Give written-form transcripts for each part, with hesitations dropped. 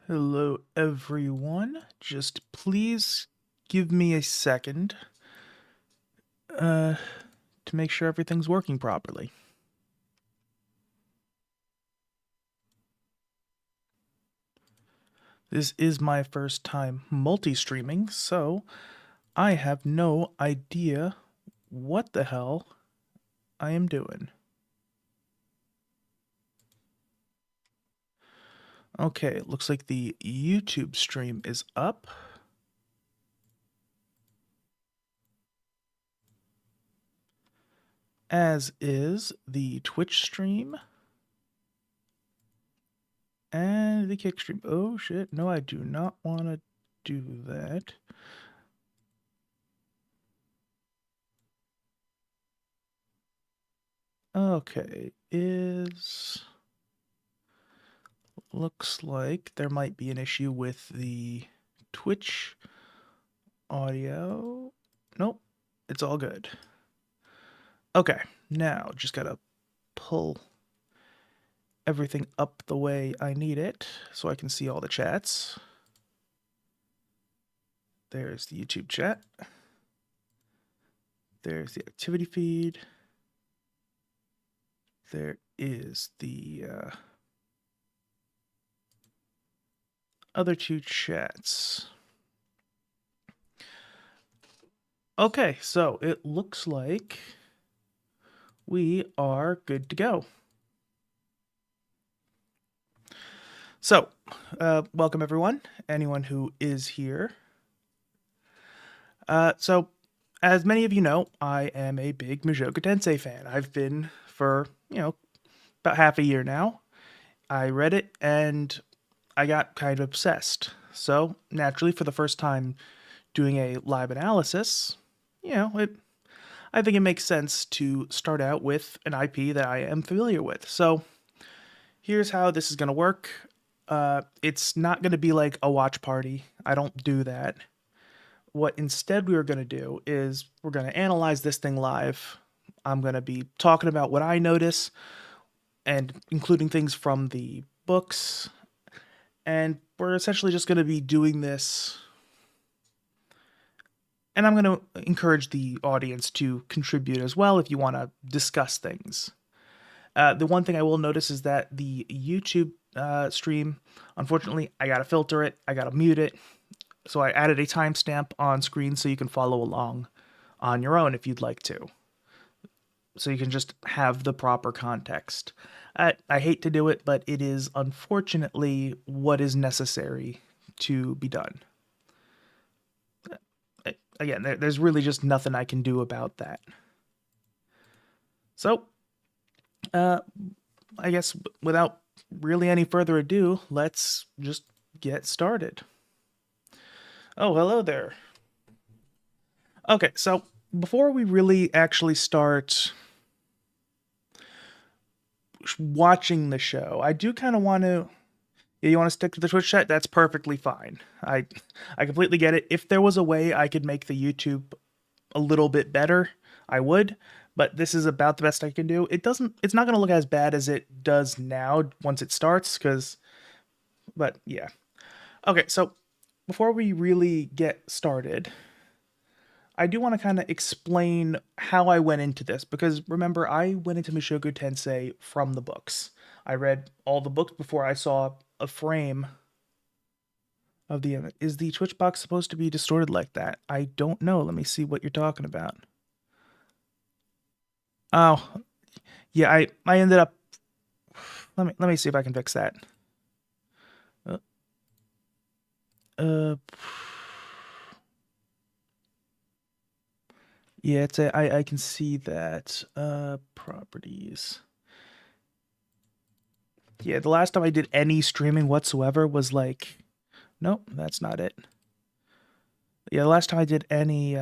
Hello, everyone. Just please give me a second uh, to make sure everything's working properly. This is my first time multi-streaming, so I have no idea what the hell I am doing. Okay, it looks like the YouTube stream is up. As is the Twitch stream. And the Kick stream. Oh shit, no, I do not want to do that. Okay, looks like there might be an issue with the Twitch audio. Nope, it's all good. Okay, now just gotta pull everything up the way I need it so I can see all the chats. There's the YouTube chat. There's the activity feed. There is the other two chats. Okay, so it looks like we are good to go. So, welcome everyone, anyone who is here. So, as many of you know, I am a big Mushoku Tensei fan. I've been for, about half a year now. I read it and I got kind of obsessed. So, naturally, for the first time doing a live analysis, I think it makes sense to start out with an IP that I am familiar with. So, here's how this is going to work. It's not going to be like a watch party. I don't do that. What instead we are going to do is we're going to analyze this thing live. I'm going to be talking about what I notice and including things from the books. And we're essentially just going to be doing this. And I'm going to encourage the audience to contribute as well if you want to discuss things. The one thing I will notice is that the YouTube stream, unfortunately, I got to filter it. I got to mute it. So I added a timestamp on screen so you can follow along on your own if you'd like to. So you can just have the proper context. I hate to do it, but it is unfortunately what is necessary to be done. Again, there's really just nothing I can do about that. So, I guess without really any further ado, let's just get started. Oh, hello there. Okay, so before we really actually start watching the show, I do kind of want to. Yeah, you want to stick to the Twitch chat? That's perfectly fine. I completely get it. If there was a way I could make the YouTube a little bit better, I would. But this is about the best I can do. It's not going to look as bad as it does now once it starts, but yeah. Okay, so before we really get started, I do want to kind of explain how I went into this, because remember, I went into Mushoku Tensei from the books. I read all the books before I saw a frame of the image. Is the Twitch box supposed to be distorted like that? I don't know. Let me see what you're talking about. Oh, yeah, I ended up. Let me see if I can fix that. Yeah, I can see that. Properties. Yeah, the last time I did any streaming whatsoever was like, nope, that's not it. Yeah, the last time I did any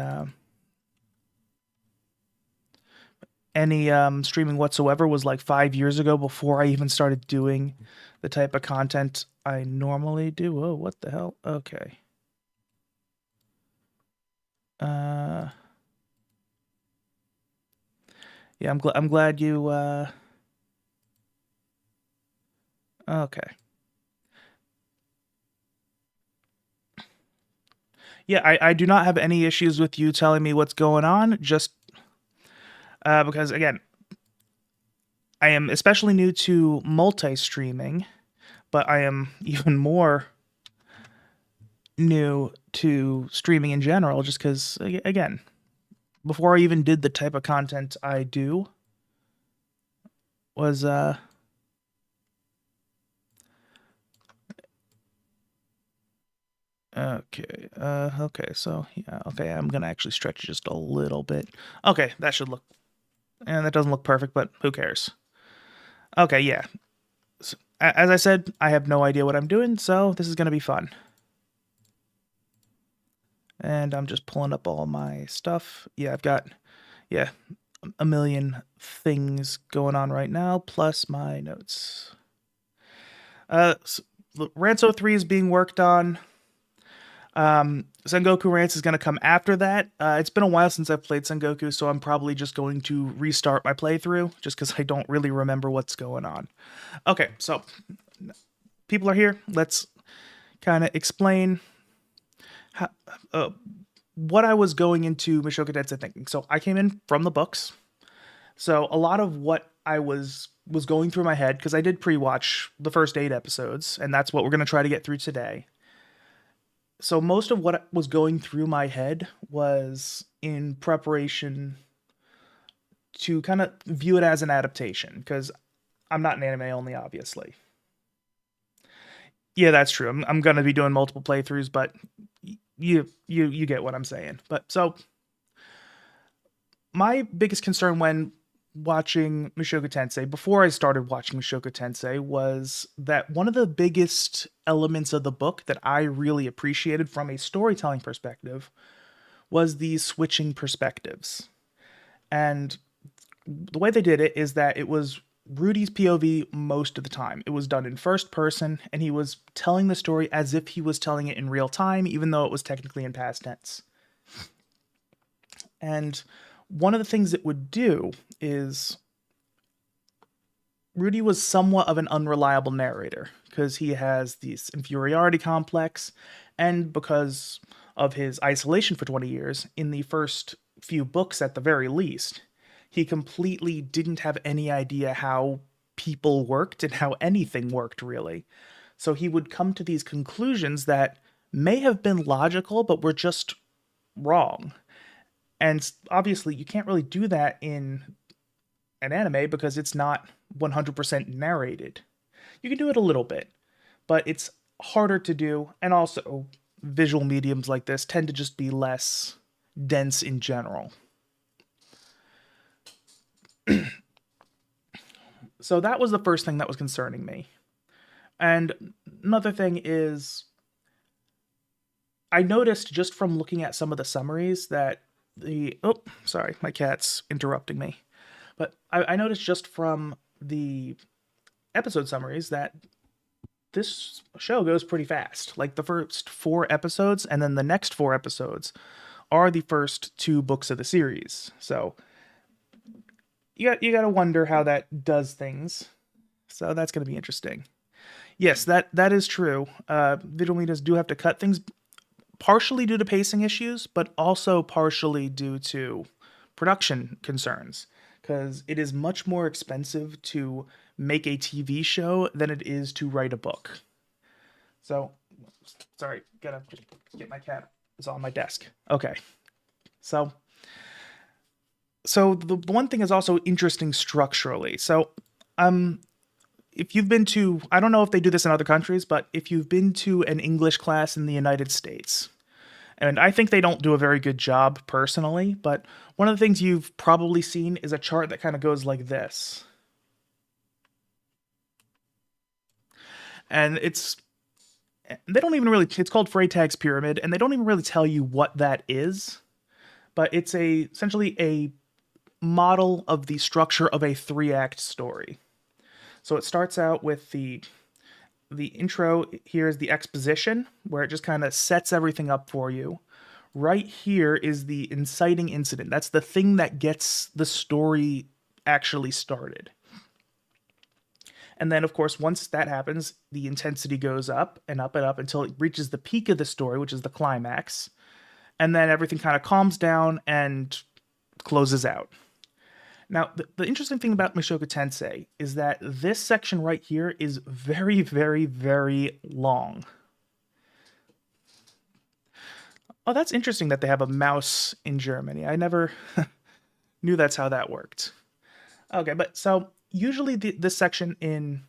streaming whatsoever was like 5 years ago, before I even started doing the type of content I normally do. Oh, what the hell? Okay. Yeah, I'm glad you okay. Yeah, I do not have any issues with you telling me what's going on, just because, again, I am especially new to multi-streaming, but I am even more new to streaming in general, just because, again, before I even did the type of content I do, was okay, so yeah, okay, I'm gonna actually stretch it just a little bit. Okay, that should look, and that doesn't look perfect, but who cares? Okay, yeah. So, as I said, I have no idea what I'm doing, so this is gonna be fun. And I'm just pulling up all my stuff. Yeah, I've got, yeah, a million things going on right now, plus my notes. So, Ranso 3 is being worked on. Sengoku Rants is going to come after that. It's been a while since I've played Sengoku, so I'm probably just going to restart my playthrough, just because I don't really remember what's going on. Okay, so people are here. Let's kind of explain how, what I was going into Mushoku Tensei thinking. So I came in from the books. So a lot of what I was going through my head, because I did pre-watch the first 8 episodes, and that's what we're going to try to get through today. So most of what was going through my head was in preparation to kind of view it as an adaptation, because I'm not an anime only, obviously. Yeah, that's true. I'm going to be doing multiple playthroughs, but you get what I'm saying. But so my biggest concern when watching Mushoku Tensei, before I started watching Mushoku Tensei, was that one of the biggest elements of the book that I really appreciated from a storytelling perspective was the switching perspectives. And the way they did it is that it was Rudy's POV most of the time. It was done in first person, and he was telling the story as if he was telling it in real time, even though it was technically in past tense. And one of the things it would do is Rudy was somewhat of an unreliable narrator because he has this inferiority complex, and because of his isolation for 20 years, in the first few books at the very least, he completely didn't have any idea how people worked and how anything worked, really. So he would come to these conclusions that may have been logical, but were just wrong. And obviously, you can't really do that in an anime because it's not 100% narrated. You can do it a little bit, but it's harder to do, and also visual mediums like this tend to just be less dense in general. So that was the first thing that was concerning me. And another thing is, I noticed just from looking at some of the summaries that oh, sorry, my cat's interrupting me. But I noticed just from the episode summaries that this show goes pretty fast. Like the first 4 episodes, and then the next 4 episodes are the first 2 books of the series. So you got to wonder how that does things. So that's going to be interesting. Yes, that is true. Visual medias do have to cut things, partially due to pacing issues, but also partially due to production concerns, because it is much more expensive to make a TV show than it is to write a book. So, sorry, gotta just get my cat. It's on my desk. Okay. So the one thing is also interesting structurally. So, if you've been to, I don't know if they do this in other countries, but if you've been to an English class in the United States, and I think they don't do a very good job personally, but one of the things you've probably seen is a chart that kind of goes like this. And they don't even really, it's called Freytag's Pyramid, and they don't even really tell you what that is, but it's essentially a model of the structure of a 3-act story. So it starts out with the intro. Here is the exposition, where it just kind of sets everything up for you. Right here is the inciting incident. That's the thing that gets the story actually started. And then, of course, once that happens, the intensity goes up and up and up until it reaches the peak of the story, which is the climax. and then everything kind of calms down and closes out. Now, the interesting thing about Mushoku Tensei is that this section right here is very, very, very long. Oh, that's interesting that they have a mouse in Germany. I never knew that's how that worked. Okay, but so usually this section in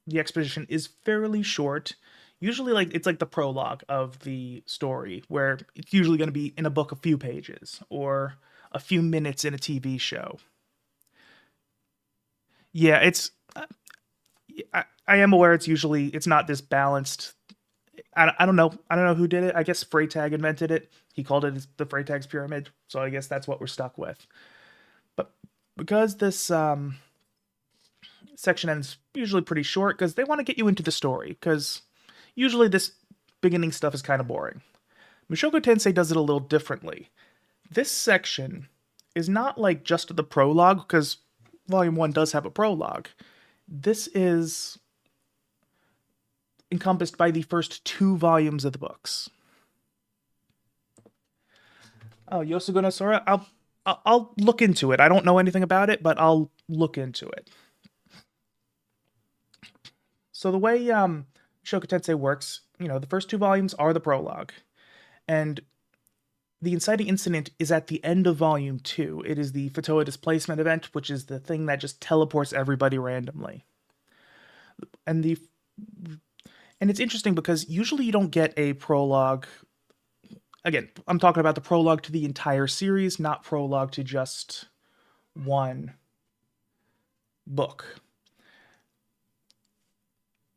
the exposition is fairly short. Usually, like it's like the prologue of the story, where it's usually going to be in a book a few pages or a few minutes in a TV show. Yeah, I am aware it's not this balanced. I don't know. I don't know who did it. I guess Freytag invented it. He called it the Freytag's pyramid. So I guess that's what we're stuck with. But because this section ends usually pretty short, because they want to get you into the story, because usually this beginning stuff is kind of boring. Mushoku Tensei does it a little differently. This section is not like just the prologue, because Volume 1 does have a prologue. This is encompassed by the first 2 volumes of the books. Oh, Yosuguna Sora, I'll look into it. I don't know anything about it, but I'll look into it. So the way Mushoku Tensei works, the first 2 volumes are the prologue, and the inciting incident is at the end of Volume 2. It is the Fatoa displacement event, which is the thing that just teleports everybody randomly. And it's interesting because usually you don't get a prologue. Again, I'm talking about the prologue to the entire series, not prologue to just one book.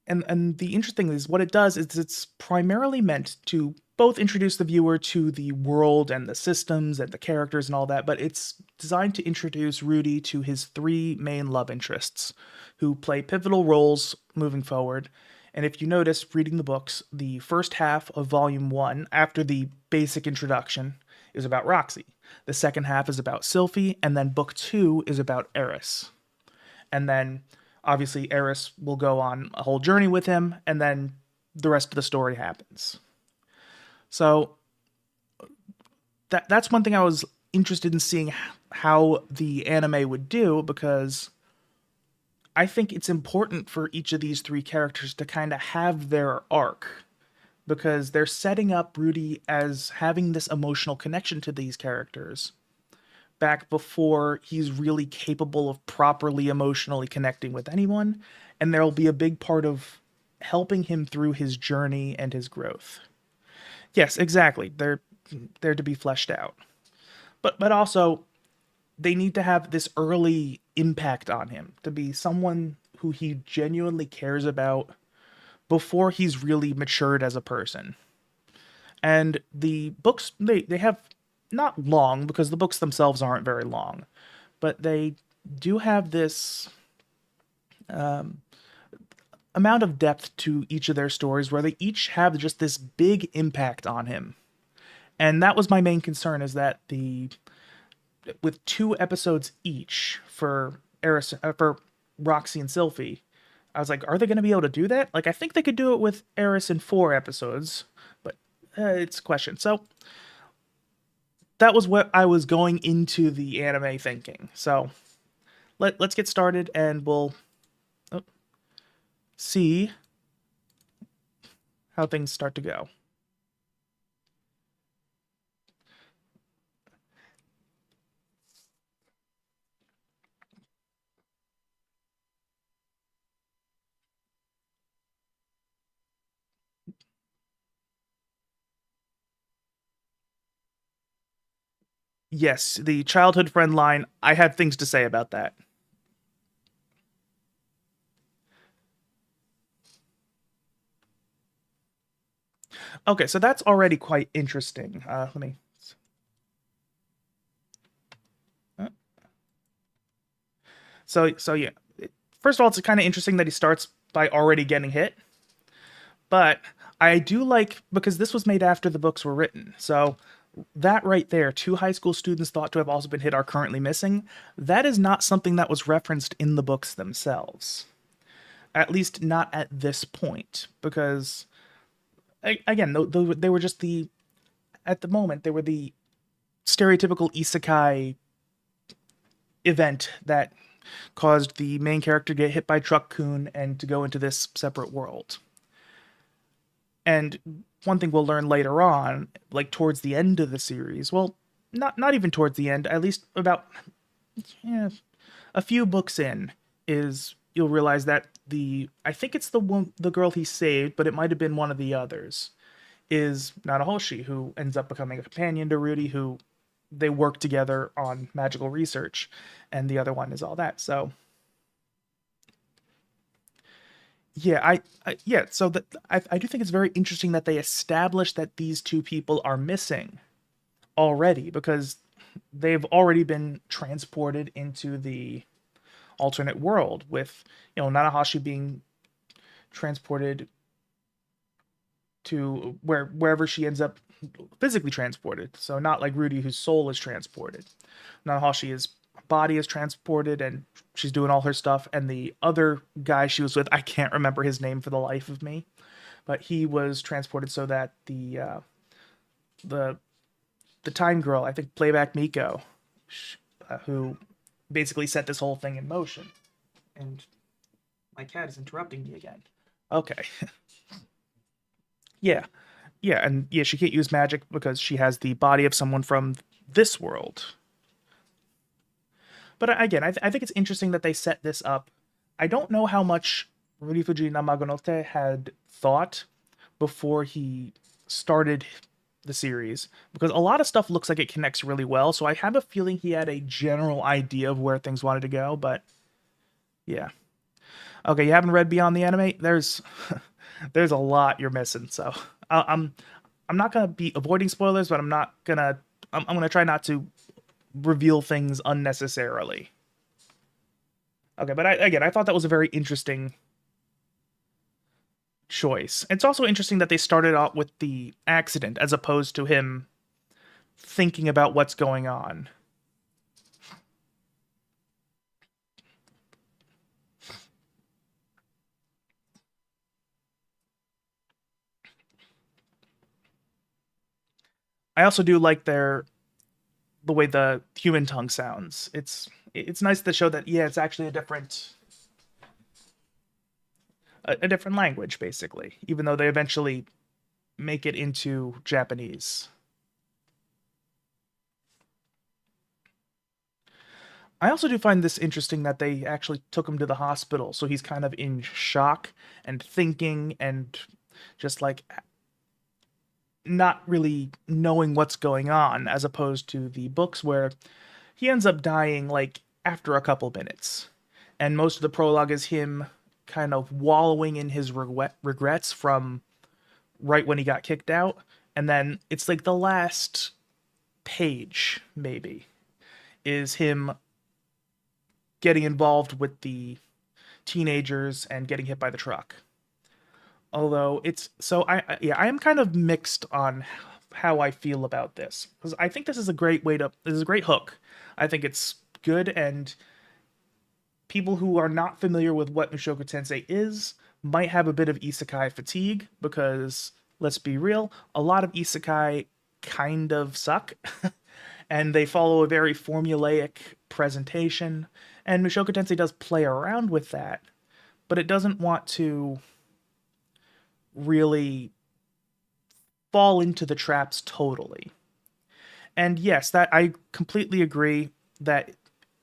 And the interesting thing is what it does is it's primarily meant to both introduce the viewer to the world and the systems and the characters and all that, but it's designed to introduce Rudy to his 3 main love interests, who play pivotal roles moving forward. And if you notice, reading the books, the first half of Volume 1, after the basic introduction, is about Roxy. The second half is about Sylphie, and then Book 2 is about Eris. And then, obviously, Eris will go on a whole journey with him, and then the rest of the story happens. So, that's one thing I was interested in seeing how the anime would do, because I think it's important for each of these 3 characters to kind of have their arc, because they're setting up Rudy as having this emotional connection to these characters back before he's really capable of properly emotionally connecting with anyone, and there'll be a big part of helping him through his journey and his growth. Yes, exactly. They're to be fleshed out. But also they need to have this early impact on him, to be someone who he genuinely cares about before he's really matured as a person. And the books, they have not long, because the books themselves aren't very long, but they do have this amount of depth to each of their stories where they each have just this big impact on him. And that was my main concern, is that with 2 episodes each for for Roxy and Sylphie, I was like, are they going to be able to do that? Like, I think they could do it with Eris in 4 episodes, but it's a question. So that was what I was going into the anime thinking. So let's get started, and we'll see how things start to go. Yes, the childhood friend line, I had things to say about that. Okay, so that's already quite interesting. Let me. So yeah. First of all, it's kind of interesting that he starts by already getting hit, but I do like, because this was made after the books were written. So that right there, 2 high school students thought to have also been hit are currently missing. That is not something that was referenced in the books themselves. At least not at this point, because again, they were just the at the moment, they were the stereotypical isekai event that caused the main character to get hit by Truck-kun and to go into this separate world. And one thing we'll learn later on, like towards the end of the series, well, not even towards the end, at least about a few books in, is you'll realize that I think it's the girl he saved, but it might have been one of the others, is Nanahoshi, who ends up becoming a companion to Rudy, who they work together on magical research, and the other one is all that. So yeah, so that I do think it's very interesting that they established that these two people are missing already, because they've already been transported into the alternate world, with Nanahashi being transported to wherever she ends up physically transported. So not like Rudy, whose soul is transported. Nanahashi's body is transported, and she's doing all her stuff. And the other guy she was with, I can't remember his name for the life of me, but he was transported so that the time girl, I think Playback Miko, who basically set this whole thing in motion. And my cat is interrupting me again. Okay. Yeah. Yeah, and yeah, she can't use magic because she has the body of someone from this world. But again, I think it's interesting that they set this up. I don't know how much Rudifuji Namagonote had thought before he started the series, because a lot of stuff looks like it connects really well, so I have a feeling he had a general idea of where things wanted to go, but yeah. Okay, you haven't read Beyond the Anime? There's there's a lot you're missing, so I'm not gonna be avoiding spoilers, but I'm gonna try not to reveal things unnecessarily. Okay, but I thought that was a very interesting choice. It's also interesting that they started out with the accident as opposed to him thinking about what's going on. I also do like the way the human tongue sounds. It's nice to show that it's actually a different language, basically, even though they eventually make it into Japanese. I also do find this interesting that they actually took him to the hospital, so he's kind of in shock and thinking and just like not really knowing what's going on, as opposed to the books where he ends up dying like after a couple minutes. And most of the prologue is him kind of wallowing in his regrets from right when he got kicked out. And then it's like the last page, maybe, is him getting involved with the teenagers and getting hit by the truck. Although it's so I am kind of mixed on how I feel about this, because I think this is a great this is a great hook. I think it's good, and people who are not familiar with what Mushoku Tensei is might have a bit of isekai fatigue, because let's be real, a lot of isekai kind of suck and they follow a very formulaic presentation, and Mushoku Tensei does play around with that, but it doesn't want to really fall into the traps totally. And yes, that I completely agree that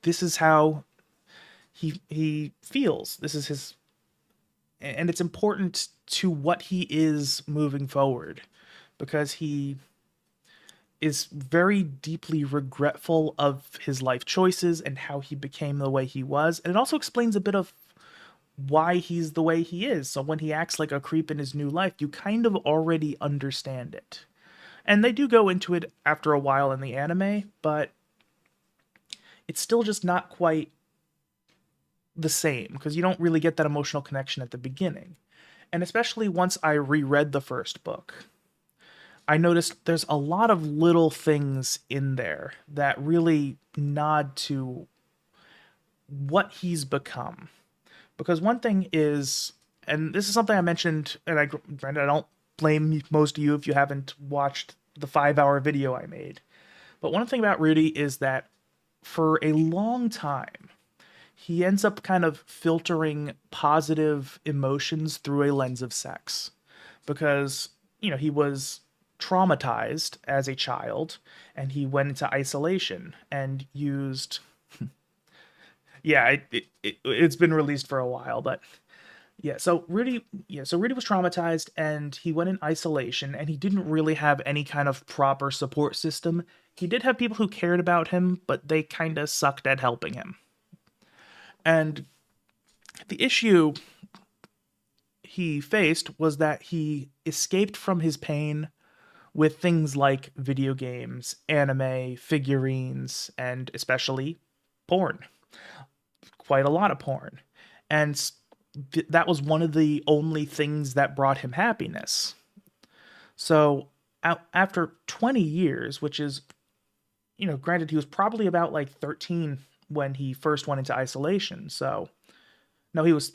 this is how he feels. This is his, and it's important to what he is moving forward, because he is very deeply regretful of his life choices and how he became the way he was. And it also explains a bit of why he's the way he is. So when he acts like a creep in his new life, you kind of already understand it. And they do go into it after a while in the anime, but it's still just not quite the same, because you don't really get that emotional connection at the beginning. And especially once I reread the first book, I noticed there's a lot of little things in there that really nod to what he's become. Because one thing is, and this is something I mentioned, and granted, I don't blame most of you if you haven't watched the 5-hour video I made. But one thing about Rudy is that for a long time, he ends up kind of filtering positive emotions through a lens of sex because, he was traumatized as a child and he went into isolation and used. Yeah, it's been released for a while, but so Rudy was traumatized and he went in isolation and he didn't really have any kind of proper support system. He did have people who cared about him, but they kind of sucked at helping him. And the issue he faced was that he escaped from his pain with things like video games, anime, figurines, and especially porn. Quite a lot of porn. And that was one of the only things that brought him happiness. So after 20 years, which is, granted, he was probably about like 13 when he first went into isolation. So no, he was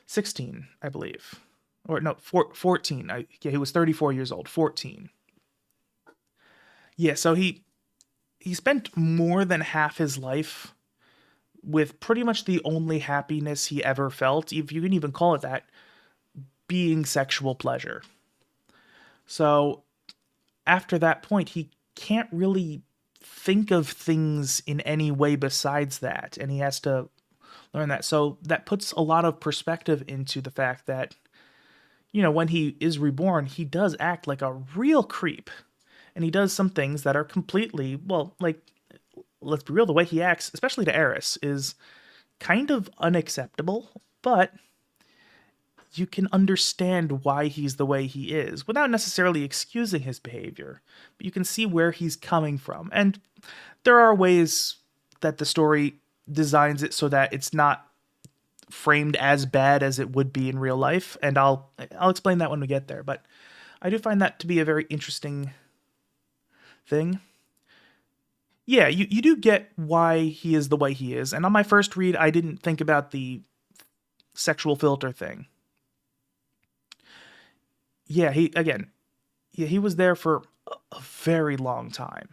16, I believe, or no, 14. Yeah, he was 34 years old. 14. Yeah, so he spent more than half his life with pretty much the only happiness he ever felt, if you can even call it that, being sexual pleasure. So after that point, he can't really think of things in any way besides that, and he has to learn that. So that puts a lot of perspective into the fact that, when he is reborn, he does act like a real creep. And he does some things that are completely, well, like, let's be real, the way he acts, especially to Eris, is kind of unacceptable, but you can understand why he's the way he is without necessarily excusing his behavior. But you can see where he's coming from. And there are ways that the story designs it so that it's not framed as bad as it would be in real life, and I'll explain that when we get there. But I do find that to be a very interesting thing. Yeah, you do get why he is the way he is. And on my first read, I didn't think about the sexual filter thing. Yeah, he was there for a very long time.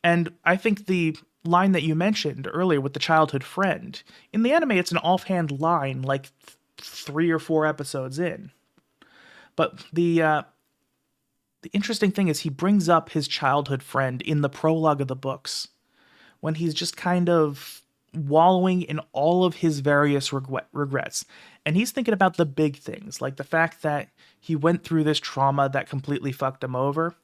And I think the line that you mentioned earlier with the childhood friend, in the anime, it's an offhand line like 3 or 4 episodes in. But the interesting thing is he brings up his childhood friend in the prologue of the books when he's just kind of wallowing in all of his various regrets. And he's thinking about the big things, like the fact that he went through this trauma that completely fucked him over,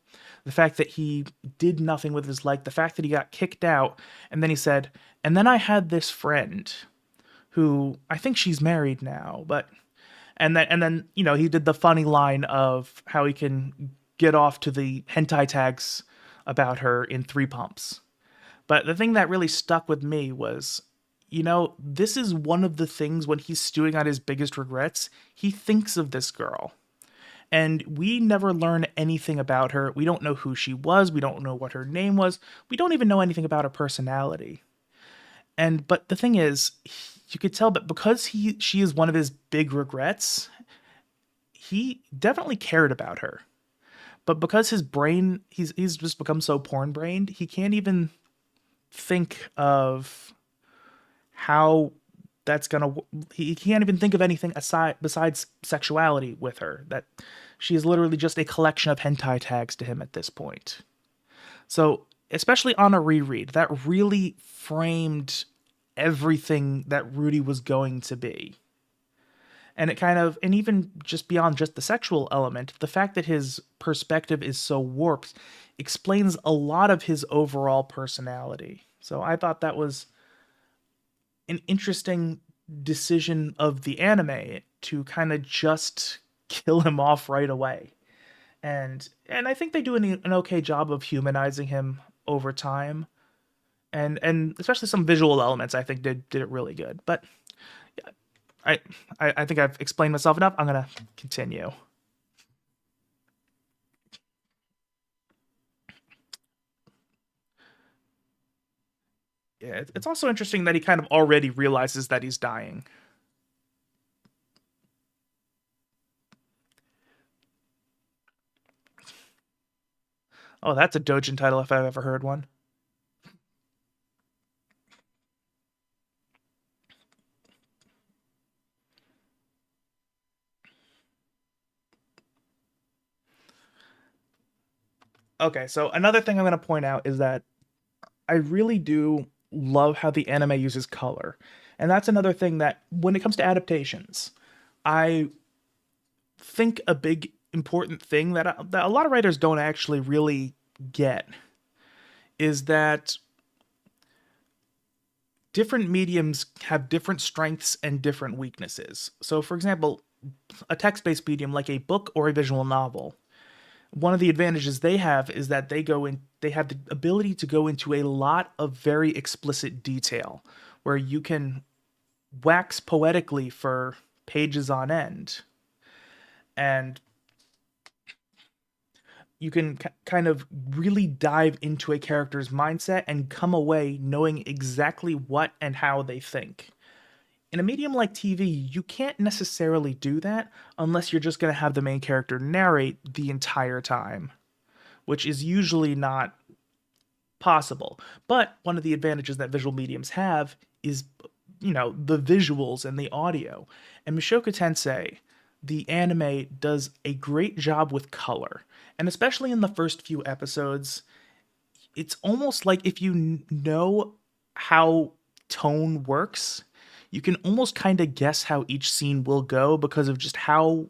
the fact that he did nothing with his life, the fact that he got kicked out, and then he said, and then I had this friend who I think she's married now, but and then he did the funny line of how he can get off to the hentai tags about her in 3 pumps. But the thing that really stuck with me was, this is one of the things when he's stewing on his biggest regrets, he thinks of this girl. And we never learn anything about her. We don't know who she was. We don't know what her name was. We don't even know anything about her personality. But the thing is, you could tell that because she is one of his big regrets, he definitely cared about her. But because his brain, he's just become so porn-brained, he can't even think of how that's gonna. He can't even think of anything besides sexuality with her. That she is literally just a collection of hentai tags to him at this point. So, especially on a reread, that really framed everything that Rudy was going to be. And and even just beyond just the sexual element, the fact that his perspective is so warped explains a lot of his overall personality. So I thought that was an interesting decision of the anime to kind of just kill him off right away. And I think they do an okay job of humanizing him over time. And especially some visual elements I think did it really good. But I think I've explained myself enough. I'm gonna continue. Yeah, it's also interesting that he kind of already realizes that he's dying. Oh, that's a Dojin title if I've ever heard one. Okay, so another thing I'm going to point out is that I really do love how the anime uses color. And that's another thing that, when it comes to adaptations, I think a big important thing that a lot of writers don't actually really get is that different mediums have different strengths and different weaknesses. So, for example, a text based medium like a book or a visual novel, one of the advantages they have is that they have the ability to go into a lot of very explicit detail where you can wax poetically for pages on end, and you can kind of really dive into a character's mindset and come away knowing exactly what and how they think. In a medium like TV, you can't necessarily do that unless you're just going to have the main character narrate the entire time, which is usually not possible. But one of the advantages that visual mediums have is, the visuals and the audio. And Mushoku Tensei, the anime, does a great job with color. And especially in the first few episodes, it's almost like if you know how tone works, you can almost kind of guess how each scene will go because of just how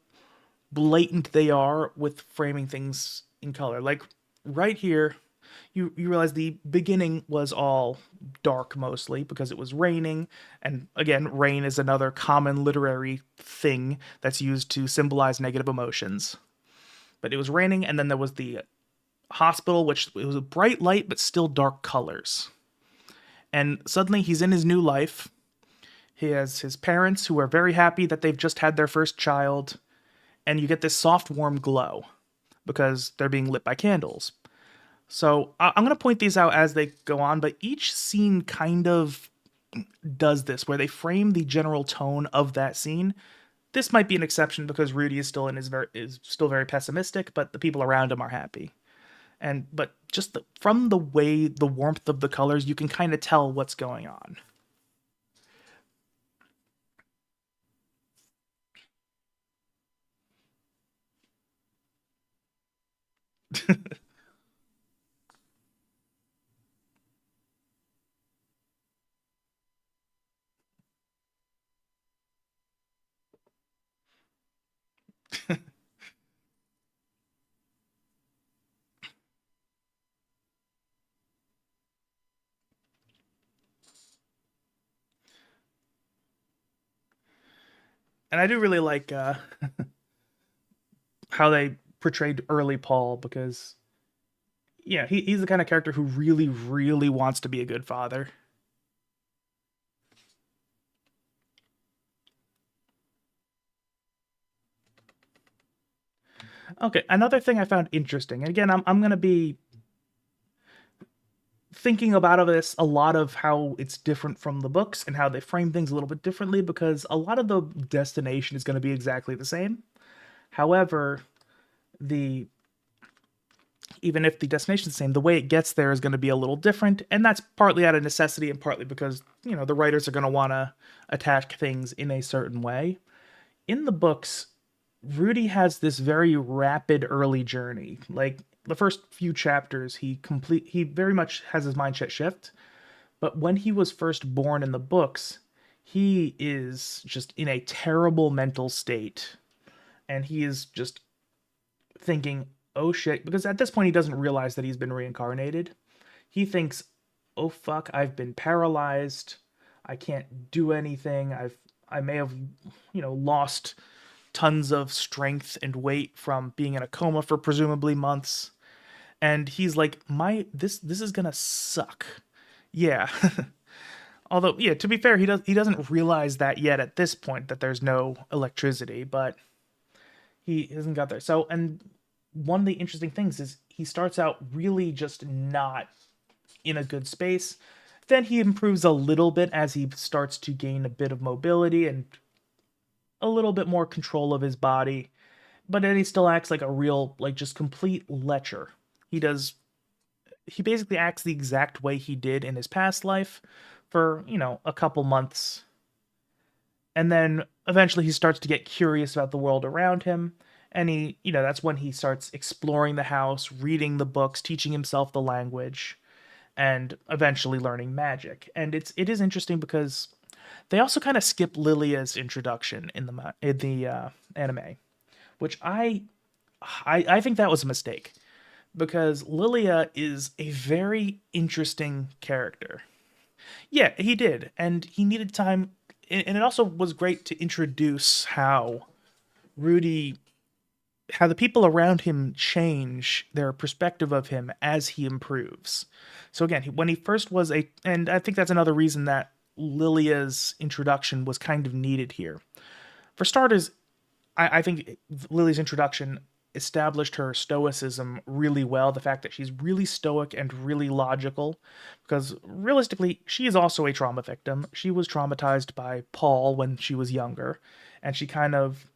blatant they are with framing things in color. Like right here, you realize the beginning was all dark mostly because it was raining, and again, rain is another common literary thing that's used to symbolize negative emotions. But it was raining, and then there was the hospital, which it was a bright light but still dark colors. And suddenly he's in his new life. He has his parents who are very happy that they've just had their first child, and you get this soft, warm glow because they're being lit by candles. So I'm going to point these out as they go on, but each scene kind of does this, where they frame the general tone of that scene. This might be an exception because Rudy is still very pessimistic, but the people around him are happy. And but just from the way the warmth of the colors, you can kind of tell what's going on. And I do really like how they portrayed early Paul because yeah, he's the kind of character who really, really wants to be a good father. Okay, another thing I found interesting, and again, I'm going to be thinking about this a lot of how it's different from the books and how they frame things a little bit differently because a lot of the destination is going to be exactly the same. However, the even if the destination is the same, the way it gets there is going to be a little different, and that's partly out of necessity and partly because the writers are going to want to attack things in a certain way. In the books, Rudy has this very rapid early journey. Like the first few chapters, he very much has his mindset shift. But when he was first born in the books, he is just in a terrible mental state. And he is just thinking, oh shit, because at this point he doesn't realize that he's been reincarnated. He thinks, oh fuck, I've been paralyzed. I can't do anything. I may have, lost tons of strength and weight from being in a coma for presumably months. And he's like, this is gonna suck. Yeah. Although, yeah, to be fair, he doesn't realize that yet at this point that there's no electricity, but he hasn't got there. So, and one of the interesting things is he starts out really just not in a good space. Then he improves a little bit as he starts to gain a bit of mobility and a little bit more control of his body. But then he still acts like a real, like just complete lecher. He does he basically acts the exact way he did in his past life for, a couple months. And then eventually he starts to get curious about the world around him. And that's when he starts exploring the house, reading the books, teaching himself the language, and eventually learning magic. And it is interesting because they also kind of skip Lilia's introduction in the anime, which I think that was a mistake because Lilia is a very interesting character. Yeah, he did, and he needed time, and it also was great to introduce Rudy, how the people around him change their perspective of him as he improves. So again, when he first was and I think that's another reason that Lilia's introduction was kind of needed here. For starters, I think Lily's introduction established her stoicism really well. The fact that she's really stoic and really logical, because realistically, she is also a trauma victim. She was traumatized by Paul when she was younger, and she kind of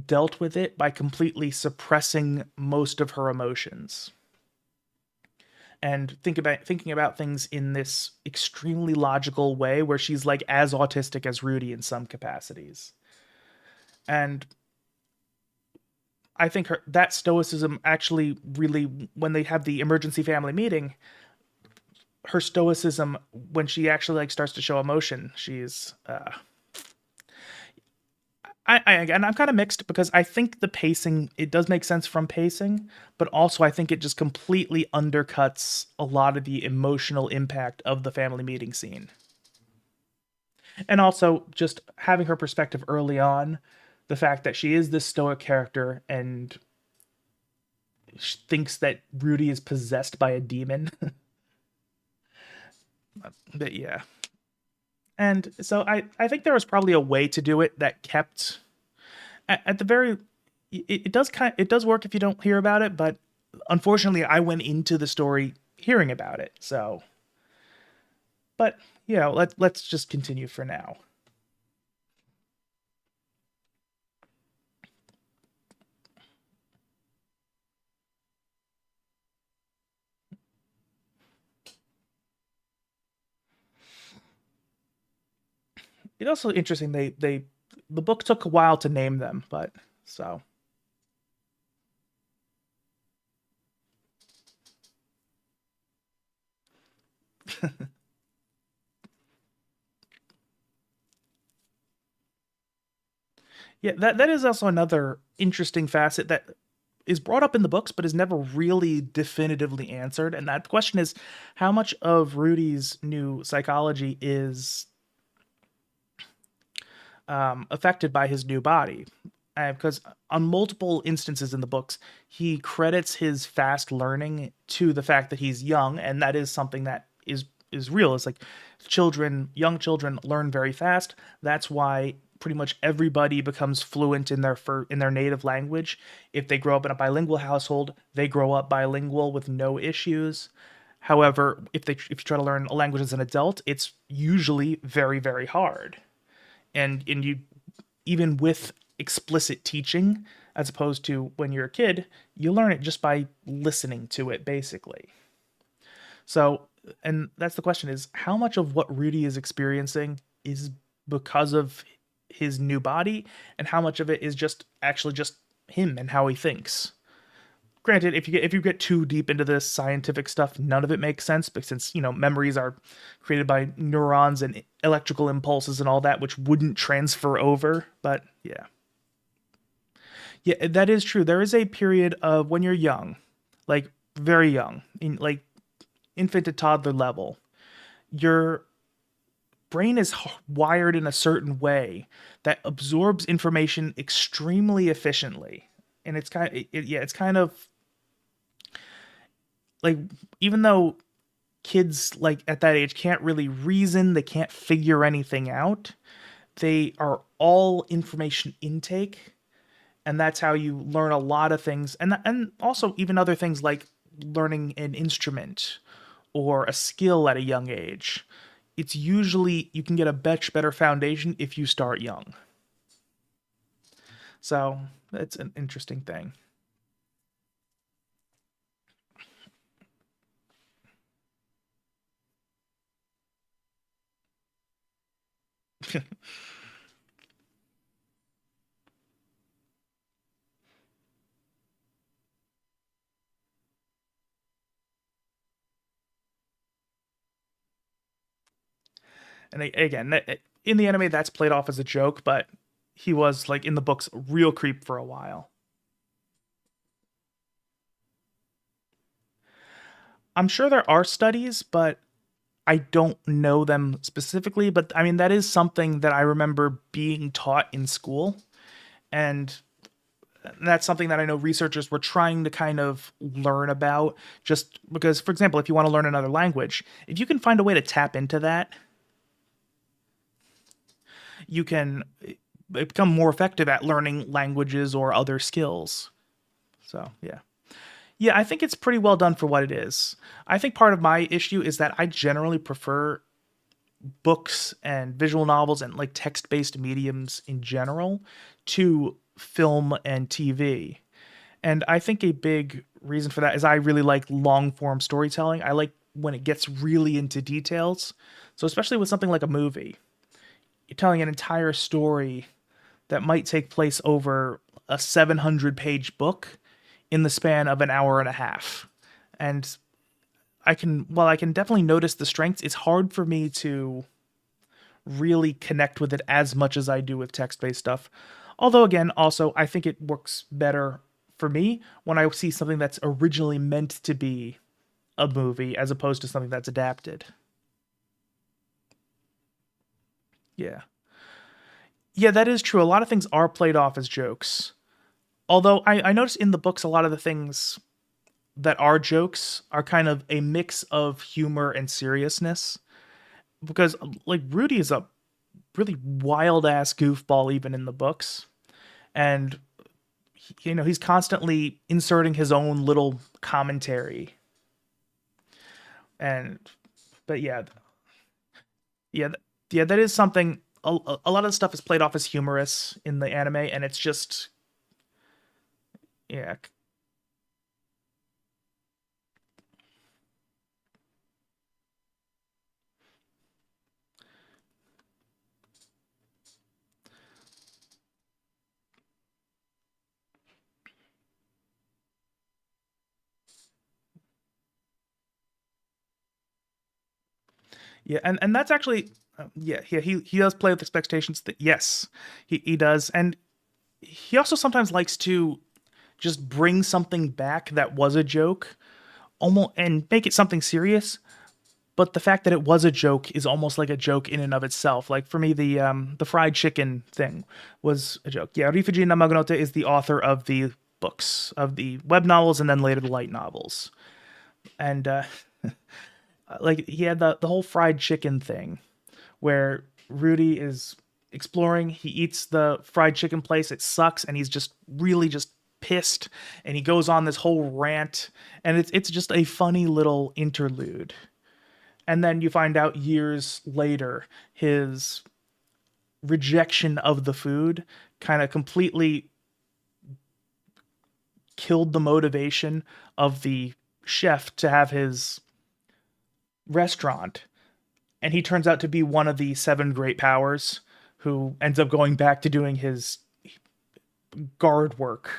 dealt with it by completely suppressing most of her emotions and thinking about things in this extremely logical way where she's like as autistic as Rudy in some capacities. And I think that stoicism actually really, when they have the emergency family meeting, her stoicism, when she actually like starts to show emotion, she's and I'm kind of mixed because I think the pacing, it does make sense from pacing, but also I think it just completely undercuts a lot of the emotional impact of the family meeting scene. And also just having her perspective early on, the fact that she is this stoic character and thinks that Rudy is possessed by a demon. But yeah. And so I think there was probably a way to do it that kept at the very it does work if you don't hear about it, but unfortunately I went into the story hearing about it. So but let's just continue for now. It's also interesting they the book took a while to name them, but so yeah, that is also another interesting facet that is brought up in the books but is never really definitively answered. And that question is how much of Rudy's new psychology is affected by his new body. Because on multiple instances in the books, he credits his fast learning to the fact that he's young, and that is something that is real. It's like young children learn very fast. That's why pretty much everybody becomes fluent in their native language. If they grow up in a bilingual household, they grow up bilingual with no issues. However, if you try to learn a language as an adult, it's usually very very hard. And you, even with explicit teaching, as opposed to when you're a kid, you learn it just by listening to it basically. So, and that's the question, is how much of what Rudy is experiencing is because of his new body, and how much of it is just actually just him and how he thinks. Granted, if you get too deep into this scientific stuff, none of it makes sense. But since memories are created by neurons and electrical impulses and all that, which wouldn't transfer over. But yeah, that is true. There is a period of when you're young, like very young, in like infant to toddler level, your brain is wired in a certain way that absorbs information extremely efficiently, and it's kind of like, even though kids like at that age can't really reason, they can't figure anything out, they are all information intake, and that's how you learn a lot of things, and also even other things like learning an instrument or a skill at a young age. It's usually you can get a much better foundation if you start young. So that's an interesting thing. And again, in the anime, that's played off as a joke, but he was like in the books a real creep for a while. I'm sure there are studies, but I don't know them specifically. But I mean, that is something that I remember being taught in school. And that's something that I know researchers were trying to kind of learn about. Just because, for example, if you want to learn another language, if you can find a way to tap into that, you can become more effective at learning languages or other skills. So, yeah. Yeah, I think it's pretty well done for what it is. I think part of my issue is that I generally prefer books and visual novels and like text-based mediums in general to film and TV. And I think a big reason for that is I really like long form storytelling. I like when it gets really into details. So, especially with something like a movie, you're telling an entire story that might take place over a 700-page book in the span of an hour and a half. And while I can definitely notice the strengths, it's hard for me to really connect with it as much as I do with text based stuff. Although, again, also, I think it works better for me when I see something that's originally meant to be a movie as opposed to something that's adapted. Yeah. Yeah, that is true. A lot of things are played off as jokes. Although I notice in the books, a lot of the things that are jokes are kind of a mix of humor and seriousness. Because, like, Rudy is a really wild ass goofball, even in the books. And he's constantly inserting his own little commentary. And but yeah, yeah, that is something. A lot of the stuff is played off as humorous in the anime, and it's just yeah, yeah, and that's actually yeah, he does play with expectations. Yes, he does, and he also sometimes likes to just bring something back that was a joke, almost, and make it something serious. But the fact that it was a joke is almost like a joke in and of itself. Like for me, the fried chicken thing was a joke. Yeah, Rifuji Namagonote is the author of the books, of the web novels, and then later the light novels. And like he had the whole fried chicken thing where Rudy is exploring. He eats the fried chicken place. It sucks, and he's just really just pissed. And he goes on this whole rant, and it's just a funny little interlude. And then you find out years later his rejection of the food kind of completely killed the motivation of the chef to have his restaurant. And he turns out to be one of the seven great powers who ends up going back to doing his guard work,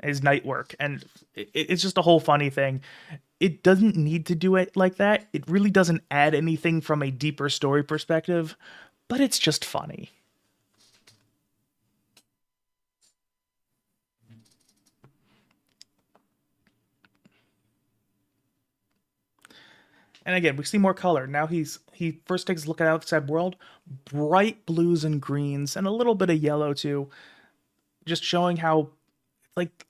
his night work. And it's just a whole funny thing. It doesn't need to do it like that. It really doesn't add anything from a deeper story perspective, but it's just funny. And again, we see more color. Now he first takes a look at outside world, bright blues and greens, and a little bit of yellow too, just showing how like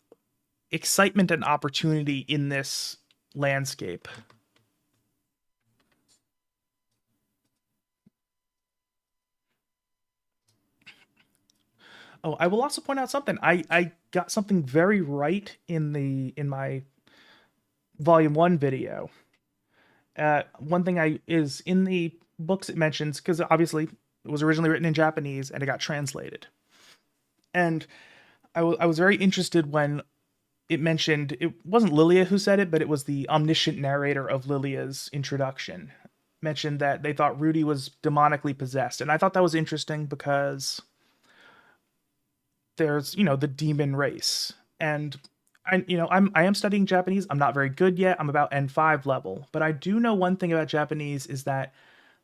excitement and opportunity in this landscape. Oh, I will also point out something. I got something very right in my volume one video. One thing I is in the books it mentions because obviously it was originally written in Japanese and it got translated. And I was very interested when it mentioned it wasn't Lilia who said it, but it was the omniscient narrator of Lilia's introduction mentioned that they thought Rudy was demonically possessed, and I thought that was interesting because there's the demon race, and I am studying Japanese. I'm not very good yet. I'm about N5 level, but I do know one thing about Japanese is that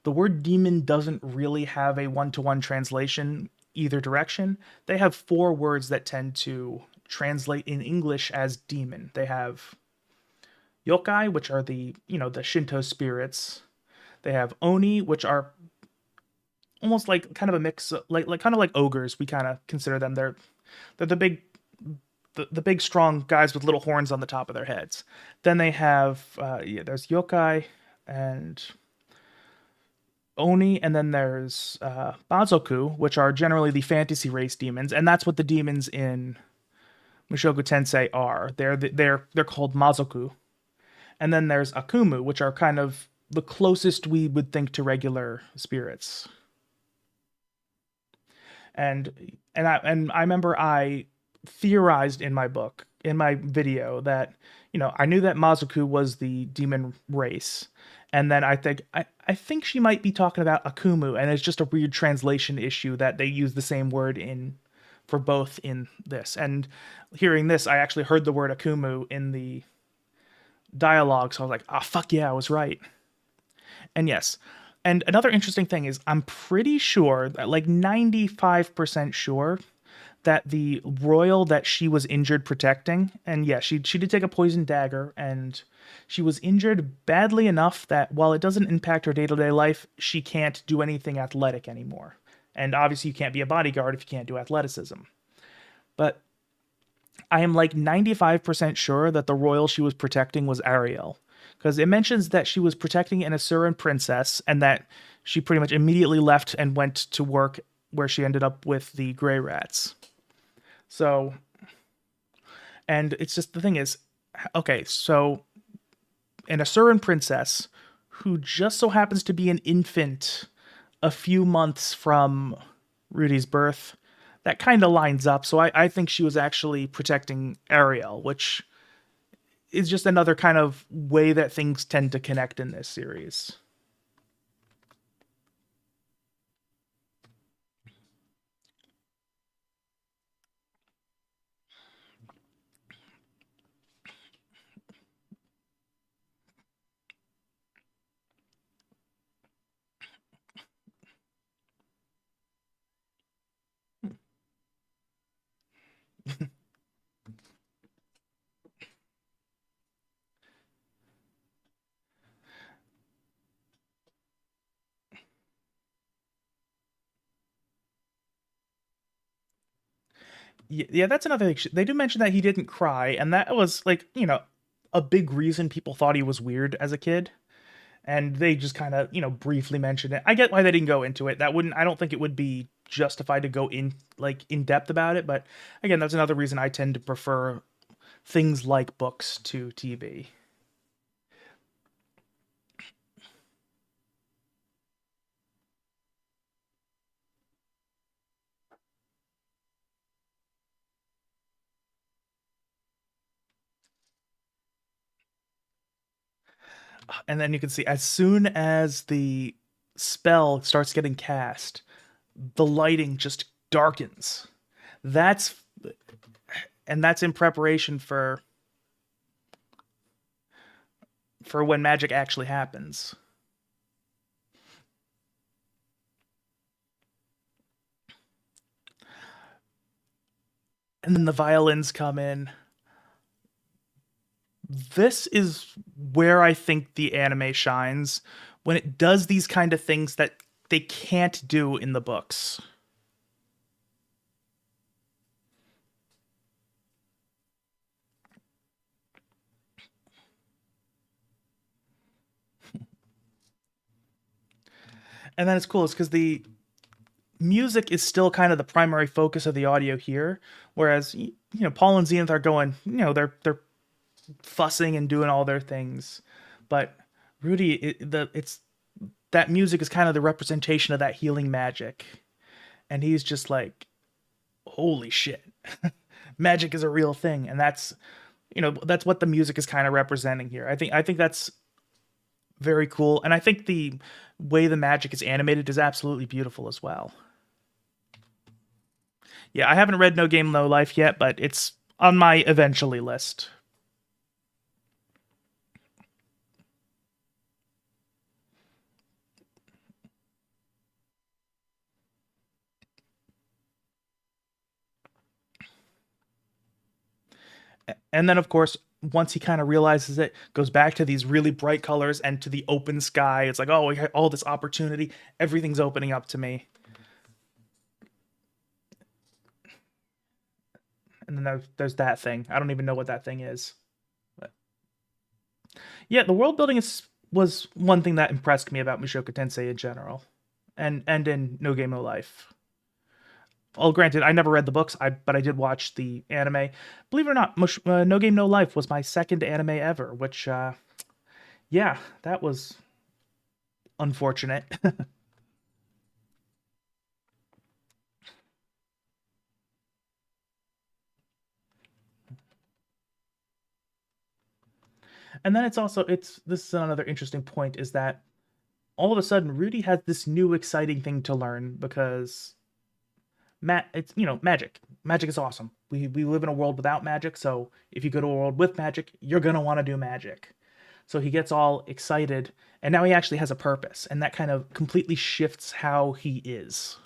the word demon doesn't really have a one-to-one translation either direction. They have four words that tend to translate in English as demon. They have yokai, which are the Shinto spirits. They have oni, which are almost like kind of a mix, like kind of like ogres. We kind of consider them. They're the big strong guys with little horns on the top of their heads. Then they have there's yokai and oni, and then there's Bazoku, which are generally the fantasy race demons, and that's what the demons in Mushoku Tensei are. They're called Mazoku. And then there's Akumu, which are kind of the closest we would think to regular spirits. And I remember I theorized in my book, in my video, that I knew that Mazoku was the demon race, and then I think she might be talking about Akumu, and it's just a weird translation issue that they use the same word in for both in this. And hearing this, I actually heard the word Akumu in the dialogue, so I was like, "Ah, fuck yeah, I was right." And yes. And another interesting thing is I'm pretty sure that, like, 95% sure that the royal that she was injured protecting, and yeah, she did take a poison dagger, and she was injured badly enough that while it doesn't impact her day-to-day life, she can't do anything athletic anymore. And obviously you can't be a bodyguard if you can't do athleticism. But I am like 95% sure that the royal she was protecting was Ariel, because it mentions that she was protecting an Asuran princess and that she pretty much immediately left and went to work where she ended up with the gray rats. So, and it's just the thing is, okay, so an Asuran princess who just so happens to be an infant a few months from Rudy's birth, that kind of lines up. So I think she was actually protecting Ariel, which is just another kind of way that things tend to connect in this series. Yeah, that's another thing. They do mention that he didn't cry, and that was like, a big reason people thought he was weird as a kid. And they just kind of, briefly mentioned it. I get why they didn't go into it. That wouldn't, I don't think it would be justified to go in depth about it. But again, that's another reason I tend to prefer things like books to TV. And then you can see as soon as the spell starts getting cast, the lighting just darkens. That's that's in preparation for when magic actually happens. And then the violins come in. This is where I think the anime shines, when it does these kind of things that they can't do in the books. And then it's cool, it's because the music is still kind of the primary focus of the audio here, whereas Paul and Zenith are going, they're fussing and doing all their things, but Rudy, it's that music is kind of the representation of that healing magic, and he's just like, holy shit, magic is a real thing, and that's what the music is kind of representing here. I think that's very cool. And I think the way the magic is animated is absolutely beautiful as well. Yeah, I haven't read No Game No Life yet, but it's on my eventually list. And then, of course, once he kind of realizes it, goes back to these really bright colors and to the open sky. It's like, oh, we got all this opportunity. Everything's opening up to me. And then there's that thing. I don't even know what that thing is. But yeah, the world building was one thing that impressed me about Mushoku Tensei in general, and in No Game No Life. Well, granted, I never read the books, but I did watch the anime. Believe it or not, No Game No Life was my second anime ever, which, yeah, that was unfortunate. And then it's this is another interesting point is that all of a sudden Rudy has this new exciting thing to learn because it's magic. Magic is awesome. We live in a world without magic, so if you go to a world with magic, you're gonna want to do magic. So he gets all excited, and now he actually has a purpose, and that kind of completely shifts how he is.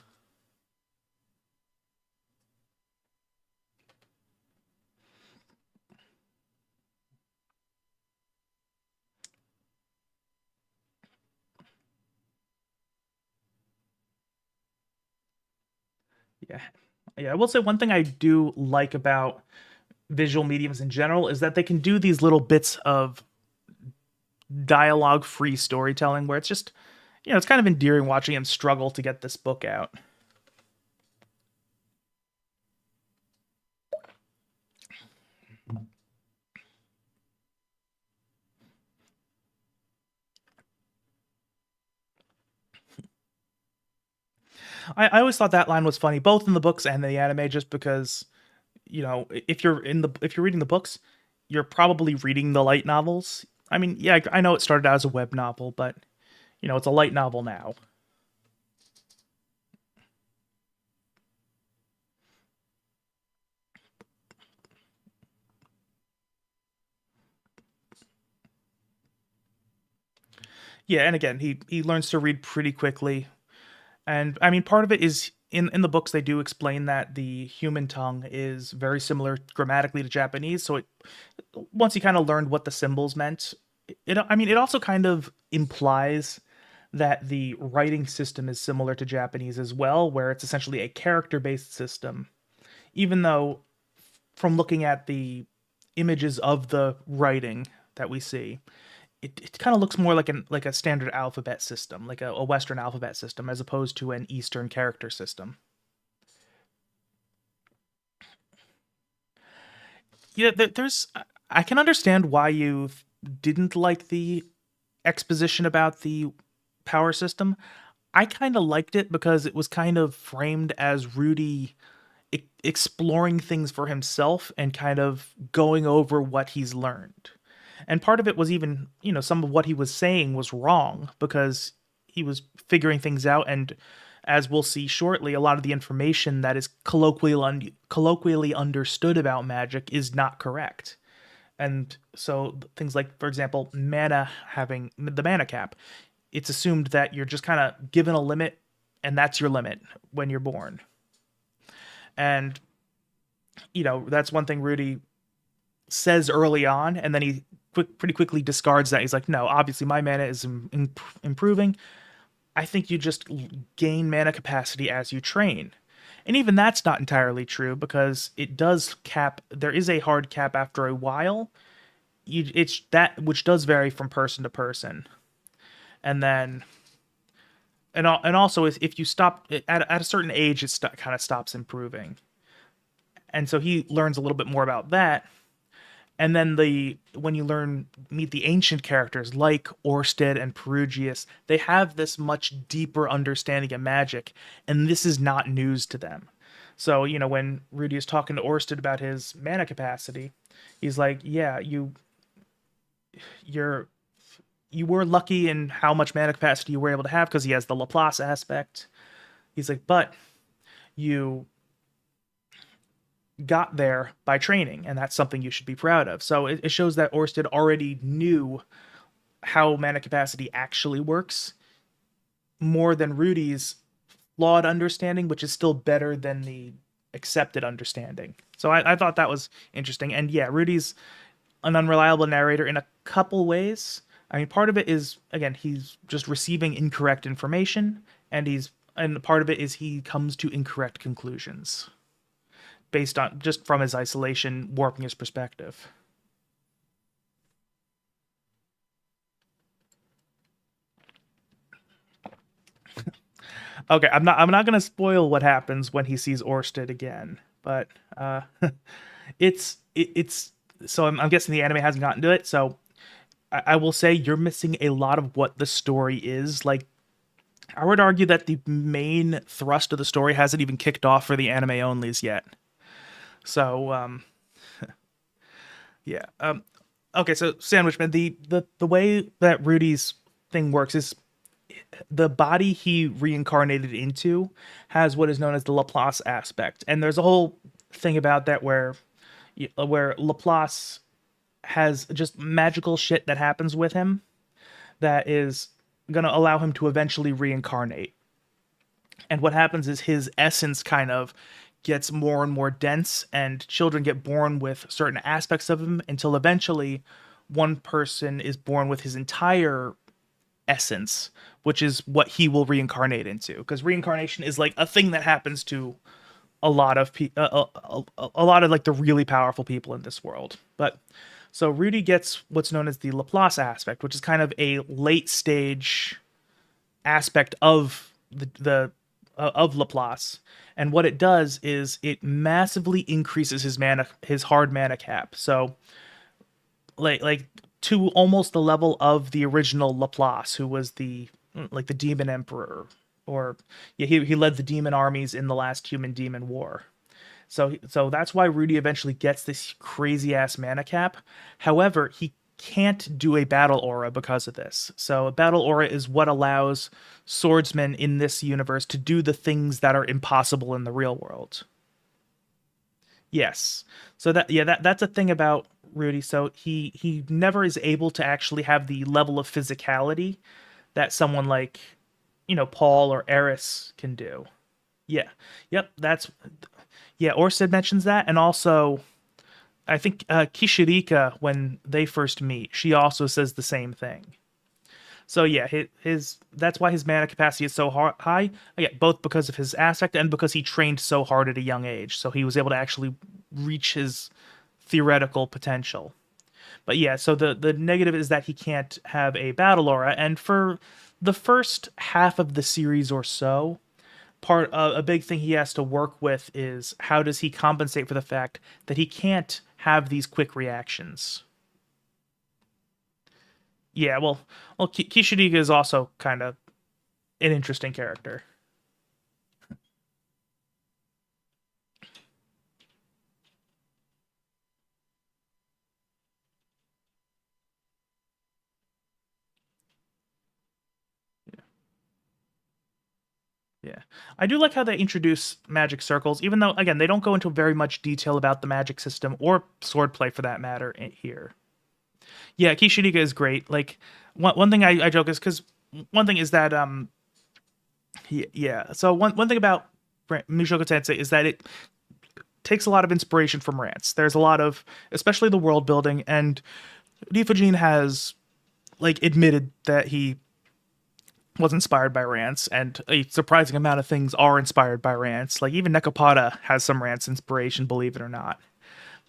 Yeah. Yeah, I will say one thing I do like about visual mediums in general is that they can do these little bits of dialogue free storytelling where it's just, it's kind of endearing watching him struggle to get this book out. I always thought that line was funny, both in the books and the anime, just because, if you're reading the books, you're probably reading the light novels. I mean, yeah, I know it started out as a web novel, but it's a light novel now. Yeah, and again, he learns to read pretty quickly. And I mean, part of it is in the books they do explain that the human tongue is very similar grammatically to Japanese. So once he kind of learned what the symbols meant, I mean, it also kind of implies that the writing system is similar to Japanese as well, where it's essentially a character-based system. Even though from looking at the images of the writing that we see, it kind of looks more like a standard alphabet system, like a Western alphabet system, as opposed to an Eastern character system. Yeah, there's I can understand why you didn't like the exposition about the power system. I kind of liked it because it was kind of framed as Rudy exploring things for himself and kind of going over what he's learned. And part of it was even, some of what he was saying was wrong because he was figuring things out. And as we'll see shortly, a lot of the information that is colloquially understood about magic is not correct. And so things like, for example, mana having the mana cap, it's assumed that you're just kind of given a limit and that's your limit when you're born. And, that's one thing Rudy says early on, and then he pretty quickly discards that. He's like, no, obviously my mana is improving. I think you just gain mana capacity as you train. And even that's not entirely true because it does cap, there is a hard cap after a while. It's that which does vary from person to person. And then, and also if you stop at a certain age, it kind of stops improving. And so he learns a little bit more about that. And then when you meet the ancient characters like Orsted and Perugius, they have this much deeper understanding of magic, and this is not news to them. So, when Rudy is talking to Orsted about his mana capacity, he's like, "Yeah, you're you were lucky in how much mana capacity you were able to have because he has the Laplace aspect. He's like, but you got there by training, and that's something you should be proud of. So it shows that Orsted already knew how mana capacity actually works more than Rudy's flawed understanding, which is still better than the accepted understanding. So I thought that was interesting. And yeah, Rudy's an unreliable narrator in a couple ways. I mean, part of it is, again, he's just receiving incorrect information, and part of it is he comes to incorrect conclusions based on just from his isolation, warping his perspective. Okay, I'm not gonna spoil what happens when he sees Orsted again, but it's so I'm guessing the anime hasn't gotten to it. So I will say you're missing a lot of what the story is. Like, I would argue that the main thrust of the story hasn't even kicked off for the anime onlys yet. So yeah. Okay, so Sandwichman, the way that Rudy's thing works is the body he reincarnated into has what is known as the Laplace aspect, and there's a whole thing about that where Laplace has just magical shit that happens with him that is going to allow him to eventually reincarnate. And what happens is his essence kind of gets more and more dense, and children get born with certain aspects of him until eventually one person is born with his entire essence, which is what he will reincarnate into. Because reincarnation is like a thing that happens to a lot of a lot of like the really powerful people in this world. But so Rudy gets what's known as the Laplace aspect, which is kind of a late stage aspect of the of Laplace. And what it does is it massively increases his hard mana cap. So like to almost the level of the original Laplace, who was the like the demon emperor, or yeah, he led the demon armies in the last human demon war. So that's why Rudy eventually gets this crazy ass mana cap. However, he can't do a battle aura because of this. So a battle aura is what allows swordsmen in this universe to do the things that are impossible in the real world. Yes. So that's a thing about Rudy. So he never is able to actually have the level of physicality that someone like, Paul or Eris can do. Yeah. Yep, that's yeah, Orsted mentions that, and also I think Kishirika, when they first meet, she also says the same thing. So yeah, his that's why his mana capacity is so high. Again, both because of his aspect and because he trained so hard at a young age, so he was able to actually reach his theoretical potential. But yeah, so the negative is that he can't have a battle aura, and for the first half of the series or so, a big thing he has to work with is how does he compensate for the fact that he can't have these quick reactions. Yeah, well, Kishiriga is also kind of an interesting character. Yeah, I do like how they introduce magic circles, even though again they don't go into very much detail about the magic system or swordplay for that matter here. Yeah, Kishiriga is great. Like one thing I joke is because one thing is that yeah. So one thing about Mushoku Tensei is that it takes a lot of inspiration from rants. There's a lot of, especially the world building, and Rifujin has like admitted that he was inspired by rants, and a surprising amount of things are inspired by rants. Like even Nekopata has some rants inspiration, believe it or not.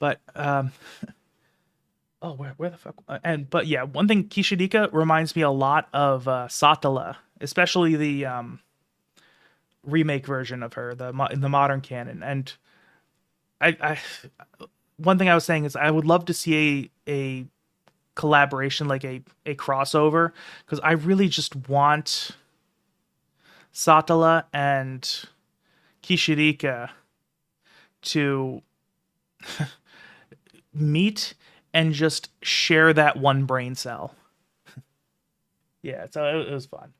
But oh, where the fuck? And but yeah, one thing Kishirika reminds me a lot of Satala, especially the remake version of her, in the modern canon. And I one thing I was saying is I would love to see a collaboration, like a crossover, because I really just want Satala and Kishirika to meet and just share that one brain cell. Yeah, so it was fun.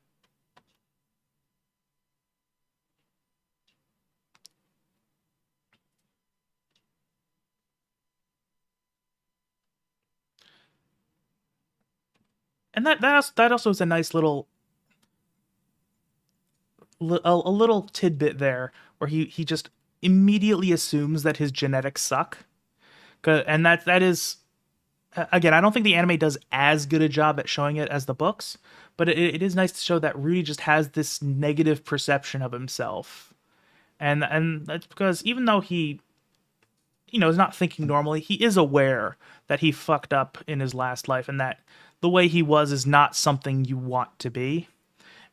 And that also is a nice a little tidbit there where he just immediately assumes that his genetics suck. And that is again, I don't think the anime does as good a job at showing it as the books, but it is nice to show that Rudy just has this negative perception of himself. And that's because even though he is not thinking normally, he is aware that he fucked up in his last life and that the way he was is not something you want to be.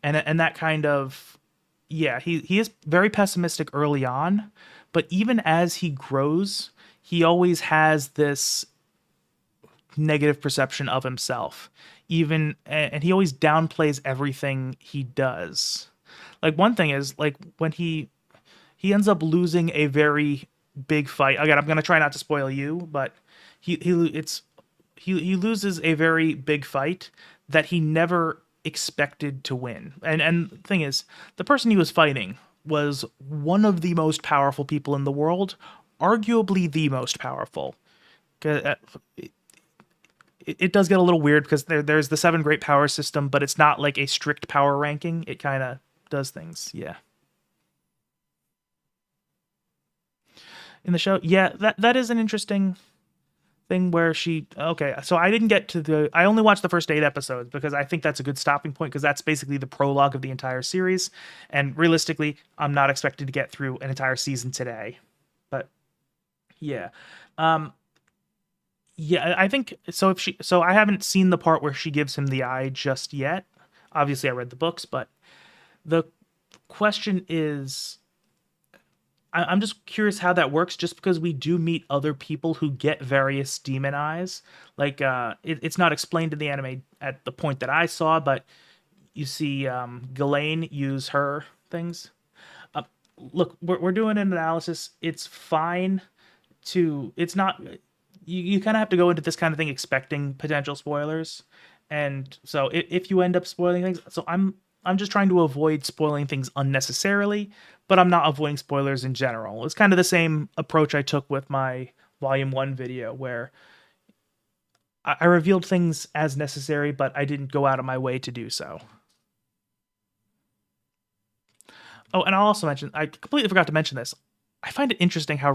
And that kind of yeah, he is very pessimistic early on, but even as he grows, he always has this negative perception of himself. Even and he always downplays everything he does. Like one thing is like when he ends up losing a very big fight. Again, I'm gonna try not to spoil you, but he loses a very big fight that he never expected to win. And the thing is, the person he was fighting was one of the most powerful people in the world, arguably the most powerful. It, it does get a little weird because there's the seven great power system, but it's not like a strict power ranking. It kind of does things. Yeah. In the show, yeah, that is an interesting thing where she okay, so I didn't get to the I only watched the first 8 episodes because I think that's a good stopping point because that's basically the prologue of the entire series, and realistically I'm not expected to get through an entire season today. But yeah. um yeah, I think so. If she so I haven't seen the part where she gives him the eye just yet. Obviously I read the books, but the question is, I'm just curious how that works. Just because we do meet other people who get various demon eyes, like it's not explained in the anime at the point that I saw, but you see Ghislaine use her things. Uh, Look, we're doing an analysis. It's fine to. It's not. You kind of have to go into this kind of thing expecting potential spoilers, and so if you end up spoiling things, so I'm just trying to avoid spoiling things unnecessarily, but I'm not avoiding spoilers in general. It's kind of the same approach I took with my volume 1 video where I revealed things as necessary, but I didn't go out of my way to do so. Oh, and I'll also mention, I completely forgot to mention this. I find it interesting how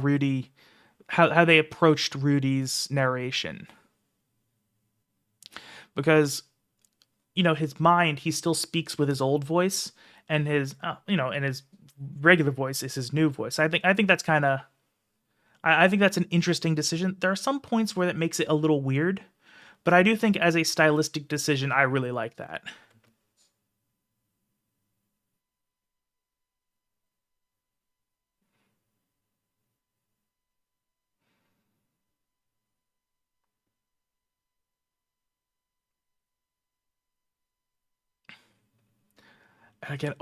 how they approached Rudy's narration. Because, his mind, he still speaks with his old voice, and and his regular voice is his new voice. I think that's kind of, I think that's an interesting decision. There are some points where that makes it a little weird, but I do think as a stylistic decision, I really like that. And again,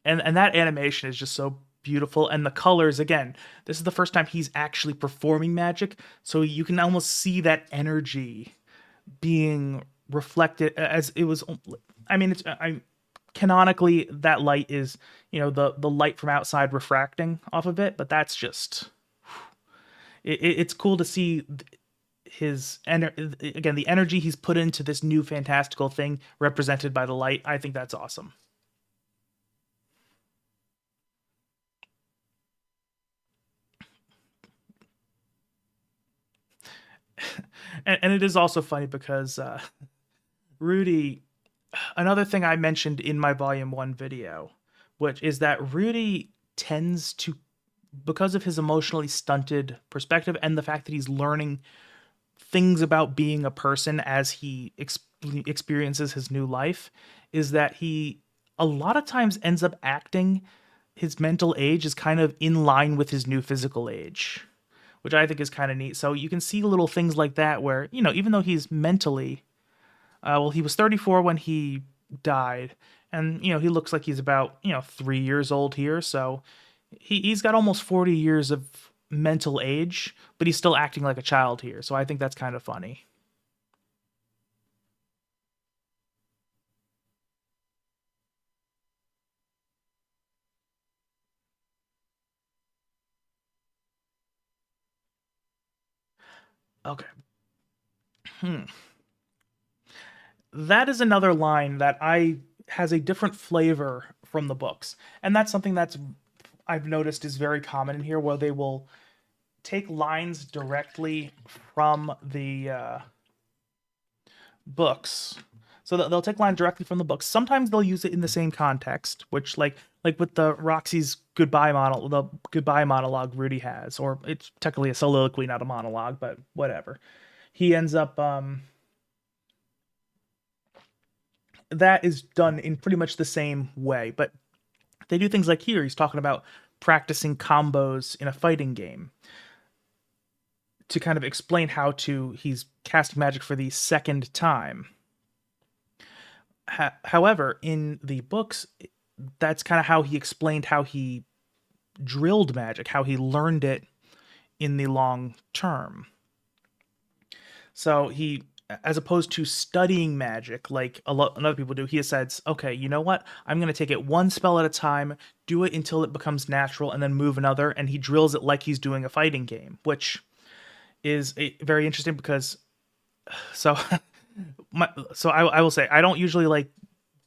and that animation is just so beautiful, and the colors again. This is the first time he's actually performing magic, so you can almost see that energy being reflected as it was. I mean, I canonically that light is the light from outside refracting off of it, but that's just it's cool to see again the energy he's put into this new fantastical thing represented by the light. I think that's awesome. And it is also funny because Rudy, another thing I mentioned in my volume 1 video, which is that Rudy tends to, because of his emotionally stunted perspective and the fact that he's learning things about being a person as he experiences his new life, is that he a lot of times ends up acting his mental age is kind of in line with his new physical age, which I think is kind of neat. So you can see little things like that where, even though he's mentally, well, he was 34 when he died, and, he looks like he's about, 3 years old here. So he's got almost 40 years of mental age, but he's still acting like a child here. So I think that's kind of funny. Okay. Hmm. That is another line that I has a different flavor from the books. And that's something that's I've noticed is very common in here, where they will take lines directly from the books. So they'll take line directly from the books. Sometimes they'll use it in the same context, which like with the Roxy's the goodbye monologue Rudy has, or it's technically a soliloquy, not a monologue, but whatever. He ends up that is done in pretty much the same way, but they do things like here he's talking about practicing combos in a fighting game to kind of explain how to he's casting magic for the second time. However, in the books, that's kind of how he explained how he drilled magic, how he learned it in the long term. So he, as opposed to studying magic like a lot other people do, he says, "Okay, you know what? I'm going to take it one spell at a time, do it until it becomes natural, and then move another." And he drills it like he's doing a fighting game, which is very interesting because so I will say I don't usually like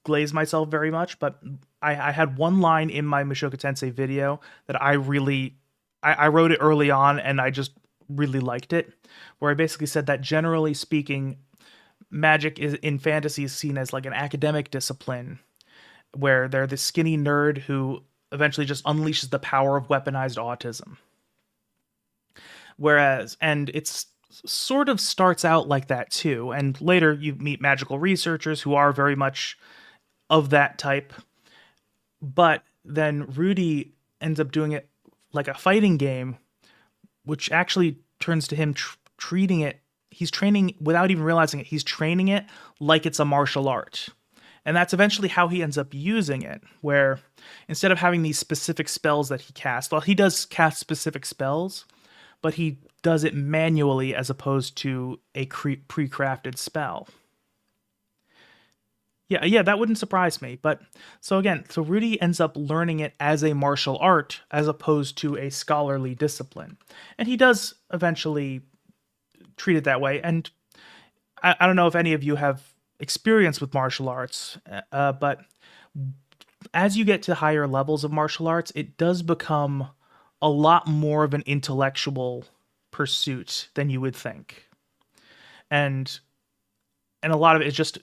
glaze myself very much, but I had one line in my Mushoku Tensei video that I wrote it early on and I just really liked it, where I basically said that generally speaking, magic is in fantasy is seen as like an academic discipline where they're the skinny nerd who eventually just unleashes the power of weaponized autism. Whereas, and it's sort of starts out like that too. And later you meet magical researchers who are very much of that type. But then Rudy ends up doing it like a fighting game, which actually turns to him treating it. He's training without even realizing it. He's training it like it's a martial art. And that's eventually how he ends up using it, where instead of having these specific spells that he casts, well, he does cast specific spells, but he does it manually as opposed to a pre-crafted spell. Yeah, that wouldn't surprise me. But so again, so Rudy ends up learning it as a martial art as opposed to a scholarly discipline. And he does eventually treat it that way. And I don't know if any of you have experience with martial arts, but as you get to higher levels of martial arts, it does become a lot more of an intellectual pursuit than you would think. And a lot of it is just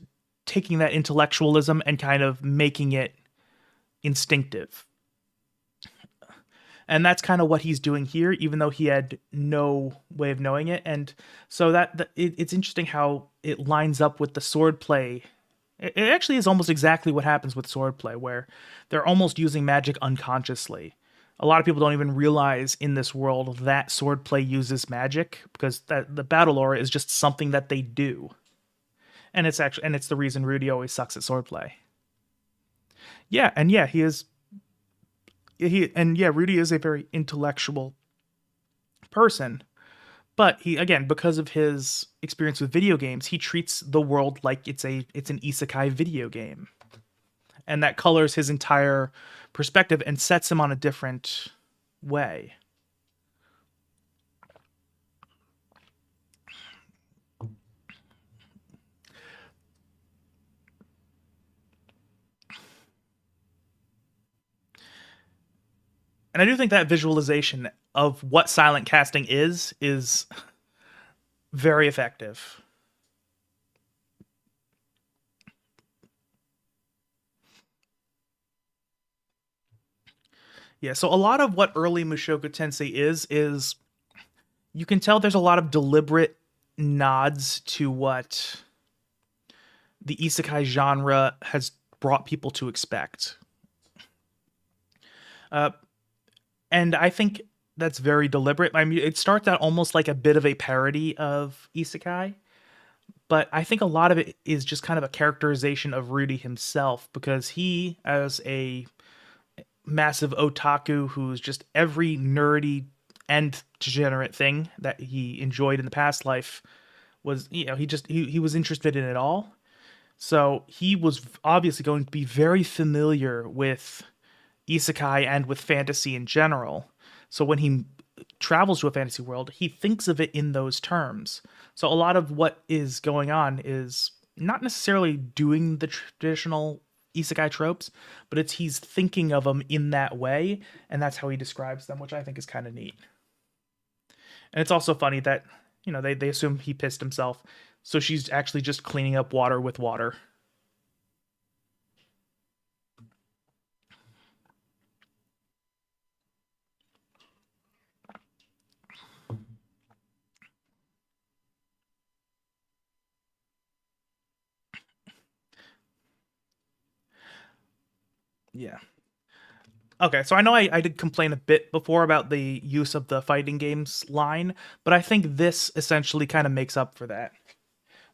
taking that intellectualism and kind of making it instinctive. And that's kind of what he's doing here, even though he had no way of knowing it. And so it's interesting how it lines up with the swordplay. It actually is almost exactly what happens with swordplay, where they're almost using magic unconsciously. A lot of people don't even realize in this world that swordplay uses magic because the battle aura is just something that they do. And it's the reason Rudy always sucks at swordplay. Yeah, Rudy is a very intellectual person, but he, again, because of his experience with video games, he treats the world like it's an isekai video game. And that colors his entire perspective and sets him on a different way. And I do think that visualization of what silent casting is very effective. Yeah, so a lot of what early Mushoku Tensei is you can tell there's a lot of deliberate nods to what the isekai genre has brought people to expect. And I think that's very deliberate. I mean, it starts out almost like a bit of a parody of isekai, but I think a lot of it is just kind of a characterization of Rudy himself, because he, as a massive otaku who's just every nerdy and degenerate thing that he enjoyed in the past life, was, he was interested in it all. So he was obviously going to be very familiar with isekai and with fantasy in general. So when he travels to a fantasy world, he thinks of it in those terms. So a lot of what is going on is not necessarily doing the traditional isekai tropes, but it's he's thinking of them in that way, and that's how he describes them, which I think is kind of neat. And it's also funny that, they assume he pissed himself, so she's actually just cleaning up water with water. Yeah. Okay, so I know I did complain a bit before about the use of the fighting games line, but I think this essentially kind of makes up for that,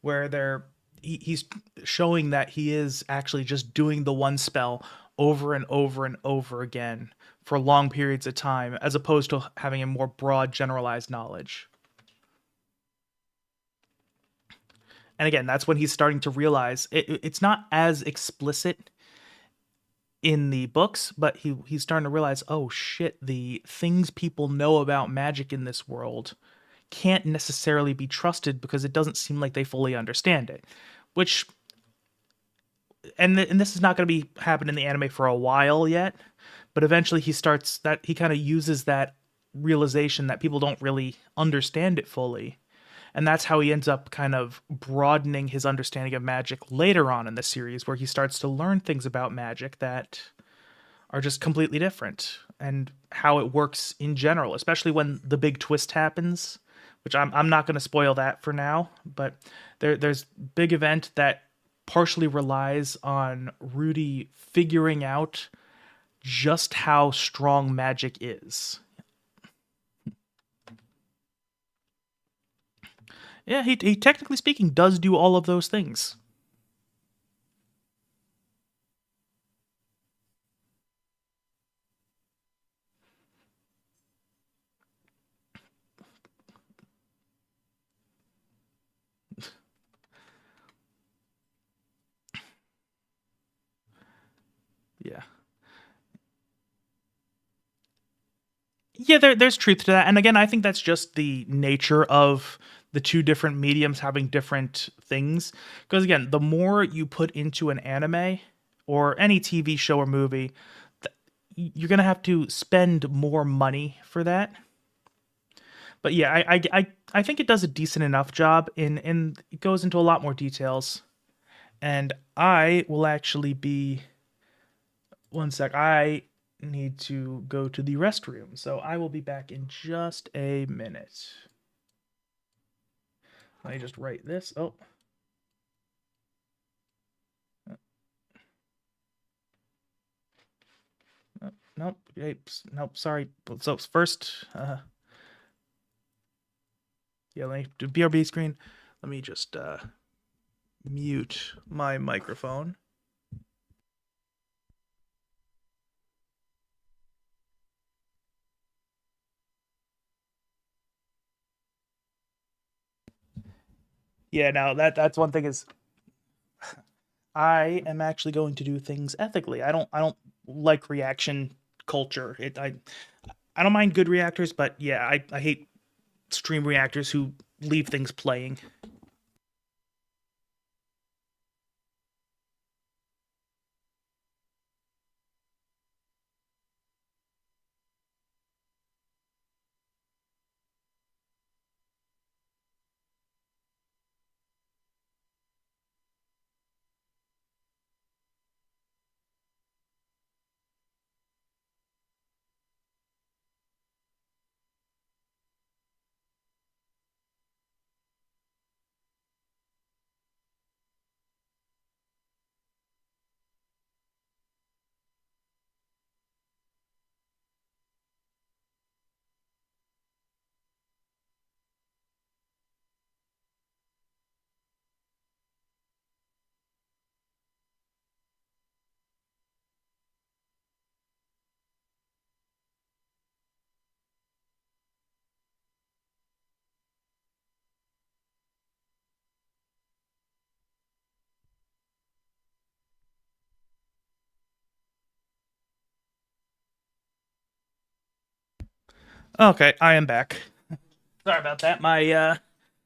where he's showing that he is actually just doing the one spell over and over and over again for long periods of time, as opposed to having a more broad, generalized knowledge. And again, that's when he's starting to realize it's not as explicit in the books, but he's starting to realize, oh shit, the things people know about magic in this world can't necessarily be trusted because it doesn't seem like they fully understand it. Which, and this is not going to be happen in the anime for a while yet, but eventually he kind of uses that realization that people don't really understand it fully. And that's how he ends up kind of broadening his understanding of magic later on in the series, where he starts to learn things about magic that are just completely different, and how it works in general, especially when the big twist happens, which I'm not going to spoil that for now, but there's big event that partially relies on Rudy figuring out just how strong magic is. Yeah, he technically speaking does do all of those things. Yeah. Yeah, there's truth to that. And again, I think that's just the nature of the two different mediums having different things. Because again, the more you put into an anime or any TV show or movie, you're going to have to spend more money for that. But yeah, I think it does a decent enough job in it goes into a lot more details. And I will actually be one sec. I need to go to the restroom, so I will be back in just a minute. Let me just write this. Oh, nope. Nope. Sorry. So first, yeah, let me do BRB screen. Let me just mute my microphone. Yeah, now that's one thing is I am actually going to do things ethically. I don't like reaction culture. I don't mind good reactors, but yeah, I hate stream reactors who leave things playing. Okay, I am back. Sorry about that.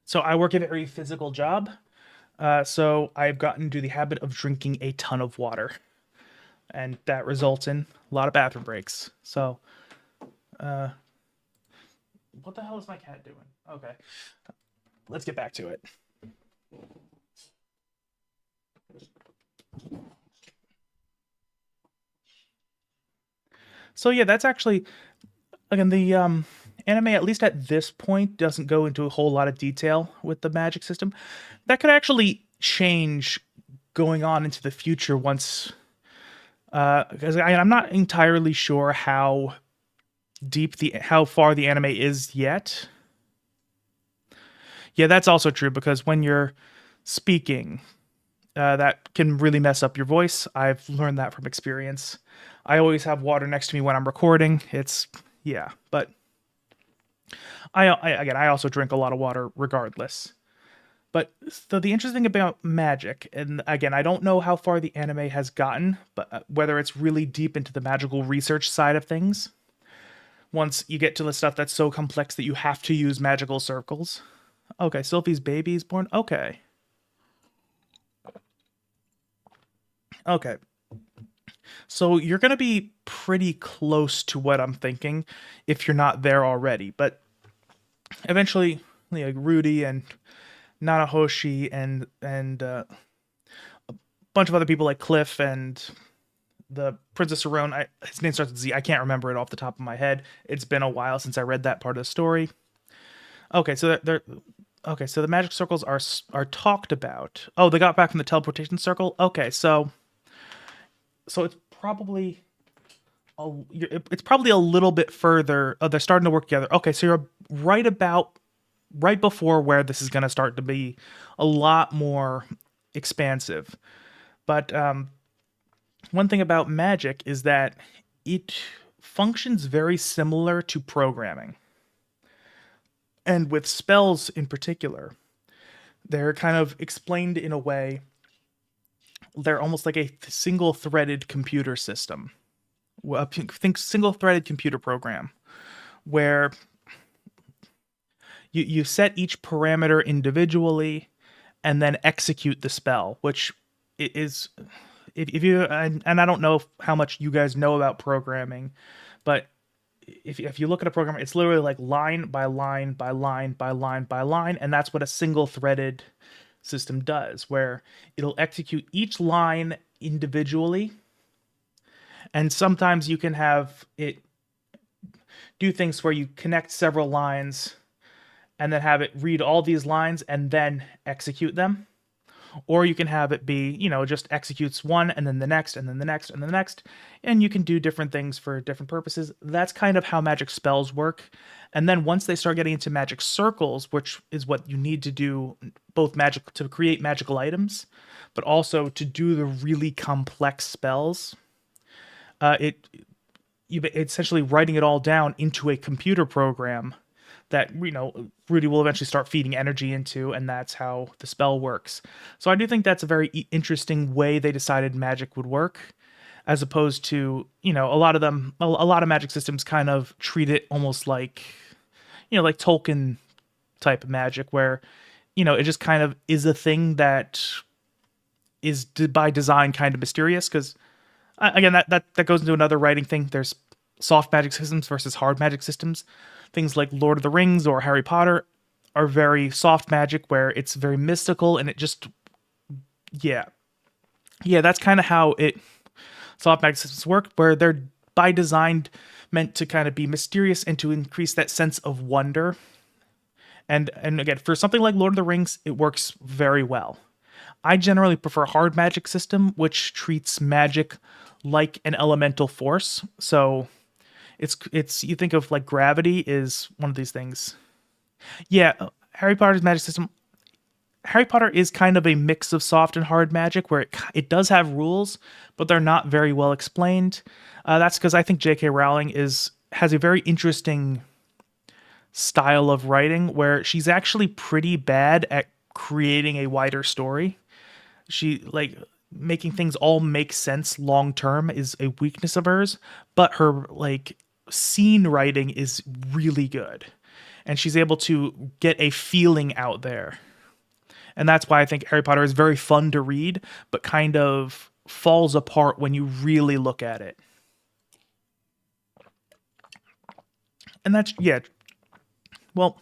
So I work a very physical job. So I've gotten into the habit of drinking a ton of water, and that results in a lot of bathroom breaks. So, what the hell is my cat doing? Okay, let's get back to it. So yeah, that's actually again the anime, at least at this point, doesn't go into a whole lot of detail with the magic system. That could actually change going on into the future once because I'm not entirely sure how far the anime is yet. Yeah, that's also true because when you're speaking, that can really mess up your voice. I've learned that from experience. I always have water next to me when I'm recording. It's yeah, but I also drink a lot of water regardless. But so the interesting about magic, and again, I don't know how far the anime has gotten, but whether it's really deep into the magical research side of things. Once you get to the stuff that's so complex that you have to use magical circles. Okay, Sylphie's baby is born. Okay. Okay. So you're going to be pretty close to what I'm thinking if you're not there already. But eventually, like Rudy and Nanahoshi and a bunch of other people like Cliff and the Princess Sarone, his name starts with Z. I can't remember it off the top of my head. It's been a while since I read that part of the story. Okay, so they're okay. So the magic circles are talked about. Oh, they got back from the teleportation circle. Okay, so it's probably a little bit further. Oh, they're starting to work together. Okay, so you're right before where this is going to start to be a lot more expansive. But one thing about magic is that it functions very similar to programming. And with spells in particular, they're kind of explained in a way, they're almost like a single threaded computer system. Think single threaded computer program where you set each parameter individually and then execute the spell, which is if you and I don't know how much you guys know about programming, but if you look at a program, it's literally like line by line by line by line by line, and that's what a single threaded system does, where it'll execute each line individually, and sometimes you can have it do things where you connect several lines and then have it read all these lines and then execute them. Or you can have it be, just executes one and then the next and then the next and then the next. And you can do different things for different purposes. That's kind of how magic spells work. And then once they start getting into magic circles, which is what you need to do both magic to create magical items, but also to do the really complex spells, you essentially writing it all down into a computer program that Rudy will eventually start feeding energy into, and that's how the spell works. So I do think that's a very interesting way they decided magic would work, as opposed to a lot of magic systems kind of treat it almost like like Tolkien type of magic, where it just kind of is a thing that is by design kind of mysterious. Because again, that goes into another writing thing. There's soft magic systems versus hard magic systems. Things like Lord of the Rings or Harry Potter are very soft magic, where it's very mystical and it just yeah that's kind of how soft magic systems work, where they're by design meant to kind of be mysterious and to increase that sense of wonder. And again, for something like Lord of the Rings, it works very well. I generally prefer hard magic system, which treats magic like an elemental force. So it's you think of like gravity is one of these things. Yeah, Harry Potter's magic system. Harry Potter is kind of a mix of soft and hard magic, where it does have rules, but they're not very well explained. That's because I think J.K. Rowling has a very interesting style of writing, where she's actually pretty bad at creating a wider story. She like making things all make sense long term is a weakness of hers, but her scene writing is really good, and she's able to get a feeling out there. And that's why I think Harry Potter is very fun to read, but kind of falls apart when you really look at it. And that's, yeah, well,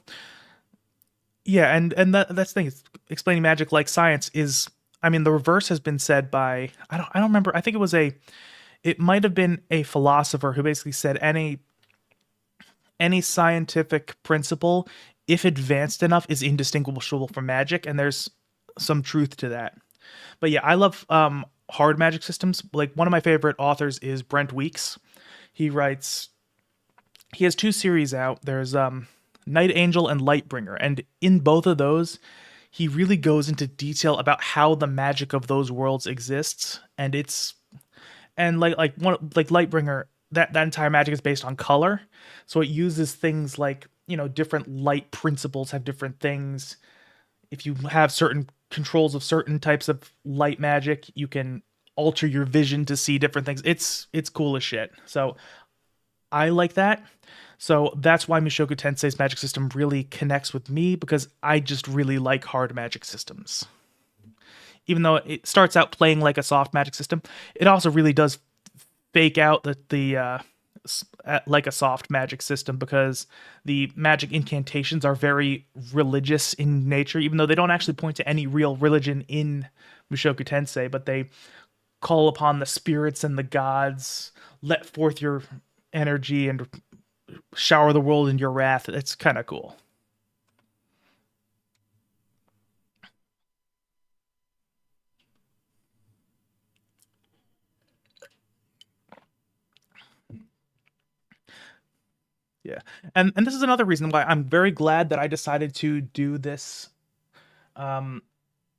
yeah, and that's the thing. Is explaining magic like science is, I mean, the reverse has been said by, I don't remember. I think it might have been a philosopher who basically said any scientific principle, if advanced enough, is indistinguishable from magic, and there's some truth to that. But yeah, I love hard magic systems. Like, one of my favorite authors is Brent Weeks. He writes, he has two series out. There's Night Angel and Lightbringer, and in both of those, he really goes into detail about how the magic of those worlds exists, and it's, and like Lightbringer, that entire magic is based on color, so it uses things like, different light principles have different things. If you have certain controls of certain types of light magic, you can alter your vision to see different things. It's cool as shit. So I like that. So that's why Mushoku Tensei's magic system really connects with me, because I just really like hard magic systems. Even though it starts out playing like a soft magic system, it also really does fake out the like a soft magic system, because the magic incantations are very religious in nature, even though they don't actually point to any real religion in Mushoku Tensei, but they call upon the spirits and the gods, let forth your energy and shower the world in your wrath. It's kind of cool. Yeah. And this is another reason why I'm very glad that I decided to do this um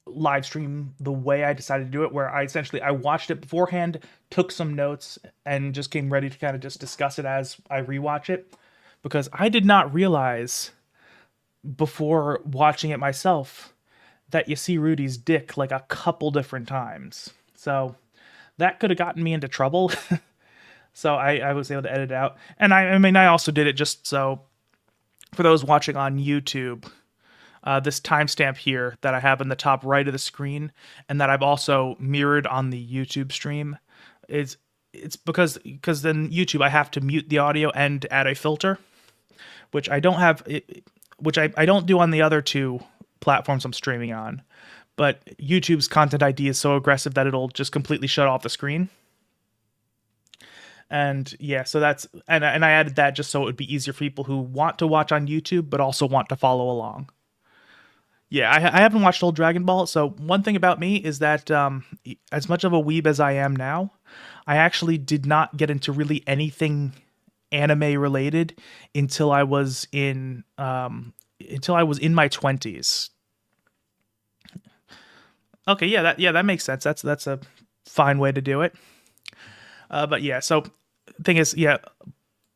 live stream the way I decided to do it, where I watched it beforehand, took some notes, and just came ready to kind of just discuss it as I rewatch it, because I did not realize before watching it myself that you see Rudy's dick like a couple different times. So that could have gotten me into trouble. So I was able to edit it out. And I mean, I also did it just so for those watching on YouTube, this timestamp here that I have in the top right of the screen, and that I've also mirrored on the YouTube stream, is it's because then YouTube, I have to mute the audio and add a filter, which I don't have, which I don't do on the other two platforms I'm streaming on. But YouTube's content ID is so aggressive that it'll just completely shut off the screen. And yeah, so that's, and I added that just so it would be easier for people who want to watch on YouTube but also want to follow along. Yeah, I haven't watched old Dragon Ball, so one thing about me is that as much of a weeb as I am now, I actually did not get into really anything anime related until I was in my 20s. Okay, yeah, that makes sense. That's a fine way to do it. But yeah, so thing is, yeah,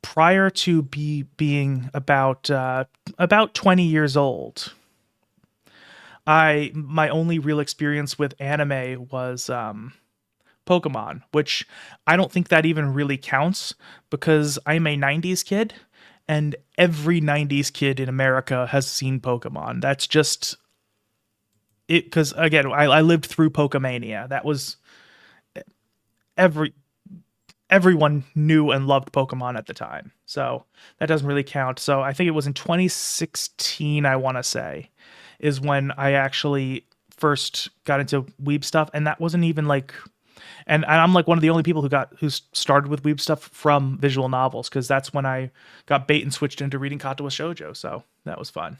prior to being about 20 years old, my only real experience with anime was Pokemon, which I don't think that even really counts, because I'm a 90s kid, and every 90s kid in America has seen Pokemon. That's just it, because again, I lived through Pokemania. That was every everyone knew and loved Pokemon at the time. So that doesn't really count. So I think it was in 2016, I want to say, is when I actually first got into weeb stuff, and that wasn't even like, and I'm like one of the only people who started with weeb stuff from visual novels, because that's when I got bait and switched into reading Katawa Shoujo. So that was fun.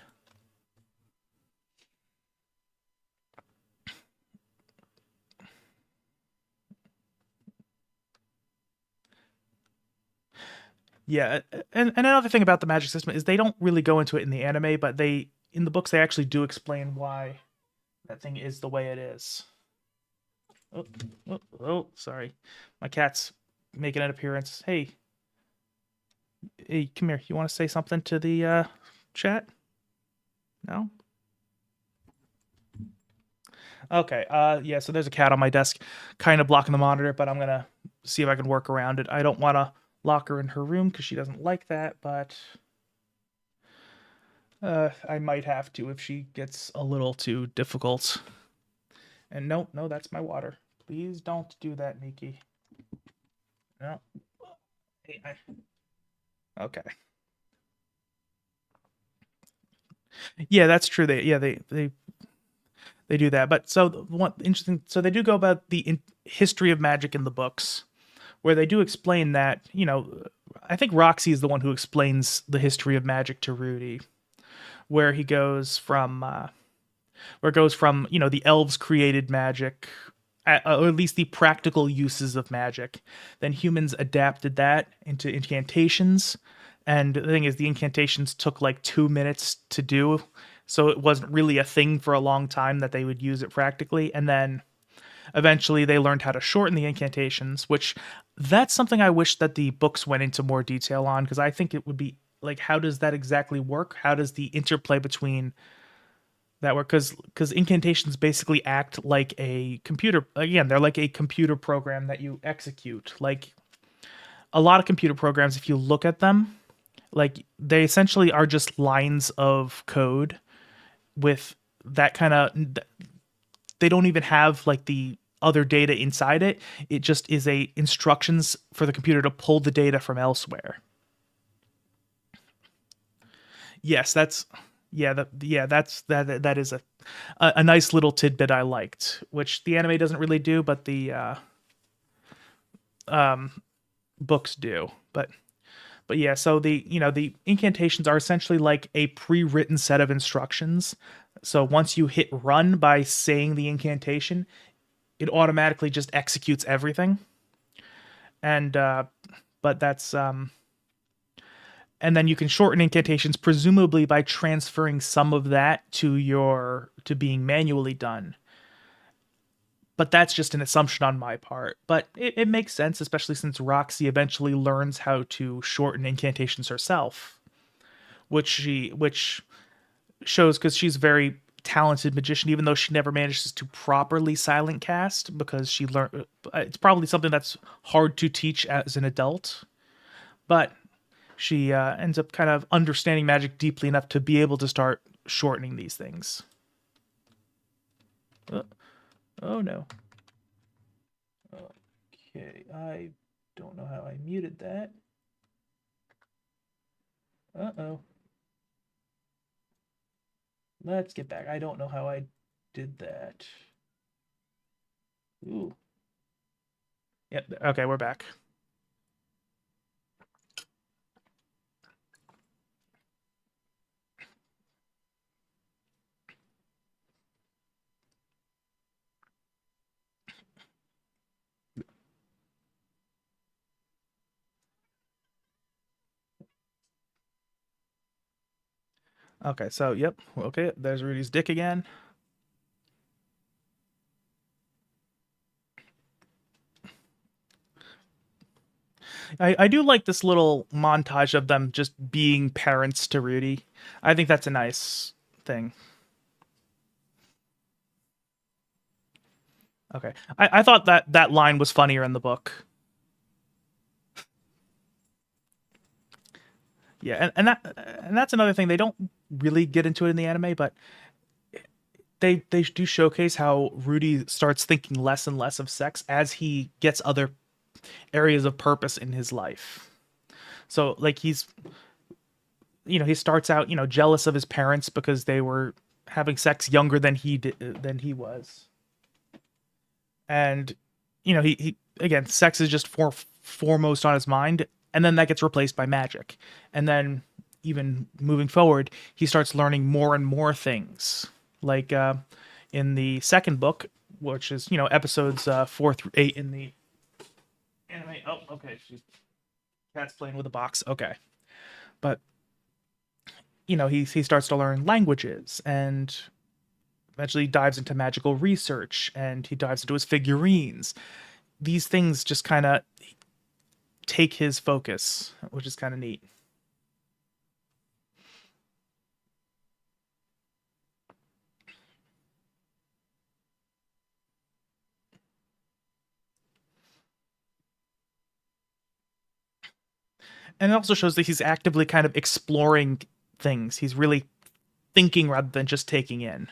Yeah, and another thing about the magic system is they don't really go into it in the anime, but in the books they actually do explain why that thing is the way it is. Oh, sorry. My cat's making an appearance. Hey, come here. You want to say something to the chat? No? Okay. Yeah, so there's a cat on my desk kind of blocking the monitor, but I'm going to see if I can work around it. I don't want to lock her in her room because she doesn't like that, but I might have to if she gets a little too difficult. And no, no, that's my water. Please don't do that, Miki. No. Hey, okay. Yeah, that's true. They do that. But so one interesting. So they do go about the history of magic in the books, where they do explain that. I think Roxy is the one who explains the history of magic to Rudy, where he goes from where it goes from the elves created magic, or at least the practical uses of magic. Then humans adapted that into incantations, and the thing is, the incantations took like 2 minutes to do, so it wasn't really a thing for a long time that they would use it practically. And then eventually they learned how to shorten the incantations, which that's something I wish that the books went into more detail on, because I think it would be like, how does that exactly work? How does the interplay between that work? Because incantations basically act like a computer. Again, they're like a computer program that you execute. Like a lot of computer programs, if you look at them, like they essentially are just lines of code with that kind of. They don't even have like the other data inside it. It just is a instructions for the computer to pull the data from elsewhere. Yes, that's that is a nice little tidbit I liked, which the anime doesn't really do, but the books do. But yeah, so the incantations are essentially like a pre-written set of instructions. So once you hit run by saying the incantation, it automatically just executes everything. And but that's and then you can shorten incantations presumably by transferring some of that to being manually done. But that's just an assumption on my part. But it makes sense, especially since Roxy eventually learns how to shorten incantations herself, which shows, because she's a very talented magician, even though she never manages to properly silent cast, because she learned it's probably something that's hard to teach as an adult. But she ends up kind of understanding magic deeply enough to be able to start shortening these things. Uh, oh no. Okay, I don't know how I muted that. Uh-oh. Let's get back. I don't know how I did that. Ooh. Yep. Okay, we're back. Okay, so yep. Okay, there's Rudy's dick again. I do like this little montage of them just being parents to Rudy. I think that's a nice thing. Okay. I thought that line was funnier in the book. Yeah, and that's another thing. They don't really get into it in the anime, but they do showcase how Rudy starts thinking less and less of sex as he gets other areas of purpose in his life. So like he starts out, jealous of his parents because they were having sex younger than he was. And he again, sex is just foremost on his mind, and then that gets replaced by magic. And then even moving forward, he starts learning more and more things. Like in the second book, which is episodes 4 through 8 in the anime. Oh, okay, cat's playing with a box. Okay, but he starts to learn languages, and eventually dives into magical research, and he dives into his figurines. These things just kind of take his focus, which is kind of neat. And it also shows that he's actively kind of exploring things. He's really thinking rather than just taking in.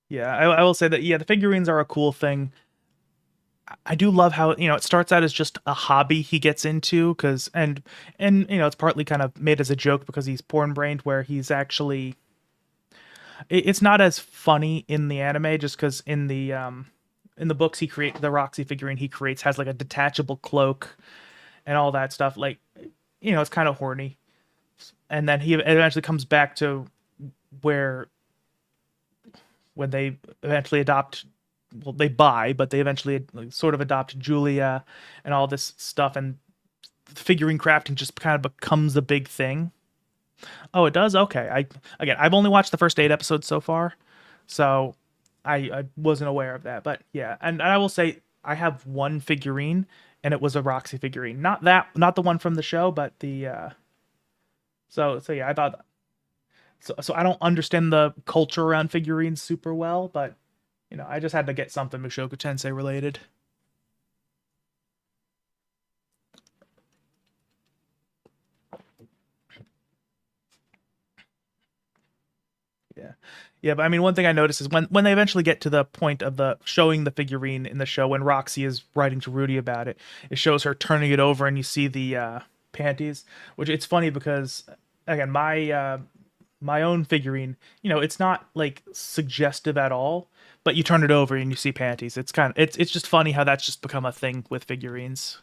Yeah, I will say that, yeah, the figurines are a cool thing. I do love how, it starts out as just a hobby he gets into, because and it's partly kind of made as a joke because he's porn brained, where he's actually, it's not as funny in the anime, just because in the books, the Roxy figurine he creates has like a detachable cloak and all that stuff. Like, it's kind of horny. And then he eventually comes back to where, when they eventually adopt, well, they buy, but they eventually like, sort of adopt Julia and all this stuff, and figurine crafting just kind of becomes a big thing. Oh, it does. Okay. I've only watched the first 8 episodes so far, so I wasn't aware of that. But yeah, and I will say I have one figurine, and it was a Roxy figurine, not the one from the show, but the so yeah, I thought, so I don't understand the culture around figurines super well, but I just had to get something Mushoku Tensei related. Yeah. Yeah, but I mean, one thing I noticed is when they eventually get to the point of the showing the figurine in the show, when Roxy is writing to Rudy about it, it shows her turning it over and you see the panties, which it's funny because, again, my own figurine, it's not like suggestive at all, but you turn it over and you see panties. It's just funny how that's just become a thing with figurines.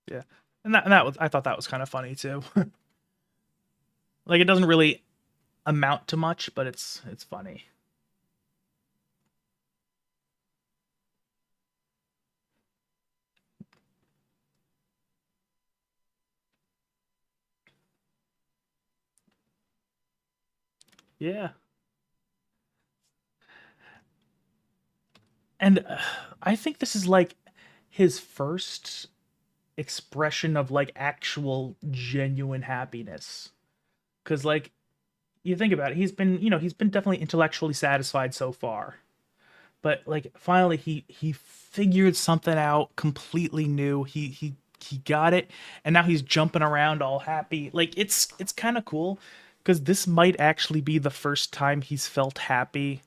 Yeah. And that was, I thought that was kind of funny too. Like, it doesn't really amount to much, but it's funny. Yeah. And I think this is like his first expression of like actual genuine happiness. Cuz like, you think about it, he's been definitely intellectually satisfied so far. But like, finally he figured something out completely new. He got it, and now he's jumping around all happy. Like, it's kind of cool, cuz this might actually be the first time he's felt happy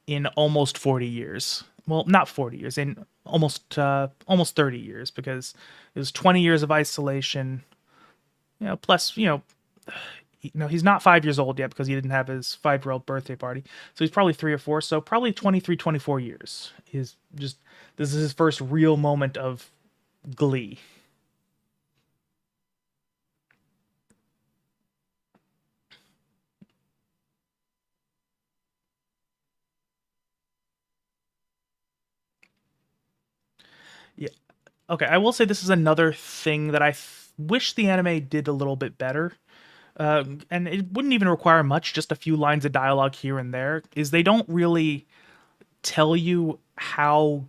in almost 40 years. Well, not 40 years, in almost 30 years, because it was 20 years of isolation, plus, he's not 5 years old yet because he didn't have his 5-year-old birthday party. So he's probably 3 or 4. So probably 23, 24 years. This is his first real moment of glee. Yeah. Okay, I will say this is another thing that wish the anime did a little bit better. And it wouldn't even require much, just a few lines of dialogue here and there, is they don't really tell you how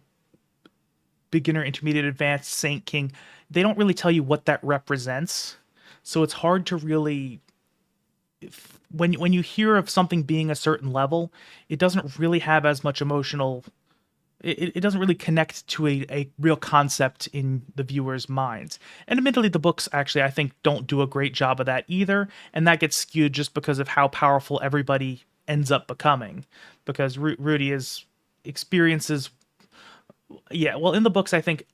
beginner, intermediate, advanced, Saint King, they don't really tell you what that represents. So it's hard to really, when you hear of something being a certain level, it doesn't really have as much emotional, it doesn't really connect to a real concept in the viewer's minds. And admittedly, the books actually, I think, don't do a great job of that either, and that gets skewed just because of how powerful everybody ends up becoming. Because Rudy is experiences, yeah, well, in the books, I think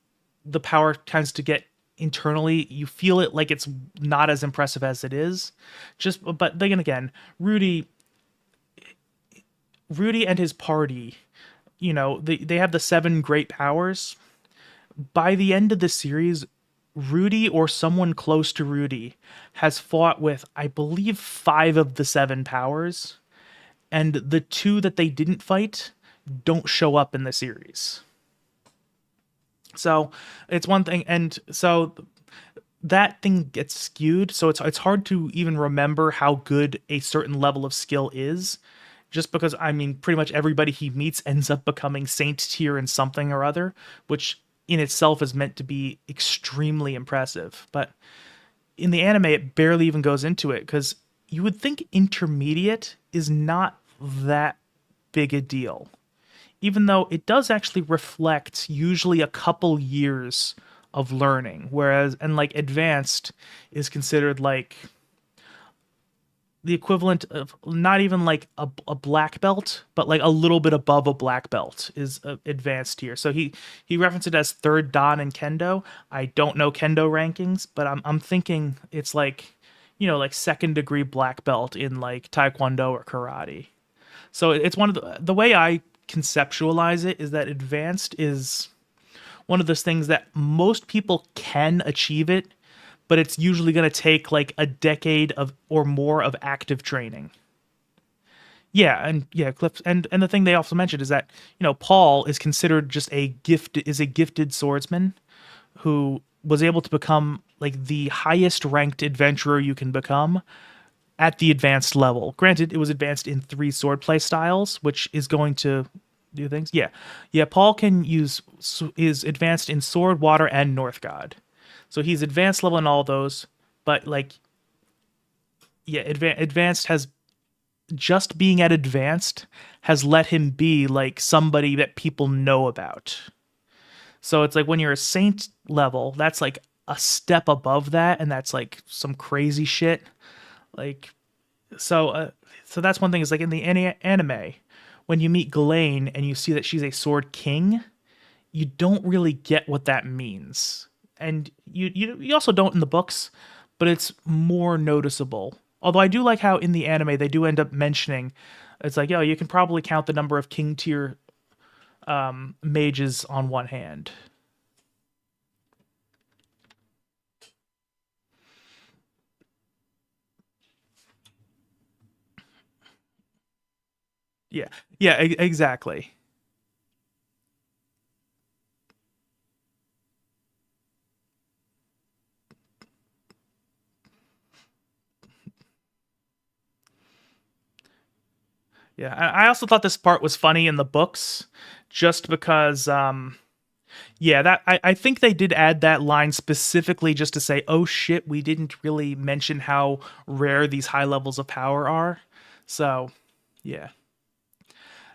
the power tends to get internally. You feel it like it's not as impressive as it is. But then again, Rudy and his party, they have the 7 great powers. By the end of the series, Rudy or someone close to Rudy has fought with, I believe, 5 of the 7 powers, and the 2 that they didn't fight don't show up in the series. So it's one thing, and so that thing gets skewed. So it's hard to even remember how good a certain level of skill is. just because I mean pretty much everybody he meets ends up becoming saint tier in something or other, which in itself is meant to be extremely impressive. But in the anime, it barely even goes into it because you would think intermediate is not that big a deal, even though it does actually reflect usually a couple years of learning, whereas and like advanced is considered like the equivalent of not even like a black belt, but like a little bit above a black belt is advanced here. So he referenced it as third dan in kendo. I don't know kendo rankings, but I'm thinking it's like, you know, like second degree black belt in like taekwondo or karate. So it's one of the way I conceptualize it is that advanced is one of those things that most people can achieve it, but it's usually going to take like a decade of or more of active training. Yeah, and yeah, clips and the thing they also mentioned is that, you know, Paul is considered just a gifted swordsman who was able to become like the highest ranked adventurer you can become at the advanced level. Granted, it was advanced in 3 swordplay styles, which is going to do things. Yeah. Yeah, Paul can use is advanced in sword, water, and North God. So he's advanced level in all those, but like yeah, advanced has just being at advanced has let him be like somebody that people know about. So it's like when you're a saint level, that's like a step above that, and that's like some crazy shit. Like so that's one thing is like in the anime when you meet Ghislaine and you see that she's a sword king, you don't really get what that means. And you also don't in the books, but it's more noticeable. Although I do like how in the anime they do end up mentioning it's like, yo, you can probably count the number of king tier mages on one hand. Yeah. Yeah, exactly. Yeah. I also thought this part was funny in the books just because yeah, that I think they did add that line specifically just to say, oh shit, we didn't really mention how rare these high levels of power are. So yeah.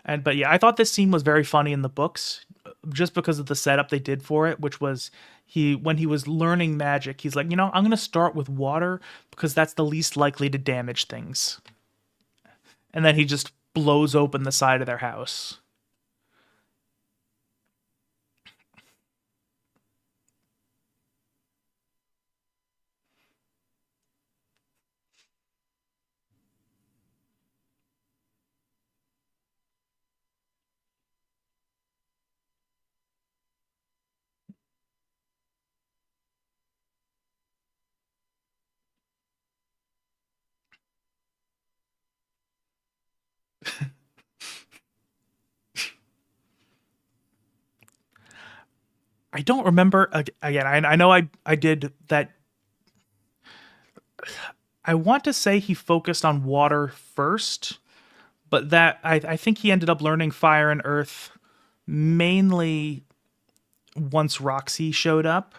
And but yeah, I thought this scene was very funny in the books just because of the setup they did for it, which was he when he was learning magic, he's like, you know, I'm gonna start with water because that's the least likely to damage things. And then he just blows open the side of their house. I don't remember again. I know I did that. I want to say he focused on water first, but that I think he ended up learning fire and earth mainly once Roxy showed up.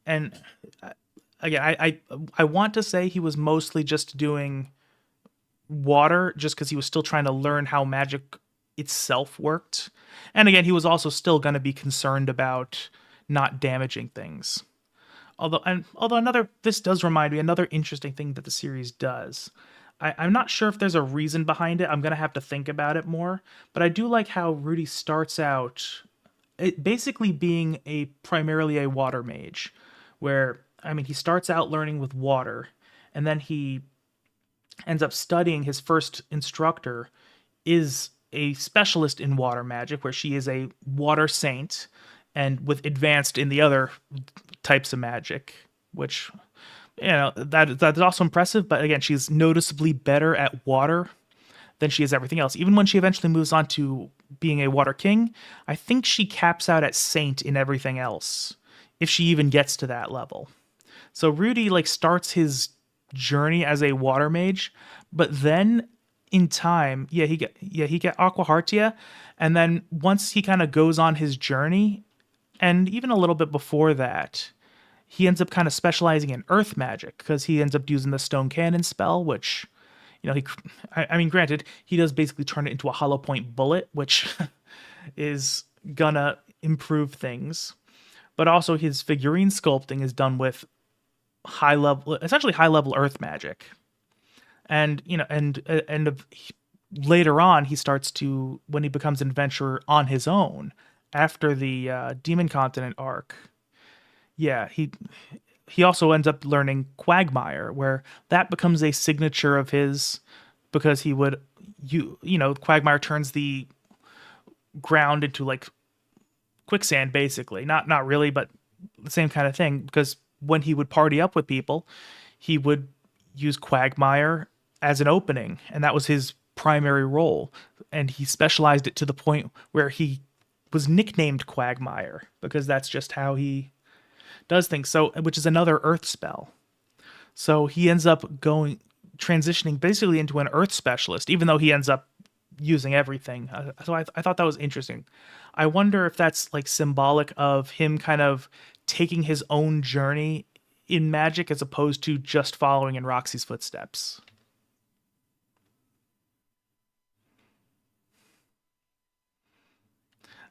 And again, I want to say he was mostly just doing water just because he was still trying to learn how magic itself worked. And again, he was also still going to be concerned about not damaging things. Although another this does remind me another interesting thing that the series does. I'm not sure if there's a reason behind it. I'm gonna have to think about it more. But I do like how Rudy starts out basically being a primarily a water mage, where I mean he starts out learning with water, and then he ends up studying his first instructor is a specialist in water magic, where she is a water saint, and with advanced in the other types of magic, which you know that's also impressive. But again, she's noticeably better at water than she is everything else. Even when she eventually moves on to being a water king, I think she caps out at saint in everything else, if she even gets to that level. So Rudy like starts his journey as a water mage, but then in time, he get Aqua Heartia, and then once he kind of goes on his journey, and even a little bit before that, he ends up kind of specializing in earth magic because he ends up using the stone cannon spell, which, I mean, granted, he does basically turn it into a hollow point bullet, which is gonna improve things. But also his figurine sculpting is done with essentially high level earth magic. And later on, he starts to, when he becomes an adventurer on his own after the Demon Continent arc. Yeah, he also ends up learning Quagmire, where that becomes a signature of his, because he would Quagmire turns the ground into like quicksand, basically. Not really, but the same kind of thing. Because when he would party up with people, he would use Quagmire as an opening, and that was his primary role. And he specialized it to the point where he was nicknamed Quagmire because that's just how he does things. So, which is another earth spell. So he ends up transitioning basically into an earth specialist, even though he ends up using everything. So I thought that was interesting. I wonder if that's like symbolic of him kind of taking his own journey in magic as opposed to just following in Roxy's footsteps.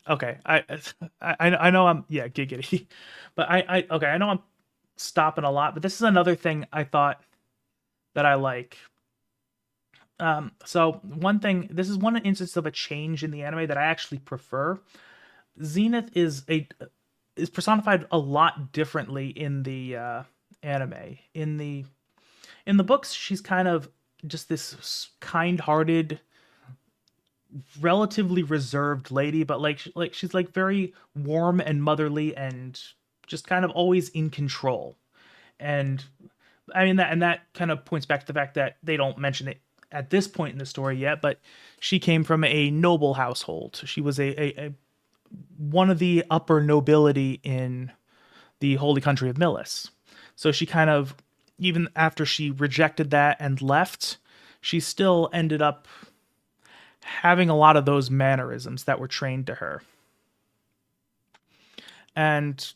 Okay, I know I'm, yeah, giggity, but okay, I know I'm stopping a lot, but this is another thing I thought that I like. So one thing, this is one instance of a change in the anime that I actually prefer. Zenith is personified a lot differently in the anime. In the books, she's kind of just this kind-hearted, relatively reserved lady, but like she's like very warm and motherly and just kind of always in control. And I mean that kind of points back to the fact that they don't mention it at this point in the story yet, but she came from a noble household. She was a one of the upper nobility in the holy country of Millis. So she kind of, even after she rejected that and left, she still ended up having a lot of those mannerisms that were trained to her. And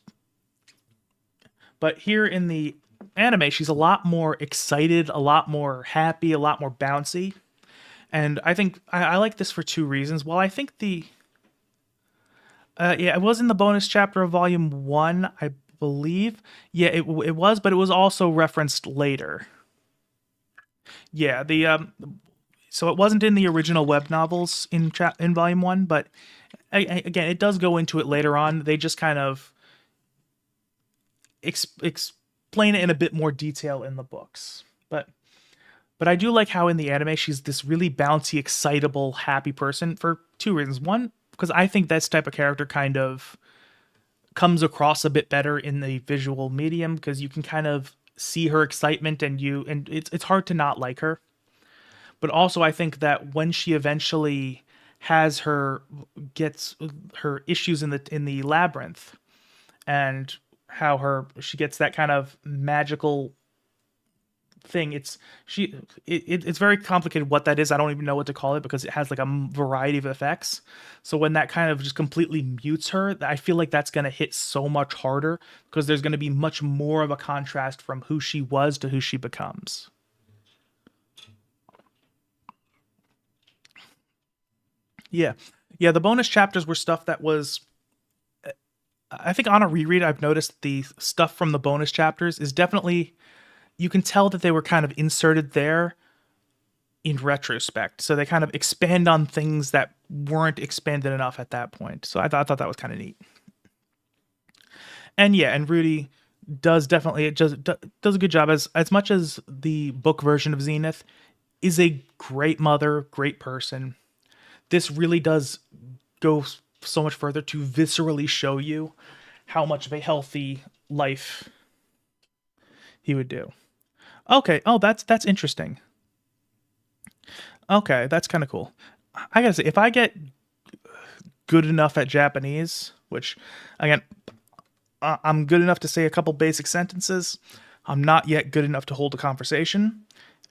but here in the anime, she's a lot more excited, a lot more happy, a lot more bouncy. And I think I like this for two reasons. Well, I think it was in the bonus chapter of volume 1, I believe. Yeah, it was, but it was also referenced later. Yeah, the so it wasn't in the original web novels in volume 1, but again, it does go into it later on. They just kind of explain it in a bit more detail in the books. But I do like how in the anime she's this really bouncy, excitable, happy person for two reasons. One, because I think this type of character kind of comes across a bit better in the visual medium, because you can kind of see her excitement and it's hard to not like her. But also I think that when she eventually gets her issues in the labyrinth, and how she gets that kind of magical thing, it's very complicated what that is. I don't even know what to call it because it has like a variety of effects. So when that kind of just completely mutes her, I feel like that's going to hit so much harder, because there's going to be much more of a contrast from who she was to who she becomes. Yeah. Yeah, the bonus chapters were stuff that was, I think on a reread I've noticed the stuff from the bonus chapters is definitely, you can tell that they were kind of inserted there in retrospect. So they kind of expand on things that weren't expanded enough at that point. So I thought that was kind of neat. And yeah, and Rudy does a good job, as much as the book version of Zenith is a great mother, great person. This really does go so much further to viscerally show you how much of a healthy life he would do. Okay. Oh, that's interesting. Okay, that's kind of cool. I gotta say, if I get good enough at Japanese, which again, I'm good enough to say a couple basic sentences, I'm not yet good enough to hold a conversation.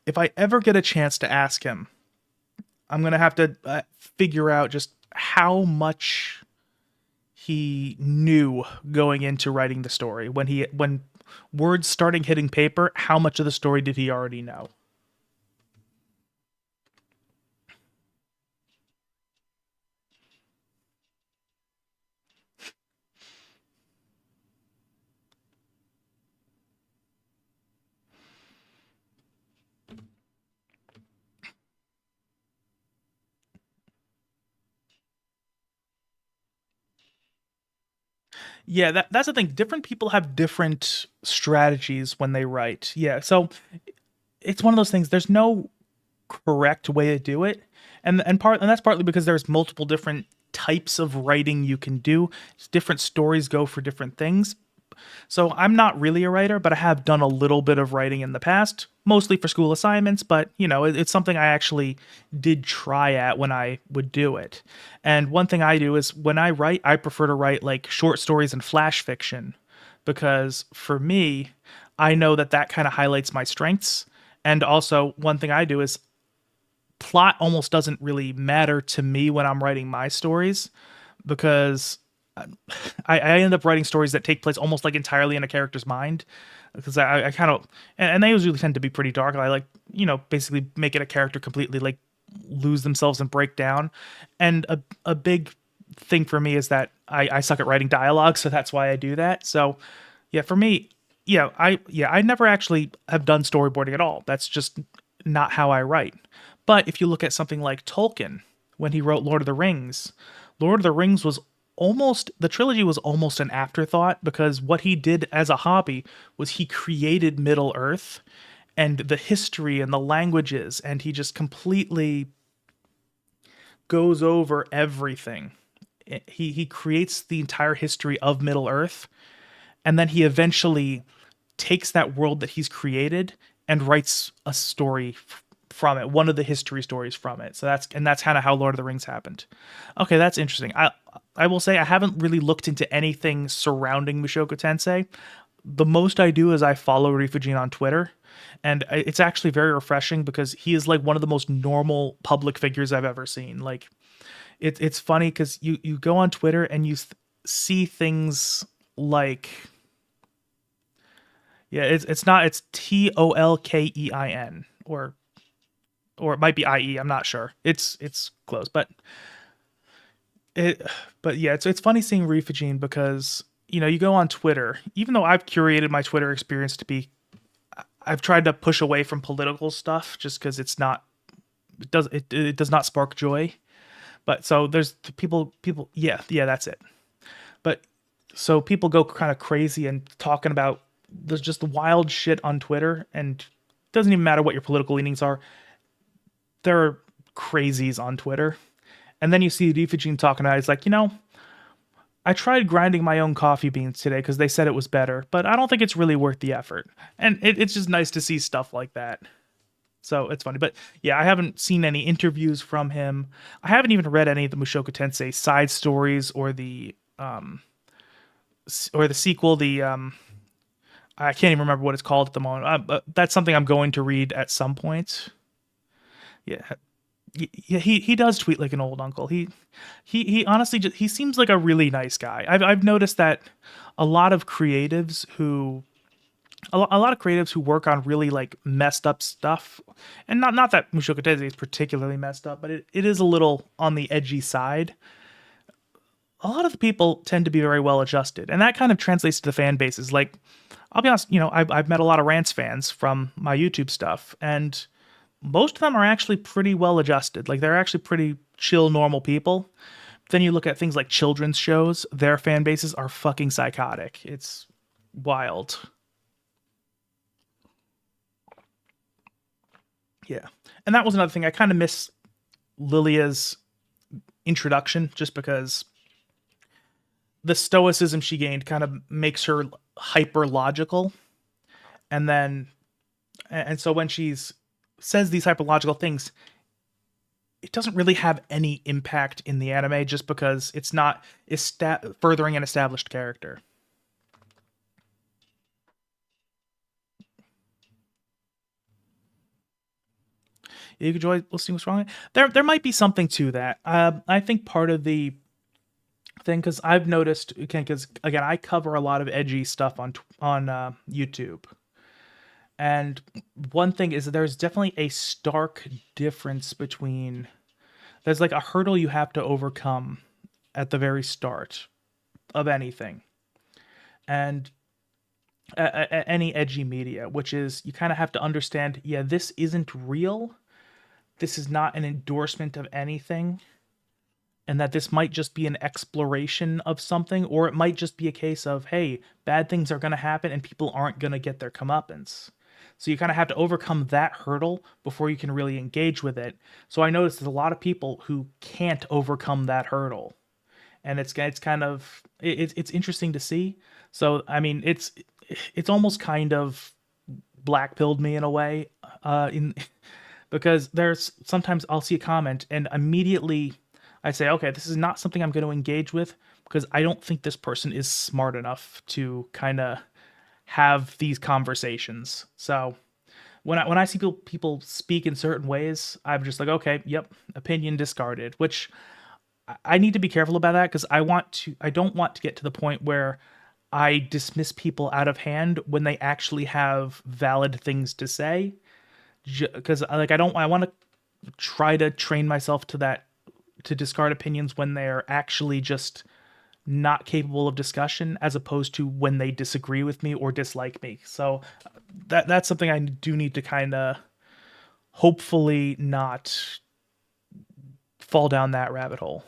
If I ever get a chance to ask him, I'm gonna have to figure out just how much he knew going into writing the story. When words starting hitting paper, how much of the story did he already know? Yeah, that's the thing. Different people have different strategies when they write. Yeah, so it's one of those things. There's no correct way to do it, and that's partly because there's multiple different types of writing you can do. Different stories go for different things. So I'm not really a writer, but I have done a little bit of writing in the past, mostly for school assignments, but it's something I actually did try at when I would do it. And one thing I do is when I write, I prefer to write like short stories and flash fiction because for me, I know that that kind of highlights my strengths. And also, one thing I do is plot almost doesn't really matter to me when I'm writing my stories because I end up writing stories that take place almost like entirely in a character's mind because I kind of and they usually tend to be pretty dark. I like basically make it a character completely like lose themselves and break down. And a big thing for me is that I suck at writing dialogue, so that's why I do that. So yeah, for me, I never actually have done storyboarding at all. That's just not how I write. But if you look at something like Tolkien, when he wrote Lord of the Rings, Lord of the Rings was almost the trilogy was almost an afterthought because what he did as a hobby was he created Middle Earth and the history and the languages, and he just completely goes over everything. He creates the entire history of Middle Earth, and then he eventually takes that world that he's created and writes a story from it, one of the history stories from it. So that's kind of how Lord of the Rings happened. Okay, that's interesting. I will say I haven't really looked into anything surrounding Mushoku Tensei. The most I do is I follow Rifujin on Twitter, and it's actually very refreshing because he is like one of the most normal public figures I've ever seen. Like it's funny because you go on Twitter and you see things like yeah, it's Tolkein or it might be IE. I'm not sure. It's close, it but yeah, it's funny seeing Refugene because you go on Twitter. Even though I've curated my Twitter experience to be, I've tried to push away from political stuff just because it does not spark joy. But so there's people yeah that's it. But so people go kind of crazy and talking about there's just wild shit on Twitter and it doesn't even matter what your political leanings are. There are crazies on Twitter. And then you see Refugene talking about it. It's like, I tried grinding my own coffee beans today because they said it was better, but I don't think it's really worth the effort. And it's just nice to see stuff like that. So it's funny. But yeah, I haven't seen any interviews from him. I haven't even read any of the Mushoku Tensei side stories or the sequel, I can't even remember what it's called at the moment. But that's something I'm going to read at some point. Yeah, yeah, he does tweet like an old uncle. He honestly he seems like a really nice guy. I've noticed that a lot of creatives who a lot of creatives who work on really like messed up stuff, and not that Mushoku Tensei is particularly messed up, but it is a little on the edgy side. A lot of the people tend to be very well adjusted, and that kind of translates to the fan bases. Like, I'll be honest, I've met a lot of Rants fans from my YouTube stuff, and most of them are actually pretty well adjusted. Like they're actually pretty chill, normal people. Then you look at things like children's shows, their fan bases are fucking psychotic. It's wild. Yeah. And that was another thing. I kind of miss Lilia's introduction just because the stoicism she gained kind of makes her hyper logical. And then, and so when she's says these hyperlogical things, it doesn't really have any impact in the anime just because it's not furthering an established character. You enjoy listening what's wrong. There might be something to that. I think part of the thing, because I've noticed, again, because again, I cover a lot of edgy stuff on YouTube, and one thing is that there's definitely a stark difference between there's like a hurdle you have to overcome at the very start of anything, and any edgy media, which is you kind of have to understand, yeah, this isn't real. This is not an endorsement of anything, and that this might just be an exploration of something, or it might just be a case of, hey, bad things are going to happen and people aren't going to get their comeuppance. So you kind of have to overcome that hurdle before you can really engage with it. So I noticed there's a lot of people who can't overcome that hurdle, and it's kind of it's interesting to see. So I mean, it's almost kind of black pilled me in a way, in because there's sometimes I'll see a comment and immediately I say, okay, this is not something I'm going to engage with because I don't think this person is smart enough to kind of have these conversations. So when I see people speak in certain ways, I'm just like, okay, yep, opinion discarded. Which I need to be careful about that because I don't want to get to the point where I dismiss people out of hand when they actually have valid things to say. Because like I want to try to train myself to that, to discard opinions when they're actually just not capable of discussion, as opposed to when they disagree with me or dislike me. So that's something I do need to kind of hopefully not fall down that rabbit hole.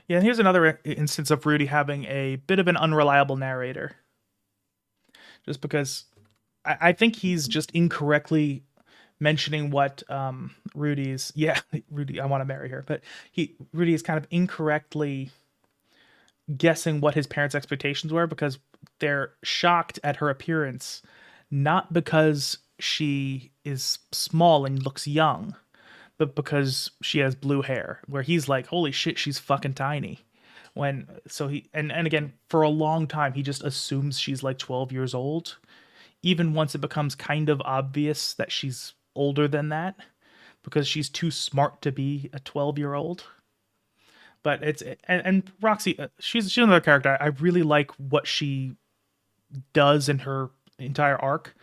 Yeah, and here's another instance of Rudy having a bit of an unreliable narrator, just because I think he's just incorrectly mentioning what Rudy's, yeah, Rudy, I want to marry her, but Rudy is kind of incorrectly guessing what his parents' expectations were, because they're shocked at her appearance, not because she is small and looks young, but because she has blue hair, where he's like, holy shit, she's fucking tiny. When so he and again, for a long time he just assumes she's like 12 years old, even once it becomes kind of obvious that she's older than that, because she's too smart to be a 12-year-old. But and Roxy, she's another character. I really like what she does in her entire arc,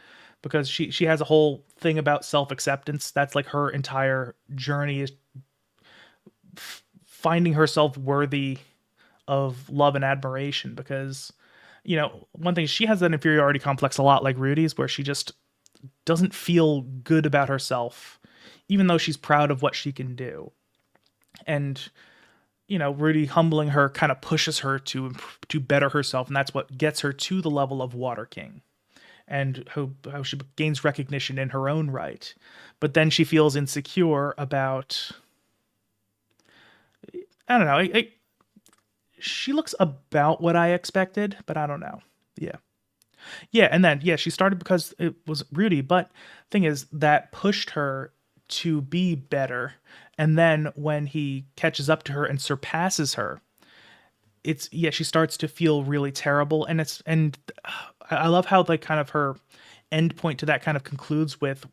because she has a whole thing about self-acceptance. That's like her entire journey, is finding herself worthy of love and admiration. Because one thing, she has that inferiority complex a lot like Rudy's, where she just doesn't feel good about herself even though she's proud of what she can do. And Rudy humbling her kind of pushes her to better herself, and that's what gets her to the level of Water King, and how she gains recognition in her own right. But then she feels insecure about, I don't know. She looks about what I expected, but I don't know. Yeah. Yeah, and then she started because it was Rudy, but thing is that pushed her to be better. And then when he catches up to her and surpasses her, she starts to feel really terrible. And I love how like kind of her end point to that kind of concludes with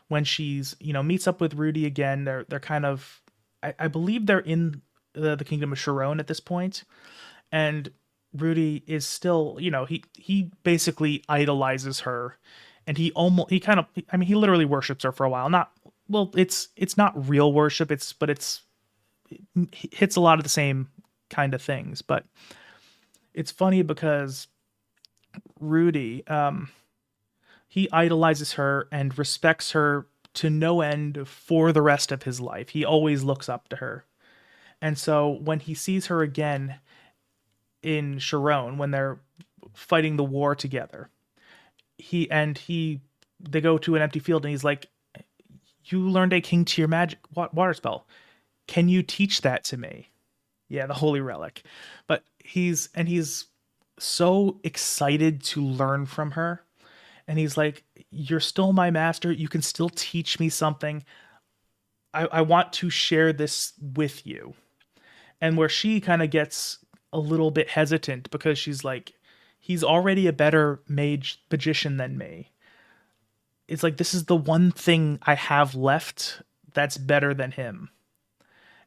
when she's meets up with Rudy again. They're kind of, I believe they're in the kingdom of Sharon at this point, and Rudy is still, he basically idolizes her, and he literally worships her for a while. Not well, it's not real worship. It hits a lot of the same kind of things. But it's funny because Rudy, he idolizes her and respects her to no end for the rest of his life. He always looks up to her. And so when he sees her again in Sharon, when they're fighting the war together, they go to an empty field, and he's like, you learned a king tier magic water spell. Can you teach that to me? Yeah, the holy relic. But he's so excited to learn from her. And he's like, "You're still my master. You can still teach me something. I want to share this with you." And where she kind of gets a little bit hesitant because she's like, he's already a better magician than me. It's like, this is the one thing I have left that's better than him.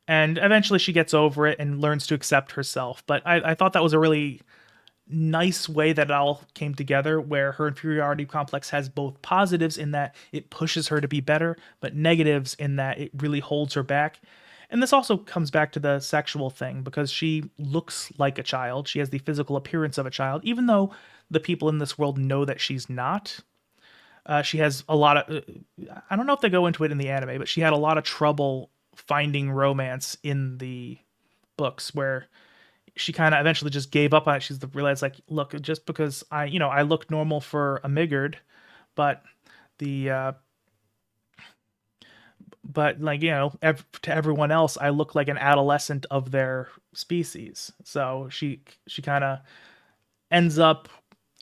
And eventually she gets over it and learns to accept herself. But I thought that was a really nice way that it all came together, where her inferiority complex has both positives in that it pushes her to be better, but negatives in that it really holds her back. And this also comes back to the sexual thing, because she looks like a child. She has the physical appearance of a child, even though the people in this world know that she's not. She has a lot of. I don't know if they go into it in the anime, but she had a lot of trouble finding romance in the books, where she kind of eventually just gave up on it. She's realized, like, look, just because I look normal for a Migard, but the but like, to everyone else, I look like an adolescent of their species. So she kind of ends up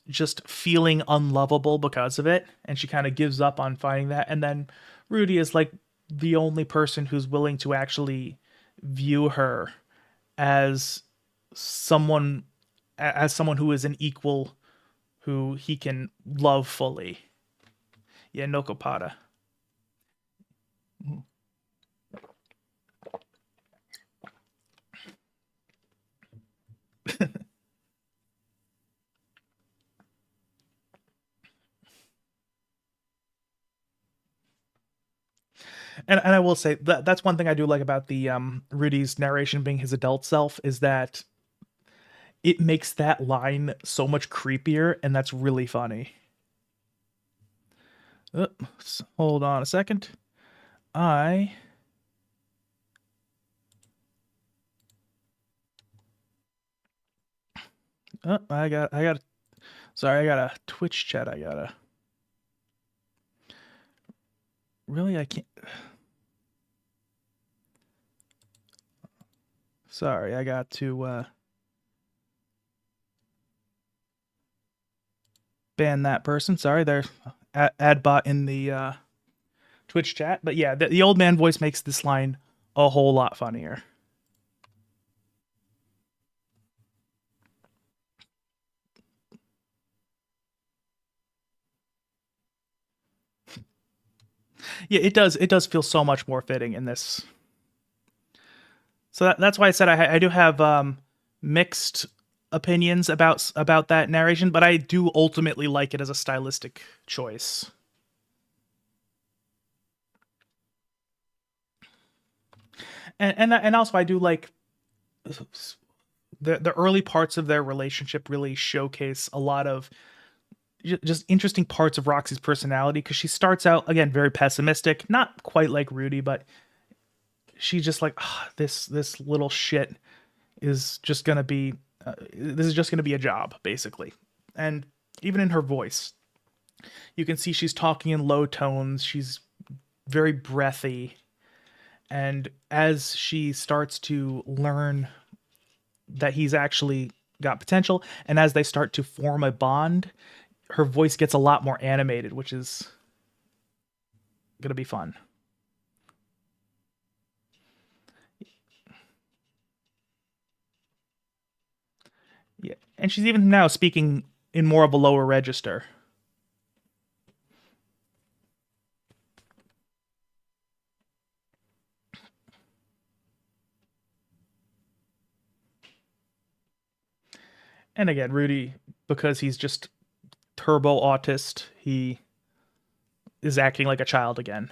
just feeling unlovable because of it, and she kind of gives up on finding that. And then Rudy is like the only person who's willing to actually view her as someone someone who is an equal, who he can love fully. Yeah, Nokopada. And I will say that that's one thing I do like about the Rudy's narration being his adult self, is that it makes that line so much creepier, and that's really funny. Hold on a second. I I got sorry, I got a Twitch chat. I gotta really I can't. Sorry, I got to ban that person. Sorry, there's ad bot in the Twitch chat. But yeah, the old man voice makes this line a whole lot funnier. Yeah, it does. It does feel so much more fitting in this. So that's why I said I do have mixed opinions about that narration, but I do ultimately like it as a stylistic choice. And also I do like the early parts of their relationship really showcase a lot of just interesting parts of Roxy's personality, because she starts out again very pessimistic, not quite like Rudy, but she's just like, this little shit is just gonna be this is just gonna be a job, basically. And even in her voice, you can see she's talking in low tones. She's very breathy, and as she starts to learn that he's actually got potential, and as they start to form a bond, her voice gets a lot more animated, which is gonna be fun. Yeah, and she's even now speaking in more of a lower register. And again, Rudy, because he's just turbo autist, he is acting like a child again.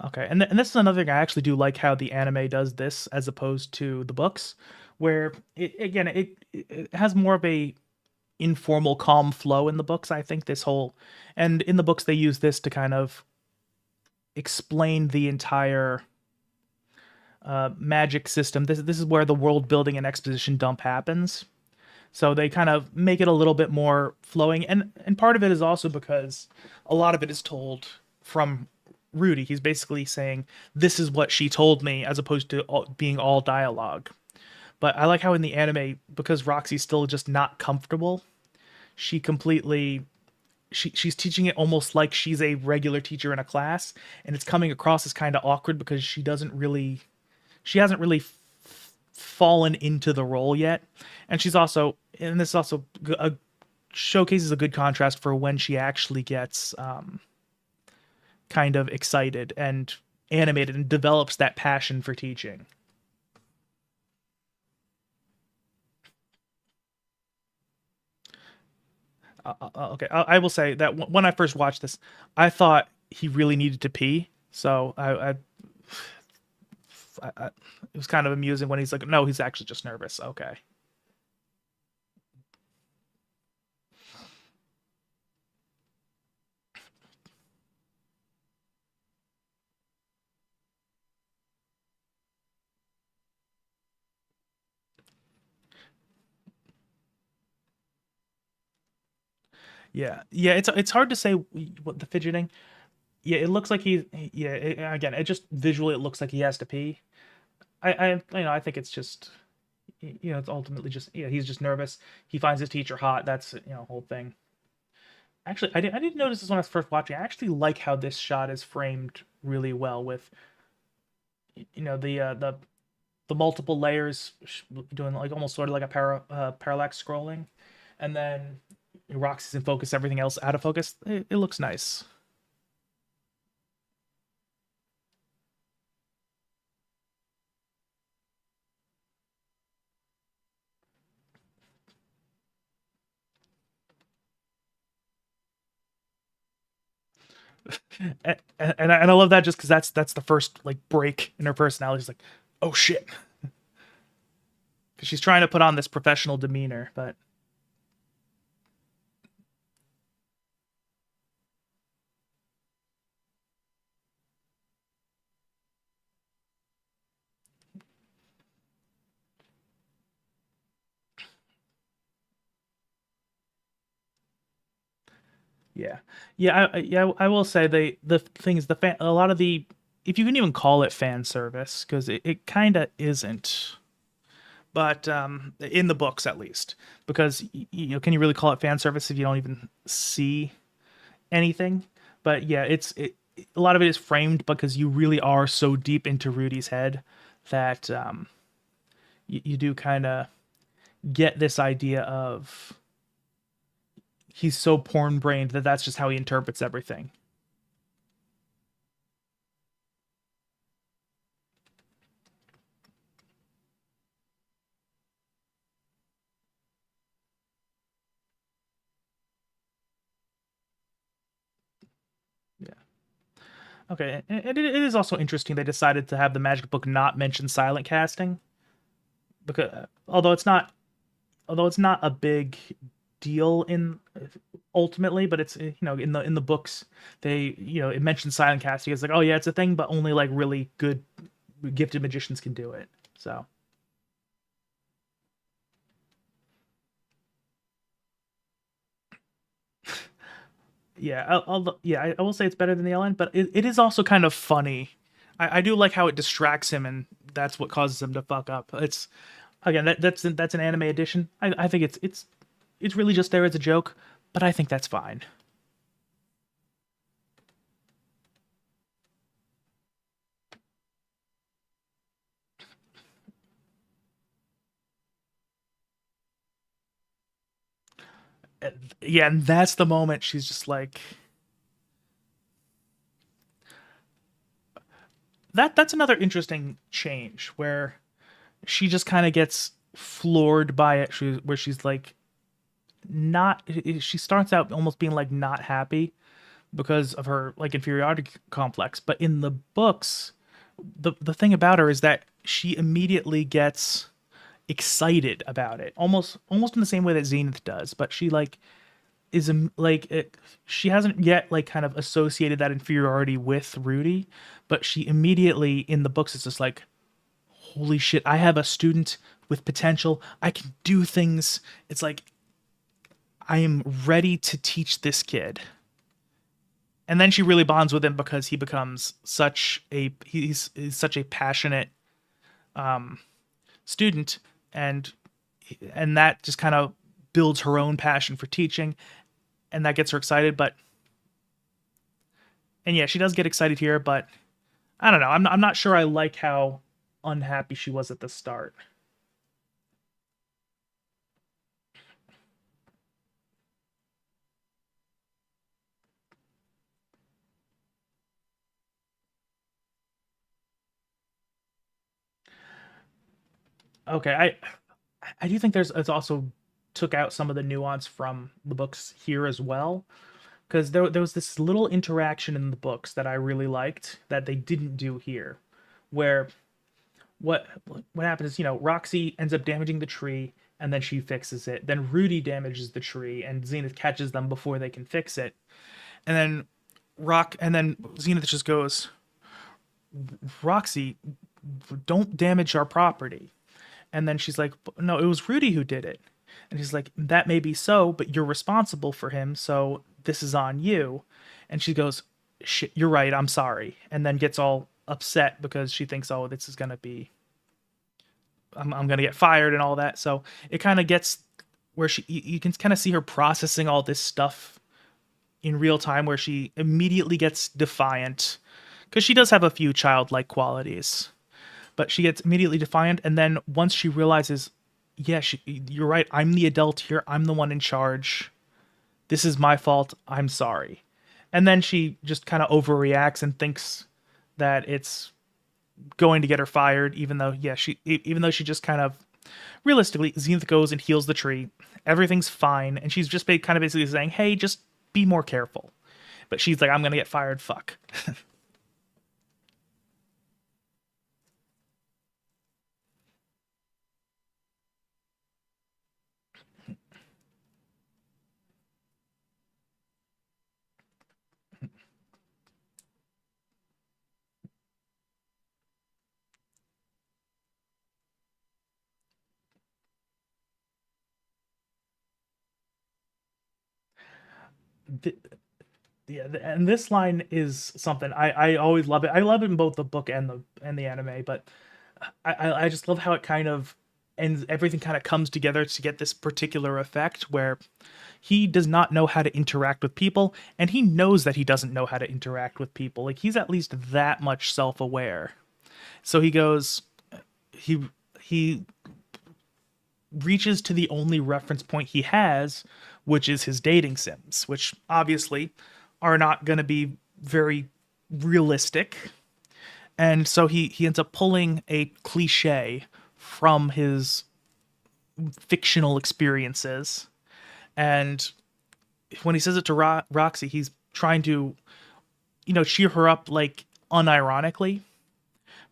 Okay, and this is another thing I actually do like, how the anime does this as opposed to the books, where it has more of a informal, calm flow in the books. I think this whole, and in the books they use this to kind of explain the entire magic system. This is where the world building and exposition dump happens. So they kind of make it a little bit more flowing, and part of it is also because a lot of it is told from Rudy. He's basically saying this is what she told me, as opposed to being all dialogue. But I like how in the anime, because Roxy's still just not comfortable, she completely she's teaching it almost like she's a regular teacher in a class, and it's coming across as kind of awkward because she hasn't really fallen into the role yet. And she's also, and this also showcases a good contrast for when she actually gets kind of excited and animated and develops that passion for teaching. Okay, I will say that when I first watched this, I thought he really needed to pee. So it was kind of amusing when he's like, no, he's actually just nervous. Okay. Yeah, yeah. It's hard to say what the fidgeting. Yeah, it looks like yeah. Again, it just visually it looks like he has to pee. I think it's just it's ultimately just he's just nervous. He finds his teacher hot. That's whole thing. Actually, I didn't notice this when I was first watching. I actually like how this shot is framed really well with the multiple layers doing like almost sort of like a parallax scrolling, and then Roxy's in focus, everything else out of focus. It looks nice. And I love that just because that's the first like break in her personality. She's like, oh shit, because she's trying to put on this professional demeanor, but yeah, I will say the things the fan a lot of the if you can even call it fan service because it kind of isn't, but in the books at least because can you really call it fan service if you don't even see anything? But yeah, a lot of it is framed because you really are so deep into Rudy's head that you do kind of get this idea of he's so porn brained that that's just how he interprets everything. Yeah. Okay, and it is also interesting they decided to have the magic book not mention silent casting because although it's not a big deal in ultimately, but it's in the books they it mentions silent casting. It's like oh yeah, it's a thing, but only like really good gifted magicians can do it. So yeah, I will say it's better than the Ellen, but it is also kind of funny. I do like how it distracts him, and that's what causes him to fuck up. It's again that's an anime edition. I think it's really just there as a joke, but I think that's fine. Yeah, and that's the moment she's just like that's another interesting change where she just kind of gets floored by it. Where she's like not she starts out almost being like not happy because of her like inferiority complex, but in the books the thing about her is that she immediately gets excited about it, almost in the same way that Zenith does, but she like is like she hasn't yet like kind of associated that inferiority with Rudy, but she immediately in the books is just like holy shit, I have a student with potential. I can do things. It's like I am ready to teach this kid. And then she really bonds with him because he becomes such a he's such a passionate student, and that just kind of builds her own passion for teaching, and that gets her excited. But and yeah, she does get excited here, but I don't know. I'm not sure I like how unhappy she was at the start. Okay, I do think there's it's also took out some of the nuance from the books here as well, because there was this little interaction in the books that I really liked that they didn't do here, where what what happens is, Roxy ends up damaging the tree and then she fixes it. Then Rudy damages the tree and Zenith catches them before they can fix it. And then Zenith just goes, "Roxy, don't damage our property." And then she's like, "No, it was Rudy who did it." And he's like, "That may be so, but you're responsible for him, so this is on you." And she goes, "Shit, you're right, I'm sorry." And then gets all upset because she thinks, "Oh, this is gonna be I'm gonna get fired and all that." So it kind of gets where you can kind of see her processing all this stuff in real time, where she immediately gets defiant because she does have a few childlike qualities, but she gets immediately defiant. And then once she realizes, yeah, you're right, I'm the adult here, I'm the one in charge, this is my fault, I'm sorry. And then she just kind of overreacts and thinks that it's going to get her fired, even though, yeah, even though she just kind of realistically, Zenith goes and heals the tree. Everything's fine, and she's just kind of basically saying, "Hey, just be more careful." But she's like, "I'm gonna get fired. Fuck." The, yeah, and this line is something I always love it. I love it in both the book and the anime, but I just love how it kind of ends. Everything kind of comes together to get this particular effect where he does not know how to interact with people, and he knows that he doesn't know how to interact with people. Like, he's at least that much self-aware. So he goes, he he reaches to the only reference point he has, which is his dating sims, which obviously are not going to be very realistic. And so he ends up pulling a cliche from his fictional experiences. And when he says it to Roxy, he's trying to, cheer her up, like, unironically.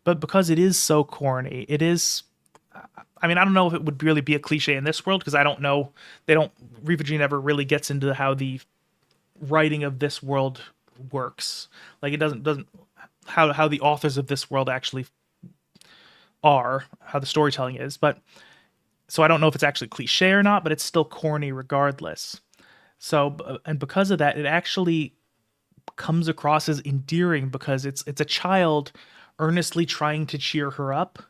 But because it is so corny, it is. I mean, I don't know if it would really be a cliche in this world, because I don't know. They don't. Reefa never really gets into how the writing of this world works. Like, it doesn't how the authors of this world actually are, how the storytelling is. But so I don't know if it's actually cliche or not, but it's still corny regardless. So, and because of that, it actually comes across as endearing, because it's a child earnestly trying to cheer her up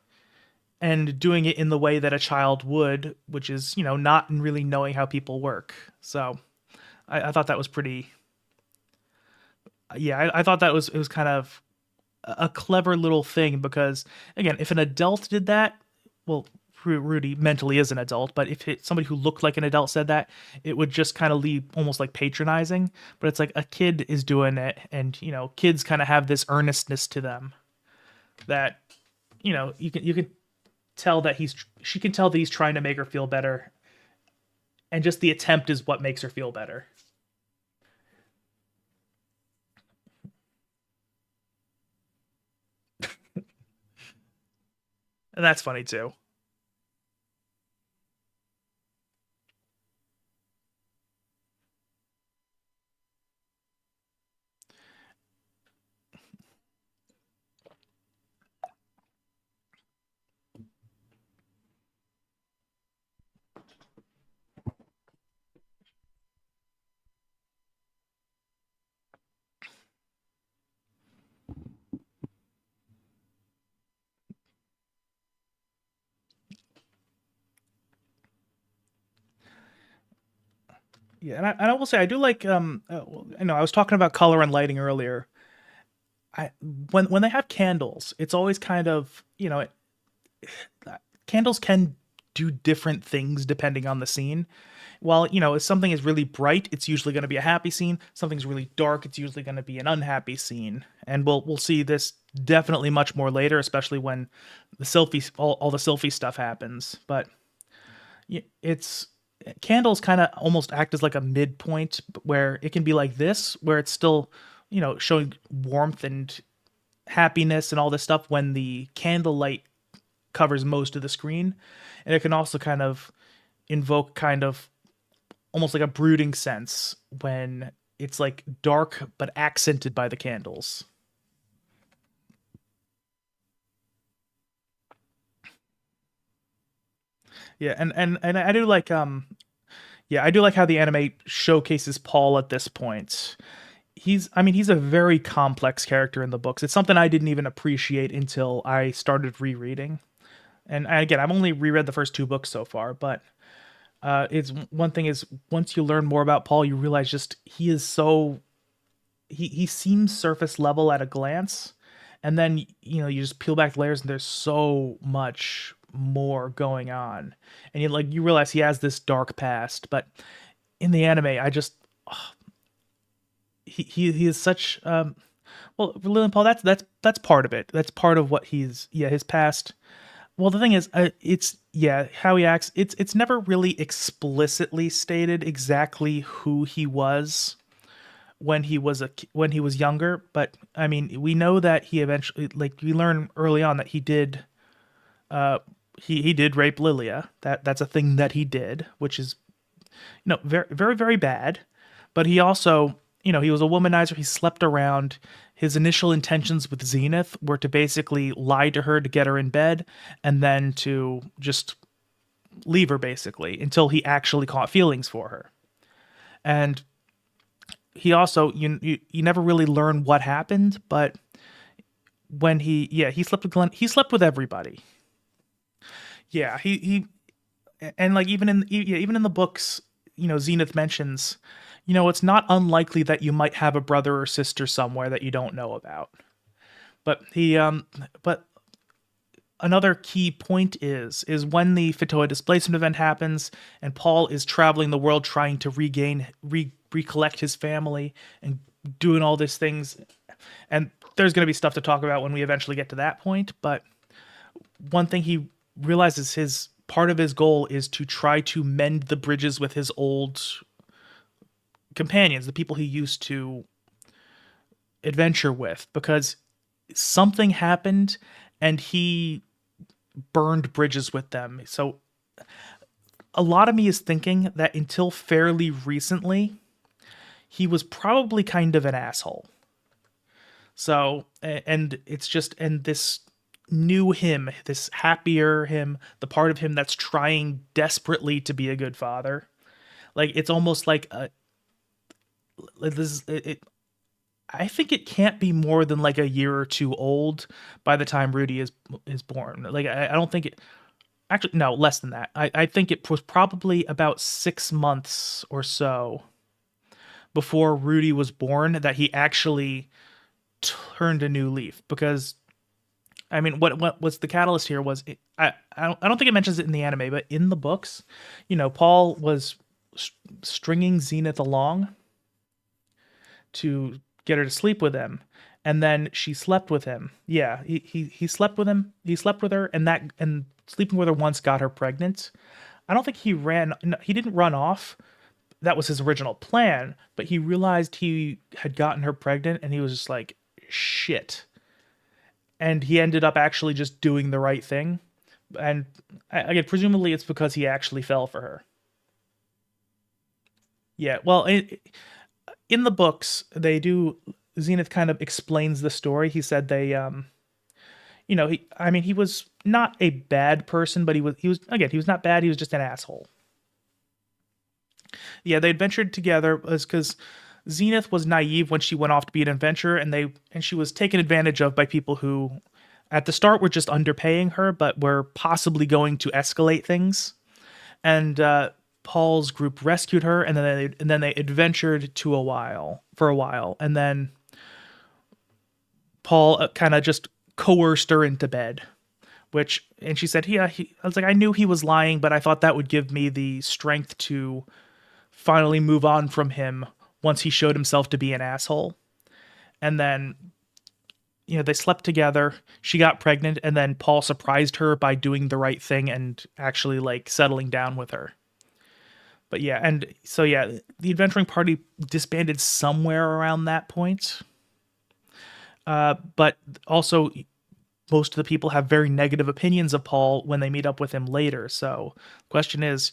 and doing it in the way that a child would, which is, not really knowing how people work. So I thought that was pretty. Yeah, I thought that it was kind of a clever little thing, because again, if an adult did that, well, Rudy mentally is an adult, but if somebody who looked like an adult said that, it would just kind of leave almost like patronizing. But it's like a kid is doing it, and kids kind of have this earnestness to them that you can tell that she can tell that he's trying to make her feel better, and just the attempt is what makes her feel better. And that's funny too. Yeah, and I will say I do like well, I know I was talking about color and lighting earlier. I when they have candles, it's always kind of, candles can do different things depending on the scene. While, if something is really bright, it's usually going to be a happy scene. Something's really dark, it's usually going to be an unhappy scene. And we'll see this definitely much more later, especially when the Sylphie all the Sylphie stuff happens. But it's candles kind of almost act as like a midpoint where it can be like this, where it's still, showing warmth and happiness and all this stuff when the candlelight covers most of the screen. And it can also kind of invoke kind of almost like a brooding sense when it's like dark but accented by the candles. Yeah, and I do like yeah, I do like how the anime showcases Paul at this point. He's a very complex character in the books. It's something I didn't even appreciate until I started rereading. And again, I've only reread the first two books so far, but it's one thing is once you learn more about Paul, you realize just he is so he seems surface level at a glance, and then you just peel back the layers and there's so much more going on, and you realize he has this dark past. But in the anime, I just he is such well, Lil and Paul, that's part of it. That's part of what he's, yeah, his past. Well, the thing is, it's, yeah, how he acts. It's never really explicitly stated exactly who he was when when he was younger. But I mean, we know that he eventually, like, we learn early on that he did he did rape Lilia. That's a thing that he did, which is, very very very bad. But he also, he was a womanizer. He slept around. His initial intentions with Zenith were to basically lie to her to get her in bed, and then to just leave her basically until he actually caught feelings for her. And he also, you never really learn what happened, but when he slept with Glenn, he slept with everybody. Yeah, he and like even in the books, Zenith mentions, it's not unlikely that you might have a brother or sister somewhere that you don't know about. But but another key point is when the Fatoa displacement event happens and Paul is traveling the world trying to recollect his family and doing all these things. And there's going to be stuff to talk about when we eventually get to that point, but one thing he realizes, his part of his goal is to try to mend the bridges with his old companions, the people he used to adventure with, because something happened and he burned bridges with them. So a lot of me is thinking that until fairly recently, he was probably kind of an asshole. So, and it's just, and this new him, this happier him, the part of him that's trying desperately to be a good father, like it's almost like a this it, I think it can't be more than like a year or two old by the time Rudy is born. Like I don't think it, actually, no, less than that. I think it was probably about 6 months or so before Rudy was born that he actually turned a new leaf. Because I mean, what was the catalyst here was I don't think it mentions it in the anime, but in the books, Paul was stringing Zenith along to get her to sleep with him, and then she slept with him. Yeah, he slept with him. He slept with her, and sleeping with her once got her pregnant. I don't think he ran. No, he didn't run off. That was his original plan, but he realized he had gotten her pregnant, and he was just like, shit. And he ended up actually just doing the right thing. And again, presumably it's because he actually fell for her. Yeah, well, in the books, they do. Zenith kind of explains the story. He said they, he was not a bad person, but he was not bad. He was just an asshole. Yeah, they adventured together because Zenith was naive when she went off to be an adventurer, and she was taken advantage of by people who, at the start, were just underpaying her, but were possibly going to escalate things. And Paul's group rescued her, and then they adventured for a while, and then Paul kind of just coerced her into bed. And she said, yeah, I was like, I knew he was lying, but I thought that would give me the strength to finally move on from him once he showed himself to be an asshole. And then, they slept together. She got pregnant, and then Paul surprised her by doing the right thing and actually like settling down with her. But yeah, and so yeah, the adventuring party disbanded somewhere around that point. But also, most of the people have very negative opinions of Paul when they meet up with him later. So, the question is,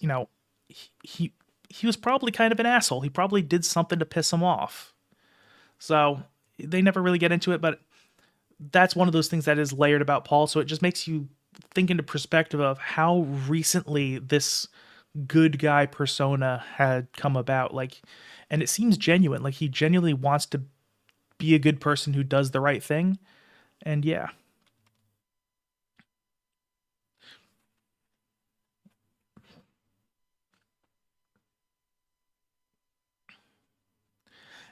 he was probably kind of an asshole. He probably did something to piss him off. So they never really get into it, but that's one of those things that is layered about Paul. So it just makes you think into perspective of how recently this good guy persona had come about. Like, and it seems genuine. Like he genuinely wants to be a good person who does the right thing. And yeah.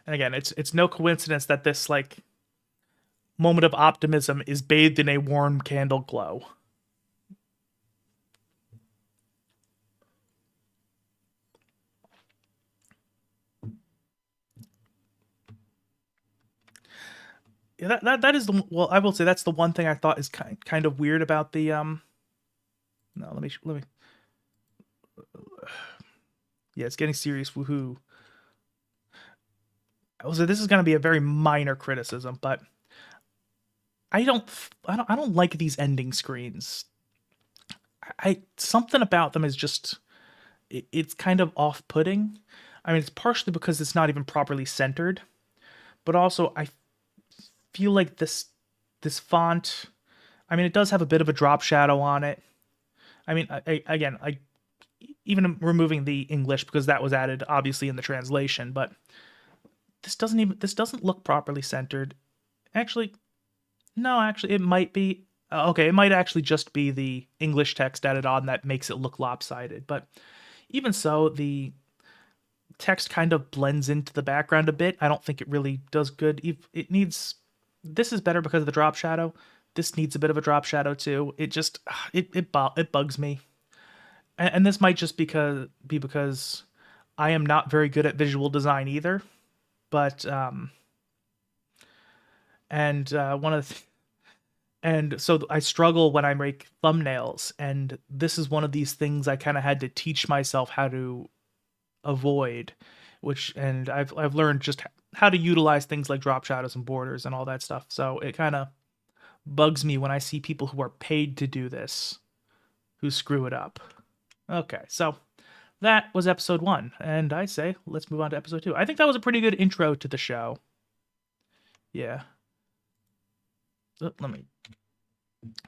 And again, it's no coincidence that this like moment of optimism is bathed in a warm candle glow. Yeah, that is I will say that's the one thing I thought is kind of weird about the no, let me yeah, it's getting serious. Woohoo. So this is going to be a very minor criticism, but I don't like these ending screens. I something about them is just it's kind of off-putting. I mean, it's partially because it's not even properly centered, but also I feel like this font, I mean, it does have a bit of a drop shadow on it. I mean, I even removing the English because that was added obviously in the translation, but this doesn't look properly centered. Actually, no, actually it might be okay, it might actually just be the English text added on that makes it look lopsided, but even so, the text kind of blends into the background a bit. I don't think it really does good. This is better because of the drop shadow. This needs a bit of a drop shadow too. It just it bugs me. And this might just because I am not very good at visual design either. But one of the and so I struggle when I make thumbnails, and this is one of these things I kind of had to teach myself how to avoid, and I've learned just how to utilize things like drop shadows and borders and all that stuff. So it kind of bugs me when I see people who are paid to do this who screw it up. Okay, so that was episode 1, and I say let's move on to episode 2. I think that was a pretty good intro to the show. Yeah. Let me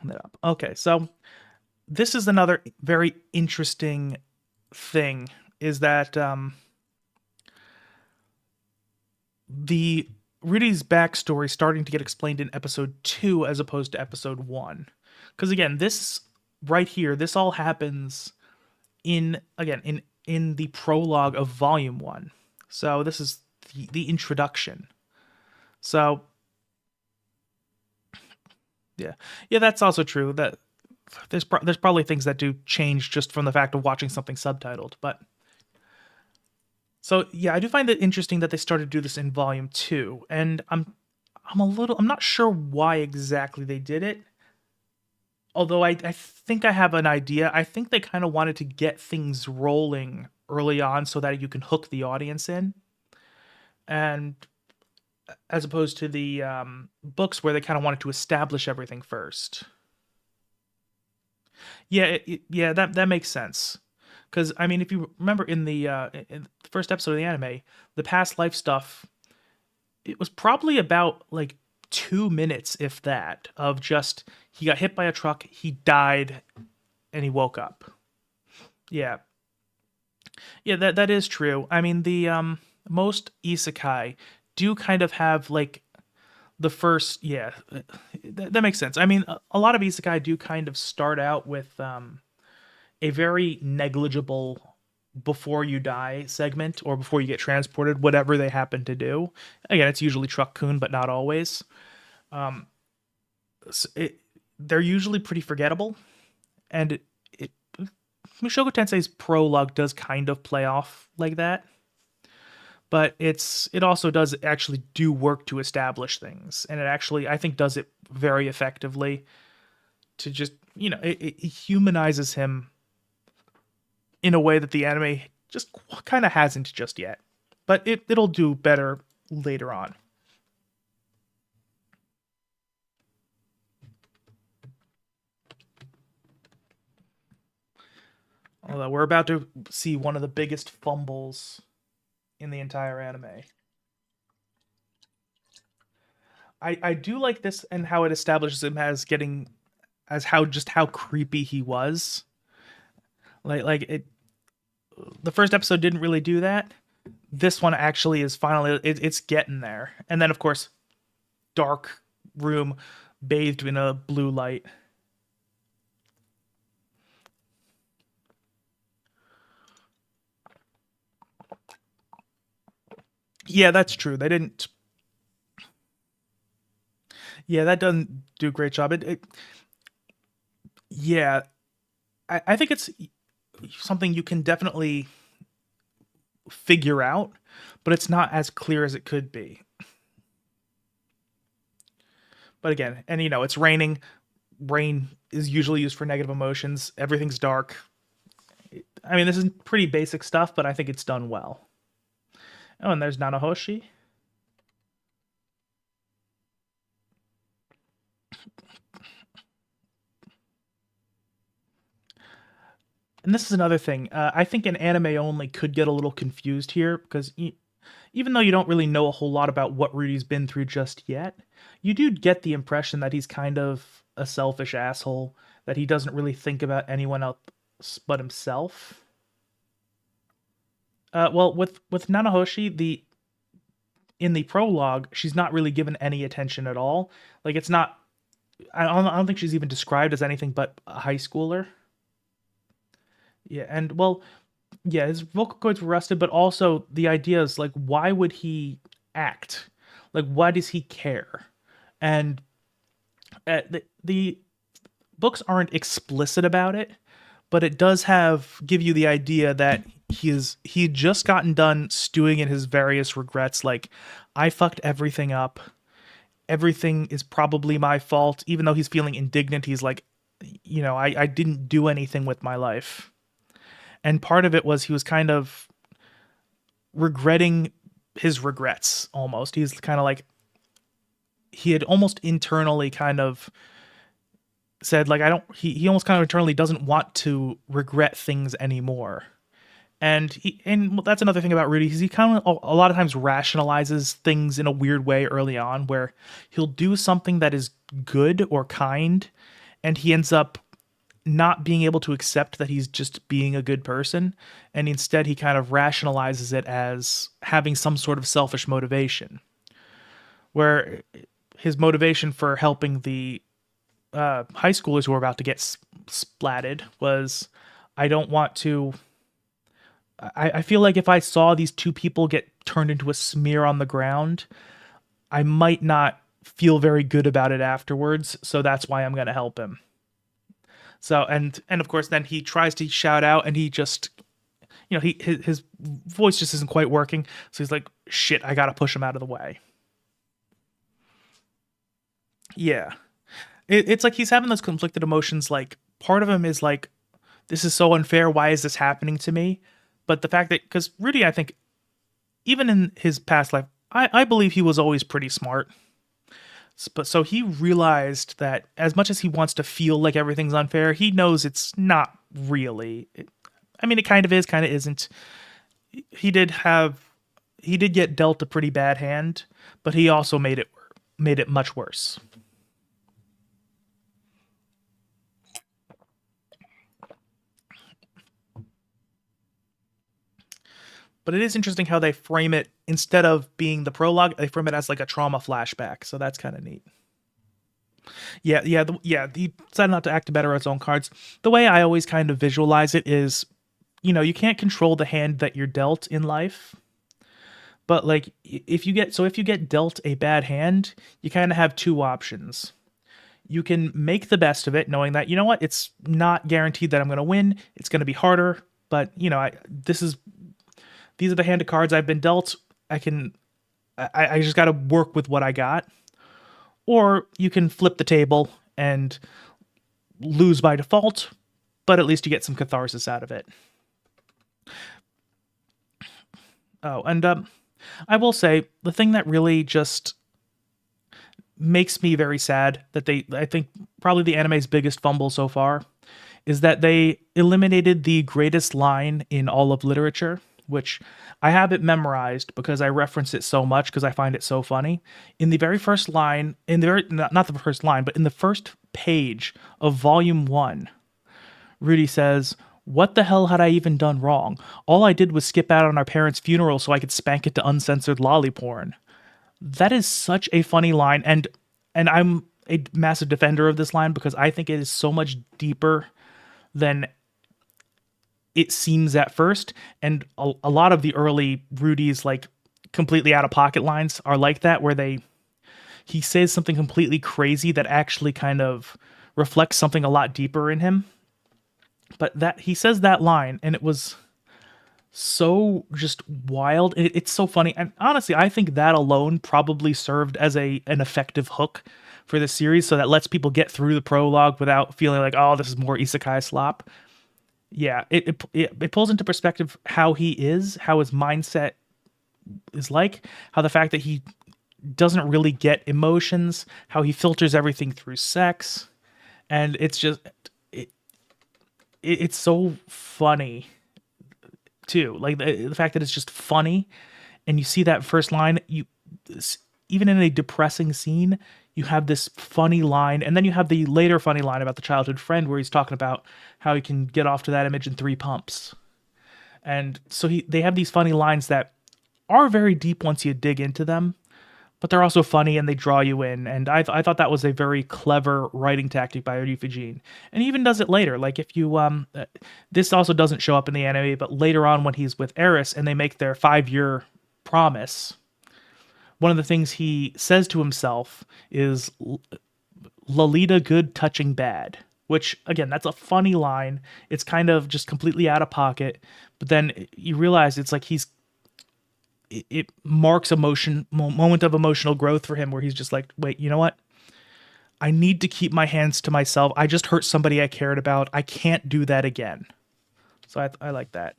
that up. Okay, so this is another very interesting thing is that the Rudy's backstory starting to get explained in episode 2 as opposed to episode 1. Because again, this right here, this all happens in the prologue of volume 1. So this is the introduction. So yeah, that's also true. That there's probably things that do change just from the fact of watching something subtitled. But so yeah, I do find it interesting that they started to do this in volume 2, and I'm not sure why exactly they did it. Although I think I have an idea. I think they kind of wanted to get things rolling early on so that you can hook the audience in. And as opposed to the books where they kind of wanted to establish everything first. Yeah, that makes sense. Because, I mean, if you remember in the first episode of the anime, the past life stuff, it was probably about, like, 2 minutes, if that, of just he got hit by a truck, he died, and he woke up. Yeah. Yeah, that is true. I mean, the most isekai do kind of have like the first, yeah, that makes sense. I mean, a lot of isekai do kind of start out with a very negligible before you die segment or before you get transported, whatever they happen to do. Again, it's usually Truck-kun, but not always. They're usually pretty forgettable, and it Mushoku Tensei's prologue does kind of play off like that, but it also does actually do work to establish things, and it actually I think does it very effectively to just it humanizes him in a way that the anime just kind of hasn't just yet, but it'll do better later on. Although we're about to see one of the biggest fumbles in the entire anime. I do like this and how it establishes him as how creepy he was. Like it the first episode didn't really do that. This one actually is finally it's getting there. And then of course, dark room bathed in a blue light. Yeah, that's true. They didn't. Yeah, that doesn't do a great job. Yeah, I think it's something you can definitely figure out, but it's not as clear as it could be. But again, and it's raining. Rain is usually used for negative emotions. Everything's dark. I mean, this is pretty basic stuff, but I think it's done well. Oh, and there's Nanahoshi. And this is another thing. I think an anime only could get a little confused here because even though you don't really know a whole lot about what Rudy's been through just yet, you do get the impression that he's kind of a selfish asshole, that he doesn't really think about anyone else but himself. Well, with Nanahoshi, in the prologue, she's not really given any attention at all. Like it's not. I don't think she's even described as anything but a high schooler. Yeah, and well, yeah, his vocal cords were rusted, but also the idea is like, why would he act? Like, why does he care? And the books aren't explicit about it, but it does give you the idea that he'd just gotten done stewing in his various regrets. Like, I fucked everything up. Everything is probably my fault. Even though he's feeling indignant, he's like, I didn't do anything with my life. And part of it was he was kind of regretting his regrets almost. He's kind of like, he had almost internally kind of said, like, he almost kind of internally doesn't want to regret things anymore. And that's another thing about Rudy, is he kind of a lot of times rationalizes things in a weird way early on, where he'll do something that is good or kind, and he ends up not being able to accept that he's just being a good person, and instead he kind of rationalizes it as having some sort of selfish motivation, where his motivation for helping the high schoolers who are about to get splatted was, I don't want to. I feel like if I saw these two people get turned into a smear on the ground, I might not feel very good about it afterwards. So that's why I'm going to help him. So and of course then he tries to shout out, and he just his voice just isn't quite working. So he's like, shit, I got to push him out of the way. Yeah. It's like he's having those conflicted emotions. Like, part of him is like, this is so unfair. Why is this happening to me? But the fact that, because Rudy, I think, even in his past life, I believe he was always pretty smart. But so he realized that as much as he wants to feel like everything's unfair, he knows it's not really. I mean, it kind of is, kind of isn't. He did get dealt a pretty bad hand, but he also made it much worse. But it is interesting how they frame it. Instead of being the prologue, they frame it as like a trauma flashback. So that's kind of neat. Yeah. He decided not to activate its own cards. The way I always kind of visualize it is you can't control the hand that you're dealt in life, but like if you get dealt a bad hand, you kind of have two options. You can make the best of it, knowing that, you know what, it's not guaranteed that I'm going to win. It's going to be harder, but these are the hand of cards I've been dealt. I just got to work with what I got. Or you can flip the table and lose by default, but at least you get some catharsis out of it. Oh, and I will say the thing that really just makes me very sad that I think probably the anime's biggest fumble so far is that they eliminated the greatest line in all of literature, which I have it memorized because I reference it so much because I find it so funny. In the very first line, not the first line, but in the first page of volume 1, Rudy says, "What the hell had I even done wrong? All I did was skip out on our parents' funeral so I could spank it to uncensored lolly porn." That is such a funny line, and I'm a massive defender of this line because I think it is so much deeper than it seems at first. And a lot of the early Rudy's like completely out of pocket lines are like that, where he says something completely crazy that actually kind of reflects something a lot deeper in him. But that he says that line, and it was so just wild. It's so funny, and honestly, I think that alone probably served as an effective hook for the series, so that lets people get through the prologue without feeling like, oh, this is more isekai slop. Yeah, it pulls into perspective how he is, how his mindset is like, how the fact that he doesn't really get emotions, how he filters everything through sex, and it's just it's so funny too. Like the fact that it's just funny, and you see that first line, even in a depressing scene, you have this funny line, and then you have the later funny line about the childhood friend where he's talking about how he can get off to that image in 3 pumps. And so they have these funny lines that are very deep once you dig into them, but they're also funny and they draw you in. And I thought that was a very clever writing tactic by Ryufujin. And he even does it later. Like if you this also doesn't show up in the anime, but later on when he's with Eris and they make their 5-year promise, one of the things he says to himself is "Lolita good, touching bad," which again, that's a funny line. It's kind of just completely out of pocket, but then you realize it's like it marks moment of emotional growth for him, where he's just like, wait, you know what? I need to keep my hands to myself. I just hurt somebody I cared about. I can't do that again. So I like that.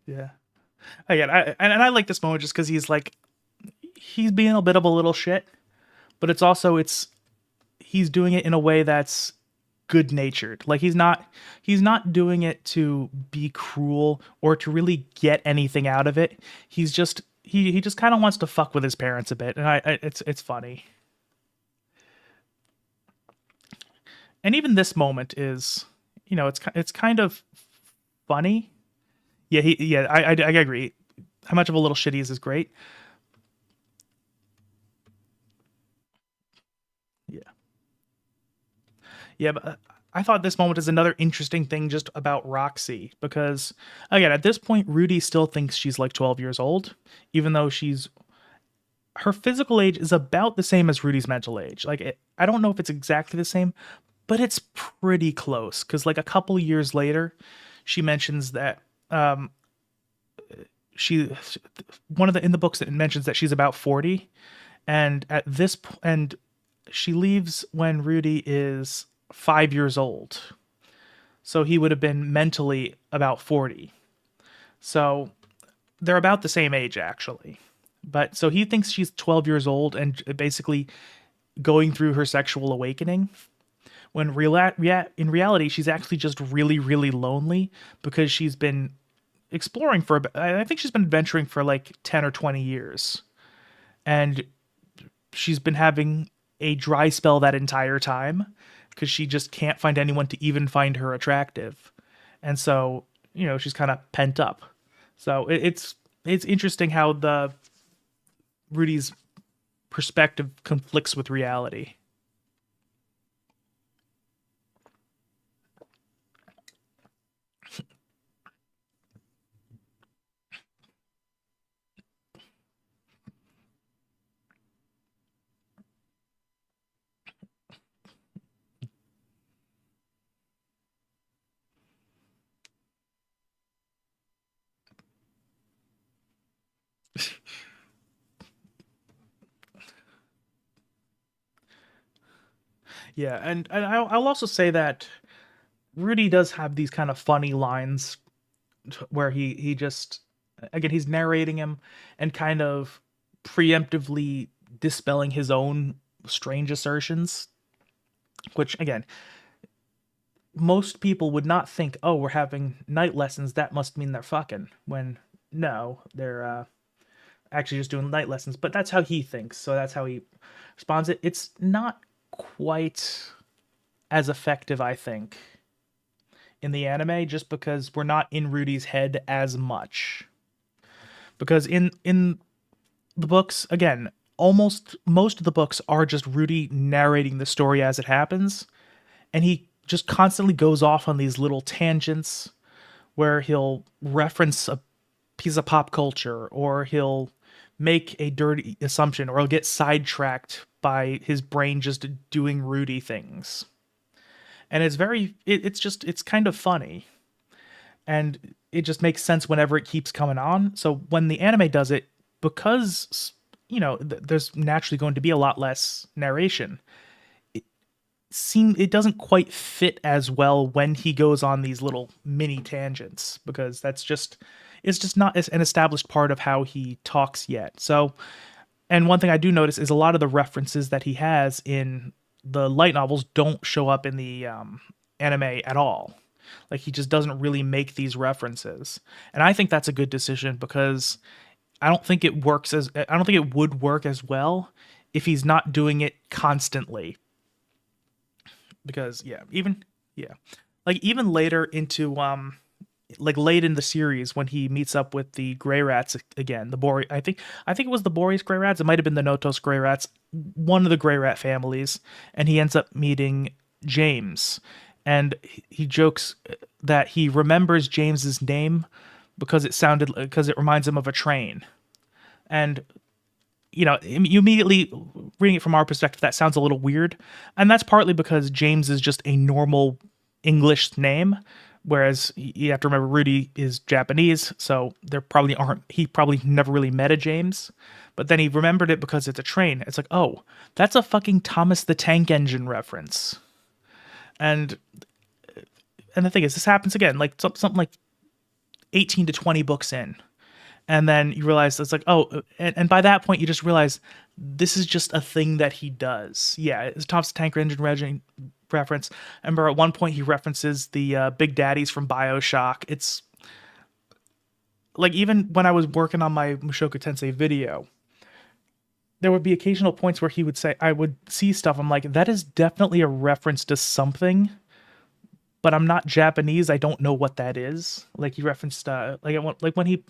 Yeah. Again, I like this moment just because he's being a bit of a little shit, but it's he's doing it in a way that's good natured. Like he's not doing it to be cruel or to really get anything out of it. He's just he just kind of wants to fuck with his parents a bit, and it's funny. And even this moment is, it's kind of funny. Yeah, I agree. How much of a little shit he is great. Yeah. Yeah, but I thought this moment is another interesting thing just about Roxy, because again, at this point Rudy still thinks she's like 12 years old, even though her physical age is about the same as Rudy's mental age. Like I don't know if it's exactly the same, but it's pretty close, cuz like a couple years later she mentions that she one of the in the books that mentions that she's about 40, and and she leaves when Rudy is 5 years old. So he would have been mentally about 40. So they're about the same age actually. But so he thinks she's 12 years old and basically going through her sexual awakening, when in reality she's actually just really really lonely because she's been exploring I think she's been adventuring for like 10 or 20 years. And she's been having a dry spell that entire time because she just can't find anyone to even find her attractive. And so, she's kind of pent up. So it's interesting how the Rudy's perspective conflicts with reality. Yeah, and I'll also say that Rudy does have these kind of funny lines where he just, again, he's narrating him and kind of preemptively dispelling his own strange assertions, which again, most people would not think, oh, we're having night lessons, that must mean they're fucking, when no, they're actually just doing night lessons. But that's how he thinks, so that's how he responds. It's not quite as effective, I think, in the anime, just because we're not in Rudy's head as much. Because in the books, again, almost most of the books are just Rudy narrating the story as it happens, and he just constantly goes off on these little tangents where he'll reference a piece of pop culture, or he'll make a dirty assumption, or he'll get sidetracked by his brain just doing Rudy things. And it's kind of funny, and it just makes sense whenever it keeps coming on. So when the anime does it, because there's naturally going to be a lot less narration, it doesn't quite fit as well when he goes on these little mini tangents, because it's just not an established part of how he talks yet. So, and one thing I do notice is a lot of the references that he has in the light novels don't show up in the anime at all. Like, he just doesn't really make these references. And I think that's a good decision, because I don't think it would work as well if he's not doing it constantly. Because yeah. Like, even later into like late in the series, when he meets up with the gray rats again, I think it was the Boreas gray rats, it might have been the Notos gray rats, one of the gray rat families, and he ends up meeting James, and he jokes that he remembers James's name because it reminds him of a train. And you immediately, reading it from our perspective, that sounds a little weird, and that's partly because James is just a normal English name, whereas you have to remember Rudy is Japanese, so he probably never really met a James, but then he remembered it because it's a train. It's like, oh, that's a fucking Thomas the Tank Engine reference. And the thing is, this happens again, like something like 18 to 20 books in. And then you realize it's like, oh, and by that point you just realize this is just a thing that he does. Yeah, it's Thomas the Tank Engine reference. I remember at one point he references the Big Daddies from BioShock. It's like, even when I was working on my Mushoku Tensei video, there would be occasional points where I would see stuff, I'm like, that is definitely a reference to something, but I'm not Japanese, I don't know what that is. Like, he referenced like when he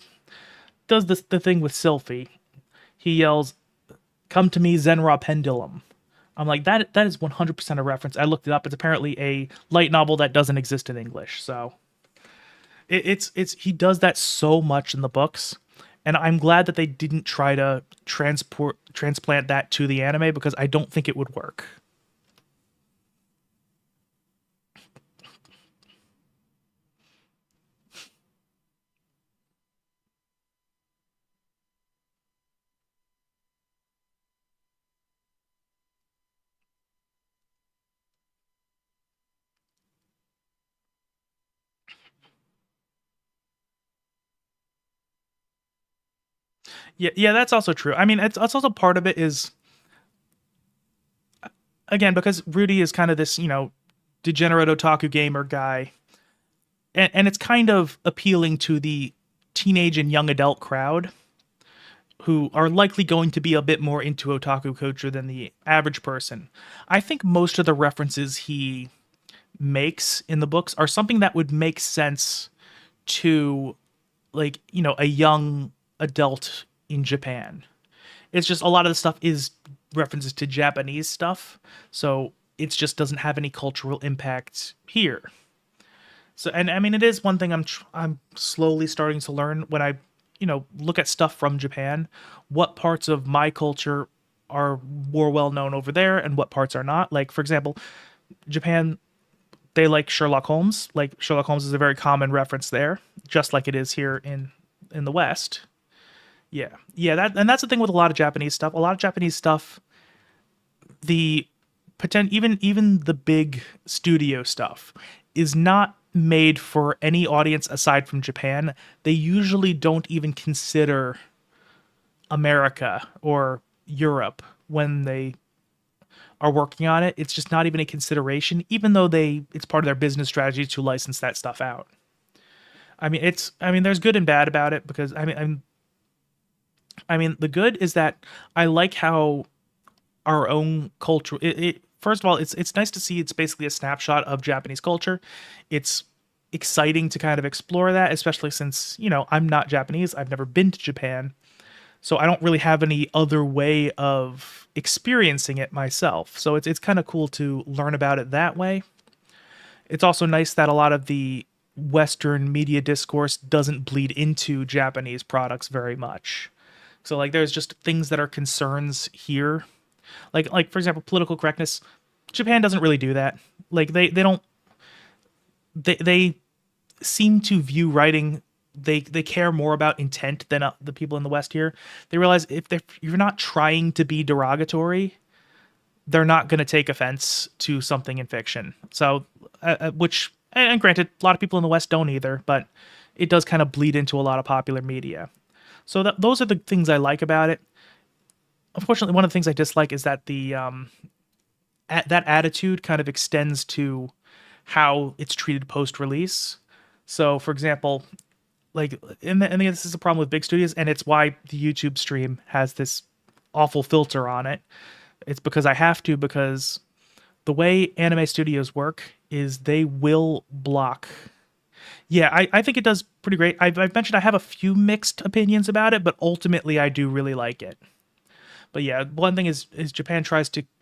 does the thing with Sylphie, he yells, "Come to me, Zenra Pendulum." I'm like, that is 100% a reference. I looked it up. It's apparently a light novel that doesn't exist in English. So it's he does that so much in the books, and I'm glad that they didn't try to transplant that to the anime, because I don't think it would work. Yeah, that's also true. I mean, it's also part of it is, again, because Rudy is kind of this, degenerate otaku gamer guy, and it's kind of appealing to the teenage and young adult crowd. who are likely going to be a bit more into otaku culture than the average person. I think most of the references he makes in the books are something that would make sense to, like, a young adult in Japan. It's just a lot of the stuff is references to Japanese stuff, so it just doesn't have any cultural impact here. So, and I mean, it is one thing I'm slowly starting to learn when I, look at stuff from Japan, what parts of my culture are more well known over there and what parts are not. Like, for example, Japan, they like Sherlock Holmes. Like, Sherlock Holmes is a very common reference there, just like it is here in the West. Yeah, yeah, that's the thing with a lot of Japanese stuff. A lot of Japanese stuff, the even the big studio stuff is not made for any audience aside from Japan. They usually don't even consider America or Europe when they are working on it. It's just not even a consideration, even though it's part of their business strategy to license that stuff out. There's good and bad about it because the good is that I like how our own culture. First of all, it's nice to see it's basically a snapshot of Japanese culture. It's exciting to kind of explore that, especially since I'm not Japanese. I've never been to Japan, so I don't really have any other way of experiencing it myself. So it's kind of cool to learn about it that way. It's also nice that a lot of the Western media discourse doesn't bleed into Japanese products very much. So like there's just things that are concerns here. Like for example, political correctness. Japan doesn't really do that. Like they don't they seem to view writing, they care more about intent than the people in the West here. They realize if you're not trying to be derogatory, they're not going to take offense to something in fiction. So which, and granted, a lot of people in the West don't either, but it does kind of bleed into a lot of popular media. So those are the things I like about it. Unfortunately, one of the things I dislike is that that attitude kind of extends to how it's treated post-release. So, for example, like, and this is a problem with big studios, and it's why the YouTube stream has this awful filter on it. It's because I have to, because the way anime studios work is they will block. Yeah, I think it does pretty great. I've mentioned I have a few mixed opinions about it, but ultimately I do really like it. But yeah, one thing is Japan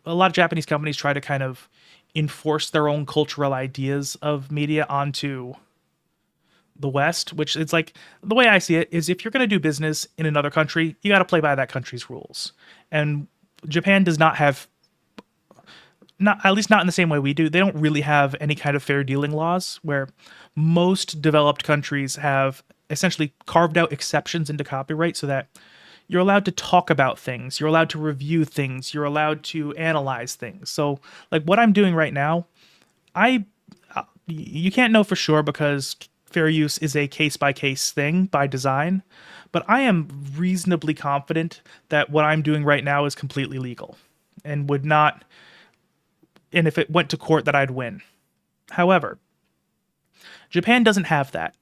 a lot of Japanese companies try to kind of enforce their own cultural ideas of media onto the West, which it's like, the way I see it is if you're going to do business in another country, you got to play by that country's rules. And Japan does not have, not at least not in the same way we do. They don't really have any kind of fair dealing laws, where most developed countries have essentially carved out exceptions into copyright so that you're allowed to talk about things, you're allowed to review things, you're allowed to analyze things. So like what I'm doing right now, you can't know for sure because fair use is a case-by-case thing by design, but I am reasonably confident that what I'm doing right now is completely legal and would not, and if it went to court, that I'd win. However, Japan doesn't have that.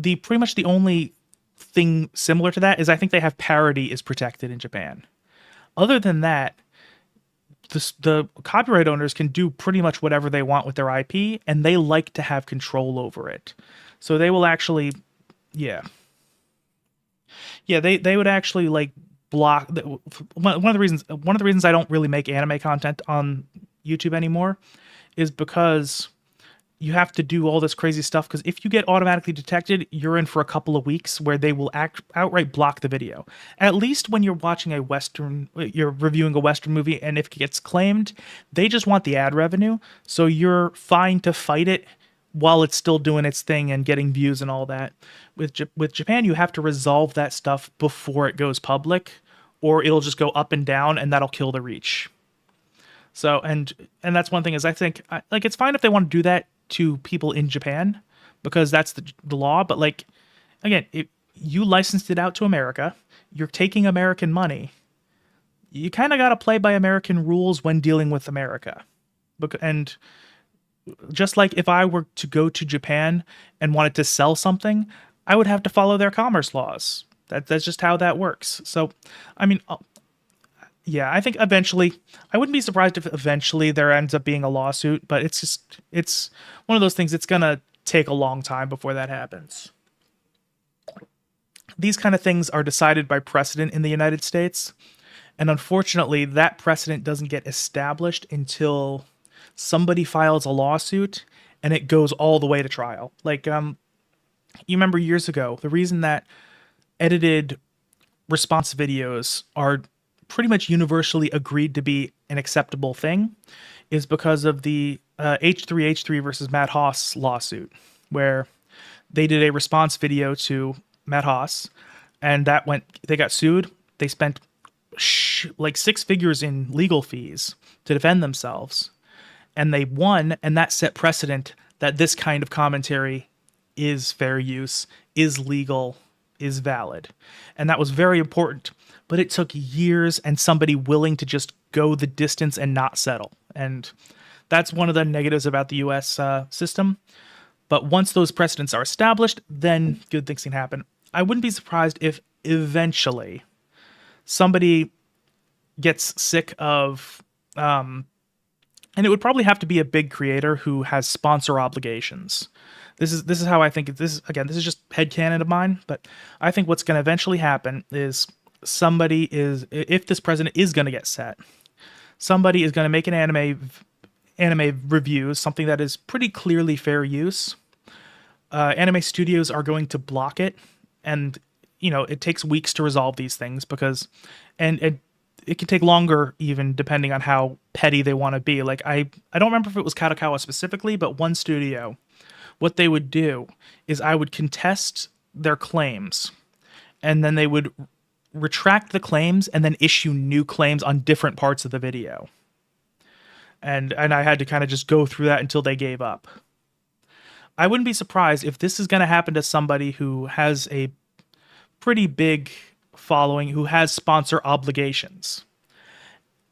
Pretty much the only thing similar to that is I think they have parody is protected in Japan. Other than that, the copyright owners can do pretty much whatever they want with their IP, and they like to have control over it. So they will actually, yeah, they would actually like block. One of the reasons I don't really make anime content on YouTube anymore is because you have to do all this crazy stuff, because if you get automatically detected, you're in for a couple of weeks where they will outright block the video. At least when you're watching you're reviewing a Western movie, and if it gets claimed, they just want the ad revenue, so you're fine to fight it while it's still doing its thing and getting views and all that. With Japan, you have to resolve that stuff before it goes public, or it'll just go up and down, and that'll kill the reach. So, and that's one thing is I think, like, it's fine if they want to do that to people in Japan, because that's the law. But like, again, if you licensed it out to America, you're taking American money. You kind of got to play by American rules when dealing with America. And just like if I were to go to Japan and wanted to sell something, I would have to follow their commerce laws. That's just how that works. So, I mean, yeah, I think eventually, I wouldn't be surprised if eventually there ends up being a lawsuit, but it's one of those things. It's gonna take a long time before that happens. These kind of things are decided by precedent in the United States, and unfortunately, that precedent doesn't get established until somebody files a lawsuit and it goes all the way to trial. Like, you remember years ago, the reason that edited response videos are pretty much universally agreed to be an acceptable thing is because of the H3H3 versus Matt Haas lawsuit, where they did a response video to Matt Haas, and they got sued. They spent like six figures in legal fees to defend themselves, and they won, and that set precedent that this kind of commentary is fair use, is legal, is valid. And that was very important. But it took years and somebody willing to just go the distance and not settle. And that's one of the negatives about the US system. But once those precedents are established, then good things can happen. I wouldn't be surprised if eventually somebody gets sick of, and it would probably have to be a big creator who has sponsor obligations. This is how I think this is just headcanon of mine, but I think what's going to eventually happen is if this president is going to get set, somebody is going to make an anime review, something that is pretty clearly fair use. Anime studios are going to block it, and it takes weeks to resolve these things because it can take longer even depending on how petty they want to be. Like I don't remember if it was Kadokawa specifically, but one studio, what they would do is I would contest their claims, and then they would retract the claims and then issue new claims on different parts of the video. And I had to kind of just go through that until they gave up. I wouldn't be surprised if this is going to happen to somebody who has a pretty big following, who has sponsor obligations.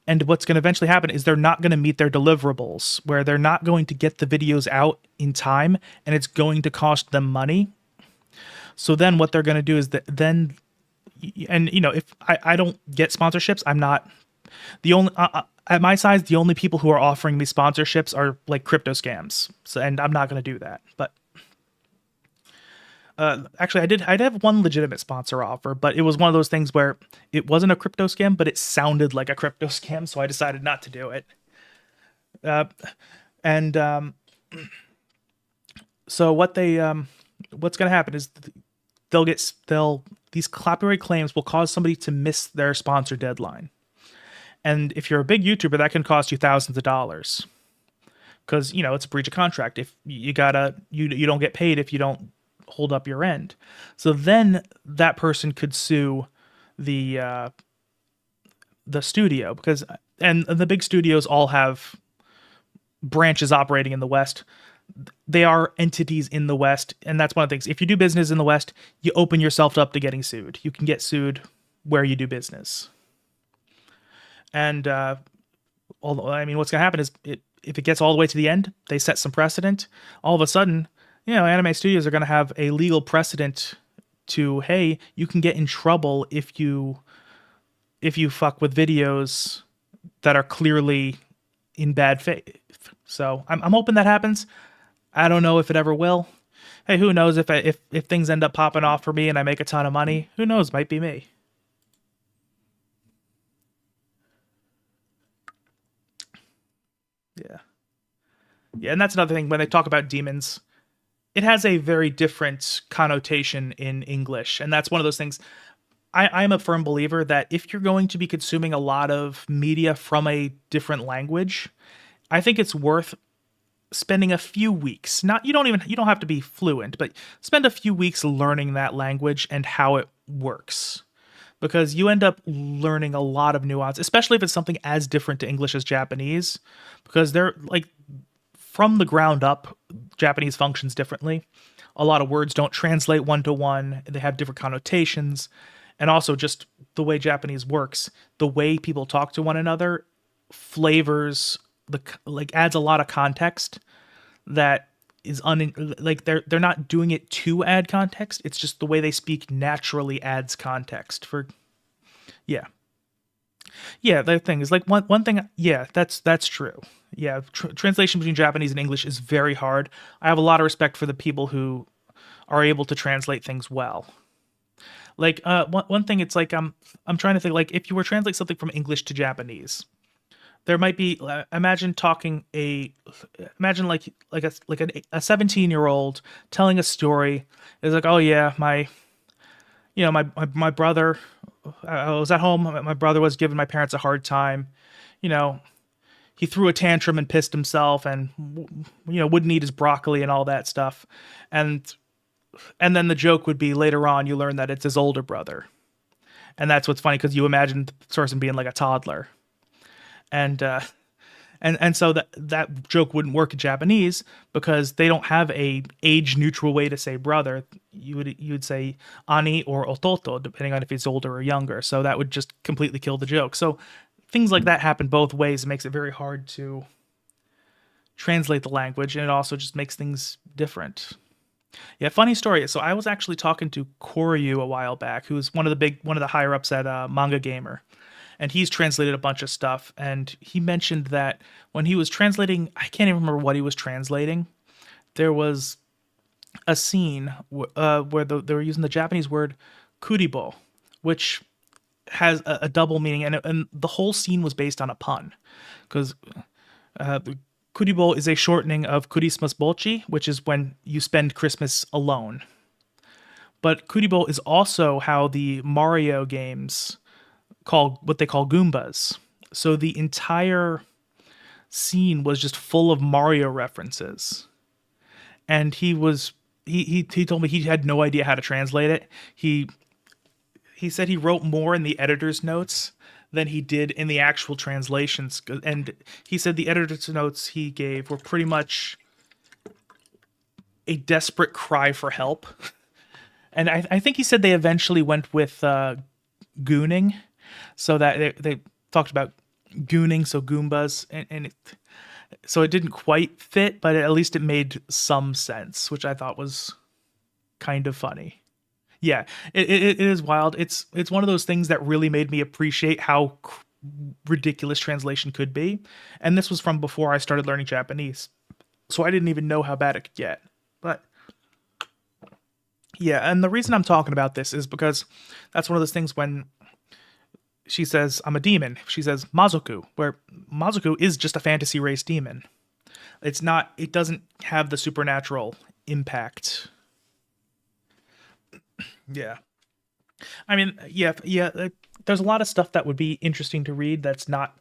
And what's going to eventually happen is they're not going to meet their deliverables, where they're not going to get the videos out in time, and it's going to cost them money. So then what they're going to do is that then, and if I don't get sponsorships, I'm not the only, at my size, the only people who are offering me sponsorships are like crypto scams. So, and I'm not going to do that. But actually, I did have one legitimate sponsor offer, but it was one of those things where it wasn't a crypto scam, but it sounded like a crypto scam, so I decided not to do it. So what's going to happen is these copyright claims will cause somebody to miss their sponsor deadline. And if you're a big YouTuber, that can cost you thousands of dollars, because it's a breach of contract. If you don't get paid if you don't hold up your end. So then that person could sue the studio, and the big studios all have branches operating in the West. They are entities in the West, and that's one of the things. If you do business in the West, you open yourself up to getting sued. You can get sued where you do business. And what's going to happen is if it gets all the way to the end, they set some precedent. All of a sudden, anime studios are going to have a legal precedent to, hey, you can get in trouble if you fuck with videos that are clearly in bad faith. So I'm hoping that happens. I don't know if it ever will. Hey, who knows if things end up popping off for me and I make a ton of money? Who knows? Might be me. Yeah, and that's another thing when they talk about demons. It has a very different connotation in English, and that's one of those things. I'm a firm believer that if you're going to be consuming a lot of media from a different language, I think it's worth spending a few weeks. You don't have to be fluent, but spend a few weeks learning that language and how it works. Because you end up learning a lot of nuance, especially if it's something as different to English as Japanese, because they're like, from the ground up, Japanese functions differently. A lot of words don't translate one-to-one. They have different connotations. And also just the way Japanese works, the way people talk to one another flavors, adds a lot of context that is like they're not doing it to add context. It's just the way they speak naturally adds context for yeah. Yeah, the thing is like one thing. Yeah, that's true. Yeah, translation between Japanese and English is very hard. I have a lot of respect for the people who are able to translate things well. Like one thing, it's like I'm trying to think like if you were to translate something from English to Japanese, there might be imagine talking a imagine like a 17-year-old telling a story. It's like, oh yeah, my brother, I was at home. My brother was giving my parents a hard time. You know, he threw a tantrum and pissed himself, and wouldn't eat his broccoli and all that stuff. And and then the joke would be later on you learn that it's his older brother, and that's what's funny because you imagine the person being like a toddler, and so that joke wouldn't work in Japanese because they don't have a age neutral way to say brother. You would say ani or ototo depending on if he's older or younger. So that would just completely kill the joke. So things like that happen both ways. It makes it very hard to translate the language, and it also just makes things different. Yeah, funny story. So I was actually talking to Koryu a while back, who's one of the higher ups at Manga Gamer, and he's translated a bunch of stuff. And he mentioned that when he was translating, I can't even remember what he was translating. There was a scene where they were using the Japanese word kuribo, which has a double meaning, and the whole scene was based on a pun, because kuribo is a shortening of Christmas bochi, which is when you spend Christmas alone. But kuribo is also how the Mario games call what they call Goombas. So the entire scene was just full of Mario references. And he told me he had no idea how to translate it. He said he wrote more in the editor's notes than he did in the actual translations. And he said the editor's notes he gave were pretty much a desperate cry for help. And I think he said they eventually went with gooning, so that they talked about gooning, so Goombas, so it didn't quite fit, but at least it made some sense, which I thought was kind of funny. Yeah, it is wild. It's one of those things that really made me appreciate how ridiculous translation could be. And this was from before I started learning Japanese, so I didn't even know how bad it could get. But yeah, and the reason I'm talking about this is because that's one of those things when she says, I'm a demon. She says Mushoku, where Mushoku is just a fantasy race demon. It doesn't have the supernatural impact. Yeah. I mean, yeah, there's a lot of stuff that would be interesting to read that's not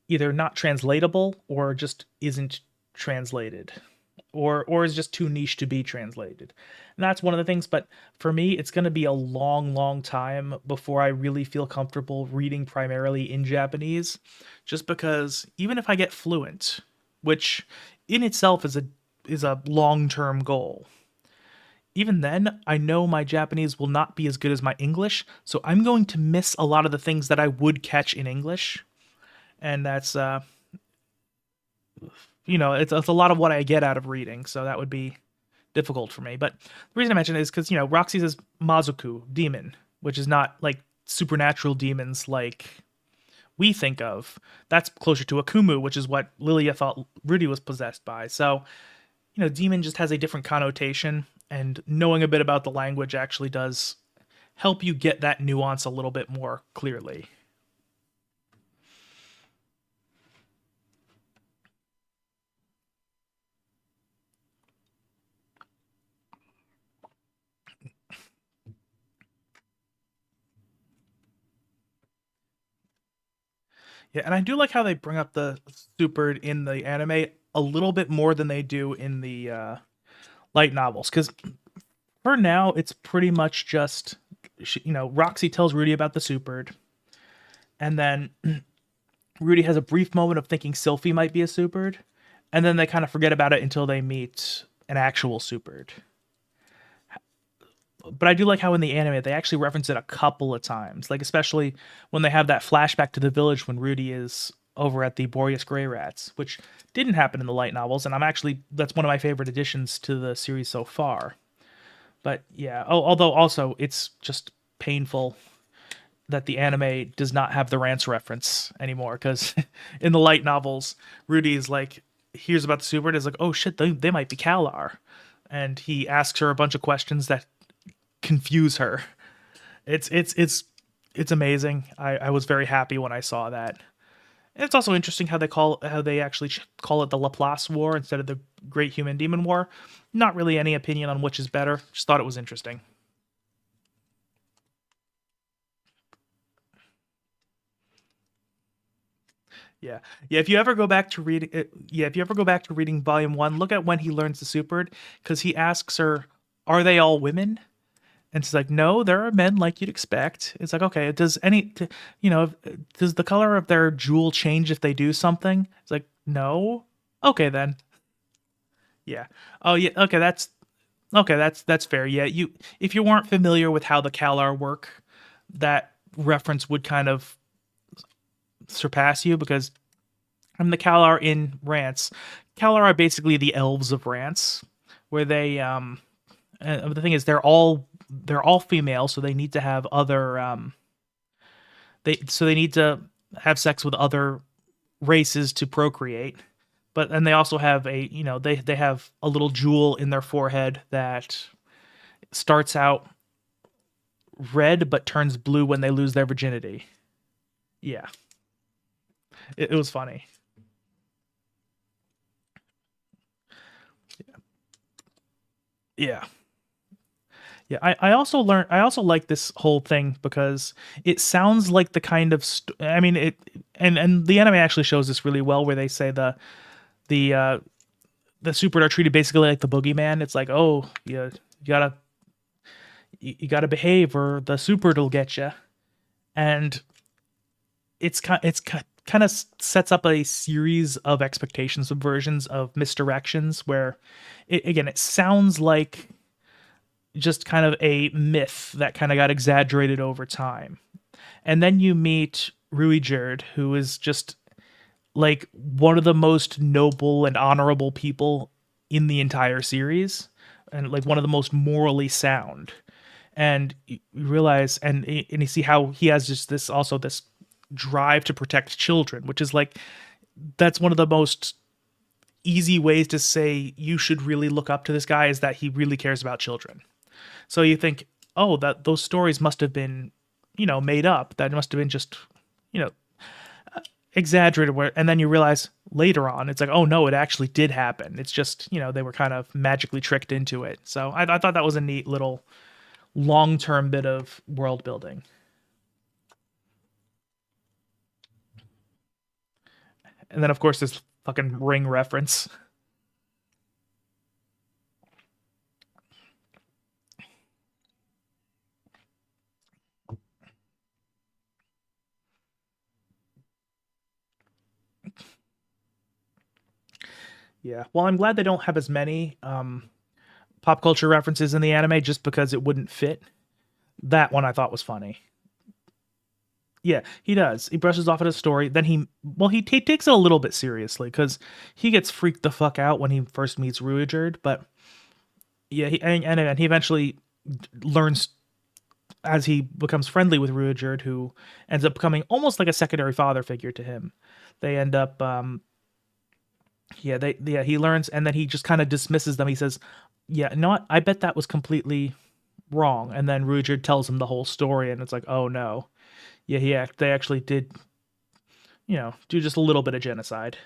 either not translatable or just isn't translated, or is just too niche to be translated. And that's one of the things, but for me it's going to be a long time before I really feel comfortable reading primarily in Japanese, just because even if I get fluent, which in itself is a long-term goal, even then I know my Japanese will not be as good as my English, so I'm going to miss a lot of the things that I would catch in English. And that's it's a lot of what I get out of reading, so that would be difficult for me. But the reason I mention it is because, Roxy says Mazuku, demon, which is not like supernatural demons like we think of. That's closer to Akumu, which is what Lilia thought Rudy was possessed by. So, demon just has a different connotation, and knowing a bit about the language actually does help you get that nuance a little bit more clearly. Yeah, and I do like how they bring up the super in the anime a little bit more than they do in the light novels. Because for now, it's pretty much just, Roxy tells Rudy about the supered, and then Rudy has a brief moment of thinking Sylphie might be a supered, and then they kind of forget about it until they meet an actual supered. But I do like how in the anime they actually reference it a couple of times, like especially when they have that flashback to the village when Rudy is over at the Boreas Grey Rats, which didn't happen in the light novels, and that's one of my favorite additions to the series so far. But yeah, although also it's just painful that the anime does not have the Rance reference anymore, because in the light novels, Rudy is like, hears about the super and is like, oh shit, they might be Kalar. And he asks her a bunch of questions that confuse her. It's amazing. I was very happy when I saw that. And it's also interesting how they actually call it the Laplace War instead of the Great Human Demon War. Not really any opinion on which is better. Just thought it was interesting. Yeah, yeah. If you ever go back to reading, if you ever go back to reading Volume One, look at when he learns the supered, because he asks her, "Are they all women?" And she's like, "No, there are men like you'd expect." It's like, okay, does the color of their jewel change if they do something? It's like, no. Okay then. Yeah. Oh yeah. That's fair. Yeah. If you weren't familiar with how the Kalar work, that reference would kind of surpass you, because the Kalar in Rance, Kalar are basically the elves of Rance, where the thing is they're all female, so they need to have other they need to have sex with other races to procreate. But and they also have they have a little jewel in their forehead that starts out red but turns blue when they lose their virginity. Yeah, it was funny. Yeah. Yeah, I also like this whole thing because it sounds like the kind of I mean it, and the anime actually shows this really well, where they say the the super are treated basically like the boogeyman. It's like, oh, you gotta you gotta behave or the super will get you. And it's kind of sets up a series of expectation subversions of misdirections where it sounds like just kind of a myth that kind of got exaggerated over time. And then you meet Ruijerd, who is just like one of the most noble and honorable people in the entire series, and like one of the most morally sound. And you realize, and you see how he has just this drive to protect children, which is like, that's one of the most easy ways to say you should really look up to this guy, is that he really cares about children. So you think, oh, that those stories must have been, made up. That must have been just, you know, exaggerated. And then you realize later on, it's like, oh no, it actually did happen. It's just, they were kind of magically tricked into it. So I thought that was a neat little long-term bit of world building. And then of course this fucking ring reference. Yeah. Well, I'm glad they don't have as many pop culture references in the anime, just because it wouldn't fit. That one I thought was funny. Yeah, he does. He brushes off at a story. Then he takes it a little bit seriously, because he gets freaked the fuck out when he first meets Ruijerd. But yeah, and he eventually learns as he becomes friendly with Ruijerd, who ends up becoming almost like a secondary father figure to him. They end up, he learns, and then he just kind of dismisses them. He says, "Yeah, no, I bet that was completely wrong." And then Ruijerd tells him the whole story, and it's like, oh no. Yeah, they actually did, do just a little bit of genocide.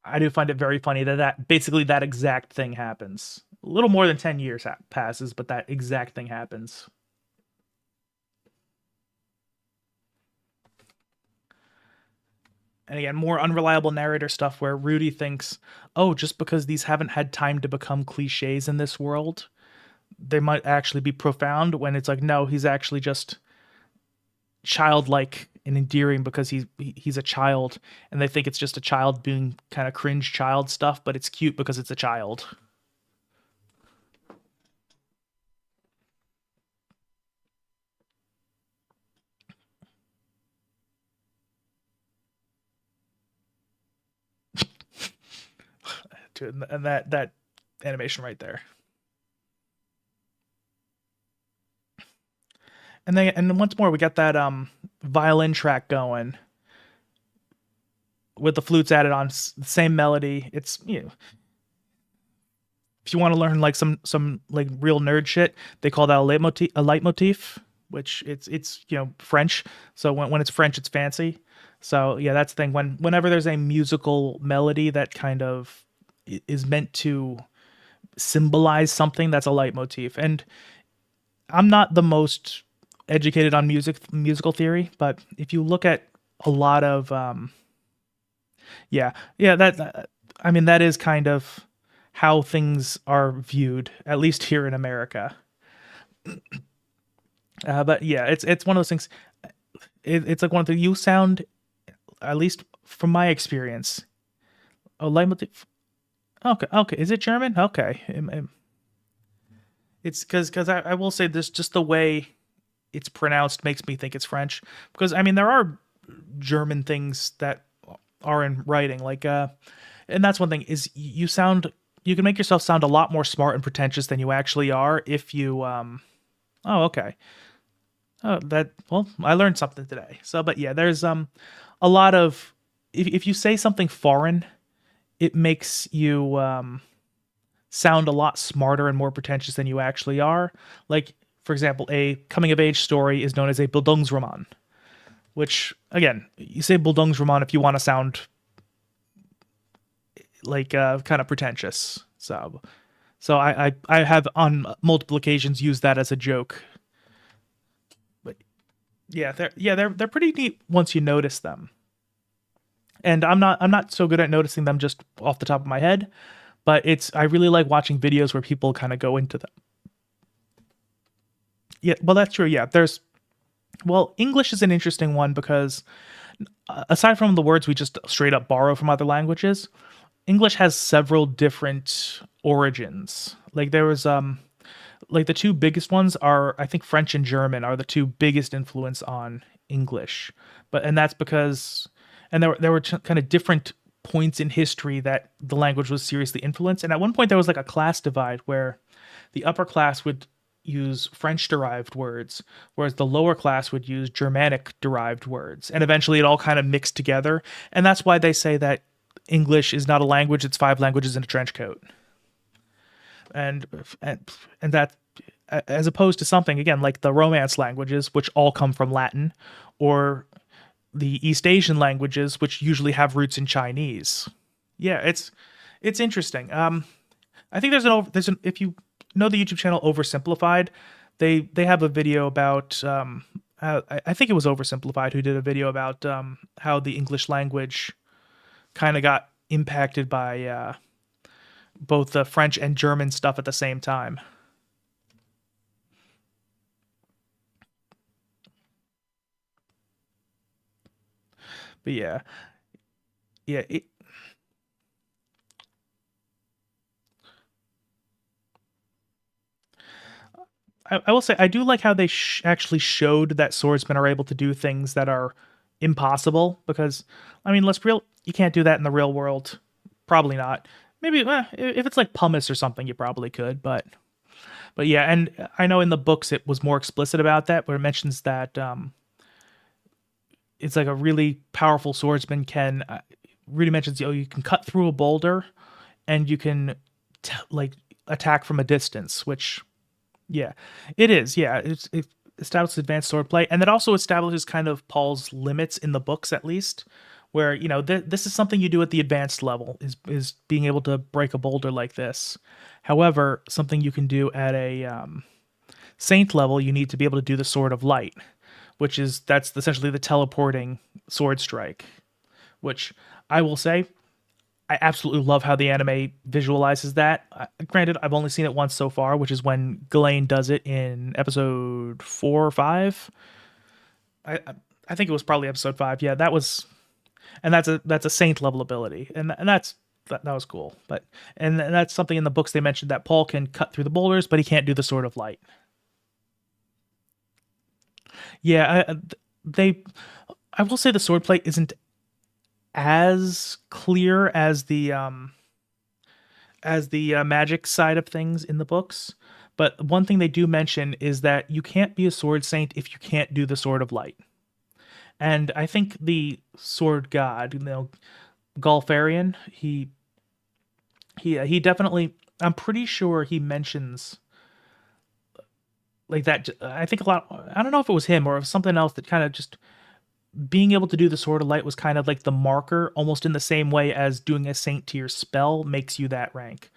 I do find it very funny that basically that exact thing happens. A little more than 10 years passes, but that exact thing happens. And again, more unreliable narrator stuff where Rudy thinks, oh, just because these haven't had time to become cliches in this world, they might actually be profound, when it's like, no, he's actually just childlike and endearing because he's a child, and they think it's just a child doing kind of cringe child stuff, but it's cute because it's a child. And that animation right there. And once more we got that violin track going with the flutes added on, same melody. It's, if you want to learn like some like real nerd shit, they call that a leitmotif, which it's French. So when it's French, it's fancy. So yeah, that's the thing. Whenever there's a musical melody that kind of is meant to symbolize something, that's a leitmotif. And I'm not the most educated on musical theory, but if you look at a lot of that I mean that is kind of how things are viewed, at least here in America. But yeah, it's one of those things. It's like one of the, you sound, at least from my experience, a leitmotif. Okay, is it German? Okay, it's because I will say this, just the way it's pronounced makes me think it's French. Because I mean, there are German things that are in writing, like and that's one thing, is you can make yourself sound a lot more smart and pretentious than you actually are if you oh, okay. Oh, well, I learned something today. So, but yeah, there's a lot of, if you say something foreign, it makes you sound a lot smarter and more pretentious than you actually are. Like, for example, a coming of age story is known as a Bildungsroman, which, again, you say Bildungsroman if you want to sound like kind of pretentious. So I have on multiple occasions used that as a joke. But yeah, they're pretty neat once you notice them. And I'm not so good at noticing them just off the top of my head, but I really like watching videos where people kind of go into them. Yeah, well, that's true. Yeah, English is an interesting one because aside from the words we just straight up borrow from other languages, English has several different origins. Like there was like the two biggest ones are, I think, French and German are the two biggest influence on English. And that's because, and there were kind of different points in history that the language was seriously influenced. And at one point there was like a class divide where the upper class would use French derived words, whereas the lower class would use Germanic derived words. And eventually it all kind of mixed together. And that's why they say that English is not a language, it's 5 languages in a trench coat. And that, as opposed to something, again, like the Romance languages, which all come from Latin, or the East Asian languages, which usually have roots in Chinese. Yeah, it's interesting. I think if you know the YouTube channel Oversimplified, they have a video about I think it was Oversimplified who did a video about how the English language kind of got impacted by both the French and German stuff at the same time. But yeah, I will say I do like how they actually showed that swordsmen are able to do things that are impossible. Because I mean, you can't do that in the real world. Probably not. Maybe if it's like pumice or something, you probably could. But yeah, and I know in the books it was more explicit about that, where it mentions that it's like a really powerful swordsman can really mentions, you can cut through a boulder and you can like attack from a distance, which yeah, it is. Yeah, it establishes advanced swordplay, and that also establishes kind of Paul's limits in the books, at least, where this is something you do at the advanced level, is being able to break a boulder like this. However, something you can do at a saint level, you need to be able to do the Sword of Light, that's essentially the teleporting sword strike, which I will say, I absolutely love how the anime visualizes that. Granted, I've only seen it once so far, which is when Ghislaine does it in episode 4 or 5. I think it was probably episode 5. Yeah, that was, and that's a saint level ability, and that was cool. But and that's something in the books they mentioned, that Paul can cut through the boulders, but he can't do the Sword of Light. Yeah, they. I will say the sword plate isn't as clear as the magic side of things in the books. But one thing they do mention is that you can't be a sword saint if you can't do the Sword of Light. And I think the sword god, Golfarian, he definitely. I'm pretty sure he mentions like that. I think a lot. I don't know if it was him or it was something else that kind of just being able to do the Sword of Light was kind of like the marker, almost in the same way as doing a Saint tier spell makes you that rank.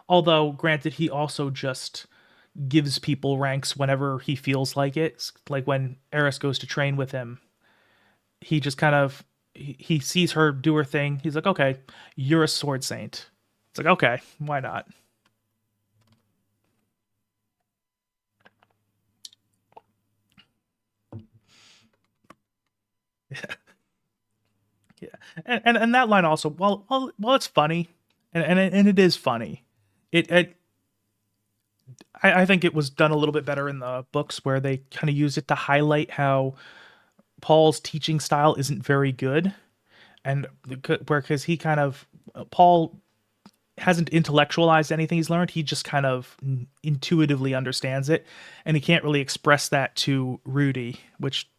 Although, granted, he also just gives people ranks whenever he feels like it. Like when Eris goes to train with him, he just kind of he sees her do her thing. He's like, "Okay, you're a Sword Saint." It's like, "Okay, why not?" Yeah, and that line also, while it's funny, and it is funny, it I think it was done a little bit better in the books where they kind of use it to highlight how Paul's teaching style isn't very good, and because he kind of Paul hasn't intellectualized anything he's learned, he just kind of intuitively understands it, and he can't really express that to Rudy, which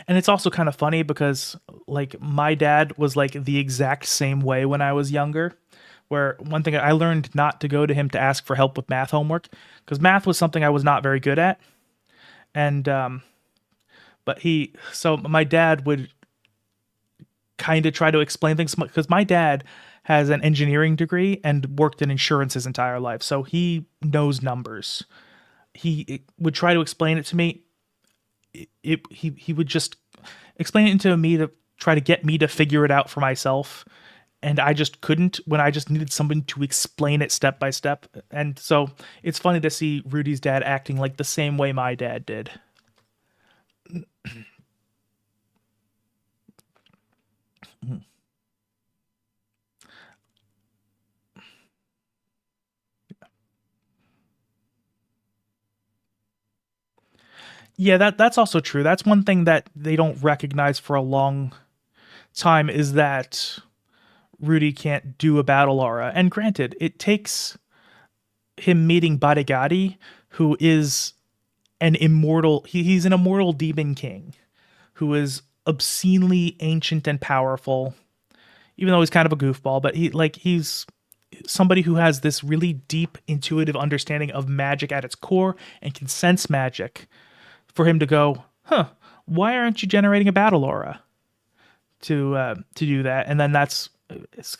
and it's also kind of funny because like my dad was like the exact same way when I was younger. Where one thing I learned not to go to him to ask for help with math homework because math was something I was not very good at, and but so my dad would kind of try to explain things because my dad has an engineering degree and worked in insurance his entire life, so he knows numbers. He would try to explain it to me. He would just explain it to me to try to get me to figure it out for myself, and I just couldn't when I just needed someone to explain it step by step. And so it's funny to see Rudy's dad acting like the same way my dad did. Yeah, that's also true. That's one thing that they don't recognize for a long time is that Rudy can't do a battle aura. And granted, it takes him meeting Badigadi, who is an immortal. He's an immortal demon king who is obscenely ancient and powerful, even though he's kind of a goofball. But he's somebody who has this really deep intuitive understanding of magic at its core and can sense magic. For him to go, huh? Why aren't you generating a battle aura to do that? And then it's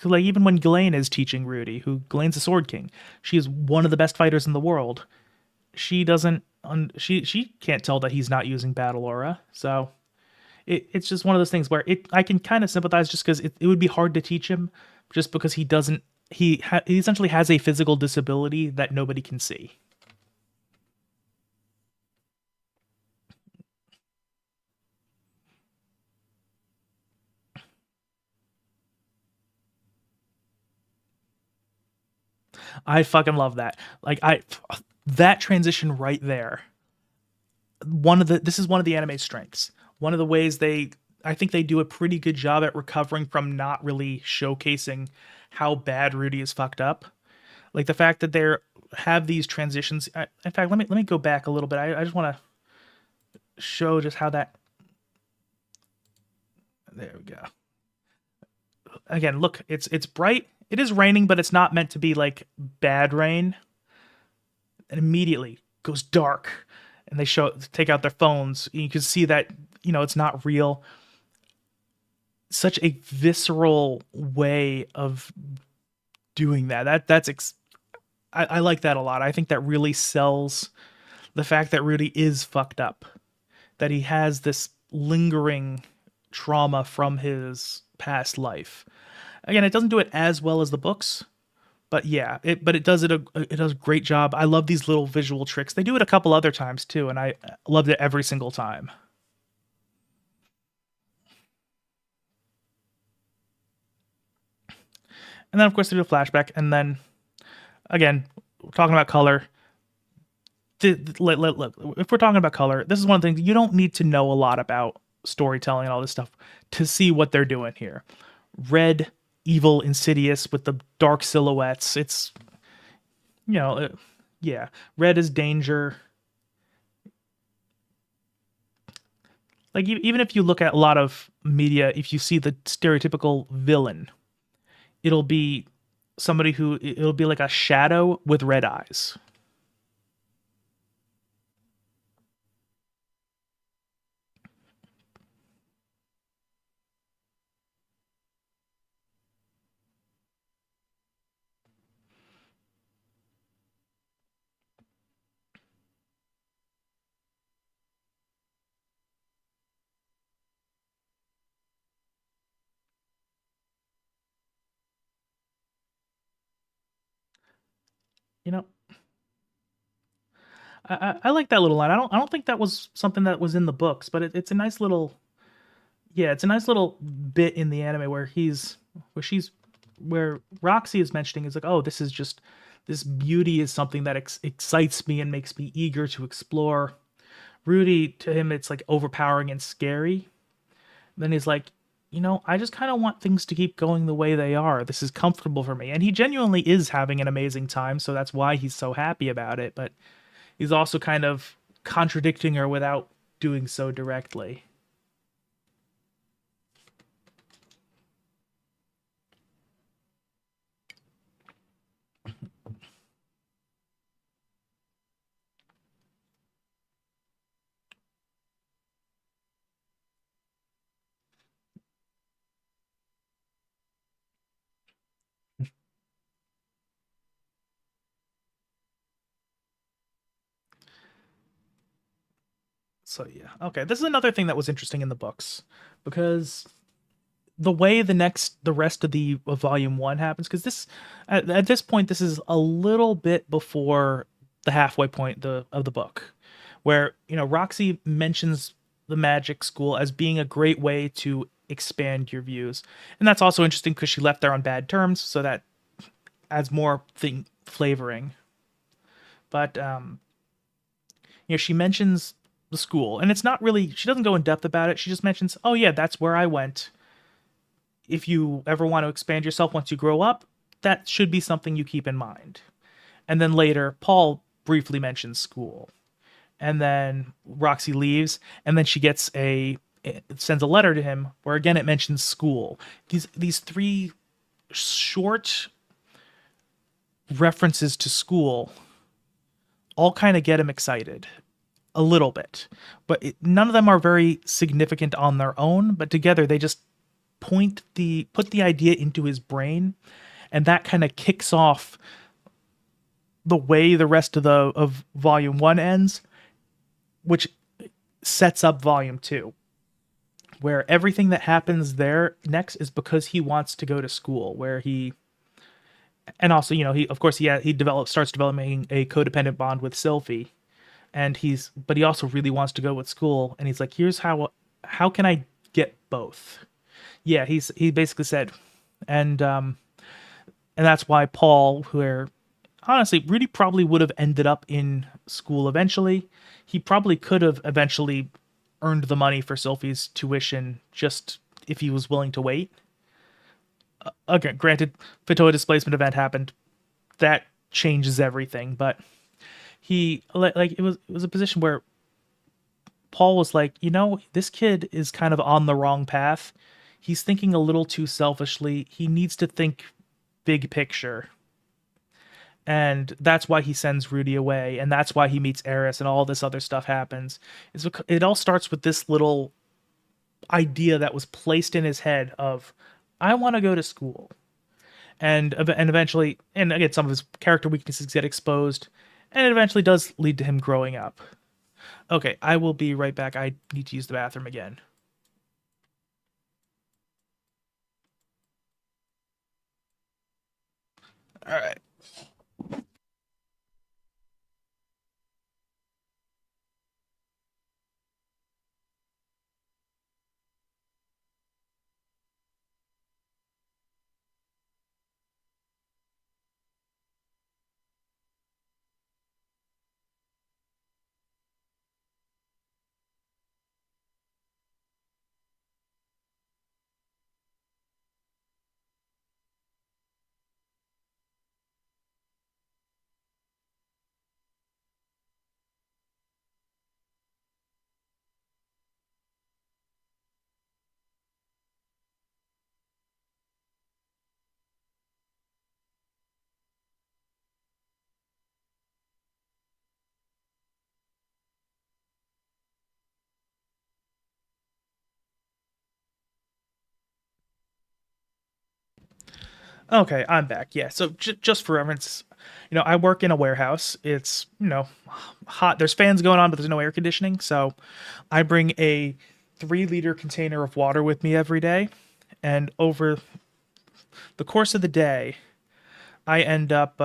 like even when Ghislaine is teaching Rudy, who Ghislaine's a sword king, she is one of the best fighters in the world. She doesn't she can't tell that he's not using battle aura. So it's just one of those things where I can kind of sympathize just because it would be hard to teach him just because he doesn't he essentially has a physical disability that nobody can see. I fucking love that. Like that transition right there. This is one of the anime's strengths. One of the ways I think they do a pretty good job at recovering from not really showcasing how bad Rudy is fucked up. Like the fact that they have these transitions. In fact, let me go back a little bit. I just want to show just how that. There we go. Again, look, it's bright. It is raining, but it's not meant to be like bad rain. And immediately goes dark, and they take out their phones. You can see that it's not real. Such a visceral way of doing that. I like that a lot. I think that really sells the fact that Rudy is fucked up, that he has this lingering trauma from his past life. Again, it doesn't do it as well as the books, but yeah, it does it does a great job. I love these little visual tricks. They do it a couple other times too, and I loved it every single time. And then of course they do a flashback, and then again, talking about color. Look, if we're talking about color, this is one of the things you don't need to know a lot about storytelling and all this stuff to see what they're doing here. Red, evil, insidious with the dark silhouettes. It's, you know, yeah. Red is danger. Like even if you look at a lot of media, if you see the stereotypical villain, it'll be somebody who it'll be like a shadow with red eyes. You know, I like that little line. I don't think that was something that was in the books, but it's a nice little, yeah, it's a nice little bit in the anime where Roxy is mentioning is like, oh, this is just this beauty is something that excites me and makes me eager to explore. Rudy, to him it's like overpowering and scary. Then he's like, I just kind of want things to keep going the way they are. This is comfortable for me. And he genuinely is having an amazing time, so that's why he's so happy about it, but he's also kind of contradicting her without doing so directly. So yeah. Okay, this is another thing that was interesting in the books because the way the rest of the of volume 1 happens, because this at this point this is a little bit before the halfway point of the book, where Roxy mentions the magic school as being a great way to expand your views, and that's also interesting because she left there on bad terms, so that adds more thing flavoring. But she mentions the school, and it's not really, she doesn't go in depth about it. She just mentions, oh yeah, that's where I went. If you ever want to expand yourself once you grow up, that should be something you keep in mind. And then later, Paul briefly mentions school. And then Roxy leaves, and then she sends a letter to him where again it mentions school. These three short references to school all kind of get him excited a little bit, but none of them are very significant on their own, but together they just put the idea into his brain, and that kind of kicks off the way the rest of the of volume 1 ends, which sets up volume 2, where everything that happens there next is because he wants to go to school, where he and also he of course starts developing a codependent bond with Sylphie, and he also really wants to go with school, and he's like, here's how can I get both. Yeah, he basically said, and that's why Paul, where honestly Rudy probably would have ended up in school eventually. He probably could have eventually earned the money for Sylphie's tuition just if he was willing to wait. Again, granted, Fatoa displacement event happened. That changes everything, but he like it was a position where Paul was like, this kid is kind of on the wrong path. He's thinking a little too selfishly. He needs to think big picture. And that's why he sends Rudy away, and that's why he meets Eris, and all this other stuff happens. It all starts with this little idea that was placed in his head of, I want to go to school. And eventually, and again, some of his character weaknesses get exposed, and it eventually does lead to him growing up. Okay, I will be right back. I need to use the bathroom again. All right. Okay, I'm back. Yeah, so just for reference, I work in a warehouse. It's, hot. There's fans going on, but there's no air conditioning. So I bring a 3 liter container of water with me every day. And over the course of the day, I end up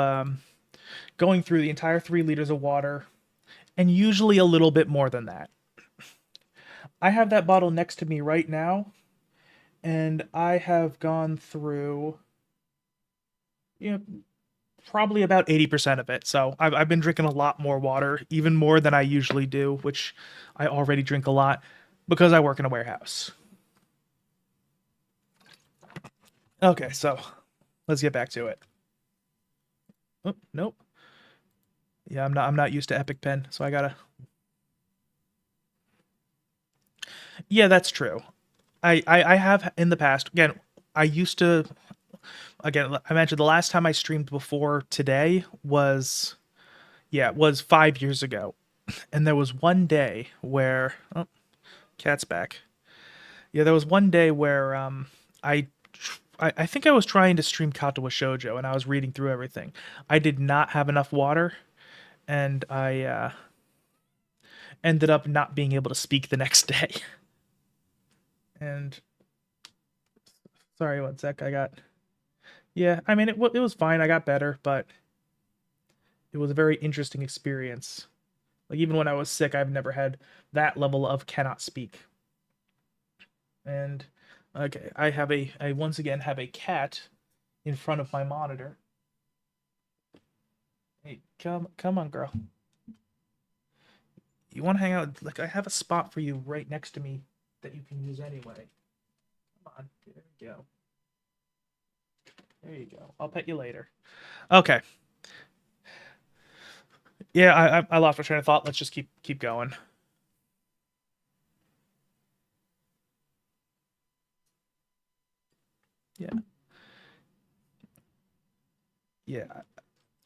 going through the entire 3 liters of water and usually a little bit more than that. I have that bottle next to me right now, and I have gone through, you know, probably about 80% of it. So I've been drinking a lot more water, even more than I usually do, which I already drink a lot because I work in a warehouse. Okay, so let's get back to it. Oh, nope. Yeah, I'm not used to Epic Pen, so I gotta. Yeah, that's true. I have in the past. Again, I used to. Again, I mentioned the last time I streamed before today was, yeah, it was 5 years ago, and there was one day where, oh, cat's back. Yeah, there was one day where I I think I was trying to stream Katawa Shoujo and I was reading through everything. I did not have enough water, and I ended up not being able to speak the next day. And sorry, one sec. I got, yeah. I mean, it was fine. I got better, but it was a very interesting experience. Like even when I was sick, I've never had that level of cannot speak. And okay, I once again have a cat in front of my monitor. Hey, come on, girl. You want to hang out? Like I have a spot for you right next to me that you can use anyway. Come on, there you go. There you go. I'll pet you later. Okay. Yeah, I lost my train of thought. Let's just keep going. Yeah. Yeah.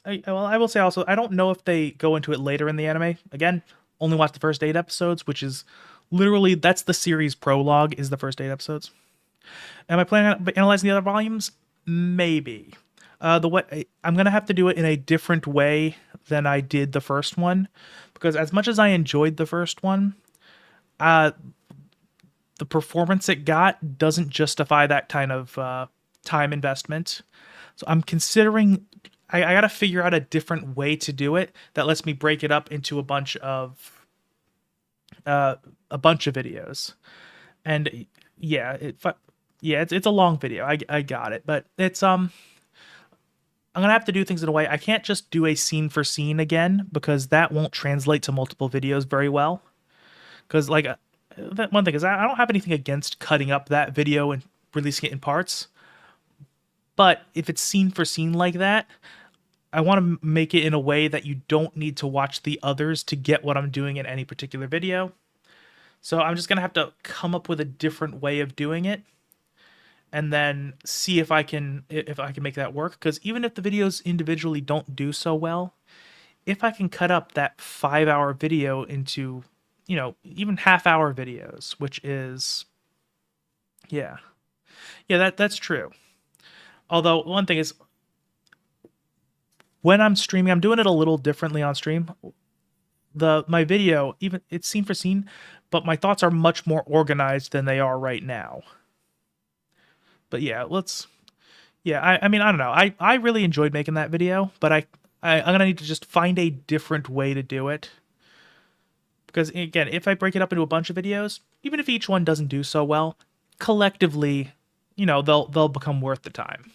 I will say also I don't know if they go into it later in the anime. Again, only watched the first 8 episodes, which is literally that's the series prologue is the first 8 episodes. Am I planning on analyzing the other volumes? Maybe. The way I'm gonna have to do it in a different way than I did the first one, because as much as I enjoyed the first one, uh, the performance it got doesn't justify that kind of time investment. So I'm considering I got to figure out a different way to do it that lets me break it up into uh, a bunch of videos. And yeah, yeah, it's a long video. I got it, but it's I'm gonna have to do things in a way I can't just do a scene for scene again because that won't translate to multiple videos very well. Because like that one thing is I don't have anything against cutting up that video and releasing it in parts, but if it's scene for scene like that, I want to make it in a way that you don't need to watch the others to get what I'm doing in any particular video. So I'm just gonna have to come up with a different way of doing it, and then see if I can make that work. Because even if the videos individually don't do so well, if I can cut up that 5 hour video into, even half-hour videos, which is, yeah, yeah, that's true. Although one thing is, when I'm streaming, I'm doing it a little differently on stream. My video, even it's scene for scene, but my thoughts are much more organized than they are right now. But yeah, yeah, I mean, I don't know. I really enjoyed making that video, but I'm gonna need to just find a different way to do it. Because again, if I break it up into a bunch of videos, even if each one doesn't do so well, collectively, they'll become worth the time.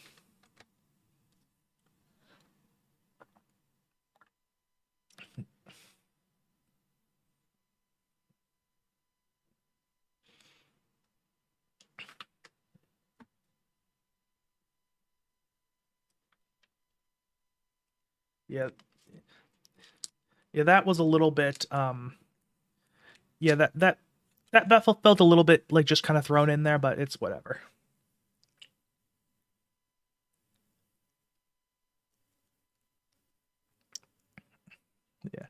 Yeah, yeah, that was a little bit yeah, that felt a little bit like just kind of thrown in there, but it's whatever. Yeah.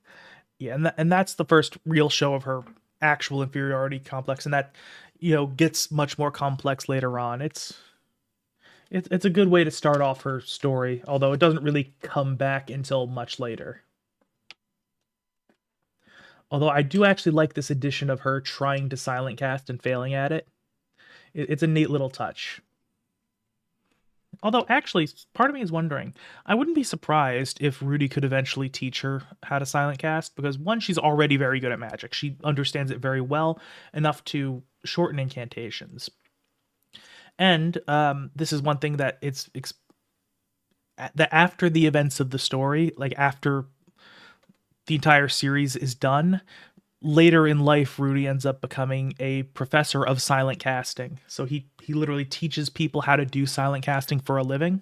Yeah, and that's the first real show of her actual inferiority complex, and that gets much more complex later on. It's a good way to start off her story, although it doesn't really come back until much later. Although I do actually like this addition of her trying to silent cast and failing at it. It's a neat little touch. Although, actually, part of me is wondering, I wouldn't be surprised if Rudy could eventually teach her how to silent cast, because one, she's already very good at magic. She understands it very well, enough to shorten incantations. And this is one thing that that after the events of the story, like after the entire series is done, later in life, Rudy ends up becoming a professor of silent casting. So he literally teaches people how to do silent casting for a living.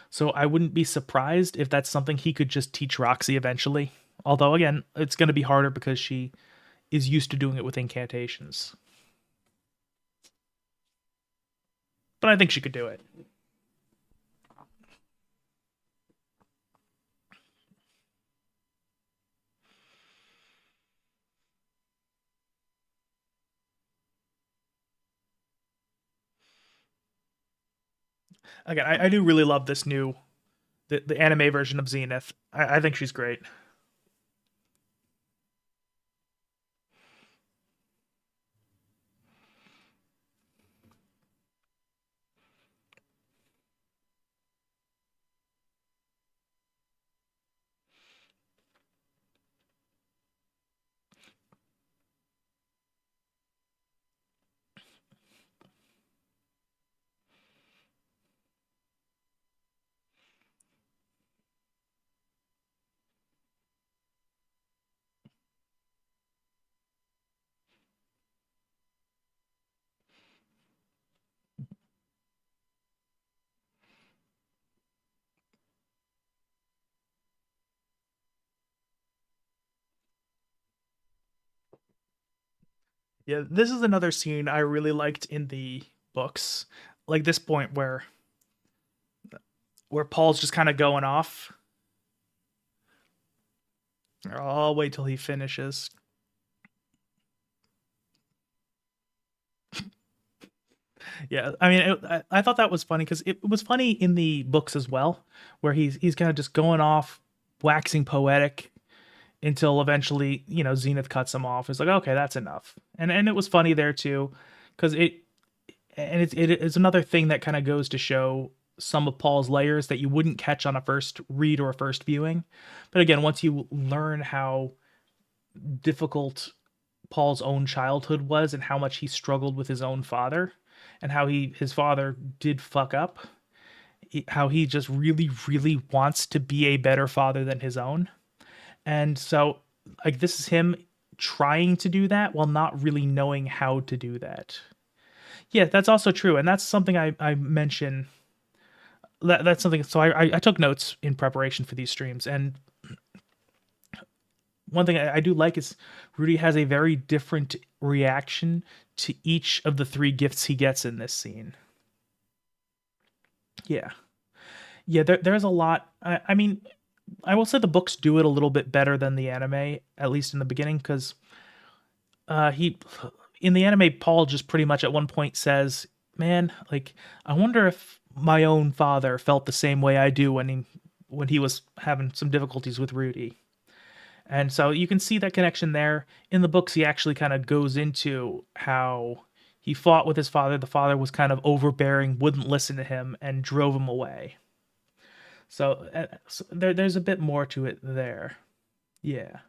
So I wouldn't be surprised if that's something he could just teach Roxy eventually. Although again, it's going to be harder because she is used to doing it with incantations. But I think she could do it. Again, I do really love this new the anime version of Zenith. I think she's great. Yeah, this is another scene I really liked in the books. Like this point where Paul's just kind of going off. I'll wait till he finishes. Yeah, I mean, I thought that was funny because it was funny in the books as well, where he's kind of just going off, waxing poetic until eventually, Zenith cuts him off. It's like, okay, that's enough, and it was funny there too, because it's another thing that kind of goes to show some of Paul's layers that you wouldn't catch on a first read or a first viewing. But again, once you learn how difficult Paul's own childhood was and how much he struggled with his own father and how his father did fuck up, how he just really really wants to be a better father than his own. And so like this is him trying to do that while not really knowing how to do that. Yeah, that's also true, and that's something I mention. That's something. So I took notes in preparation for these streams, and one thing I do like is Rudy has a very different reaction to each of the three gifts he gets in this scene. Yeah, yeah. There's a lot. I mean, I will say the books do it a little bit better than the anime, at least in the beginning, because he in the anime, Paul just pretty much at one point says, "Man, like I wonder if my own father felt the same way I do when he was having some difficulties with Rudy." And so you can see that connection there. In the books, he actually kind of goes into how he fought with his father. The father was kind of overbearing, wouldn't listen to him, and drove him away. So there's a bit more to it there. Yeah.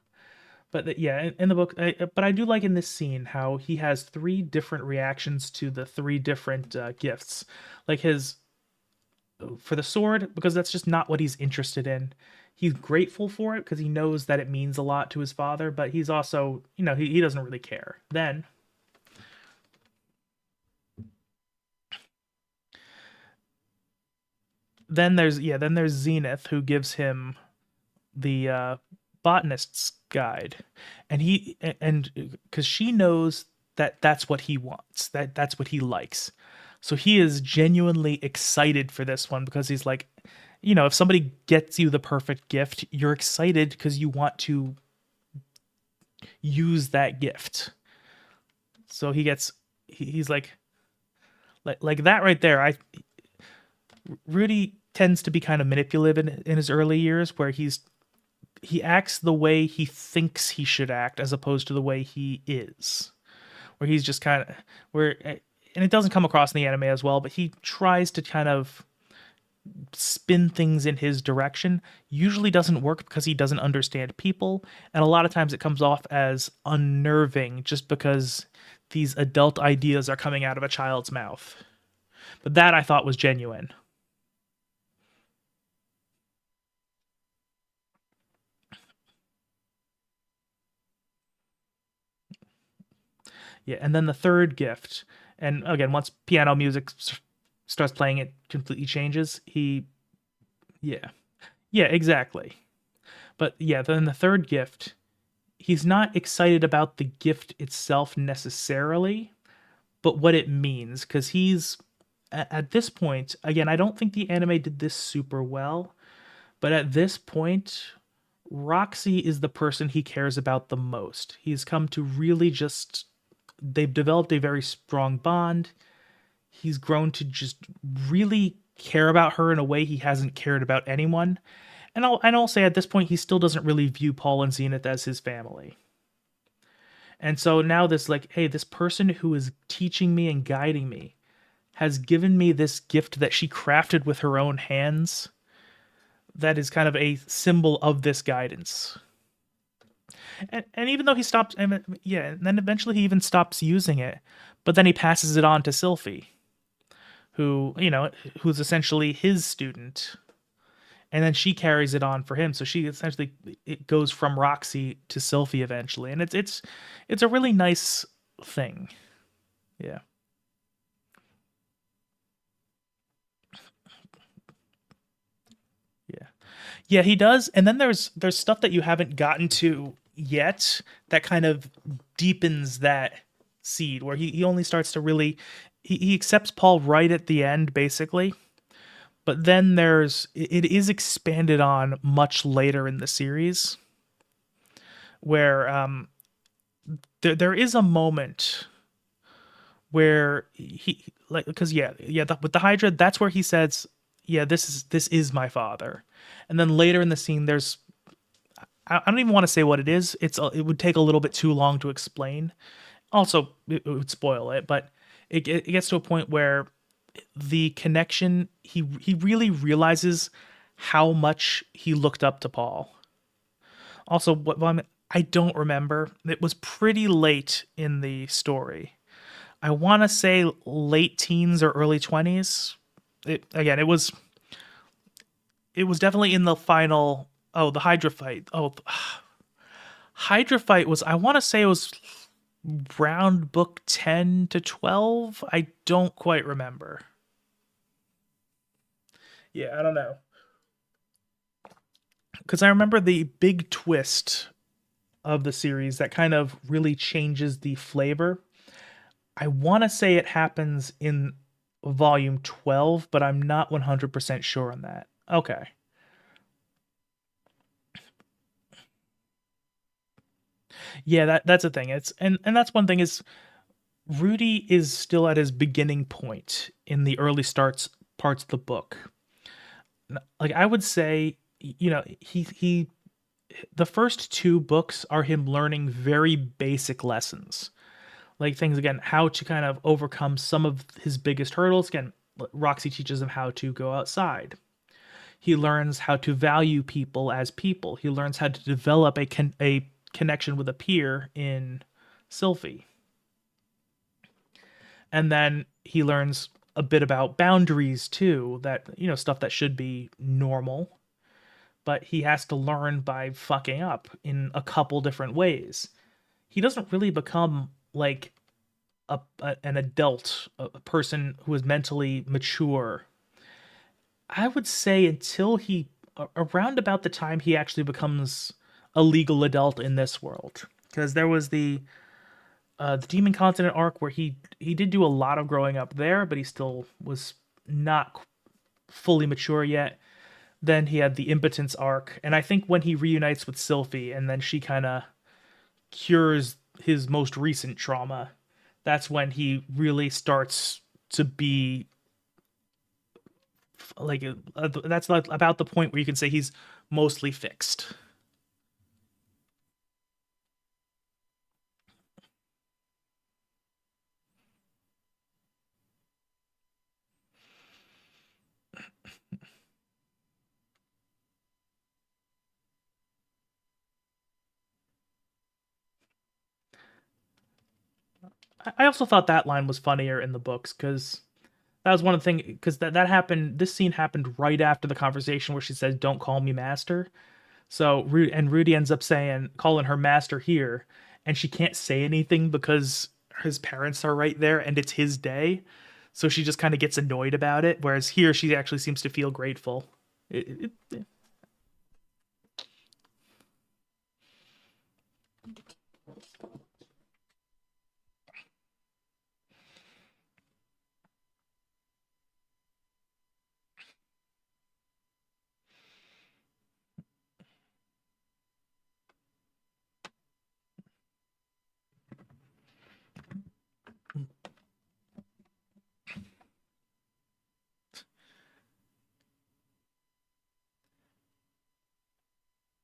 But yeah, in the book, but I do like in this scene how he has three different reactions to the three different gifts. Like his for the sword, because that's just not what he's interested in. He's grateful for it because he knows that it means a lot to his father, but he's also, he doesn't really care. Then there's Zenith, who gives him the botanist's guide, and because she knows that that's what he wants, that's what he likes, so he is genuinely excited for this one because he's like, if somebody gets you the perfect gift, you're excited because you want to use that gift. So he's like that right there. Rudy tends to be kind of manipulative in his early years, where he acts the way he thinks he should act as opposed to the way he is. Where he's just kind of where, and it doesn't come across in the anime as well, but he tries to kind of spin things in his direction. Usually doesn't work because he doesn't understand people, and a lot of times it comes off as unnerving just because these adult ideas are coming out of a child's mouth. But that I thought was genuine. Yeah, and then the third gift, and again, once piano music starts playing, it completely changes. Yeah, yeah, exactly. But yeah, then the third gift, he's not excited about the gift itself necessarily, but what it means, because he's at this point, again, I don't think the anime did this super well, but at this point, Roxy is the person he cares about the most. He's come to really just, they've developed a very strong bond. He's grown to just really care about her in a way he hasn't cared about anyone. And I'll say at this point he still doesn't really view Paul and Zenith as his family. And so now this, like, hey, this person who is teaching me and guiding me has given me this gift that she crafted with her own hands. That is kind of a symbol of this guidance. And even though he stops, yeah, and then eventually he even stops using it, but then he passes it on to Sylphie, who's essentially his student, and then she carries it on for him. So she essentially, it goes from Roxy to Sylphie eventually, and it's a really nice thing. Yeah, yeah, yeah. He does, and then there's stuff that you haven't gotten to yet that kind of deepens that seed, where he only starts to really, he accepts Paul right at the end, basically. But then it is expanded on much later in the series, where there is a moment where he, like, because with the Hydra, that's where he says, yeah, this is my father. And then later in the scene, there's, I don't even want to say what it is. It would take a little bit too long to explain. Also, it would spoil it, but it gets to a point where the connection, he really realizes how much he looked up to Paul. Also, I don't remember. It was pretty late in the story. I want to say late teens or early 20s. It was definitely in the final. Oh, the Hydra fight. Oh, Hydra fight was, I want to say it was round book 10 to 12. I don't quite remember. Yeah, I don't know. Because I remember the big twist of the series that kind of really changes the flavor. I want to say it happens in volume 12, but I'm not 100% sure on that. Okay. Yeah, that's a thing. And that's one thing is Rudy is still at his beginning point in the early starts parts of the book. Like, I would say, he the first two books are him learning very basic lessons, like things, again, how to kind of overcome some of his biggest hurdles. Again, Roxy teaches him how to go outside. He learns how to value people as people. He learns how to develop a connection with a peer in Sylphie. And then he learns a bit about boundaries too, that, stuff that should be normal, but he has to learn by fucking up in a couple different ways. He doesn't really become like an adult, a person who is mentally mature, I would say, until around about the time he actually becomes a legal adult in this world. Because there was the Demon Continent arc where he did do a lot of growing up there, but he still was not fully mature yet. Then he had the Impotence arc, and I think when he reunites with Sylphie, and then she kind of cures his most recent trauma, that's when he really starts to be like that's like about the point where you can say he's mostly fixed. I also thought that line was funnier in the books because that was one of the things because that happened. This scene happened right after the conversation where she says, "Don't call me master." So Rudy ends up saying, calling her master here, and she can't say anything because his parents are right there and it's his day. So she just kind of gets annoyed about it. Whereas here, she actually seems to feel grateful. It,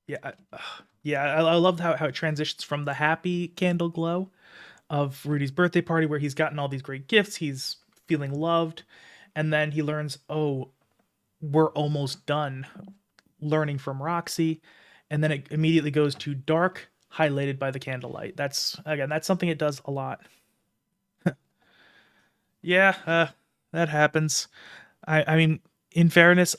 yeah, yeah. I loved how it transitions from the happy candle glow of Rudy's birthday party, where he's gotten all these great gifts, he's feeling loved, and then he learns, oh, we're almost done learning from Roxy, and then it immediately goes to dark, highlighted by the candlelight. That's something it does a lot. Yeah, that happens. I mean, in fairness,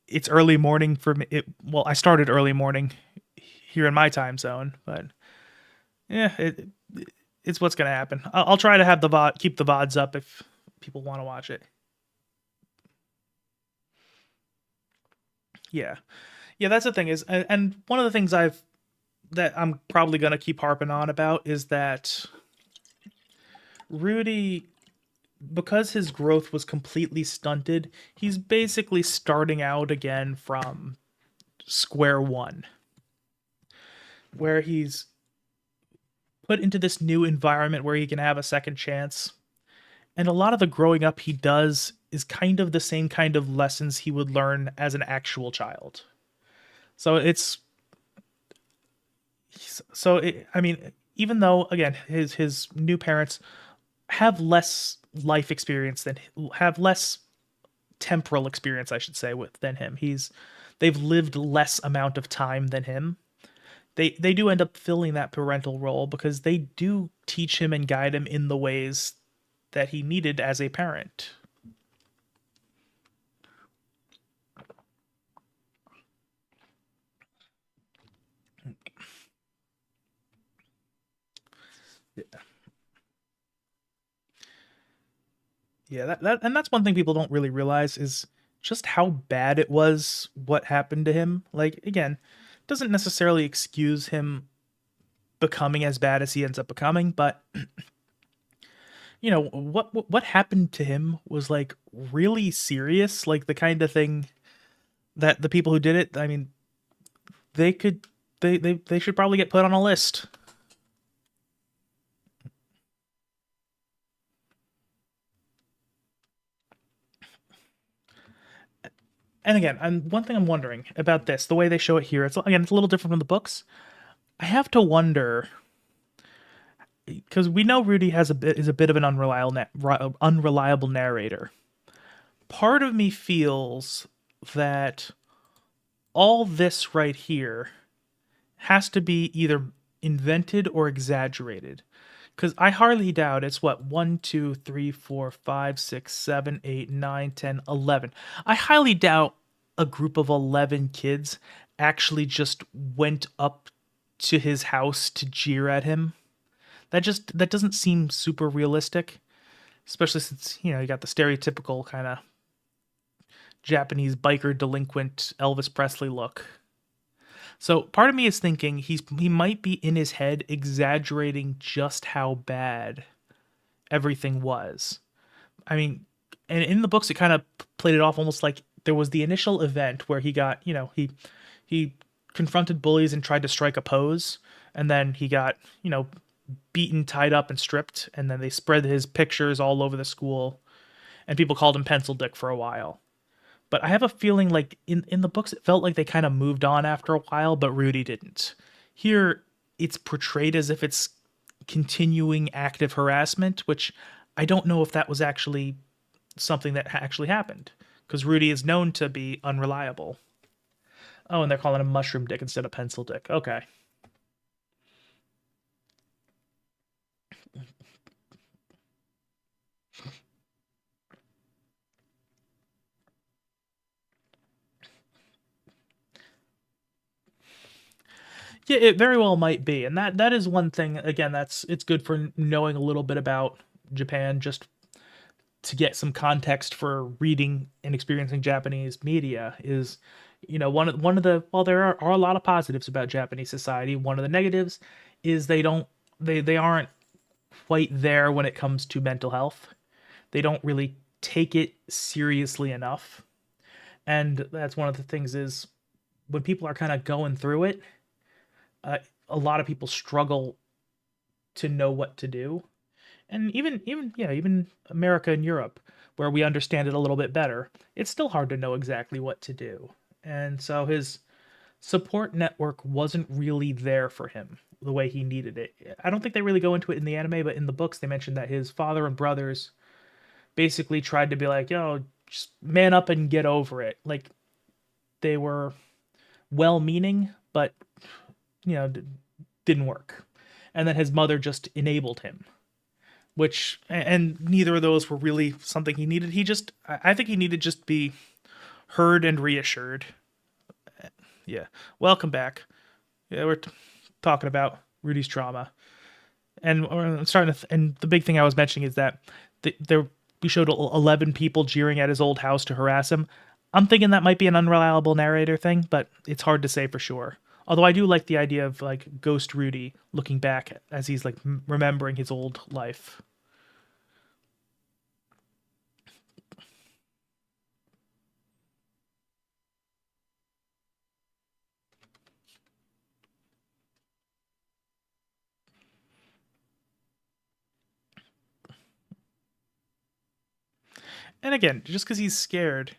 it's early morning for me. Well, I started early morning here in my time zone, but yeah, it's what's gonna happen. I'll try to have keep the vods up if people want to watch it. Yeah, yeah. That's the thing is, and one of the things that I'm probably gonna keep harping on about is that Rudy, because his growth was completely stunted, he's basically starting out again from square one, where he's put into this new environment where he can have a second chance. And a lot of the growing up he does is kind of the same kind of lessons he would learn as an actual child. So I mean, even though again his new parents have less life experience than have less temporal experience, I should say, with than him. They've lived less amount of time than him. They do end up filling that parental role because they do teach him and guide him in the ways that he needed as a parent. Yeah, and that's one thing people don't really realize is just how bad it was what happened to him. Like again, doesn't necessarily excuse him becoming as bad as he ends up becoming, but what happened to him was like really serious, like the kind of thing that the people who did it, I mean, they could they should probably get put on a list. And again, one thing I'm wondering about this, the way they show it here, it's a little different from the books. I have to wonder because we know Rudy is a bit of an unreliable narrator. Part of me feels that all this right here has to be either invented or exaggerated. Because I hardly doubt it's what, 1, 2, 3, 4, 5, 6, 7, 8, 9, 10, 11. I highly doubt a group of 11 kids actually just went up to his house to jeer at him. That doesn't seem super realistic, especially since, you got the stereotypical kind of Japanese biker delinquent Elvis Presley look. So part of me is thinking he might be in his head exaggerating just how bad everything was. I mean, and in the books it kind of played it off almost like there was the initial event where he got, he confronted bullies and tried to strike a pose, and then he got, beaten, tied up, and stripped, and then they spread his pictures all over the school, and people called him Pencil Dick for a while. But I have a feeling like in the books it felt like they kind of moved on after a while, but Rudy didn't. Here it's portrayed as if it's continuing active harassment, which I don't know if that was actually something that actually happened because Rudy is known to be unreliable. Oh, and they're calling him Mushroom Dick instead of Pencil Dick. Okay. Yeah, it very well might be. And that is one thing again that's it's good for knowing a little bit about Japan just to get some context for reading and experiencing Japanese media is one of the well there are a lot of positives about Japanese society. One of the negatives is they aren't quite there when it comes to mental health. They don't really take it seriously enough. And that's one of the things is when people are kind of going through it, uh, a lot of people struggle to know what to do. And even America and Europe, where we understand it a little bit better, it's still hard to know exactly what to do. And so his support network wasn't really there for him the way he needed it. I don't think they really go into it in the anime, but in the books they mentioned that his father and brothers basically tried to be like, yo, just man up and get over it. Like they were well-meaning, but didn't work. And then his mother just enabled him, which and neither of those were really something he needed. I think he needed just be heard and reassured. Yeah. Welcome back. Yeah, we're talking about Rudy's trauma. And I'm starting to and the big thing I was mentioning is that there we showed 11 people jeering at his old house to harass him. I'm thinking that might be an unreliable narrator thing, but it's hard to say for sure. Although I do like the idea of like Ghost Rudy looking back as he's like remembering his old life. And again, just because he's scared,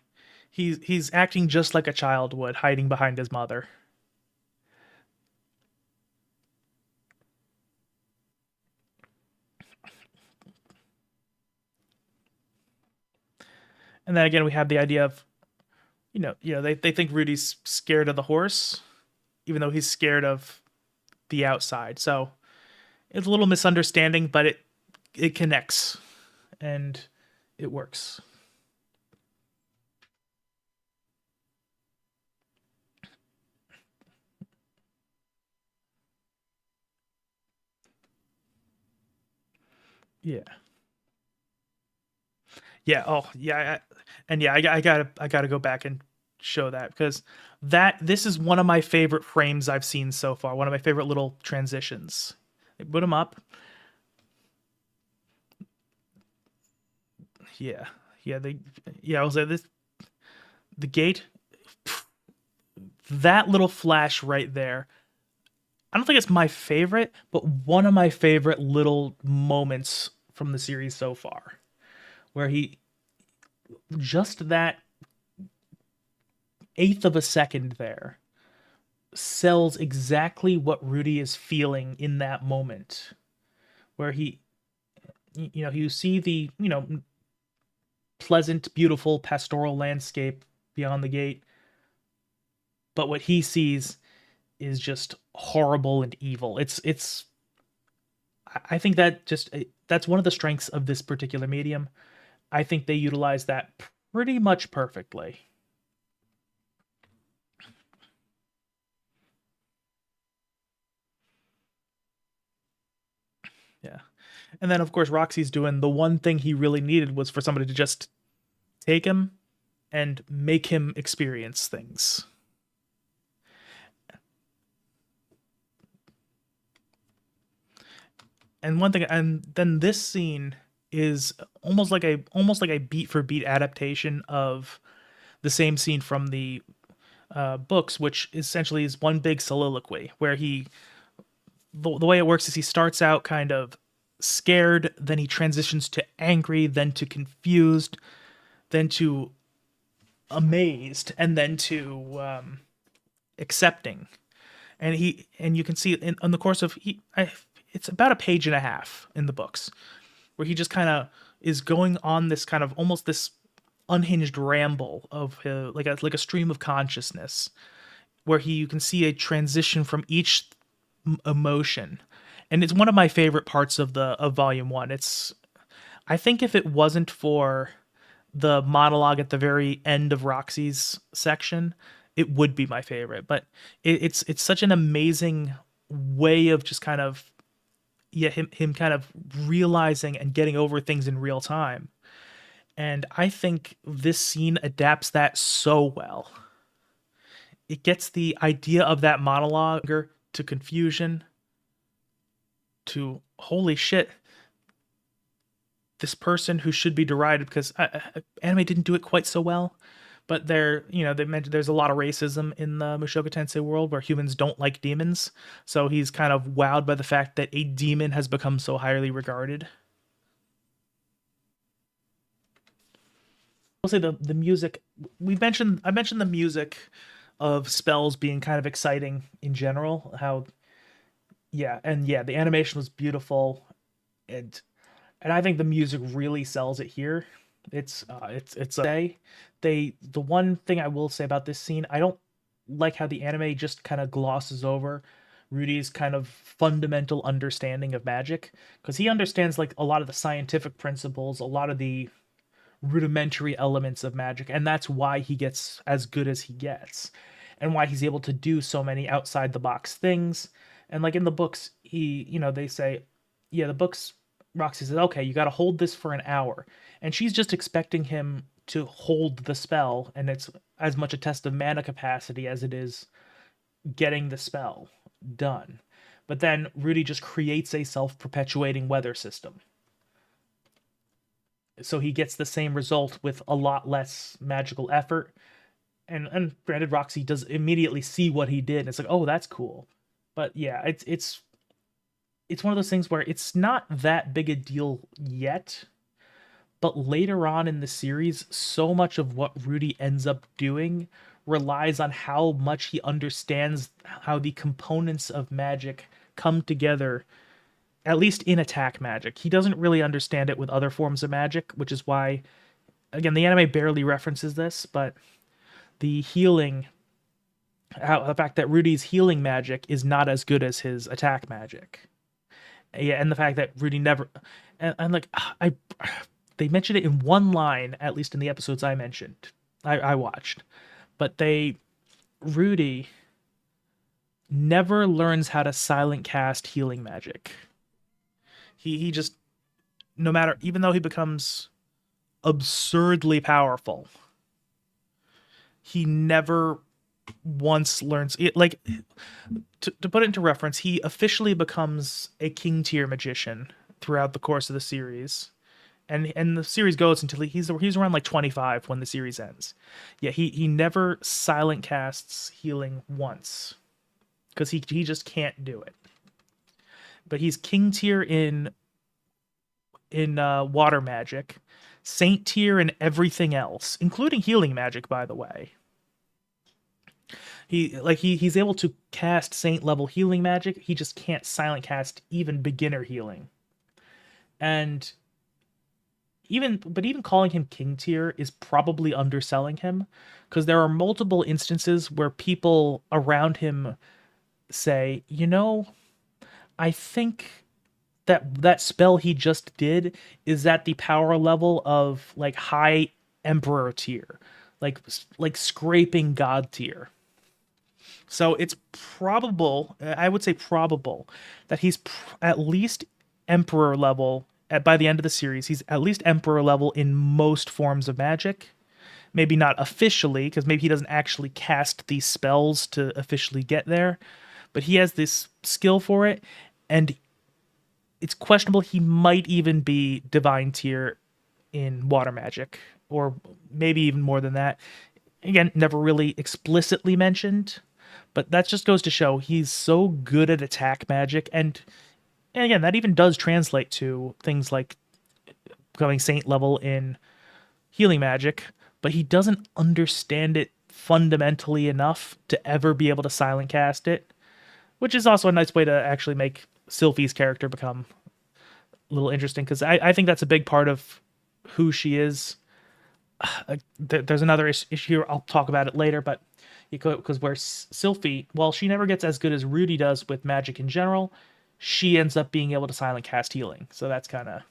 he's acting just like a child would, hiding behind his mother. And then again, we have the idea of they think Rudy's scared of the horse, even though he's scared of the outside. So it's a little misunderstanding, but it connects and it works. Yeah. Yeah. Oh, yeah. And yeah, I gotta go back and show that because that this is one of my favorite frames I've seen so far. One of my favorite little transitions. They put them up. Yeah. Yeah. I was at this the gate. That little flash right there. I don't think it's my favorite, but one of my favorite little moments from the series so far, where he just that eighth of a second there sells exactly what Rudy is feeling in that moment, where you see the pleasant, beautiful pastoral landscape beyond the gate, but what he sees is just horrible and evil. I think that just that's one of the strengths of this particular medium. I think they utilize that pretty much perfectly. Yeah. And then of course Roxy's doing the one thing he really needed was for somebody to just take him and make him experience things. And one thing and then this scene is almost like a beat for beat adaptation of the same scene from the books, which essentially is one big soliloquy where the way it works is he starts out kind of scared, then he transitions to angry, then to confused, then to amazed and then to accepting. And you can see in the course of it's about a page and a half in the books where he just kind of is going on this kind of almost this unhinged ramble of like a stream of consciousness where you can see a transition from each emotion. And it's one of my favorite parts of volume 1. It's I think if it wasn't for the monologue at the very end of Roxy's section, it would be my favorite. But it's such an amazing way of just kind of him kind of realizing and getting over things in real time. And I think this scene adapts that so well. It gets the idea of that monologue to confusion to holy shit, this person who should be derided because anime didn't do it quite so well. But they mentioned there's a lot of racism in the Mushoku Tensei world where humans don't like demons. So he's kind of wowed by the fact that a demon has become so highly regarded. I'll say the music. I mentioned the music of spells being kind of exciting in general. How the animation was beautiful, and I think the music really sells it here. It's a the one thing I will say about this scene, I don't like how the anime just kind of glosses over Rudy's kind of fundamental understanding of magic because he understands like a lot of the scientific principles, a lot of the rudimentary elements of magic, and that's why he gets as good as he gets and why he's able to do so many outside the box things. And like in the books, they say, yeah, the books Roxy says, okay, you got to hold this for an hour. And she's just expecting him to hold the spell, and it's as much a test of mana capacity as it is getting the spell done. But then Rudy just creates a self-perpetuating weather system. So he gets the same result with a lot less magical effort. And granted, Roxy does immediately see what he did. And it's like, oh, that's cool. But yeah, it's one of those things where it's not that big a deal yet, but later on in the series, so much of what Rudy ends up doing relies on how much he understands how the components of magic come together, at least in attack magic. He doesn't really understand it with other forms of magic, which is why, again, the anime barely references this, but the healing, the fact that Rudy's healing magic is not as good as his attack magic. Yeah, and the fact that Rudy never, and like they mentioned it in one line, at least in the episodes I mentioned, I watched, but Rudy never learns how to silent cast healing magic. He just, no matter, even though he becomes absurdly powerful, he never once learns it. Like to put it into reference, he officially becomes a king tier magician throughout the course of the series, and the series goes until he's around like 25 when the series ends. Yeah, he never silent casts healing once because he just can't do it. But he's king tier in water magic, saint tier in everything else, including healing magic, by the way. He's able to cast saint level healing magic. He just can't silent cast even beginner healing. And even calling him king tier is probably underselling him, because there are multiple instances where people around him say, I think that spell he just did is at the power level of like high emperor tier, like scraping god tier. So it's probable, I would say probable, that he's at least emperor level by the end of the series. He's at least emperor level in most forms of magic. Maybe not officially, because maybe he doesn't actually cast these spells to officially get there, but he has this skill for it, and it's questionable he might even be divine tier in water magic, or maybe even more than that. Again, never really explicitly mentioned, but that just goes to show he's so good at attack magic, and again, that even does translate to things like becoming saint level in healing magic, but he doesn't understand it fundamentally enough to ever be able to silent cast it, which is also a nice way to actually make Sylphie's character become a little interesting, because I think that's a big part of who she is. There's another issue here. I'll talk about it later, but because where Sylphie, well, she never gets as good as Rudy does with magic in general, she ends up being able to silent cast healing. So that's kind of,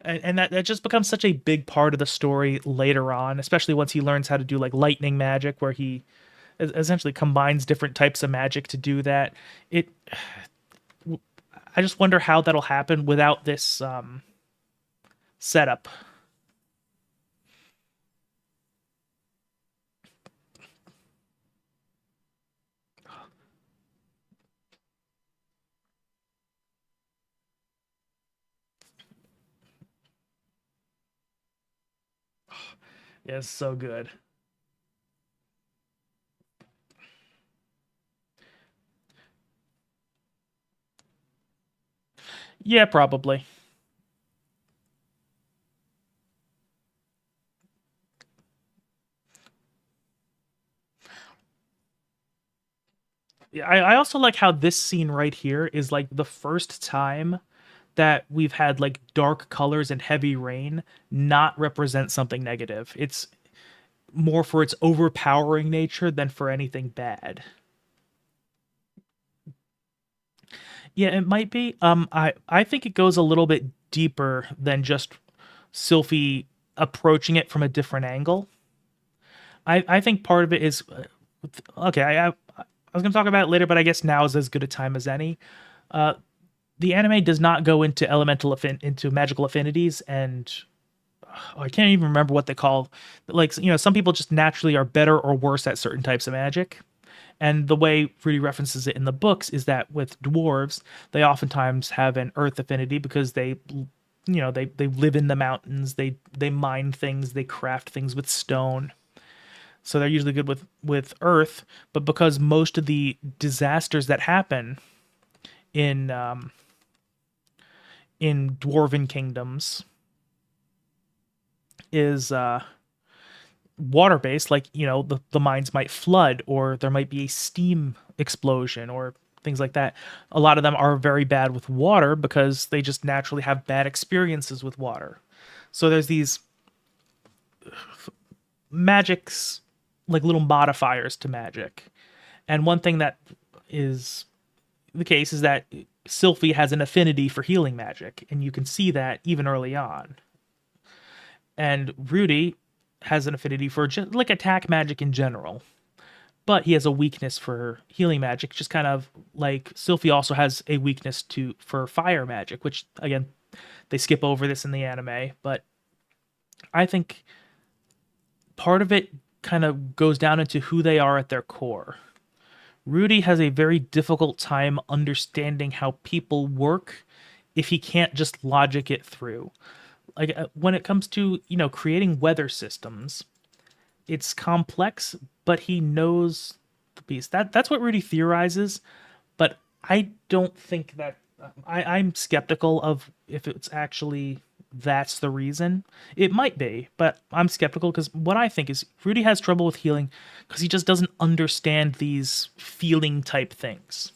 and that just becomes such a big part of the story later on, especially once he learns how to do like lightning magic, where he essentially combines different types of magic to do that. I just wonder how that'll happen without this setup. Yeah, it's so good. Yeah, probably. Yeah, I also like how this scene right here is like the first time that we've had like dark colors and heavy rain not represent something negative. It's more for its overpowering nature than for anything bad. Yeah, it might be. I think it goes a little bit deeper than just Sylphie approaching it from a different angle. I think part of it is okay. I was going to talk about it later, but I guess now is as good a time as any. The anime does not go into into magical affinities, and I can't even remember what they call. Like, some people just naturally are better or worse at certain types of magic. And the way Rudy references it in the books is that with dwarves, they oftentimes have an earth affinity because they live in the mountains, they mine things, they craft things with stone. So they're usually good with earth, but because most of the disasters that happen in dwarven kingdoms is water based, like, the mines might flood, or there might be a steam explosion, or things like that. A lot of them are very bad with water because they just naturally have bad experiences with water. So there's these magics, like little modifiers to magic. And one thing that is the case is that Sylphie has an affinity for healing magic, and you can see that even early on. And Rudy has an affinity for just like attack magic in general, but he has a weakness for healing magic, just kind of like Sylphie also has a weakness for fire magic, which again they skip over this in the anime, but I think part of it kind of goes down into who they are at their core. Rudy has a very difficult time understanding how people work if he can't just logic it through. Like, when it comes to, creating weather systems, it's complex, but he knows the piece. That's what Rudy theorizes, but I don't think that I'm skeptical of if it's actually that's the reason. It might be, but I'm skeptical because what I think is Rudy has trouble with healing because he just doesn't understand these feeling type things.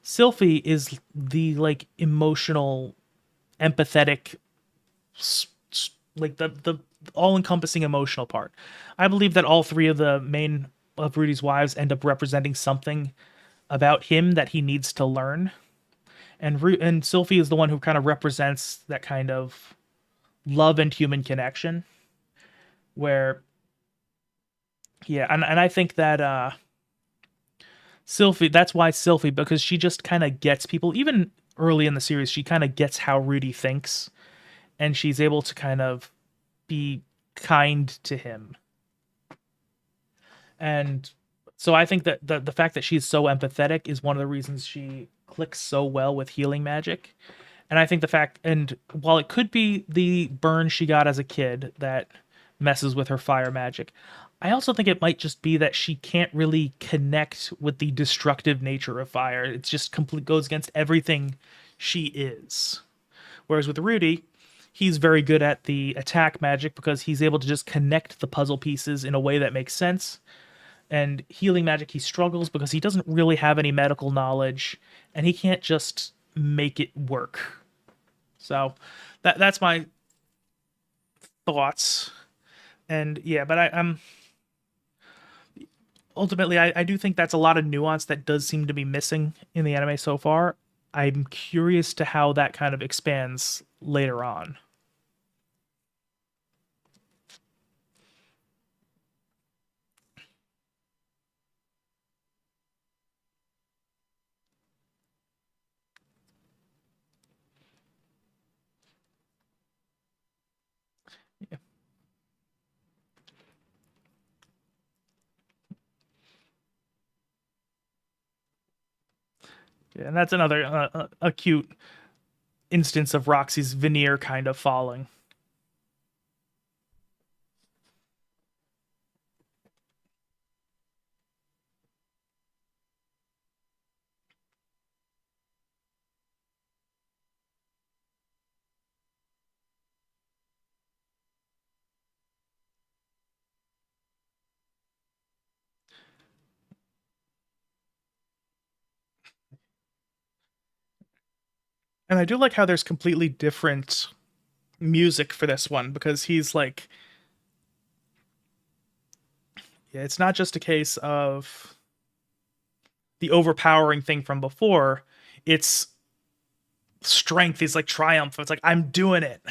Sylphie is the like emotional, empathetic, like the all-encompassing emotional part. I believe that all three of the main of Rudy's wives end up representing something about him that he needs to learn, and Sylphie is the one who kind of represents that kind of love and human connection. Where, yeah, and I think that Sylphie, that's why Sylphie, because she just kind of gets people. Even early in the series, she kind of gets how Rudy thinks, and she's able to kind of be kind to him. And so I think that the fact that she's so empathetic is one of the reasons she clicks so well with healing magic. And I think the fact, and while it could be the burn she got as a kid that messes with her fire magic, I also think it might just be that she can't really connect with the destructive nature of fire. It's just complete goes against everything she is. Whereas with Rudy, he's very good at the attack magic because he's able to just connect the puzzle pieces in a way that makes sense. And healing magic, he struggles because he doesn't really have any medical knowledge and he can't just make it work. So that's my thoughts. And yeah, but I'm ultimately I do think that's a lot of nuance that does seem to be missing in the anime so far. I'm curious to how that kind of expands later on. Yeah, yeah, and that's another acute instance of Roxy's veneer kind of falling. And I do like how there's completely different music for this one because he's like, yeah, it's not just a case of the overpowering thing from before. It's strength. He's like triumph. It's like I'm doing it.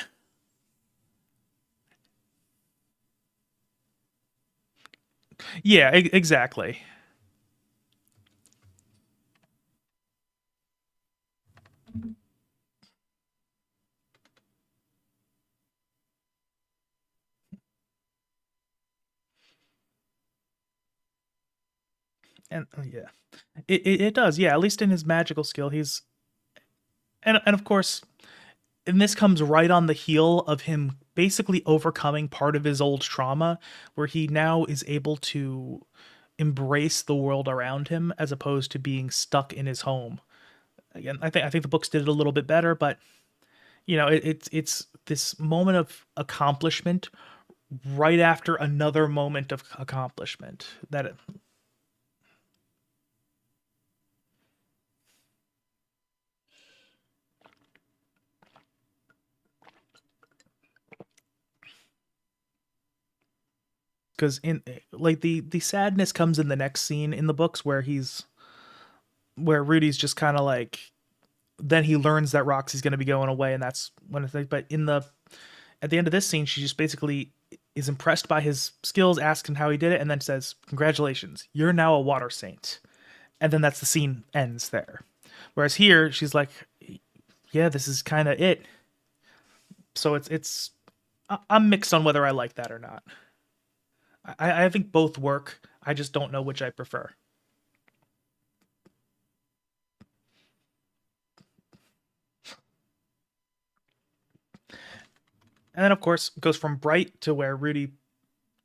Yeah, exactly. And yeah, it does. Yeah, at least in his magical skill, he's and of course, and this comes right on the heel of him basically overcoming part of his old trauma, where he now is able to embrace the world around him as opposed to being stuck in his home. Again, I think the books did it a little bit better, but it's this moment of accomplishment right after another moment of accomplishment that because in like the sadness comes in the next scene in the books where Rudy's just kind of like then he learns that Roxy's going to be going away and that's when it's like but in the at the end of this scene she just basically is impressed by his skills, asks him how he did it, and then says congratulations, you're now a water saint, and then that's the scene ends there. Whereas here she's like, yeah, this is kind of it. So I'm mixed on whether I like that or not. I think both work. I just don't know which I prefer. And then of course it goes from bright to where Rudy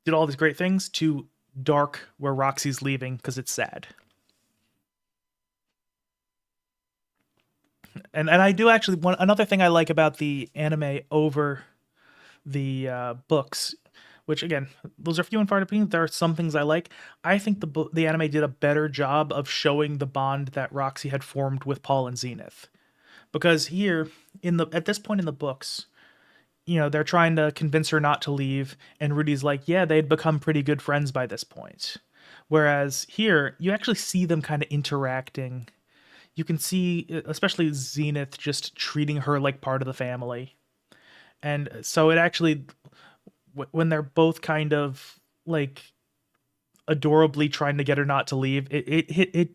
did all these great things to dark where Roxy's leaving because it's sad. And I do actually one another thing I like about the anime over the books, which again those are few and far between. There are some things I like. I think the anime did a better job of showing the bond that Roxy had formed with Paul and Zenith, because here in the at this point in the books, they're trying to convince her not to leave, and Rudy's like, yeah, they'd become pretty good friends by this point. Whereas here, you actually see them kind of interacting. You can see, especially Zenith, just treating her like part of the family. And so it actually, when they're both kind of like adorably trying to get her not to leave, it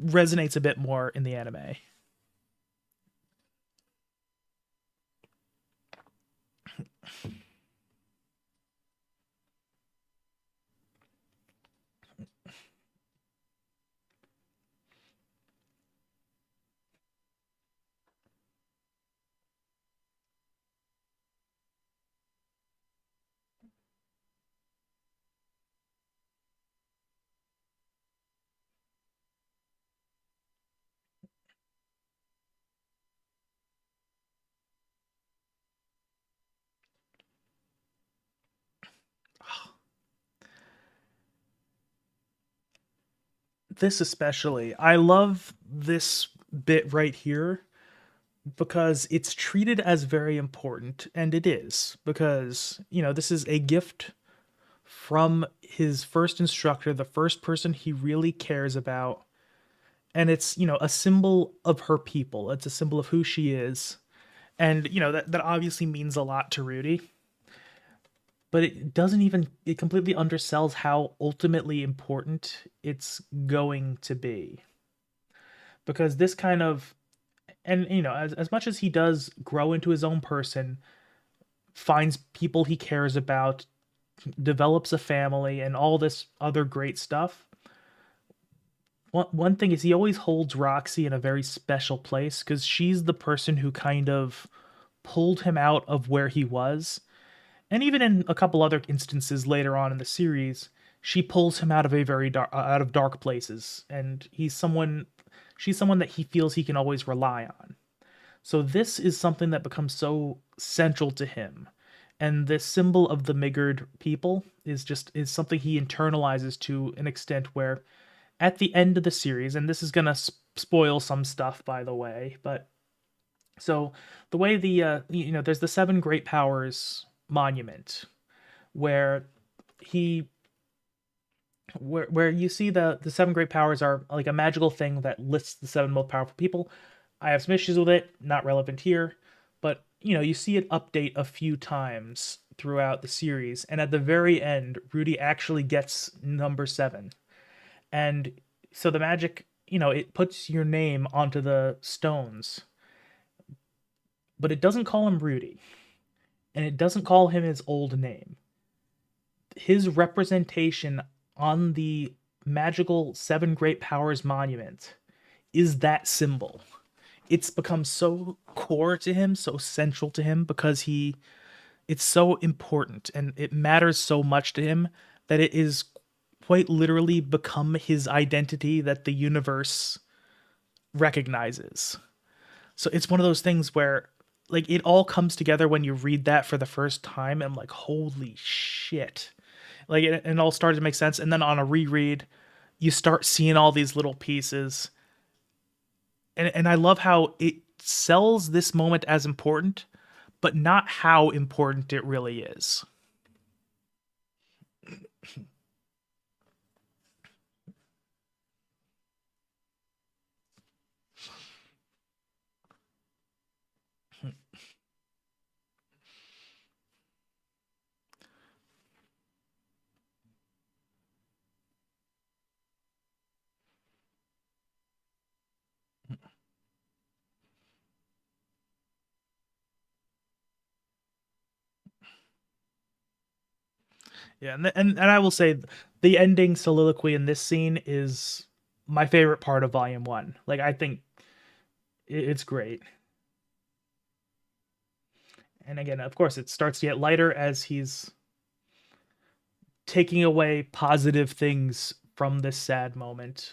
resonates a bit more in the anime. This especially. I love this bit right here because it's treated as very important, and it is, because, this is a gift from his first instructor, the first person he really cares about. And it's, a symbol of her people. It's a symbol of who she is. And, that obviously means a lot to Rudy. But it doesn't even, it completely undersells how ultimately important it's going to be. Because this kind of, and, as much as he does grow into his own person, finds people he cares about, develops a family, and all this other great stuff, one thing is he always holds Roxy in a very special place because she's the person who kind of pulled him out of where he was. And even in a couple other instances later on in the series, she pulls him out of a very dark, out of dark places, and she's someone that he feels he can always rely on. So this is something that becomes so central to him. And this symbol of the Migard people is something he internalizes to an extent where at the end of the series, and this is gonna spoil some stuff, by the way, but so the way there's the Seven Great Powers monument where he where you see the seven great powers are like a magical thing that lists the seven most powerful people. I have some issues with it, not relevant here, but you see it update a few times throughout the series, and at the very end, Rudy actually gets number 7. And so the magic, it puts your name onto the stones, but it doesn't call him Rudy, and it doesn't call him his old name. His representation on the magical Seven Great Powers monument is that symbol. It's become so core to him, so central to him, because it's so important and it matters so much to him that it is quite literally become his identity that the universe recognizes. So it's one of those things where like it all comes together when you read that for the first time, and I'm like, holy shit. Like it all started to make sense, and then on a reread, you start seeing all these little pieces. And I love how it sells this moment as important, but not how important it really is. Yeah, and I will say the ending soliloquy in this scene is my favorite part of Volume 1. Like I think it's great. And again, of course, it starts to get lighter as he's taking away positive things from this sad moment.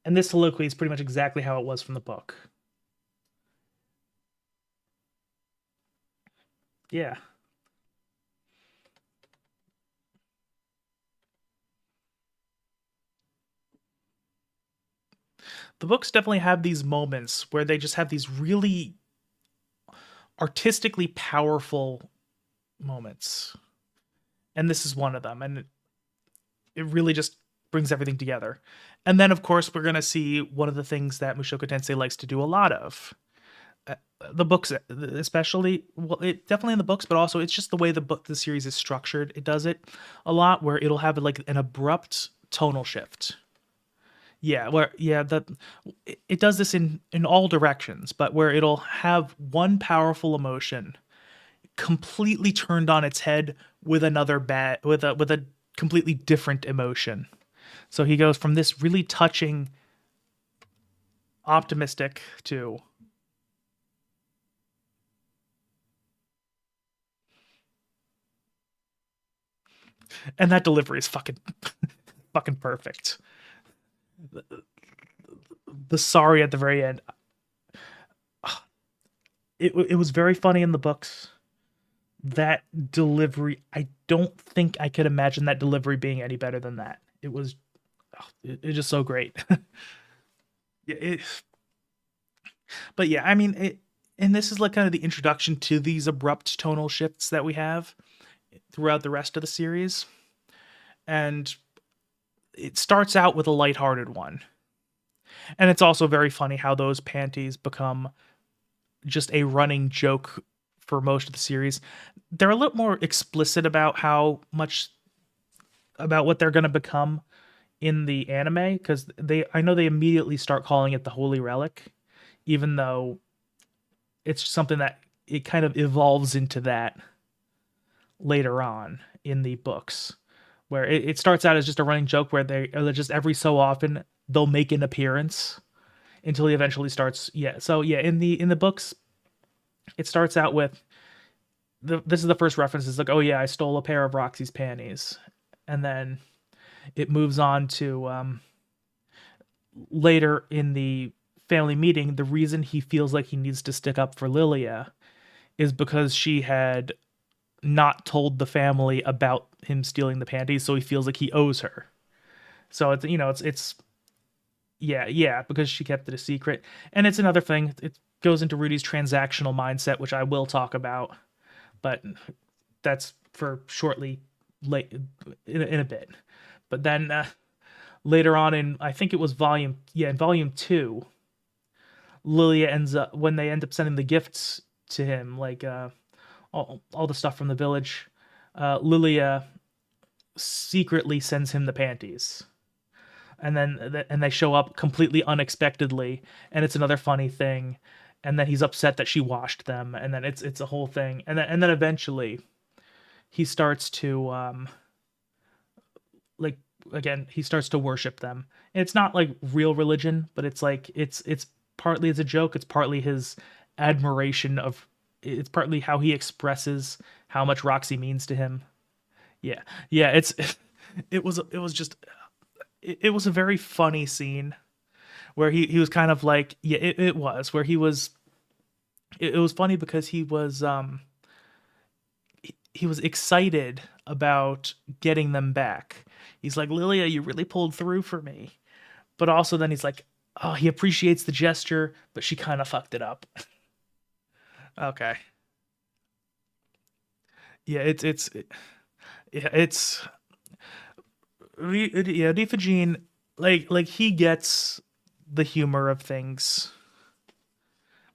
And this soliloquy is pretty much exactly how it was from the book. Yeah. The books definitely have these moments where they just have these really artistically powerful moments. And this is one of them. And it really just brings everything together. And then, of course, we're going to see one of the things that Mushoku Tensei likes to do a lot of. The books, especially, well, it definitely in the books, but also it's just the way the series is structured. It does it a lot where it'll have like an abrupt tonal shift. Yeah, where it does this in all directions, but where it'll have one powerful emotion completely turned on its head with another with a completely different emotion. So he goes from this really touching, optimistic to, and that delivery is fucking fucking perfect. The sorry at the very end, it was very funny in the books. That delivery, I don't think I could imagine that delivery being any better than that. It was it's just so great. Yeah, but yeah, I mean, and this is like kind of the introduction to these abrupt tonal shifts that we have throughout the rest of the series. And it starts out with a lighthearted one. And it's also very funny how those panties become just a running joke for most of the series. They're a little more explicit about how much about what they're going to become in the anime, because I know they immediately start calling it the Holy Relic, even though it's something that it kind of evolves into that later on in the books, where it starts out as just a running joke where they're just every so often they'll make an appearance until he eventually starts. Yeah, so yeah, in the books, it starts out with this is the first reference. It's like, oh yeah, I stole a pair of Roxy's panties, and then it moves on to later in the family meeting. The reason he feels like he needs to stick up for Lilia is because she had not told the family about him stealing the panties, so he feels like he owes her. So it's yeah, because she kept it a secret. And it's another thing. It goes into Rudy's transactional mindset, which I will talk about, but that's for shortly late in a bit. But then later on in, I think it was in volume 2, Lilia ends up, when they end up sending the gifts to him, like all the stuff from the village, Lilia secretly sends him the panties. And then they show up completely unexpectedly, and it's another funny thing. And then he's upset that she washed them, and then it's a whole thing. And then eventually he starts to like, again, he starts to worship them. And it's not like real religion, but it's like it's partly as a joke, it's partly his admiration of, it's partly how he expresses how much Roxy means to him. Yeah. Yeah, it was just it was a very funny scene where he was kind of like, yeah, it was where he was, it was funny because he was excited about getting them back. He's like, Lilia, you really pulled through for me. But also then he's like, oh, he appreciates the gesture, but she kind of fucked it up. Okay. Yeah, yeah, yeah, Rifajin, like he gets the humor of things.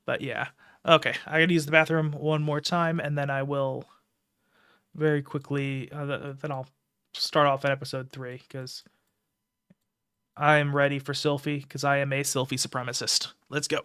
But yeah. Okay, I gotta use the bathroom one more time, and then I will very quickly, then I'll start off at episode 3, because I am ready for Sylphie, because I am a Sylphie supremacist. Let's go.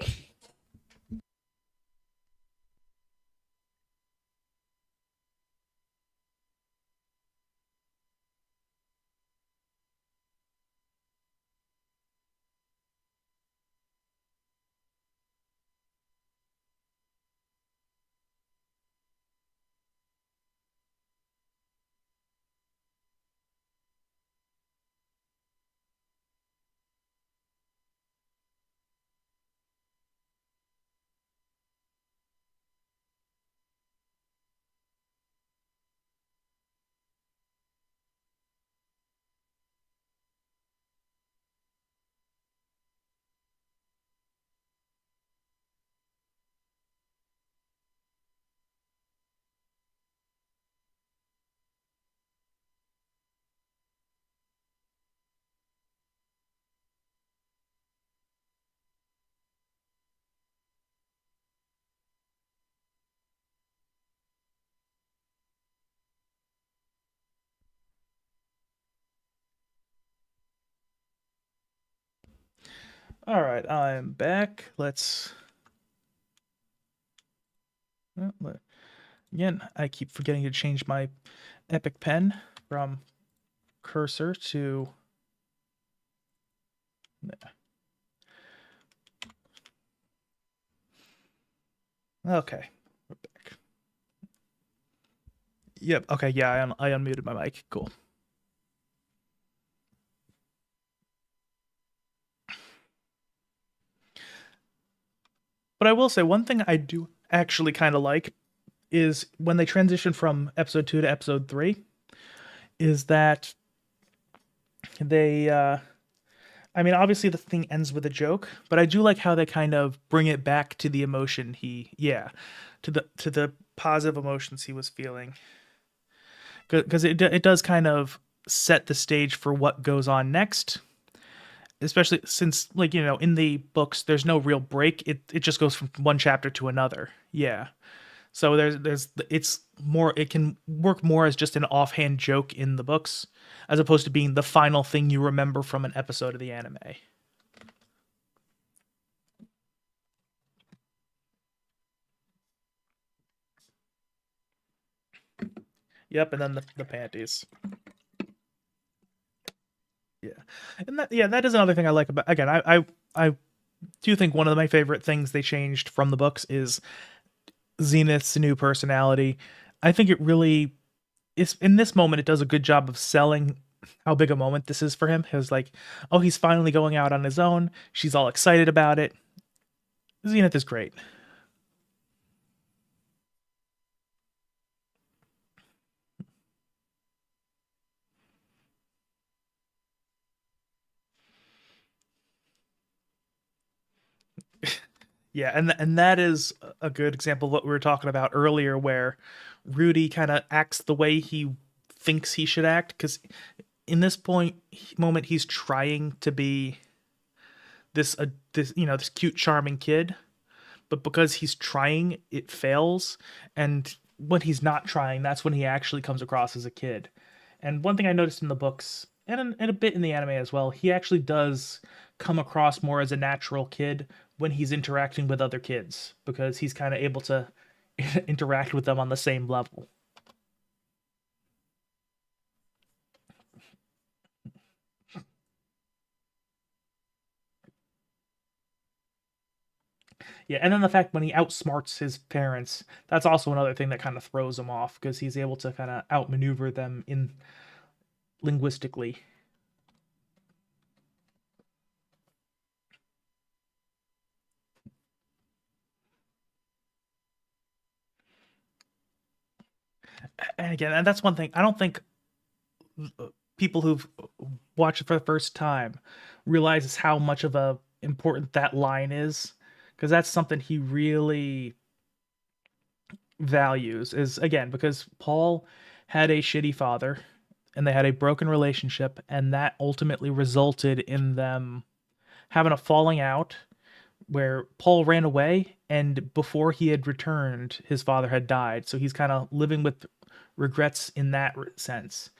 All right, I'm back. Let's. Again, I keep forgetting to change my Epic Pen from cursor to. Okay, we're back. Yep. Okay. Yeah, I unmuted my mic. Cool. But I will say one thing I do actually kind of like is when they transition from episode 2 to episode 3, is that they I mean, obviously the thing ends with a joke, but I do like how they kind of bring it back to the emotion to the positive emotions he was feeling, because it does kind of set the stage for what goes on next. Especially since, like, in the books, there's no real break. It just goes from one chapter to another. Yeah. So it's more, it can work more as just an offhand joke in the books, as opposed to being the final thing you remember from an episode of the anime. Yep, and then the panties. Yeah, and that is another thing I like about. Again, I do think one of my favorite things they changed from the books is Zenith's new personality. I think it really is, in this moment, it does a good job of selling how big a moment this is for him. It was like, oh, he's finally going out on his own. She's all excited about it. Zenith is great. Yeah, and that is a good example of what we were talking about earlier, where Rudy kind of acts the way he thinks he should act, because in this moment he's trying to be this cute charming kid, but because he's trying, it fails. And when he's not trying, that's when he actually comes across as a kid. And one thing I noticed in the books, and a bit in the anime as well, he actually does come across more as a natural kid when he's interacting with other kids, because he's kind of able to interact with them on the same level. Yeah, and then the fact when he outsmarts his parents, that's also another thing that kind of throws him off, because he's able to kind of outmaneuver them in linguistically. And again, and that's one thing I don't think people who've watched it for the first time realizes how much of a important that line is, because that's something he really values. Is, again, because Paul had a shitty father and they had a broken relationship, and that ultimately resulted in them having a falling out where Paul ran away, and before he had returned, his father had died. So he's kind of living with regrets in that sense.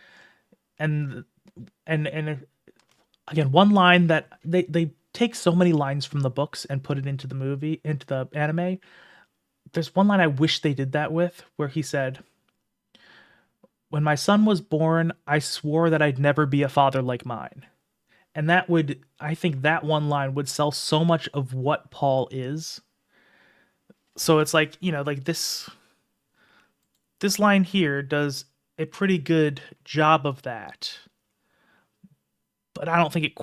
And and again, one line that they take so many lines from the books and put it into the anime. There's one line I wish they did that with, where he said, "When my son was born, I swore that I'd never be a father like mine." And I think that one line would sell so much of what Paul is. So it's like, like this line here does a pretty good job of that. But I don't think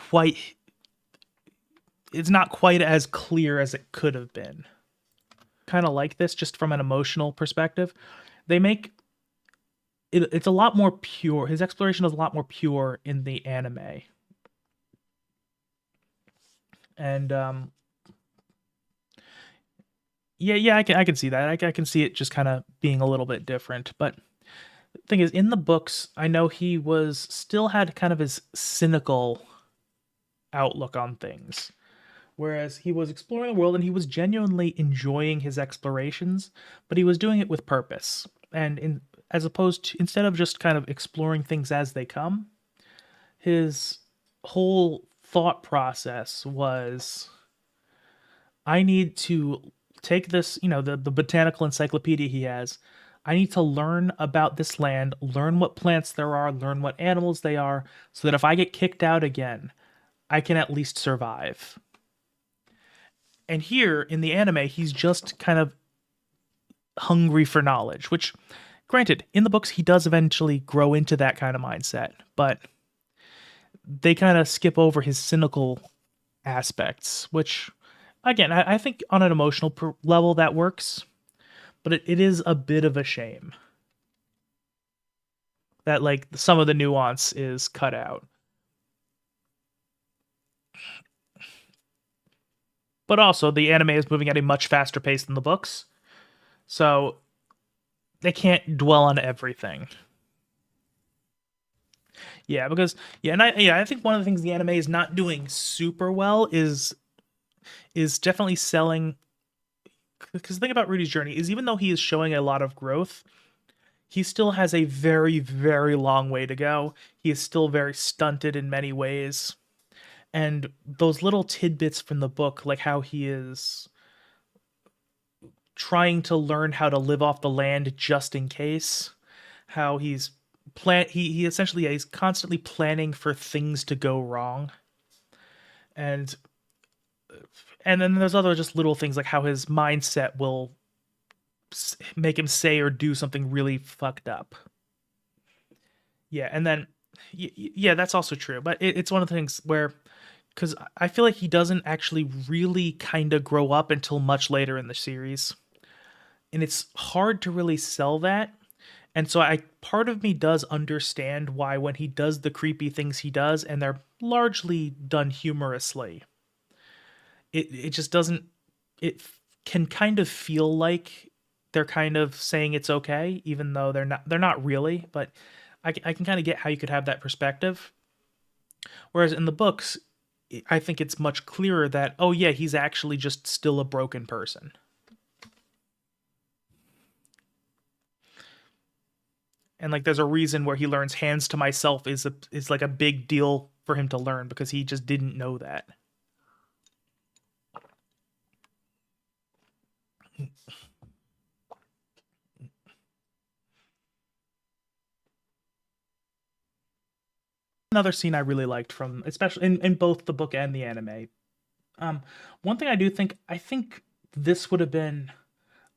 it's not quite as clear as it could have been. Kind of like this, just from an emotional perspective. They make it's a lot more pure. His exploration is a lot more pure in the anime. And yeah, I can see that. I can see it just kind of being a little bit different. But the thing is, in the books, I know he was still had kind of his cynical outlook on things. Whereas he was exploring the world and he was genuinely enjoying his explorations, but he was doing it with purpose. And as opposed to, instead of just kind of exploring things as they come, his whole thought process was, I need to take this, the botanical encyclopedia he has. I need to learn about this land, learn what plants there are, learn what animals they are, so that if I get kicked out again, I can at least survive. And here in the anime, he's just kind of hungry for knowledge, which, granted, in the books, he does eventually grow into that kind of mindset, but they kind of skip over his cynical aspects, which, again, I think on an emotional level that works, but it is a bit of a shame that, like, some of the nuance is cut out. But also, the anime is moving at a much faster pace than the books, so they can't dwell on everything. Yeah, because I think one of the things the anime is not doing super well is definitely selling. Because the thing about Rudy's journey is even though he is showing a lot of growth, he still has a very, very long way to go. He is still very stunted in many ways. And those little tidbits from the book, like how he is trying to learn how to live off the land just in case, how he essentially is constantly planning for things to go wrong. And then there's other just little things like how his mindset will make him say or do something really fucked up. Yeah, and then yeah, that's also true. But it's one of the things where because I feel like he doesn't actually really kind of grow up until much later in the series, and it's hard to really sell that. And so I part of me does understand why when he does the creepy things he does, and they're largely done humorously, it just doesn't it can kind of feel like they're kind of saying it's okay, even though they're not really. But I can kind of get how you could have that perspective. Whereas in the books, I think it's much clearer that, oh yeah, he's actually just still a broken person. And like there's a reason where he learns hands to myself is like a big deal for him to learn because he just didn't know that. Another scene I really liked from especially in both the book and the anime. One thing I think this would have been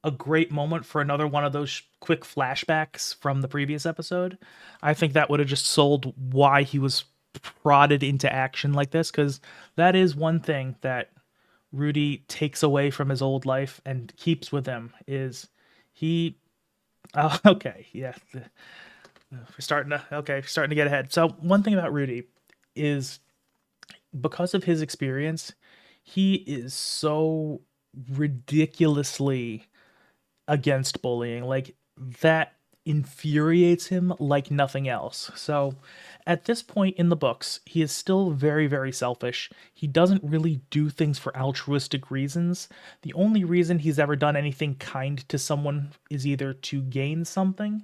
a great moment for another one of those quick flashbacks from the previous episode. I think that would have just sold why he was prodded into action like this, because that is one thing that Rudy takes away from his old life and keeps with him is he. Oh, okay, yeah, we're starting to get ahead. So one thing about Rudy is because of his experience, he is so ridiculously against bullying. Like that infuriates him like nothing else. So at this point in the books, he is still very, very selfish. He doesn't really do things for altruistic reasons. The only reason he's ever done anything kind to someone is either to gain something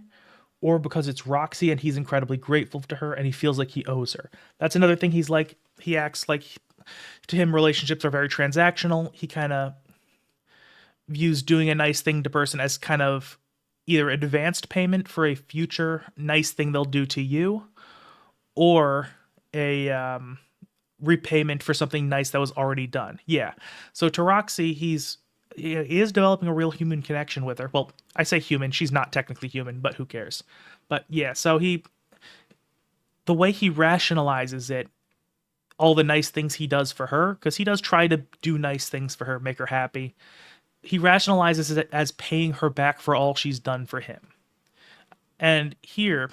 or because it's Roxy and he's incredibly grateful to her and he feels like he owes her. That's another thing he acts like to him relationships are very transactional. He kind of views doing a nice thing to person as kind of either advanced payment for a future nice thing they'll do to you or a repayment for something nice that was already done. Yeah. So to Roxy, he is developing a real human connection with her. Well, I say human, she's not technically human, but who cares? But yeah, so the way he rationalizes it, all the nice things he does for her, because he does try to do nice things for her, make her happy. He rationalizes it as paying her back for all she's done for him. And here,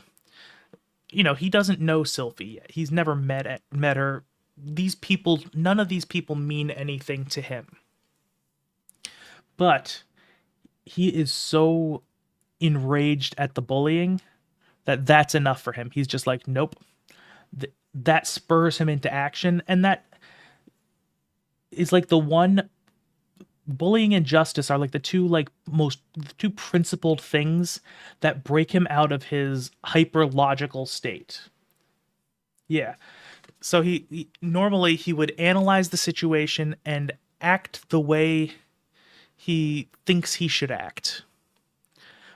he doesn't know Sylvie yet. He's never met her. These people, none of these people mean anything to him. But he is so enraged at the bullying that's enough for him. He's just like, nope. That spurs him into action, and that is like the one bullying and justice are like the two principled things that break him out of his hyper logical state. Yeah. So he normally he would analyze the situation and act the way he thinks he should act.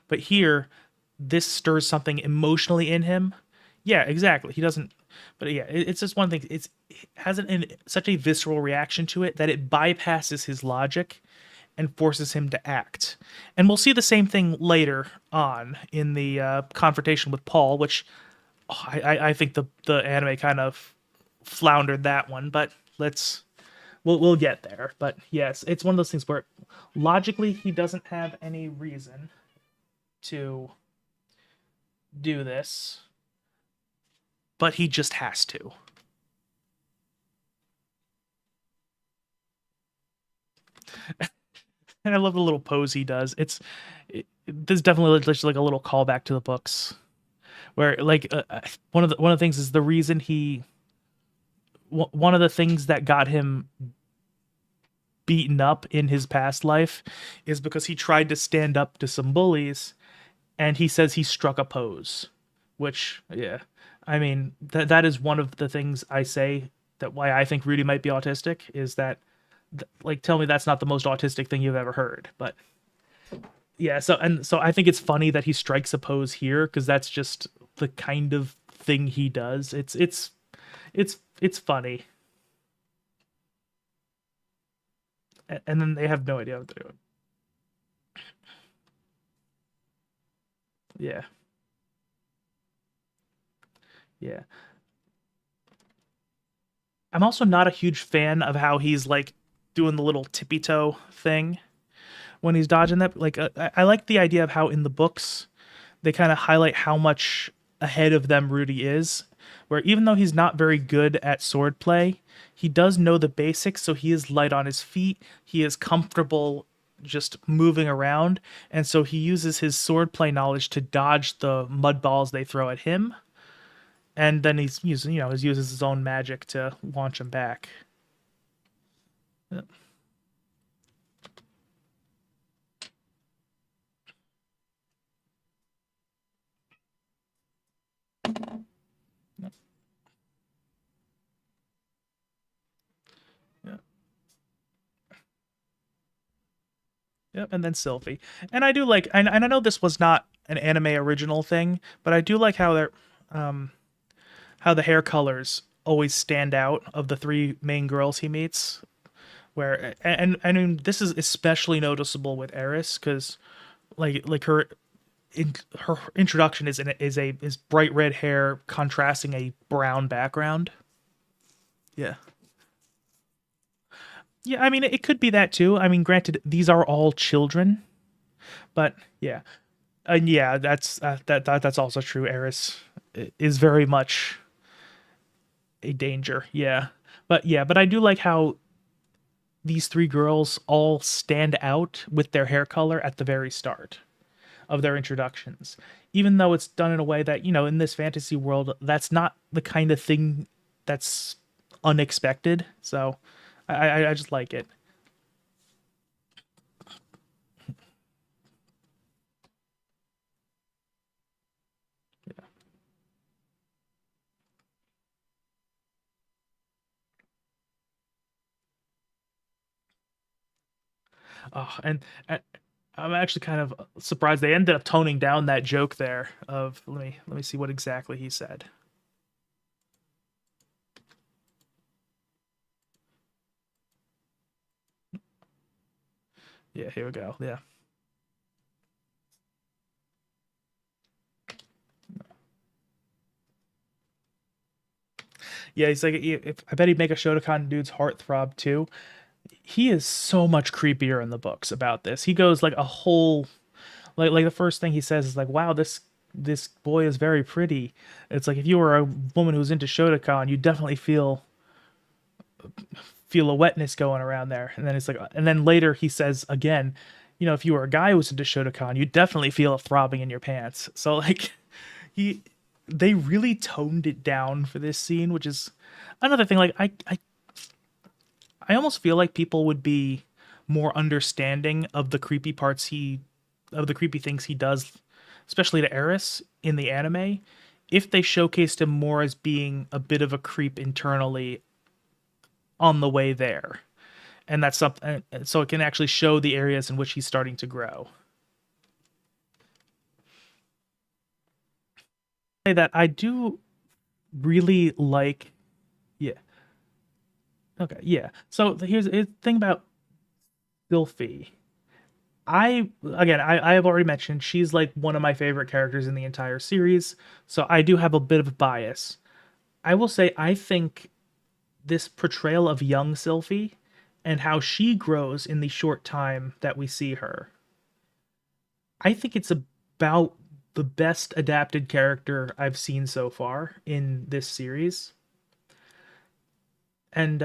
But here, this stirs something emotionally in him. Yeah, exactly. He doesn't. But yeah, it's just one thing. It has such a visceral reaction to it that it bypasses his logic and forces him to act. And we'll see the same thing later on in the confrontation with Paul, which I think the anime kind of floundered that one. But we'll get there. But yes, it's one of those things where logically he doesn't have any reason to do this, but he just has to. And I love the little pose he does. There's definitely just like a little callback to the books where like one of the things is the reason one of the things that got him beaten up in his past life is because he tried to stand up to some bullies, and he says he struck a pose, which yeah, I mean that is one of the things I say that why I think Rudy might be autistic is that like tell me that's not the most autistic thing you've ever heard, but yeah, so I think it's funny that he strikes a pose here because that's just the kind of thing he does. It's funny, and then they have no idea what they're doing. Yeah, yeah. I'm also not a huge fan of how he's like doing the little tippy toe thing when he's dodging that. Like, I like the idea of how in the books they kind of highlight how much ahead of them Rudy is. Where even though he's not very good at swordplay, he does know the basics, so he is light on his feet. He is comfortable just moving around, and so he uses his swordplay knowledge to dodge the mud balls they throw at him, and then he's using he uses his own magic to launch him back. Yep. Yep. Yep. And then Sylvie, and I do like, and I know this was not an anime original thing, but I do like how they're how the hair colors always stand out of the three main girls he meets. Where and I mean this is especially noticeable with Eris because like her introduction is bright red hair contrasting a brown background. Yeah. Yeah, I mean it could be that too. I mean, granted, these are all children, but yeah, and yeah, that's also true. Eris is very much a danger. Yeah, but I do like how these three girls all stand out with their hair color at the very start of their introductions, even though it's done in a way that in this fantasy world that's not the kind of thing that's unexpected. So I just like it. And I'm actually kind of surprised they ended up toning down that joke there. Of let me see what exactly he said. Yeah, here we go. Yeah, yeah. He's like, if I bet he'd make a Shotokan dude's heart throb too. He is so much creepier in the books about this. He goes like a whole like the first thing he says is like, "Wow, this boy is very pretty." It's like if you were a woman who's into Shotokan, you definitely feel a wetness going around there. And then it's like, and then later he says again, if you were a guy who was into Shotokan, you definitely feel a throbbing in your pants. So like, he they really toned it down for this scene, which is another thing. Like I almost feel like people would be more understanding of the creepy parts of the creepy things he does, especially to Eris in the anime, if they showcased him more as being a bit of a creep internally on the way there. And that's something so it can actually show the areas in which he's starting to grow. That I do really like. Yeah. Okay. Yeah. So here's the thing about Sylphie. I have already mentioned she's like one of my favorite characters in the entire series, so I do have a bit of a bias. I will say I think this portrayal of young Sylphie and how she grows in the short time that we see her, I think it's about the best adapted character I've seen so far in this series. And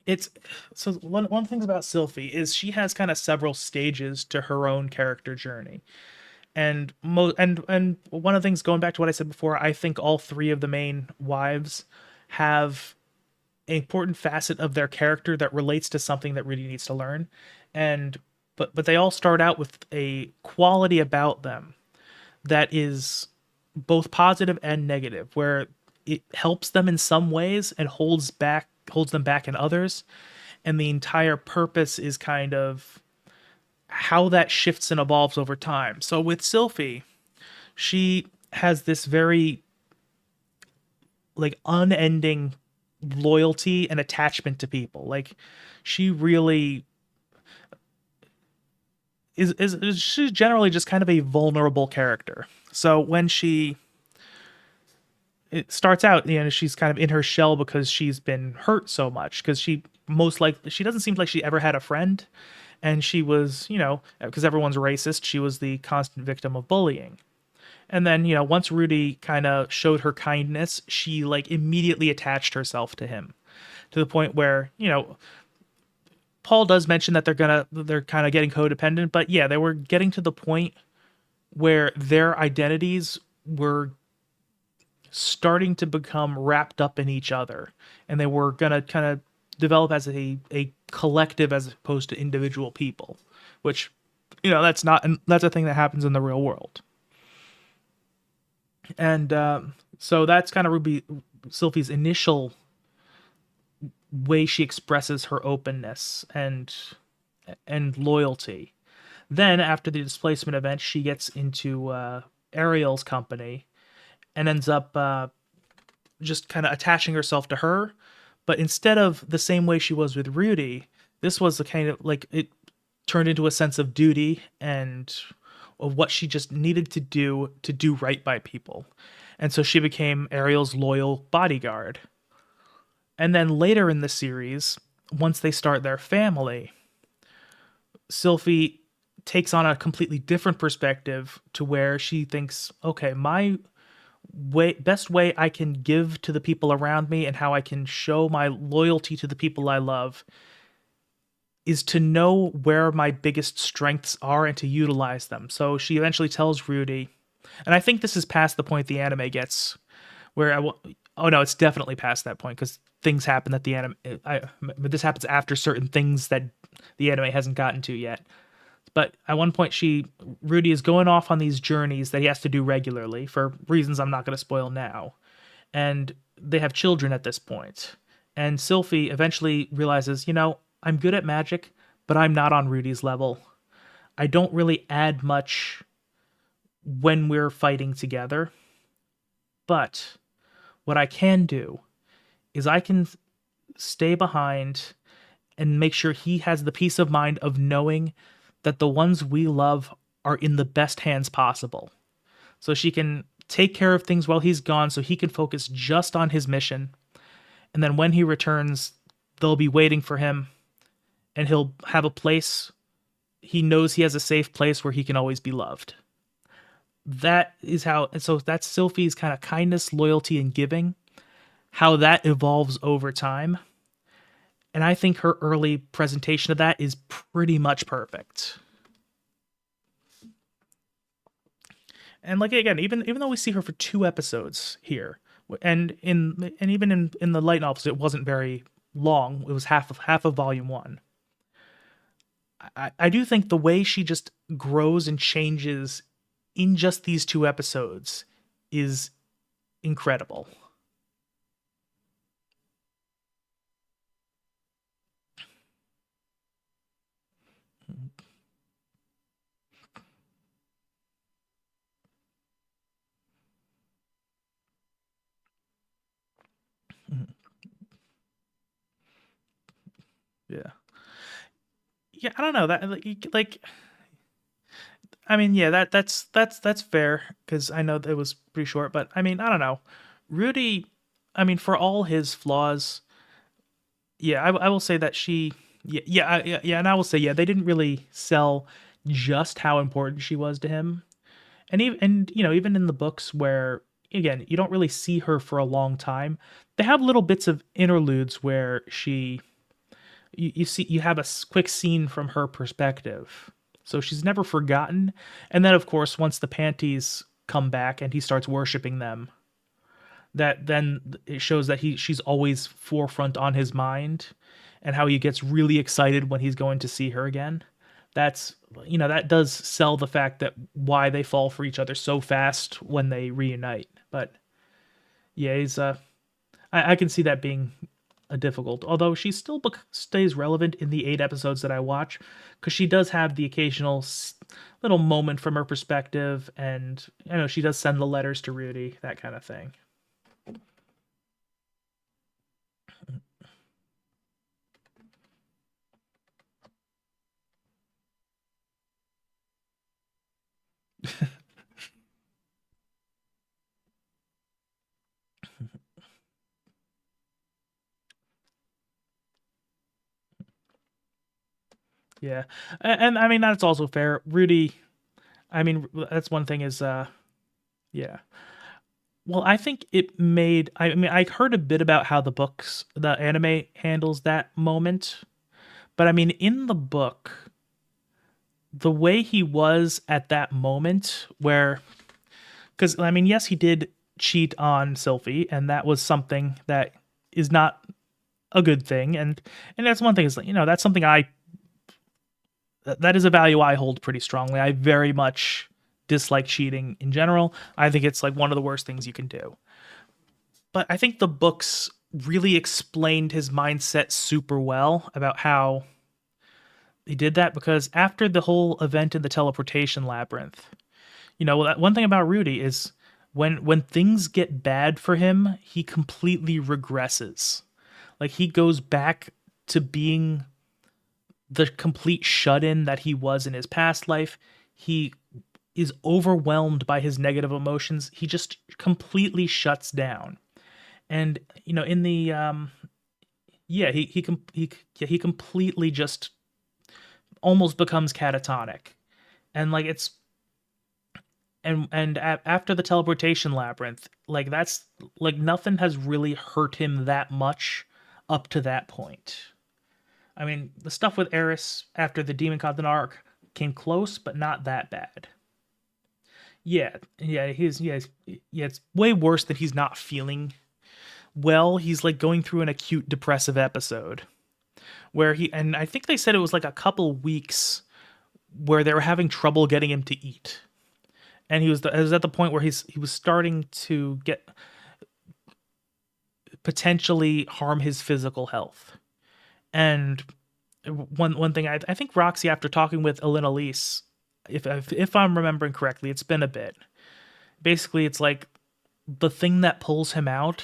It's so one thing about Sylphie is she has kind of several stages to her own character journey. And one of the things, going back to what I said before, I think all three of the main wives have an important facet of their character that relates to something that really needs to learn. And but they all start out with a quality about them that is both positive and negative, where it helps them in some ways and holds them back in others. And the entire purpose is kind of how that shifts and evolves over time. So with Sylphie, she has this very like unending loyalty and attachment to people. Like she really is she's generally just kind of a vulnerable character. So when she it starts out, she's kind of in her shell because she's been hurt so much, because she doesn't seem like she ever had a friend, and she was, because everyone's racist, she was the constant victim of bullying. And then, once Rudy kind of showed her kindness, she like immediately attached herself to him, to the point where, Paul does mention that they're kind of getting codependent, but yeah, they were getting to the point where their identities were starting to become wrapped up in each other, and they were gonna kind of develop as a collective as opposed to individual people, which that's a thing that happens in the real world. And so that's kind of Sylphie's initial way she expresses her openness and loyalty. Then after the displacement event, she gets into Ariel's company and ends up just kind of attaching herself to her. But instead of the same way she was with Rudy, this was the kind of like it turned into a sense of duty and of what she just needed to do right by people. And so she became Ariel's loyal bodyguard. And then later in the series, once they start their family, Sylphie takes on a completely different perspective, to where she thinks, okay, my best way I can give to the people around me and how I can show my loyalty to the people I love is to know where my biggest strengths are and to utilize them. So she eventually tells Rudy, and I think this is past the point the anime gets, where oh no, it's definitely past that point, because things happen that the anime, but this happens after certain things that the anime hasn't gotten to yet. But at one point, Rudy is going off on these journeys that he has to do regularly for reasons I'm not going to spoil now. And they have children at this point. And Sylphie eventually realizes, I'm good at magic, but I'm not on Rudy's level. I don't really add much when we're fighting together. But what I can do is I can stay behind and make sure he has the peace of mind of knowing that the ones we love are in the best hands possible. So she can take care of things while he's gone, so he can focus just on his mission. And then when he returns, they'll be waiting for him, and he'll have a place. He knows he has a safe place where he can always be loved. That is how, and so that's Sylphie's kind of kindness, loyalty, and giving, how that evolves over time. And I think her early presentation of that is pretty much perfect. And like again, even though we see her for 2 episodes here, and even in the light novels, it wasn't very long. It was half of volume 1. I do think the way she just grows and changes in just these 2 episodes is incredible. Yeah. Yeah, I don't know that like I mean, yeah, that's fair, because I know that it was pretty short, but I mean, I don't know. Rudy, I mean, for all his flaws, yeah, I will say that yeah, and I will say, yeah, they didn't really sell just how important she was to him. Even in the books, where again, you don't really see her for a long time, they have little bits of interludes where she you have a quick scene from her perspective, so she's never forgotten. And then of course once the panties come back and he starts worshiping them, that then it shows that she's always forefront on his mind, and how he gets really excited when he's going to see her again. That's, that does sell the fact that why they fall for each other so fast when they reunite. But yeah, he's I can see that being a difficult, although she still stays relevant in the 8 episodes that I watch, because she does have the occasional little moment from her perspective, and she does send the letters to Rudy, that kind of thing. Yeah, and I mean that's also fair. Rudy, I mean that's one thing is yeah. Well, I think it made. I mean, I heard a bit about how the anime handles that moment, but I mean, in the book, the way he was at that moment, where, because I mean, yes, he did cheat on Sylphie, and that was something that is not a good thing, and that's one thing is that's something that is a value I hold pretty strongly. I very much dislike cheating in general. I think it's like one of the worst things you can do. But I think the books really explained his mindset super well about how he did that, because after the whole event in the teleportation labyrinth, one thing about Rudy is when things get bad for him, he completely regresses. Like he goes back to being the complete shut-in that he was in his past life. He is overwhelmed by his negative emotions. He just completely shuts down. And in the yeah, he completely just almost becomes catatonic. And like it's and after the teleportation labyrinth, like that's like nothing has really hurt him that much up to that point. I mean, the stuff with Eris after the Demon Continent arc came close, but not that bad. Yeah, it's way worse that he's not feeling well. He's like going through an acute depressive episode where and I think they said it was like a couple weeks where they were having trouble getting him to eat. And it was at the point where he was starting to get potentially harm his physical health. And one thing I think Roxy, after talking with Elena Lise, if I'm remembering correctly, it's been a bit. Basically, it's like the thing that pulls him out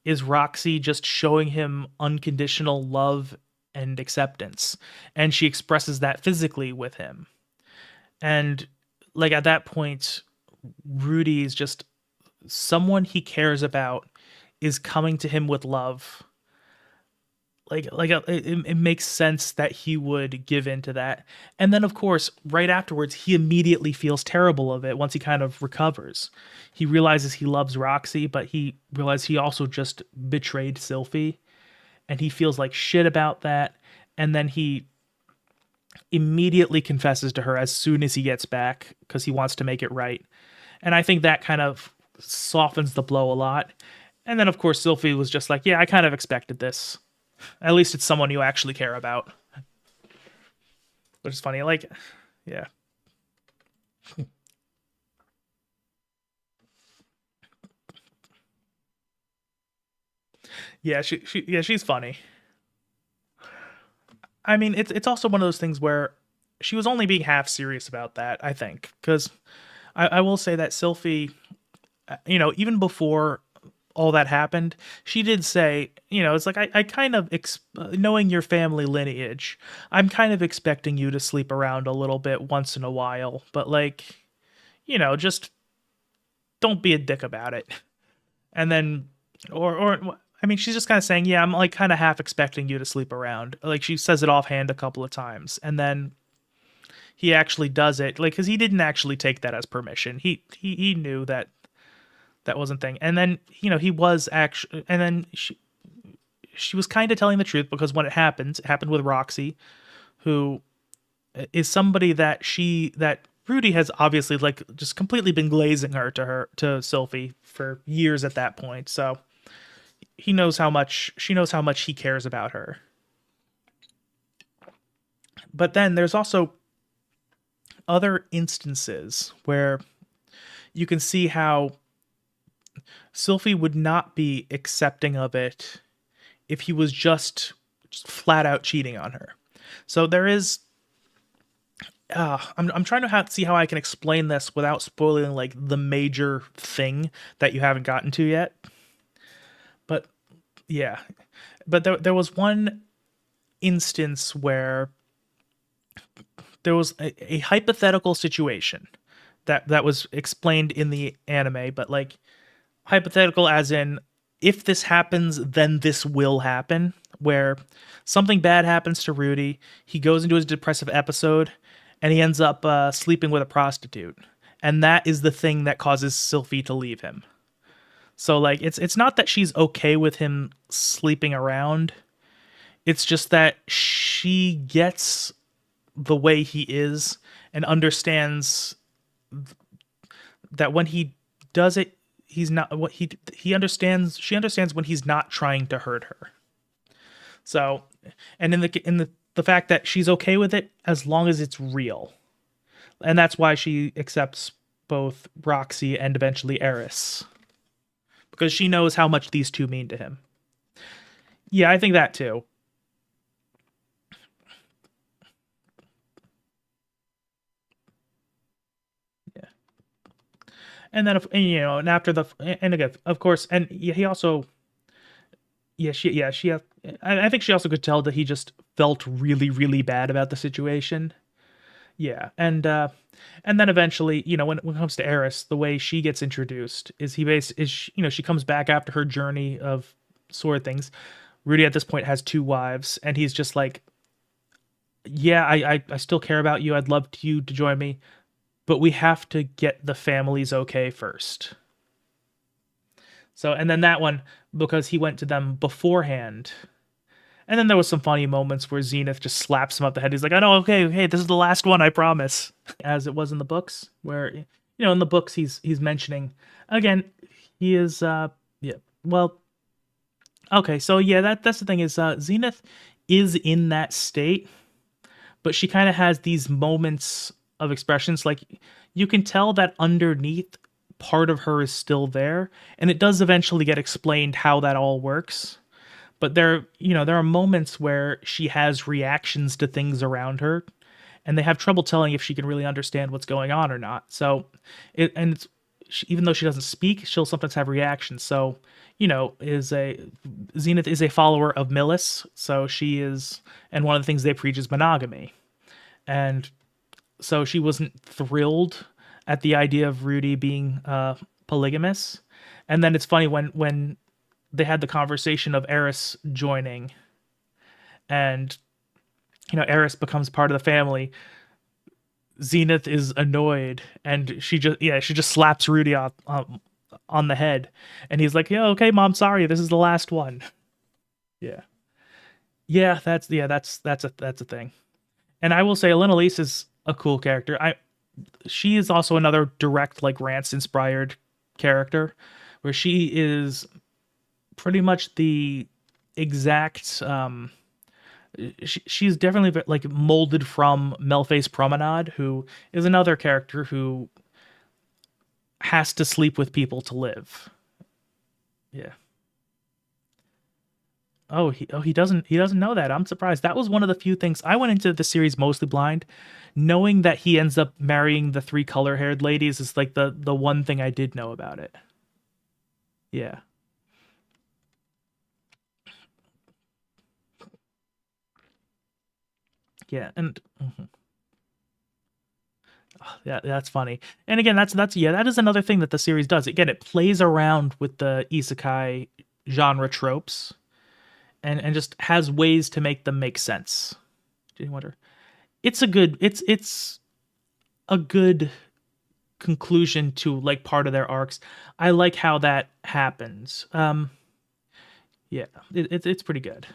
is Roxy just showing him unconditional love and acceptance, and she expresses that physically with him. And like at that point, Rudy is just someone he cares about is coming to him with love. It makes sense that he would give in to that. And then of course right afterwards he immediately feels terrible of it. Once he kind of recovers, he realizes he loves Roxy, but he realizes he also just betrayed Sylphie, and he feels like shit about that. And then he immediately confesses to her as soon as he gets back, because he wants to make it right. And I think that kind of softens the blow a lot. And then of course Sylphie was just like, yeah, I kind of expected this. At least it's someone you actually care about. Which is funny. Like, yeah. Yeah, she's funny. I mean, it's also one of those things where she was only being half serious about that, I think. Because I will say that Sylphie, even before all that happened, she did say, it's like, I kind of, knowing your family lineage, I'm kind of expecting you to sleep around a little bit once in a while, but like, just don't be a dick about it. And then, or, I mean, she's just kind of saying, yeah, I'm like kind of half expecting you to sleep around. Like she says it offhand a couple of times. And then he actually does it, like, because he didn't actually take that as permission. He knew that wasn't thing. And then he was actually, and then she was kind of telling the truth, because when it happened with Roxy, who is somebody that Rudy has obviously like just completely been glazing to Sylphie for years at that point. So he knows how much she knows how much he cares about her. But then there's also other instances where you can see how Sylphie would not be accepting of it if he was just flat out cheating on her. So there is I'm trying to see how I can explain this without spoiling like the major thing that you haven't gotten to yet. But yeah, but there was one instance where there was a hypothetical situation that was explained in the anime, but like hypothetical as in, if this happens, then this will happen, where something bad happens to Rudy, he goes into his depressive episode, and he ends up sleeping with a prostitute. And that is the thing that causes Sylphie to leave him. So like it's not that she's okay with him sleeping around. It's just that she gets the way he is and understands that when he does it, he's not what he understands. She understands when he's not trying to hurt her. So, and in the fact that she's okay with it as long as it's real, and that's why she accepts both Roxy and eventually Eris, because she knows how much these two mean to him. Yeah, I think that too. Yeah, and then and after and again, of course, and he also, she. I think she also could tell that he just felt really, really bad about the situation. Yeah, and then eventually, when it comes to Eris, the way she gets introduced is she comes back after her journey of sword things. Rudy at this point has two wives, and he's just like, yeah, I still care about you. I'd love you to join me, but we have to get the families okay first. So, and then that one, because he went to them beforehand. And then there was some funny moments where Zenith just slaps him up the head. He's like, "I know, okay, hey, this is the last one, I promise." As it was in the books, where in the books he's mentioning again, he is yeah. Well, okay, so yeah, that's the thing is Zenith is in that state, but she kind of has these moments of expressions. Like you can tell that underneath part of her is still there, and it does eventually get explained how that all works. But there are moments where she has reactions to things around her, and they have trouble telling if she can really understand what's going on or not. So even though she doesn't speak, she'll sometimes have reactions. So is a Zenith is a follower of Millis, so she is, and one of the things they preach is monogamy, and so she wasn't thrilled at the idea of Rudy being polygamous. And then it's funny when they had the conversation of Eris joining, and Eris becomes part of the family. Zenith is annoyed, and she just slaps Rudy on the head, and he's like, "Yeah, okay, mom, sorry, this is the last one." Yeah, that's a thing. And I will say, Elise is a cool character. She is also another direct like Rance inspired character, where she is pretty much the exact she's definitely like molded from Melface Promenade, who is another character who has to sleep with people to live. Yeah. He doesn't know that. I'm surprised. That was one of the few things I went into the series mostly blind. Knowing that he ends up marrying the three color-haired ladies is like the one thing I did know about it. Yeah. Yeah, and yeah, that's funny. And again, that is another thing that the series does. Again, it plays around with the isekai genre tropes, and just has ways to make them make sense. Do you wonder? It's a good conclusion to like part of their arcs. I like how that happens. Yeah, it's pretty good.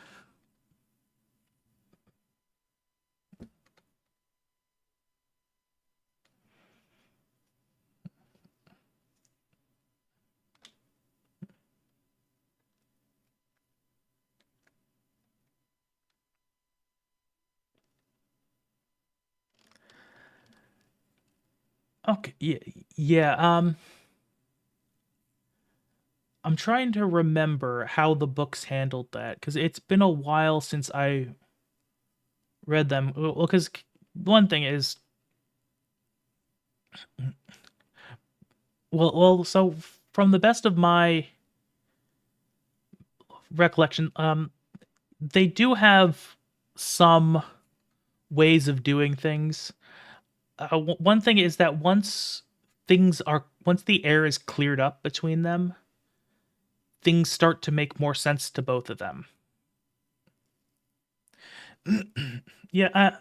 Okay, yeah, yeah. I'm trying to remember how the books handled that because it's been a while since I read them. Well, because one thing is, so from the best of my recollection, they do have some ways of doing things. One thing is that once the air is cleared up between them, things start to make more sense to both of them. Yeah,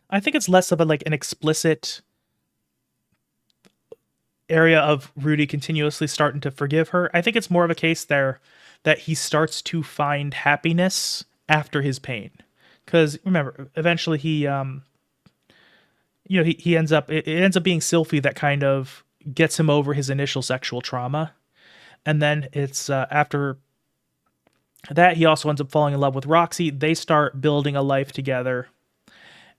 I think it's less of a like an explicit area of Rudy continuously starting to forgive her. I think it's more of a case there that he starts to find happiness after his pain. Because remember, eventually he ends up it ends up being Sylphie that kind of gets him over his initial sexual trauma, and then it's after that he also ends up falling in love with Roxy. They start building a life together,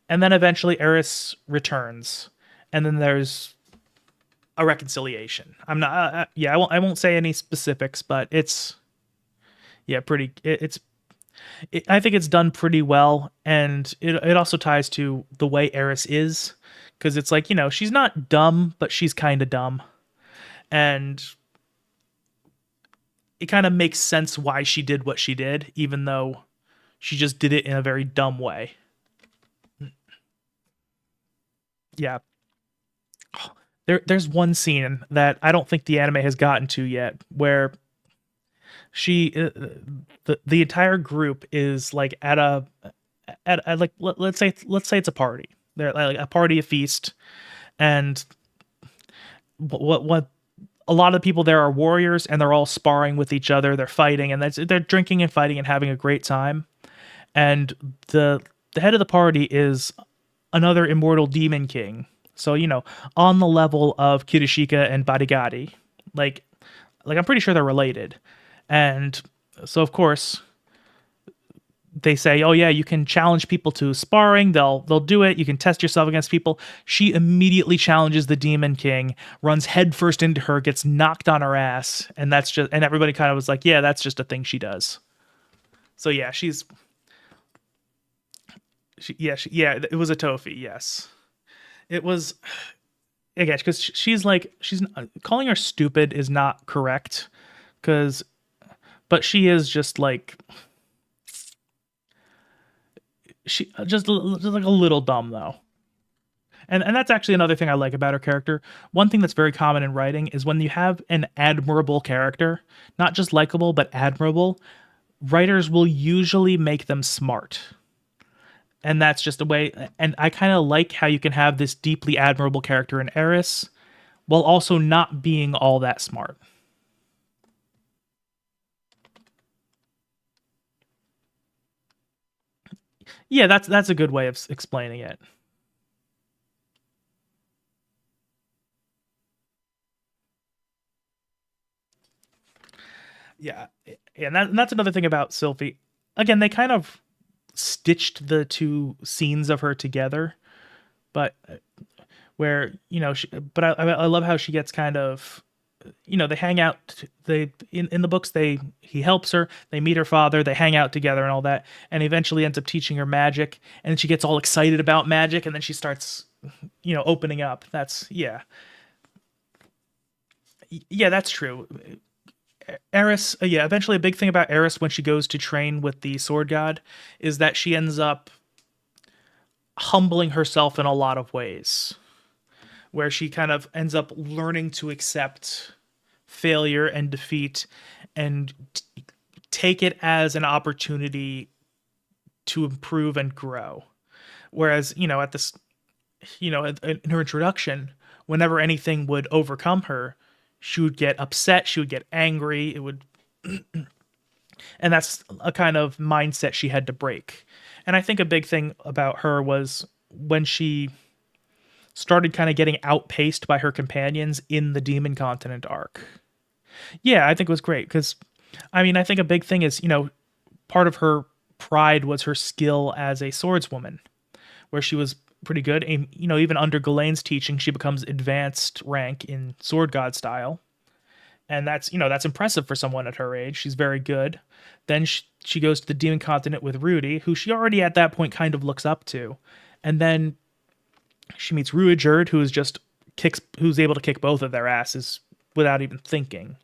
and then eventually Eris returns, and then there's a reconciliation. I'm not, yeah, I won't say any specifics, but it's, yeah, pretty. I think it's done pretty well, and it also ties to the way Eris is, because it's like she's not dumb, but she's kind of dumb, and it kind of makes sense why she did what she did, even though she just did it in a very dumb way. Yeah. There's one scene that I don't think the anime has gotten to yet, where she the entire group is like at like let's say it's a party. They're like a party, a feast, and what a lot of the people there are warriors, and they're all sparring with each other. They're fighting, and they're drinking and fighting and having a great time. And the head of the party is another immortal demon king. So on the level of Kirishika and Barigari, like I'm pretty sure they're related. And so of course they say, "Oh yeah, you can challenge people to sparring. They'll do it. You can test yourself against people." She immediately challenges the Demon King, runs headfirst into her, gets knocked on her ass, and everybody kind of was like, "Yeah, that's just a thing she does." So yeah, yeah, it was a Tofi. Yes, it was. Again, because she's calling her stupid is not correct, because but she is just like she just like a little dumb though. And that's actually another thing I like about her character. One thing that's very common in writing is when you have an admirable character, not just likable but admirable, writers will usually make them smart. And that's just a way, and I kind of like how you can have this deeply admirable character in Eris while also not being all that smart. Yeah, that's a good way of explaining it. Yeah, and that's another thing about Sylphie. Again, they kind of stitched the two scenes of her together, but where I love how she gets kind of they hang out. They in the books he helps her. They meet her father. They hang out together and all that, and eventually ends up teaching her magic. And then she gets all excited about magic, and then she starts opening up. That's yeah, that's true. Eris, yeah, eventually a big thing about Eris when she goes to train with the sword god is that she ends up humbling herself in a lot of ways, where she kind of ends up learning to accept failure and defeat and take it as an opportunity to improve and grow. Whereas, at this, in her introduction, whenever anything would overcome her, she would get upset, she would get angry, it would And that's a kind of mindset she had to break. And I think a big thing about her was when she started kind of getting outpaced by her companions in the Demon Continent arc. Yeah, I think it was great because, I mean, I think a big thing is, part of her pride was her skill as a swordswoman, where she was pretty good. And, even under Ghislaine's teaching, she becomes advanced rank in sword god style. And that's impressive for someone at her age. She's very good. Then she goes to the Demon Continent with Rudy, who she already at that point kind of looks up to. And then she meets Ruijerd, who's able to kick both of their asses without even thinking.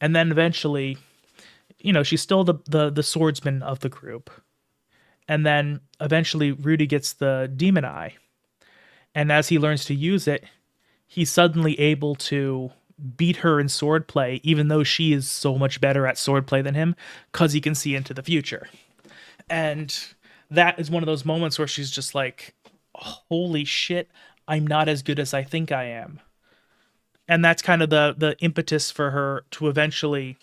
And then eventually, she's still the swordsman of the group. And then eventually Rudy gets the demon eye. And as he learns to use it, he's suddenly able to beat her in swordplay, even though she is so much better at swordplay than him, because he can see into the future. And that is one of those moments where she's just like, holy shit, I'm not as good as I think I am. And that's kind of the impetus for her to eventually,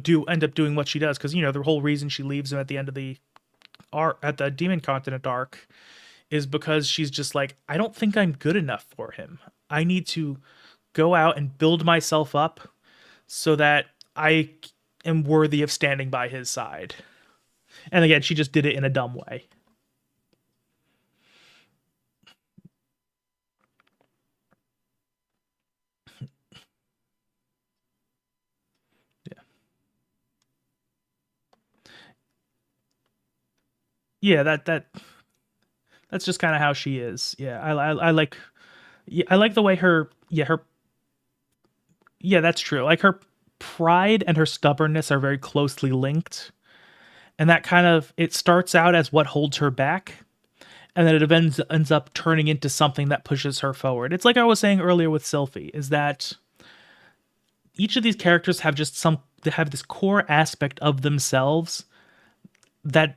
do end up doing what she does. Because, the whole reason she leaves him at the end of the arc, at the Demon Continent arc, is because she's just like, I don't think I'm good enough for him. I need to go out and build myself up so that I am worthy of standing by his side. And again, she just did it in a dumb way. Yeah. Yeah, that's just kind of how she is. Yeah, I like, yeah, I like the way her, yeah, that's true. Like her pride and her stubbornness are very closely linked. And that kind of, it starts out as what holds her back, and then it ends up turning into something that pushes her forward. It's like I was saying earlier with Sylphie, is that each of these characters they have this core aspect of themselves that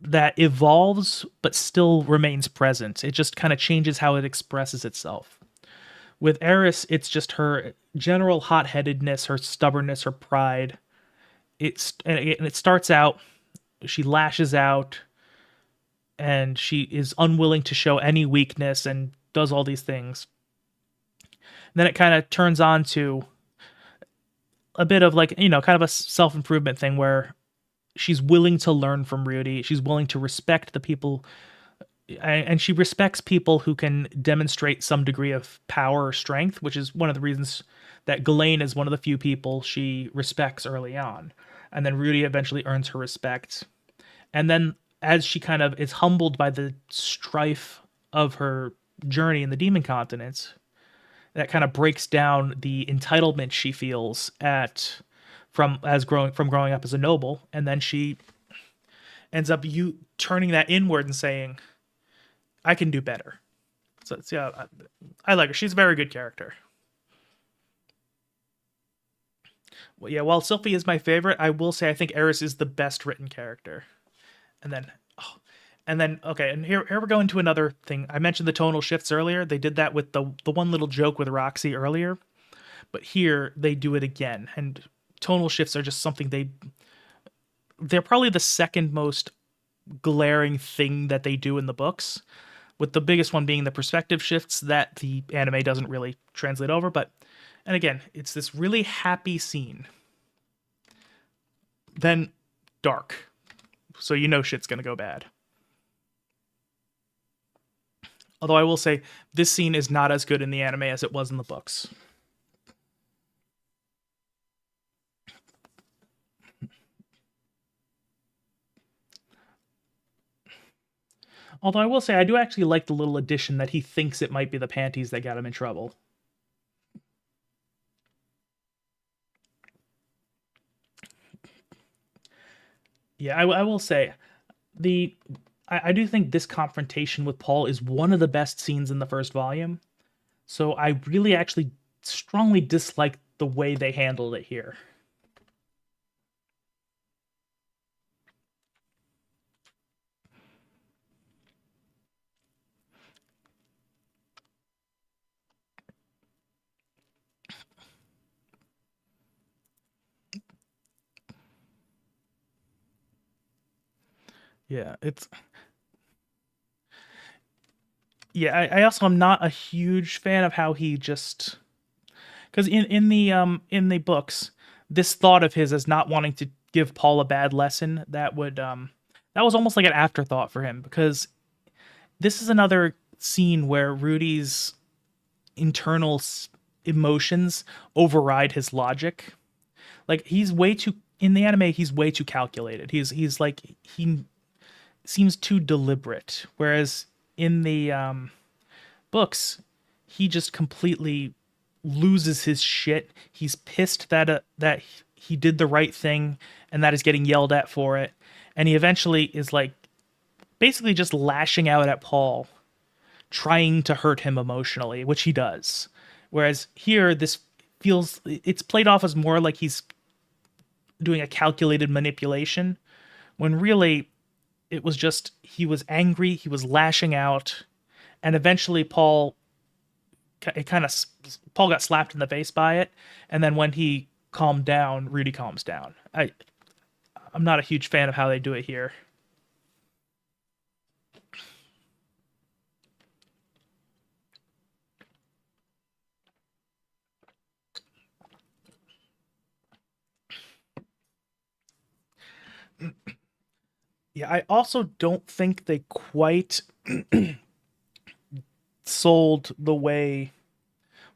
evolves but still remains present. It just kind of changes how it expresses itself. With Eris, it's just her general hot-headedness, her stubbornness, her pride. It starts out, she lashes out and she is unwilling to show any weakness and does all these things. And then it kind of turns on to a bit of like, kind of a self-improvement thing where she's willing to learn from Rudy. She's willing to respect the people, and she respects people who can demonstrate some degree of power or strength, which is one of the reasons that Ghislaine is one of the few people she respects early on. And then Rudy eventually earns her respect. And then as she kind of is humbled by the strife of her journey in the demon continents, that kind of breaks down the entitlement she feels at from growing up as a noble, and then she ends up turning that inward and saying, I can do better. So it's, yeah, I like her. She's a very good character. Well, yeah, while Sylphie is my favorite, I will say I think Eris is the best written character. And then, oh, and then, okay, and here we're going to another thing. I mentioned the tonal shifts earlier. They did that with the one little joke with Roxy earlier, but here they do it again. And tonal shifts are just something they're probably the second most glaring thing that they do in the books, with the biggest one being the perspective shifts that the anime doesn't really translate over. But, and again, it's this really happy scene, then dark, so shit's gonna go bad. Although I will say this scene is not as good in the anime as it was in the books. Although I will say I do actually like the little addition that he thinks it might be the panties that got him in trouble. Yeah, I will say the I do think this confrontation with Paul is one of the best scenes in the first volume. So I really actually strongly dislike the way they handled it here. Yeah, it's yeah. I also am not a huge fan of how he just because in the books, this thought of his as not wanting to give Paul a bad lesson that was almost like an afterthought for him because this is another scene where Rudy's internal emotions override his logic. Like he's way too in the anime, he's way too calculated. He's like he seems too deliberate, whereas in the books, he just completely loses his shit. He's pissed that he did the right thing and that is getting yelled at for it, and he eventually is like basically just lashing out at Paul, trying to hurt him emotionally, which he does. Whereas here, this feels it's played off as more like he's doing a calculated manipulation, when really it was just he was angry, he was lashing out, and eventually Paul got slapped in the face by it, and then when he calmed down, Rudy calms down. I'm not a huge fan of how they do it here. Yeah, I also don't think they quite sold the way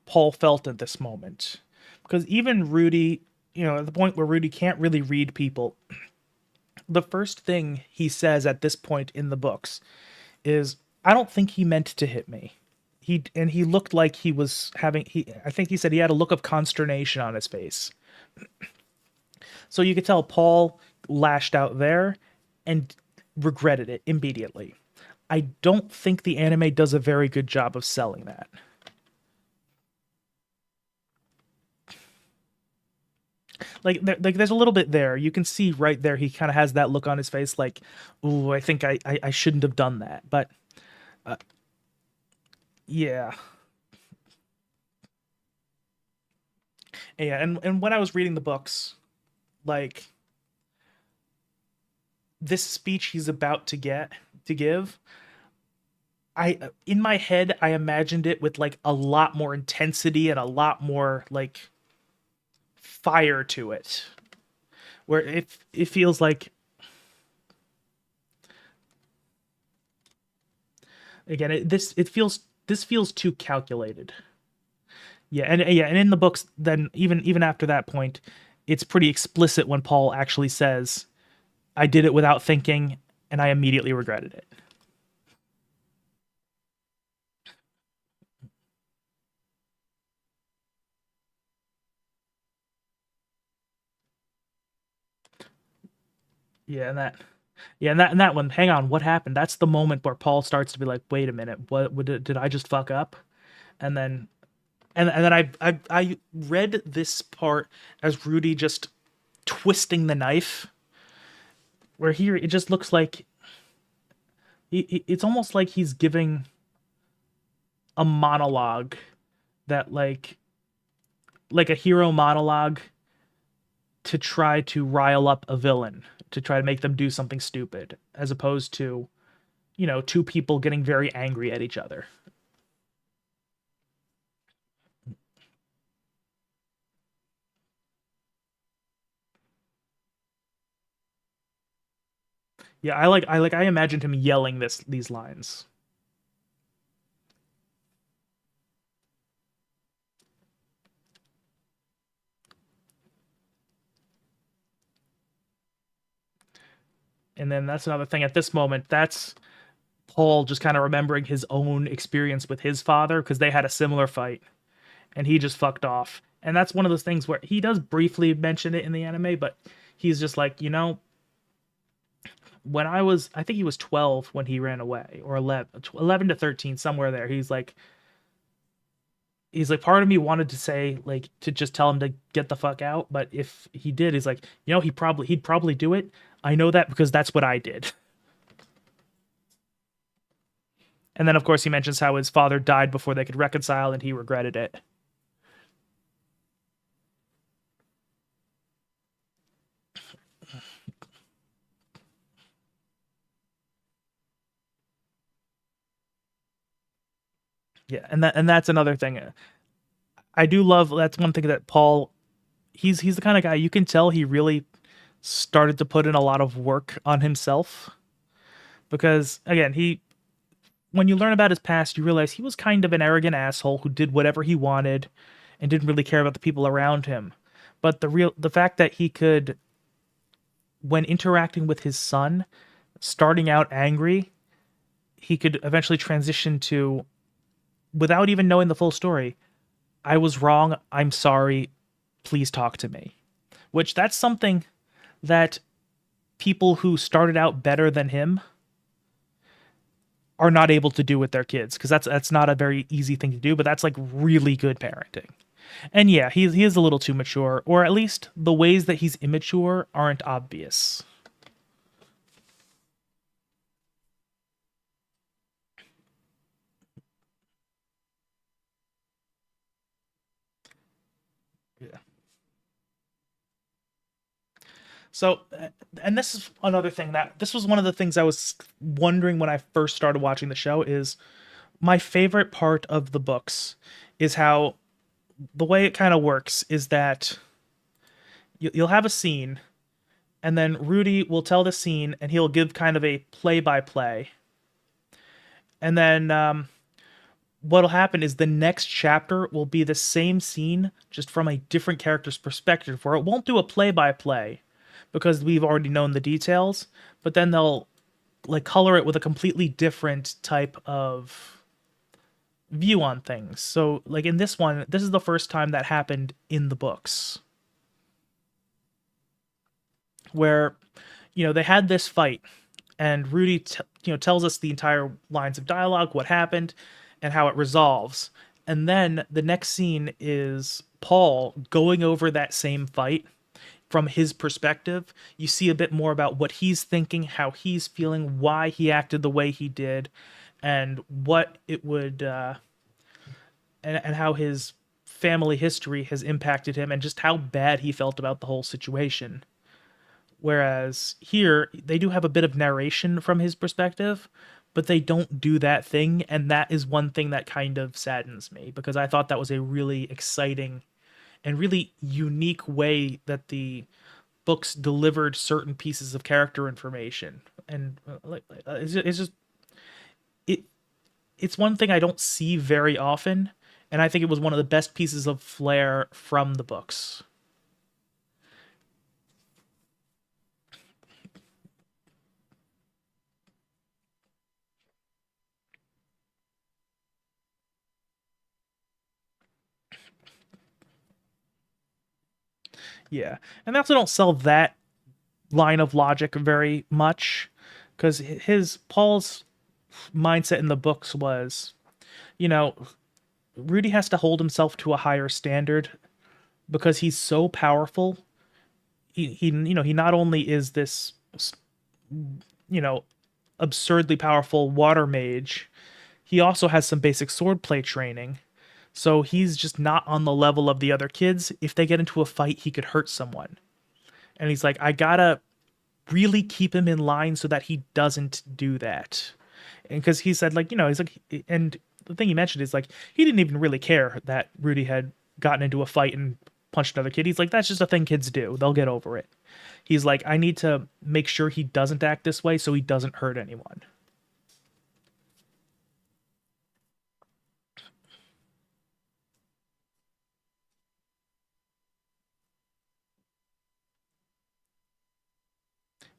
Paul felt at this moment. Because even Rudy, at the point where Rudy can't really read people, the first thing he says at this point in the books is, I don't think he meant to hit me. He looked like he was having he I think he said he had a look of consternation on his face. So you could tell Paul lashed out there and regretted it immediately. I don't think the anime does a very good job of selling that. Like there's a little bit there. You can see right there he kind of has that look on his face like, "Ooh, I think I shouldn't have done that." But uh, yeah. Yeah, and when I was reading the books, like this speech he's about to give, I in my head I imagined it with like a lot more intensity and a lot more like fire to it, where it feels like, again, this feels too calculated. Yeah, and in the books, then even after that point, it's pretty explicit when Paul actually says, "I did it without thinking, and I immediately regretted it." Yeah, and that one. Hang on, what happened? That's the moment where Paul starts to be like, "Wait a minute, what did I just fuck up?" And then and then I read this part as Rudy just twisting the knife, where here it just looks like it's almost like he's giving a monologue that like a hero monologue to try to rile up a villain, to try to make them do something stupid, as opposed to, two people getting very angry at each other. Yeah, I imagined him yelling these lines. And then that's another thing at this moment. That's Paul just kind of remembering his own experience with his father because they had a similar fight and he just fucked off. And that's one of those things where he does briefly mention it in the anime, but he's just like, when I think he was 12 when he ran away, or 11 to 13, somewhere there. He's like, part of me wanted to say, like, to just tell him to get the fuck out, but if he did, he's like, he'd probably do it. I know that because that's what I did. And then of course he mentions how his father died before they could reconcile and he regretted it. Yeah, and that's another thing. I do love that's one thing that Paul he's the kind of guy you can tell he really started to put in a lot of work on himself because again, he when you learn about his past, you realize he was kind of an arrogant asshole who did whatever he wanted and didn't really care about the people around him. But the fact that he could when interacting with his son, starting out angry, he could eventually transition to without even knowing the full story. I was wrong. I'm sorry. Please talk to me. Which that's something that people who started out better than him are not able to do with their kids because that's not a very easy thing to do, but that's like really good parenting. And yeah, he is a little too mature, or at least the ways that he's immature aren't obvious. Yeah. So, and this is another thing that this was one of the things I was wondering when I first started watching the show is my favorite part of the books is how the way it kind of works is that you'll have a scene and then Rudy will tell the scene and he'll give kind of a play by play. And then what'll happen is the next chapter will be the same scene just from a different character's perspective where it won't do a play by play because we've already known the details, but then they'll like color it with a completely different type of view on things. So like in this one, this is the first time that happened in the books where they had this fight and Rudy tells us the entire lines of dialogue, what happened and how it resolves. And then the next scene is Paul going over that same fight from his perspective. You see a bit more about what he's thinking, how he's feeling, why he acted the way he did, and what it would and how his family history has impacted him and just how bad he felt about the whole situation. Whereas here, they do have a bit of narration from his perspective, but they don't do that thing. And that is one thing that kind of saddens me because I thought that was a really exciting and really unique way that the books delivered certain pieces of character information. And it's just, it, it's one thing I don't see very often. And I think it was one of the best pieces of flair from the books. Yeah. And they also don't sell that line of logic very much because his Paul's mindset in the books was, you know, Rudy has to hold himself to a higher standard because he's so powerful. He not only is this you know absurdly powerful water mage, he also has some basic swordplay training. So he's just not on the level of the other kids. If they get into a fight, he could hurt someone. And he's like, I gotta really keep him in line so that he doesn't do that. And because he said, like, he's like, and the thing he mentioned is like, he didn't even really care that Rudy had gotten into a fight and punched another kid. He's like, that's just a thing kids do. They'll get over it. He's like, I need to make sure he doesn't act this way so he doesn't hurt anyone.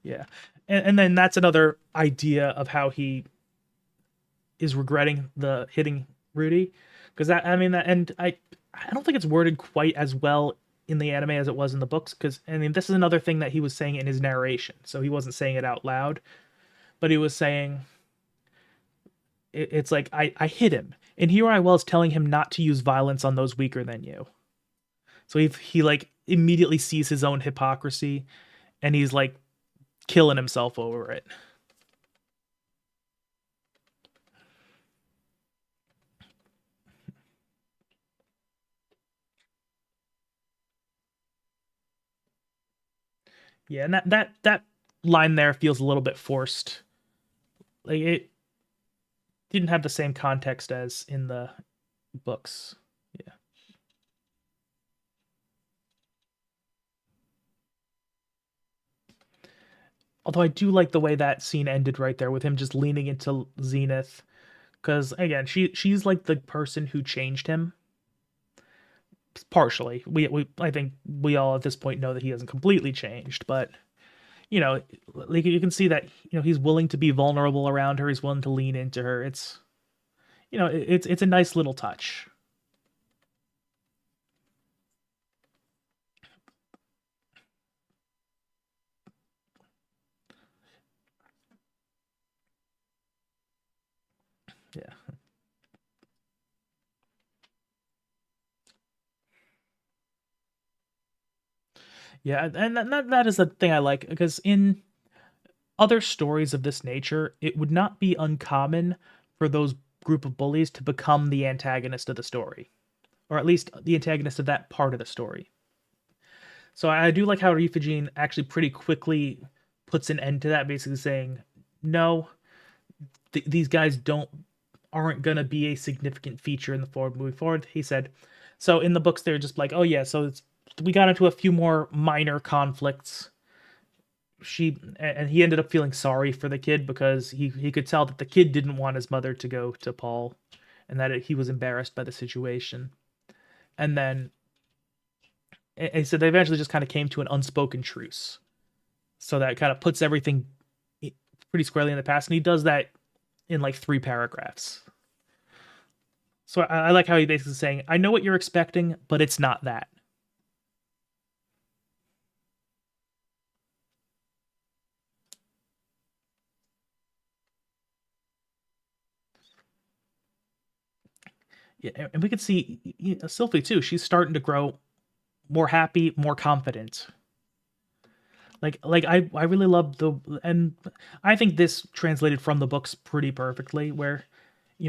Yeah. And then that's another idea of how he is regretting the hitting Rudy. Because that, I mean, that, and I don't think it's worded quite as well in the anime as it was in the books. Because, I mean, this is another thing that he was saying in his narration. So he wasn't saying it out loud, but he was saying, it's like, I hit him. And here I was telling him not to use violence on those weaker than you. So he like immediately sees his own hypocrisy and he's like killing himself over it. Yeah, and that line there feels a little bit forced. Like didn't have the same context as in the books. Yeah. Although I do like the way that scene ended right there with him just leaning into Zenith, because again, she's like the person who changed him partially. We I think we all at this point know that he hasn't completely changed, but you know, like you can see that he's willing to be vulnerable around her. He's willing to lean into her. It's it's a nice little touch. Yeah. Yeah, and that is the thing I like, because in other stories of this nature, it would not be uncommon for those group of bullies to become the antagonist of the story, or at least the antagonist of that part of the story. So I do like how Rifujin actually pretty quickly puts an end to that, basically saying, "No, these guys aren't gonna be a significant feature in the forward moving forward." He said. So in the books, they're just like, "Oh yeah, so we got into a few more minor conflicts." He ended up feeling sorry for the kid, because he could tell that the kid didn't want his mother to go to Paul, and that he was embarrassed by the situation. And then he said they eventually just kind of came to an unspoken truce, so that kind of puts everything pretty squarely in the past. And he does that in like 3 paragraphs. So I like how he basically saying, "I know what you're expecting, but it's not that." Yeah, and we could see Sylvie too. She's starting to grow more happy, more confident. I really love and I think this translated from the books pretty perfectly, where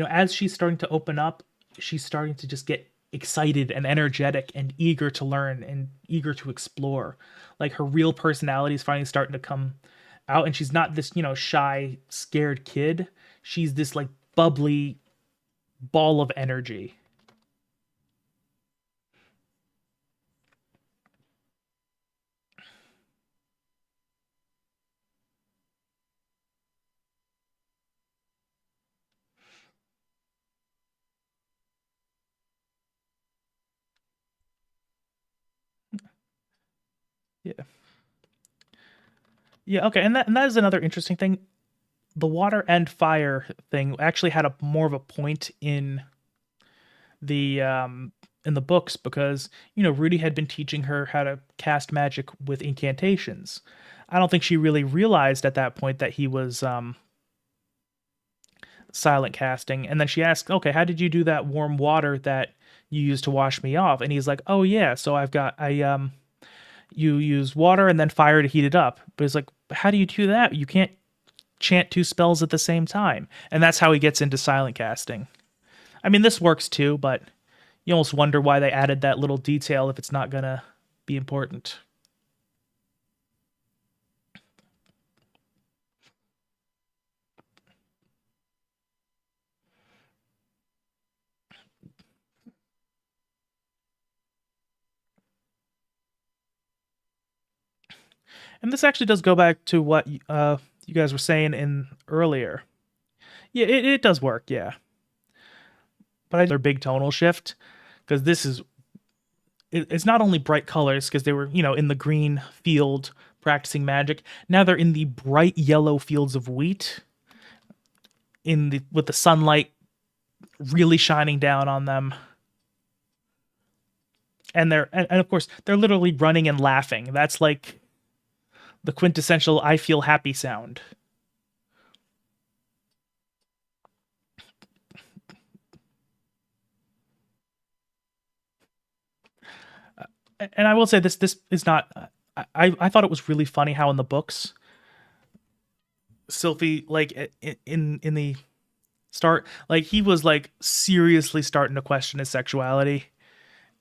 as she's starting to open up, she's starting to just get excited and energetic and eager to learn and eager to explore. Like her real personality is finally starting to come out, and she's not this shy, scared kid. She's this like bubbly ball of energy. Yeah. Yeah, okay. And that is another interesting thing. The water and fire thing actually had a more of a point the in the books, because Rudy had been teaching her how to cast magic with incantations. I don't think she really realized at that point that he was silent casting. And then she asked, "Okay, how did you do that warm water that you used to wash me off?" And he's like, "Oh yeah, so I you use water and then fire to heat it up." But it's like, "How do you do that? You can't chant 2 spells at the same time." And that's how he gets into silent casting. I mean, this works too, but you almost wonder why they added that little detail if it's not gonna be important. And this actually does go back to what you guys were saying in earlier. Yeah, it does work, yeah. But I their big tonal shift, because it's not only bright colors, because they were in the green field practicing magic. Now they're in the bright yellow fields of wheat, with the sunlight really shining down on them. And and of course they're literally running and laughing. That's like the quintessential "I feel happy" sound. And I will say this is not. I thought it was really funny how in the books, Sylphie, like in the start, like he was like seriously starting to question his sexuality,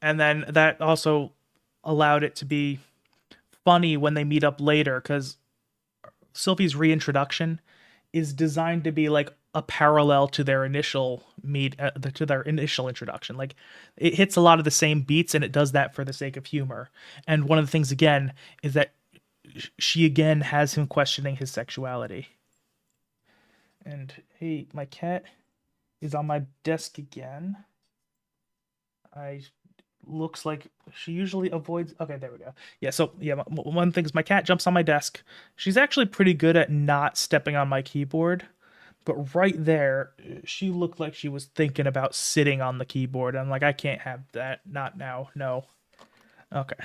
and then that also allowed it to be funny when they meet up later, because Sylphie's reintroduction is designed to be like a parallel to their initial to their initial introduction. Like it hits a lot of the same beats, and it does that for the sake of humor. And one of the things again is that she again has him questioning his sexuality. And hey, my cat is on my desk again. I looks like she usually avoids. Okay, there we go. Yeah, so yeah, one thing is my cat jumps on my desk. She's actually pretty good at not stepping on my keyboard, but right there, she looked like she was thinking about sitting on the keyboard. I'm like, I can't have that. Not now. No. Okay.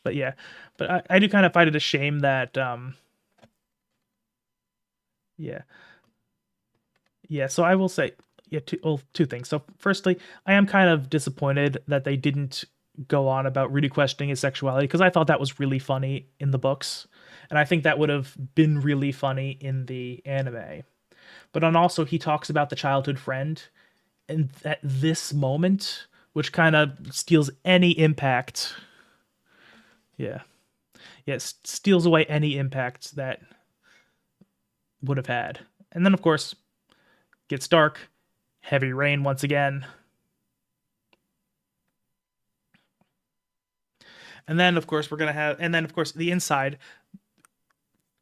But yeah, but I do kind of find it a shame that yeah. Yeah, so I will say, yeah, two things. So, firstly, I am kind of disappointed that they didn't go on about really questioning his sexuality because I thought that was really funny in the books, and I think that would have been really funny in the anime. But then also, he talks about the childhood friend, and at this moment, which kind of steals any impact. Yeah, yeah, steals away any impact that would have had. And then, of course, gets dark, heavy rain once again. And then, of course, the inside,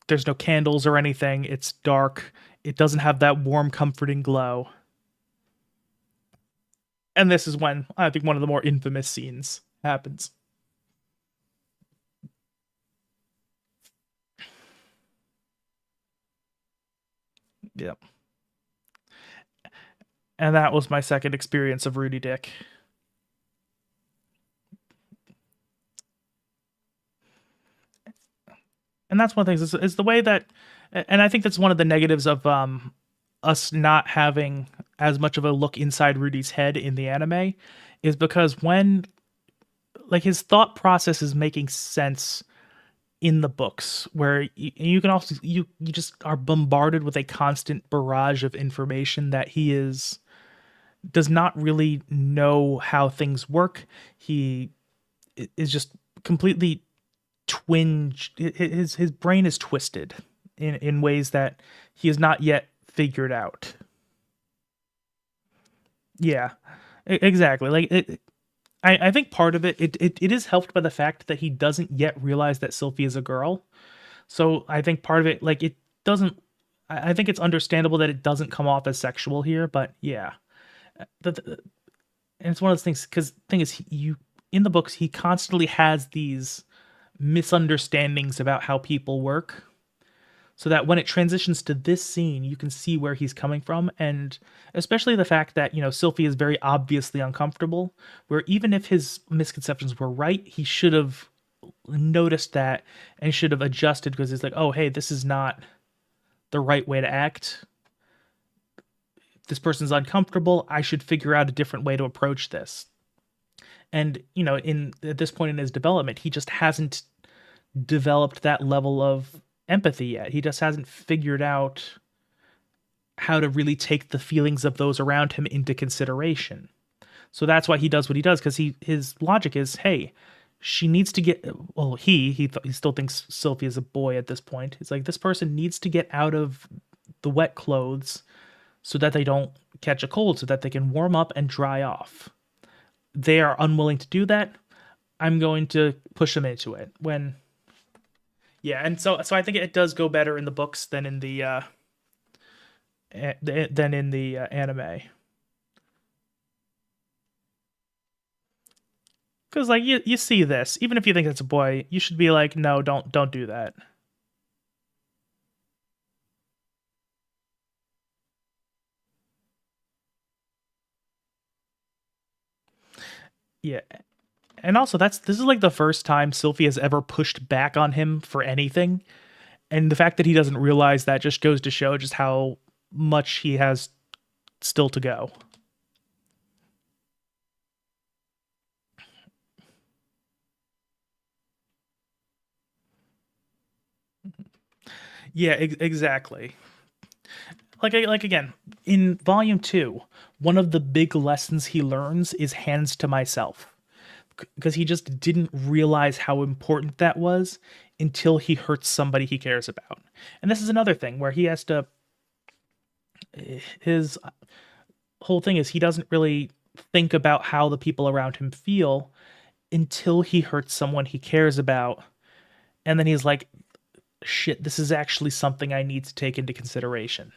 there's no candles or anything. It's dark. It doesn't have that warm, comforting glow. And this is when I think one of the more infamous scenes happens. Yep. And that was my second experience of Rudy Dick. And that's one of the things is the way that, and I think that's one of the negatives of us not having as much of a look inside Rudy's head in the anime, is because when like his thought process is making sense in the books, where you can also you just are bombarded with a constant barrage of information that he does not really know how things work. He is just completely his brain is twisted in ways that he has not yet figured out. Yeah, exactly. I think part of it is helped by the fact that he doesn't yet realize that Sylvie is a girl. So I think part of it, like it doesn't. I think it's understandable that it doesn't come off as sexual here, but yeah, and it's one of those things because thing is, you in the books he constantly has these misunderstandings about how people work, so that when it transitions to this scene you can see where he's coming from, and especially the fact that Sylvie is very obviously uncomfortable, where even if his misconceptions were right, he should have noticed that and should have adjusted, because it's like, oh hey, this is not the right way to act. This person's uncomfortable, I should figure out a different way to approach this. And in at this point in his development, he just hasn't developed that level of empathy yet. He just hasn't figured out how to really take the feelings of those around him into consideration. So that's why he does what he does, because his logic is, hey, she needs to get, well, he still thinks Sylvie is a boy at this point. It's like, this person needs to get out of the wet clothes so that they don't catch a cold, so that they can warm up and dry off. They are unwilling to do that. I'm going to push them into it. And so I think it does go better in the books than in the anime. Because like you see this, even if you think it's a boy, you should be like, no, don't do that. Yeah. And also this is like the first time Sylvie has ever pushed back on him for anything. And the fact that he doesn't realize that just goes to show just how much he has still to go. Yeah, exactly. Like again, in volume 2, one of the big lessons he learns is hands to myself, because he just didn't realize how important that was until he hurts somebody he cares about. And this is another thing where he has to his whole thing is he doesn't really think about how the people around him feel until he hurts someone he cares about. And then he's like, shit, this is actually something I need to take into consideration.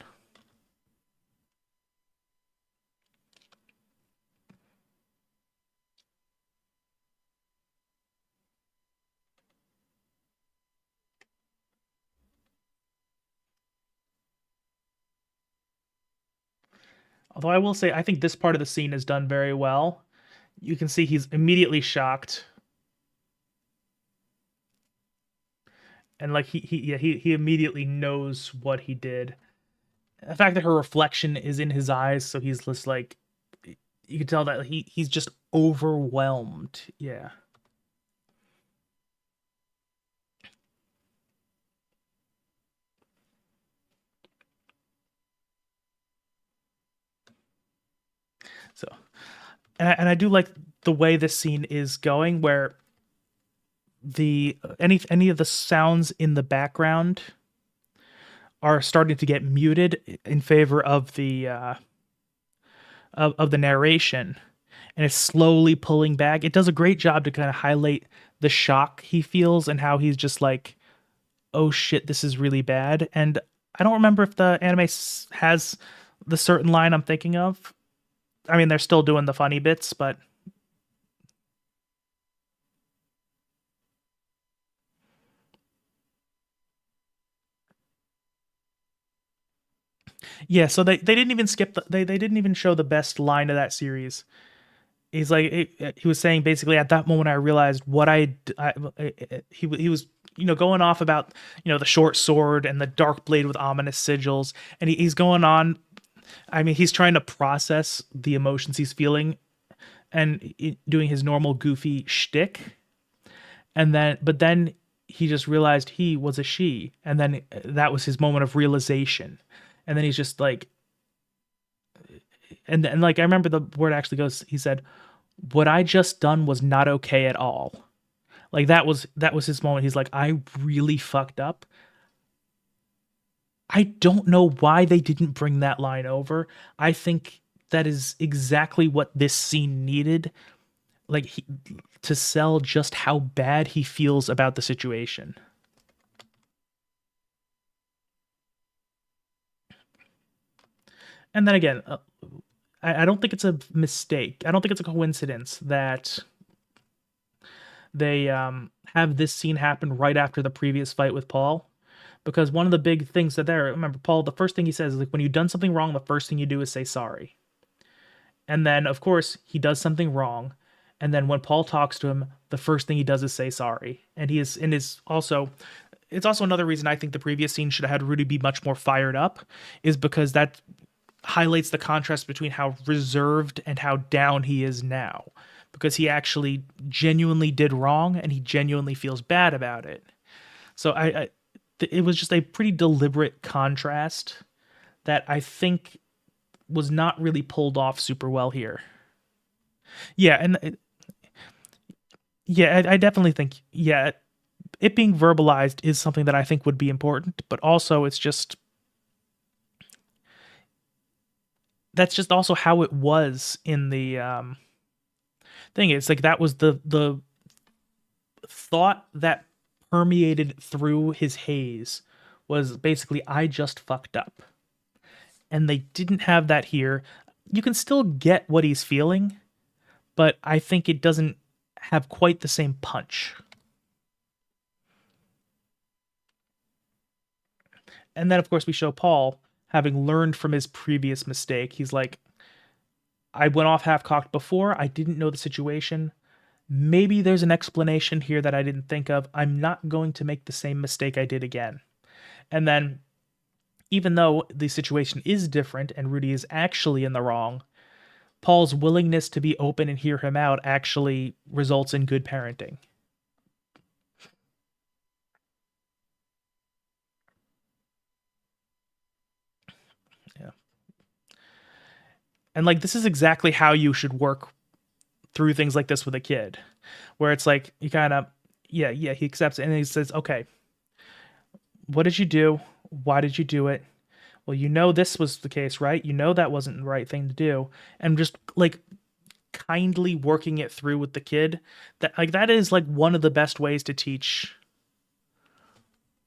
Although I will say, I think this part of the scene is done very well. You can see he's immediately shocked. And like he immediately knows what he did. The fact that her reflection is in his eyes, so he's just like, you can tell that he's just overwhelmed. Yeah. So, and I do like the way this scene is going, where the any of the sounds in the background are starting to get muted in favor of the of the narration, and it's slowly pulling back. It does a great job to kind of highlight the shock he feels and how he's just like, oh shit, this is really bad. And I don't remember if the anime has the certain line I'm thinking of. I mean, they're still doing the funny bits, but yeah. So they didn't even skip they didn't even show the best line of that series. He's like he was saying basically at that moment I realized what he was going off about the short sword and the dark blade with ominous sigils, and he's going on. I mean, he's trying to process the emotions he's feeling and doing his normal goofy shtick. But then he just realized he was a she, and then that was his moment of realization. And then he's just like, and like I remember the word actually goes. He said, "What I just done was not okay at all." Like that was his moment. He's like, I really fucked up. I don't know why they didn't bring that line over. I think that is exactly what this scene needed, like to sell just how bad he feels about the situation. And then again, I don't think it's a mistake. I don't think it's a coincidence that they have this scene happen right after the previous fight with Paul. Because one of the big things that remember, Paul, the first thing he says is like, when you've done something wrong, the first thing you do is say sorry. And then, of course, he does something wrong. And then when Paul talks to him, the first thing he does is say sorry. And it's also another reason I think the previous scene should have had Rudy be much more fired up, is because that highlights the contrast between how reserved and how down he is now. Because he actually genuinely did wrong and he genuinely feels bad about it. So it was just a pretty deliberate contrast that I think was not really pulled off super well here. Yeah, and yeah, I definitely think it being verbalized is something that I think would be important, but also that's just also how it was in the thing. It's like that was the thought that permeated through his haze was basically, I just fucked up. And they didn't have that here. You can still get what he's feeling, but I think it doesn't have quite the same punch. And then, of course, we show Paul having learned from his previous mistake. He's like, I went off half-cocked before. I didn't know the situation. Maybe there's an explanation here that I didn't think of. I'm not going to make the same mistake I did again. And then, even though the situation is different and Rudy is actually in the wrong, Paul's willingness to be open and hear him out actually results in good parenting. Yeah. And like, this is exactly how you should work through things like this with a kid, where it's like, you kind of, he accepts it and he says, okay, what did you do? Why did you do it? well, you know this was the case, right? You know that wasn't the right thing to do. And just like kindly working it through with the kid, that is like one of the best ways to teach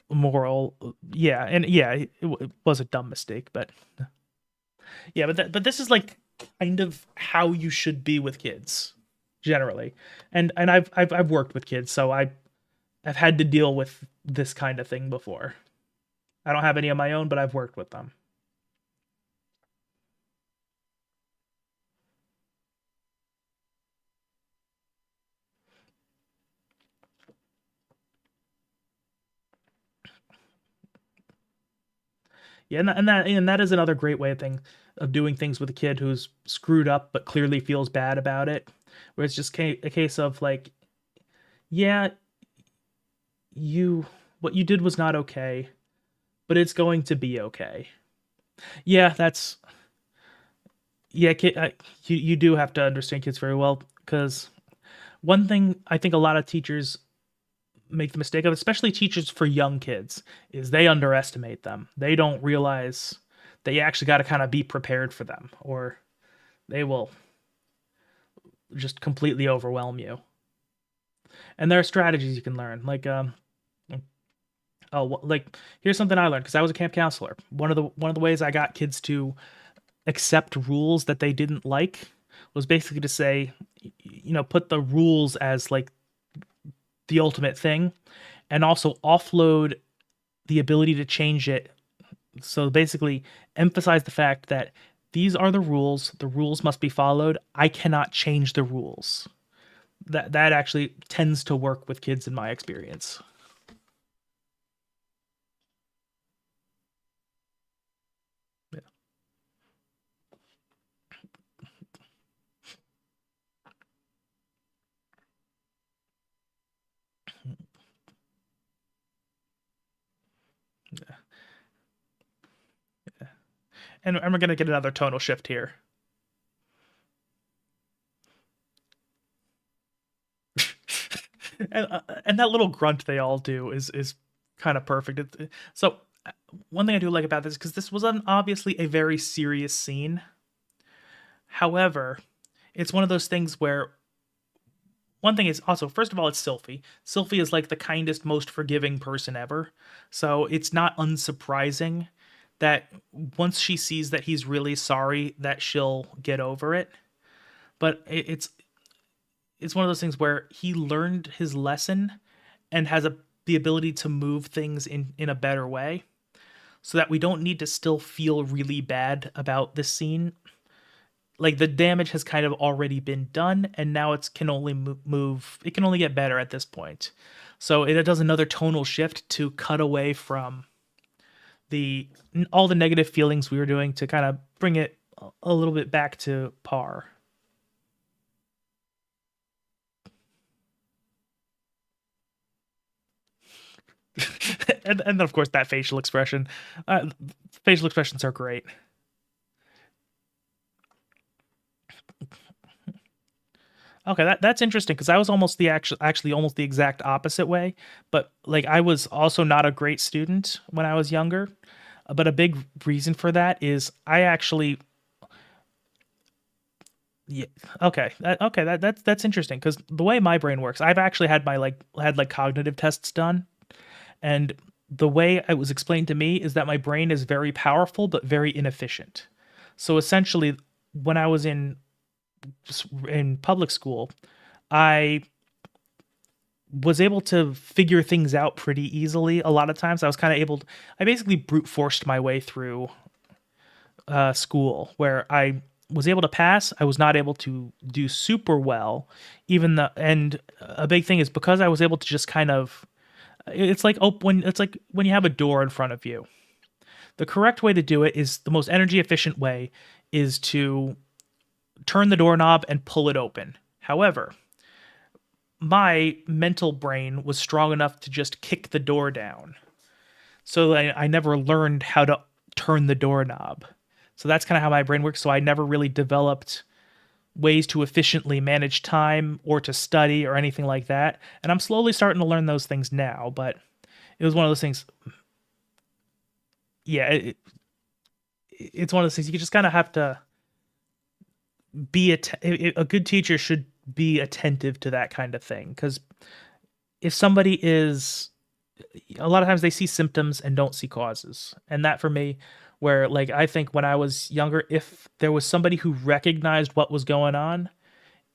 moral. Yeah, and yeah, it was a dumb mistake, but yeah, but this is like kind of how you should be with kids generally. And I've worked with kids, so I've had to deal with this kind of thing before. I don't have any of my own, but I've worked with them. Yeah, and that is another great way of doing things with a kid who's screwed up but clearly feels bad about it, where it's just a case of like, yeah, you what you did was not okay, but it's going to be okay. Yeah, that's yeah, you do have to understand kids very well, because one thing I think a lot of teachers make the mistake of, especially teachers for young kids, is they underestimate them. They don't realize that you actually got to kind of be prepared for them, or they will just completely overwhelm you. And there are strategies you can learn, like like here's something I learned because I was a camp counselor. One of the ways I got kids to accept rules that they didn't like was basically to say, put the rules as like the ultimate thing, and also offload the ability to change it. So basically, emphasize the fact that these are the rules. The rules must be followed. I cannot change the rules. That actually tends to work with kids in my experience. Yeah. And we're gonna get another tonal shift here. And that little grunt they all do is kind of perfect. So one thing I do like about this, because this was obviously a very serious scene. However, it's one of those things where one thing is also, first of all, it's Sylphie. Sylphie is like the kindest, most forgiving person ever. So it's not unsurprising that once she sees that he's really sorry, that she'll get over it. But it's one of those things where he learned his lesson and has the ability to move things in a better way, so that we don't need to still feel really bad about this scene. Like the damage has kind of already been done, and now it can only move. It can only get better at this point. So it does another tonal shift to cut away from the all the negative feelings we were doing to kind of bring it a little bit back to par. And of course that facial expression. Facial expressions are great. Okay, that's interesting because I was almost the actually almost the exact opposite way. But like I was also not a great student when I was younger. But a big reason for that is I actually yeah, that's interesting because the way my brain works, I've actually had cognitive tests done, and the way it was explained to me is that my brain is very powerful but very inefficient. So essentially, when I was in public school, I was able to figure things out pretty easily. A lot of times, I was kind of I basically brute forced my way through school, where I was able to pass. I was not able to do super well, and a big thing is because I was able to just kind of. It's like when you have a door in front of you. The correct way to do it is the most energy efficient way is to turn the doorknob and pull it open. However, my mental brain was strong enough to just kick the door down. So I never learned how to turn the doorknob. So that's kind of how my brain works. So I never really developed ways to efficiently manage time or to study or anything like that. And I'm slowly starting to learn those things now, but it was one of those things. Yeah, it's one of those things you just kind of have to a good teacher should be attentive to that kind of thing, because if somebody is, a lot of times they see symptoms and don't see causes, and that for me, where like I think when I was younger, if there was somebody who recognized what was going on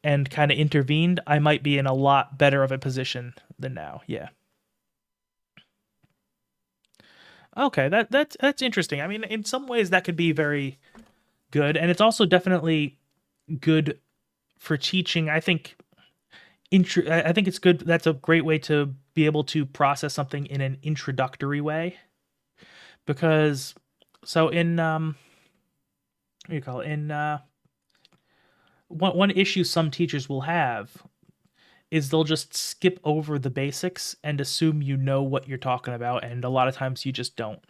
and kind of intervened, I might be in a lot better of a position than now. Yeah. Okay, that's interesting. I mean, in some ways that could be very good, and it's also definitely good for teaching. I think I think it's good. That's a great way to be able to process something in an introductory way, because so in what do you call it? In one issue some teachers will have is they'll just skip over the basics and assume you know what you're talking about, and a lot of times you just don't.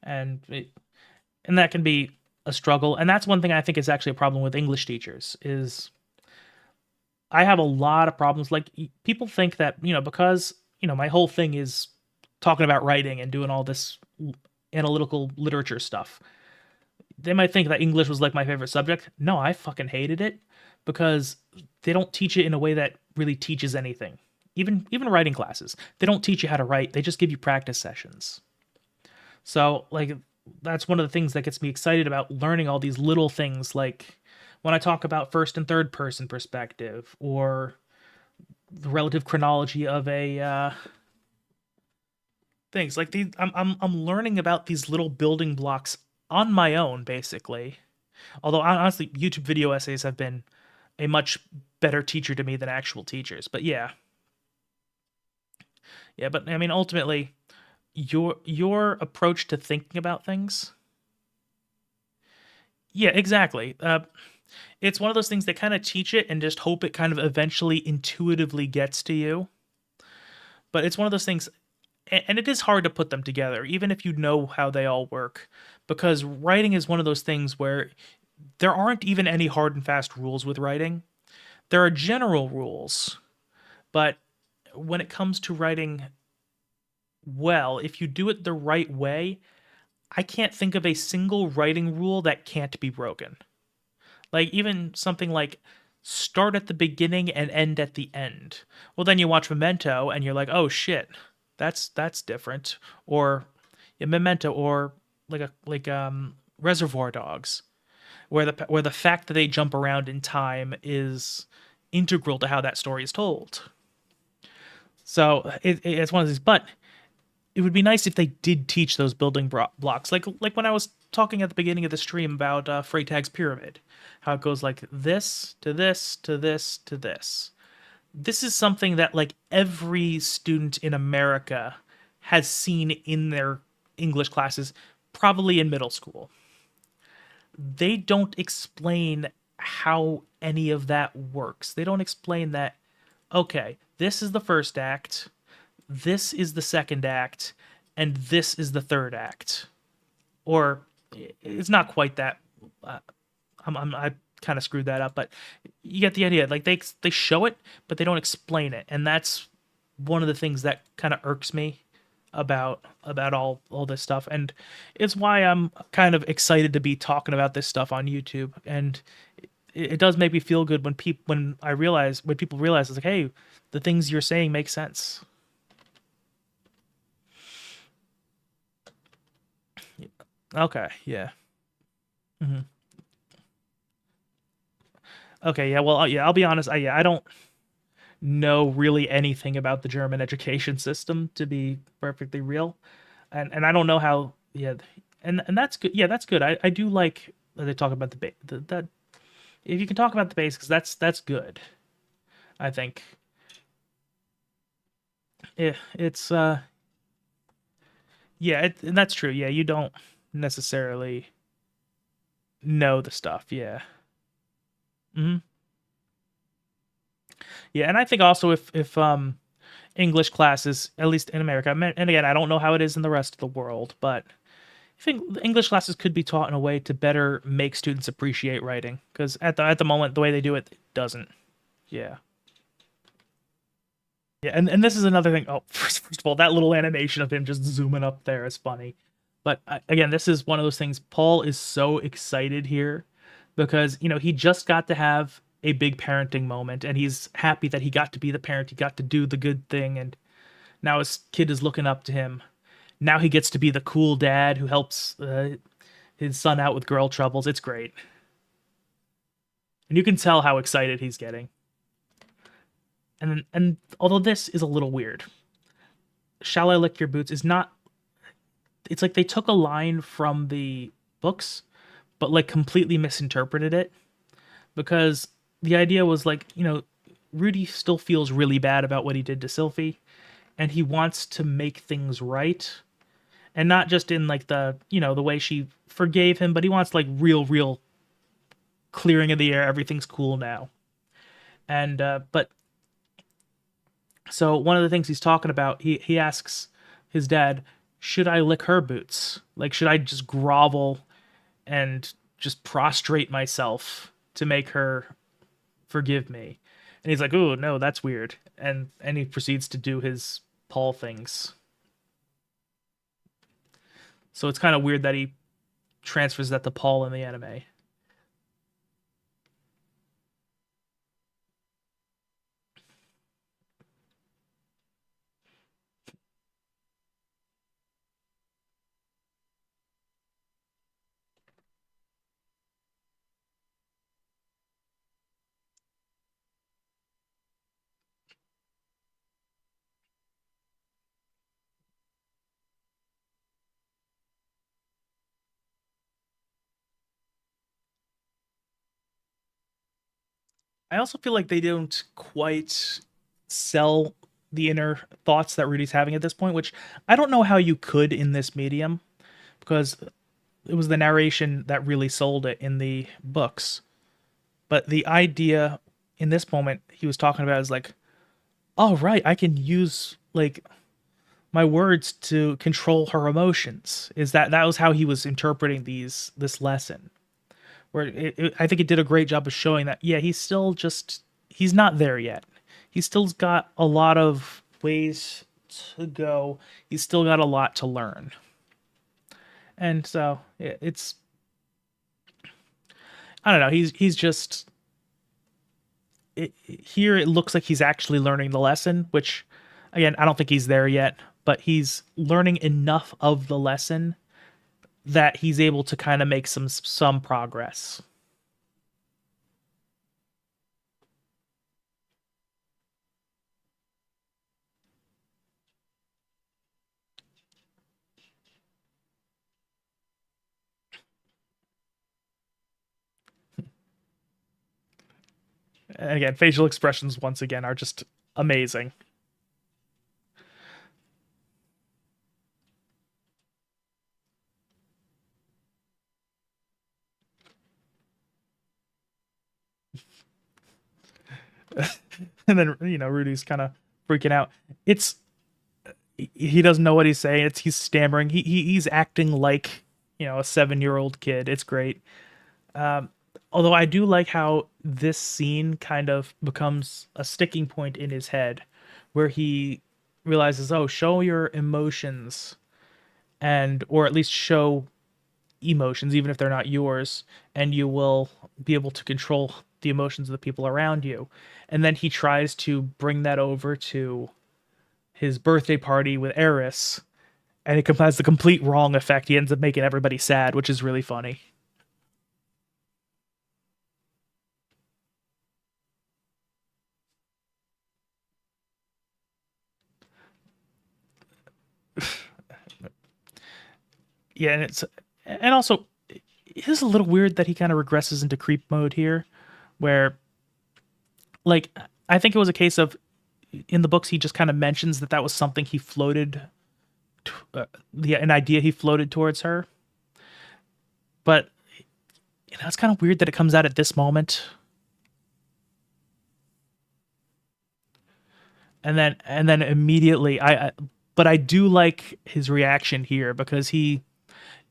And and that can be a struggle. And that's one thing I think is actually a problem with English teachers is I have a lot of problems. Like people think that, because, my whole thing is talking about writing and doing all this analytical literature stuff. They might think that English was like my favorite subject. No, I fucking hated it because they don't teach it in a way that really teaches anything. Even writing classes, they don't teach you how to write. They just give you practice sessions. So like that's one of the things that gets me excited about learning all these little things, like when I talk about first and third person perspective or the relative chronology of a things like these. I'm learning about these little building blocks on my own, basically. Although honestly, YouTube video essays have been a much better teacher to me than actual teachers. But yeah, yeah. But I mean, ultimately, your approach to thinking about things. Yeah, exactly. It's one of those things that kind of teach it and just hope it kind of eventually intuitively gets to you. But it's one of those things, and it is hard to put them together, even if you know how they all work, because writing is one of those things where there aren't even any hard and fast rules with writing. There are general rules, but when it comes to writing well, if you do it the right way, I can't think of a single writing rule that can't be broken. Like even something like start at the beginning and end at the end. Well, then you watch Memento and you're like, "Oh shit. That's different." Or yeah, Memento or Reservoir Dogs, where the fact that they jump around in time is integral to how that story is told. So it's one of these, but it would be nice if they did teach those building blocks, like when I was talking at the beginning of the stream about Freytag's pyramid, how it goes like this to this to this to this. This is something that like every student in America has seen in their English classes, probably in middle school. They don't explain how any of that works. They don't explain that, okay, this is the first act, this is the second act, and this is the third act. Or it's not quite that. I kind of screwed that up, but you get the idea. Like they show it, but they don't explain it, and that's one of the things that kind of irks me about all this stuff. And it's why I'm kind of excited to be talking about this stuff on YouTube. And it does make me feel good when people realize it's like, hey, the things you're saying make sense. Okay, yeah. Hmm. Okay, yeah. Well, yeah. I'll be honest. I don't know really anything about the German education system, to be perfectly real, and I don't know how. Yeah, and that's good. Yeah, that's good. I do like that they talk about that. If you can talk about the basics, that's good. I think. Yeah, it's yeah, and that's true. Yeah, you don't necessarily know the stuff. Yeah. Hmm. Yeah, and I think also if English classes, at least in America, and again, I don't know how it is in the rest of the world, but I think the English classes could be taught in a way to better make students appreciate writing, because at the moment, the way they do it, it doesn't. Yeah. Yeah, and this is another thing. Oh, first of all, that little animation of him just zooming up there is funny. But again, this is one of those things. Paul is so excited here because, he just got to have a big parenting moment and he's happy that he got to be the parent. He got to do the good thing. And now his kid is looking up to him. Now he gets to be the cool dad who helps his son out with girl troubles. It's great. And you can tell how excited he's getting. And although this is a little weird, "Shall I lick your boots" is not. It's like they took a line from the books, but like completely misinterpreted it, because the idea was like, Rudy still feels really bad about what he did to Sylphie, and he wants to make things right, and not just in like the way she forgave him, but he wants like real clearing of the air. Everything's cool now. And but so one of the things he's talking about, he asks his dad, should I lick her boots? Like, should I just grovel and just prostrate myself to make her forgive me? And he's like, "Oh no, that's weird." And he proceeds to do his Paul things. So it's kind of weird that he transfers that to Paul in the anime. I also feel like they don't quite sell the inner thoughts that Rudy's having at this point, which I don't know how you could in this medium, because it was the narration that really sold it in the books. But the idea in this moment he was talking about is like, "Oh right, I can use like my words to control her emotions." Is that was how he was interpreting this lesson? Where I think it did a great job of showing that, yeah, he's not there yet. He's still got a lot of ways to go. He's still got a lot to learn. And so it's, I don't know. He's just here. It looks like he's actually learning the lesson, which again, I don't think he's there yet, but he's learning enough of the lesson that he's able to kind of make some progress. And again, facial expressions once again are just amazing. And then Rudy's kind of freaking out. It's he doesn't know what he's saying. He's stammering. He's acting like a 7-year-old kid. It's great. Although I do like how this scene kind of becomes a sticking point in his head, where he realizes, oh, show your emotions, and or at least show emotions, even if they're not yours, and you will be able to control the emotions of the people around you. And then he tries to bring that over to his birthday party with Eris, and it has the complete wrong effect. He ends up making everybody sad, which is really funny. Yeah, and also it is a little weird that he kind of regresses into creep mode here, where like I think it was a case of in the books he just kind of mentions that was something he floated, an idea he floated towards her, but it's kind of weird that it comes out at this moment. And then immediately but I do like his reaction here, because he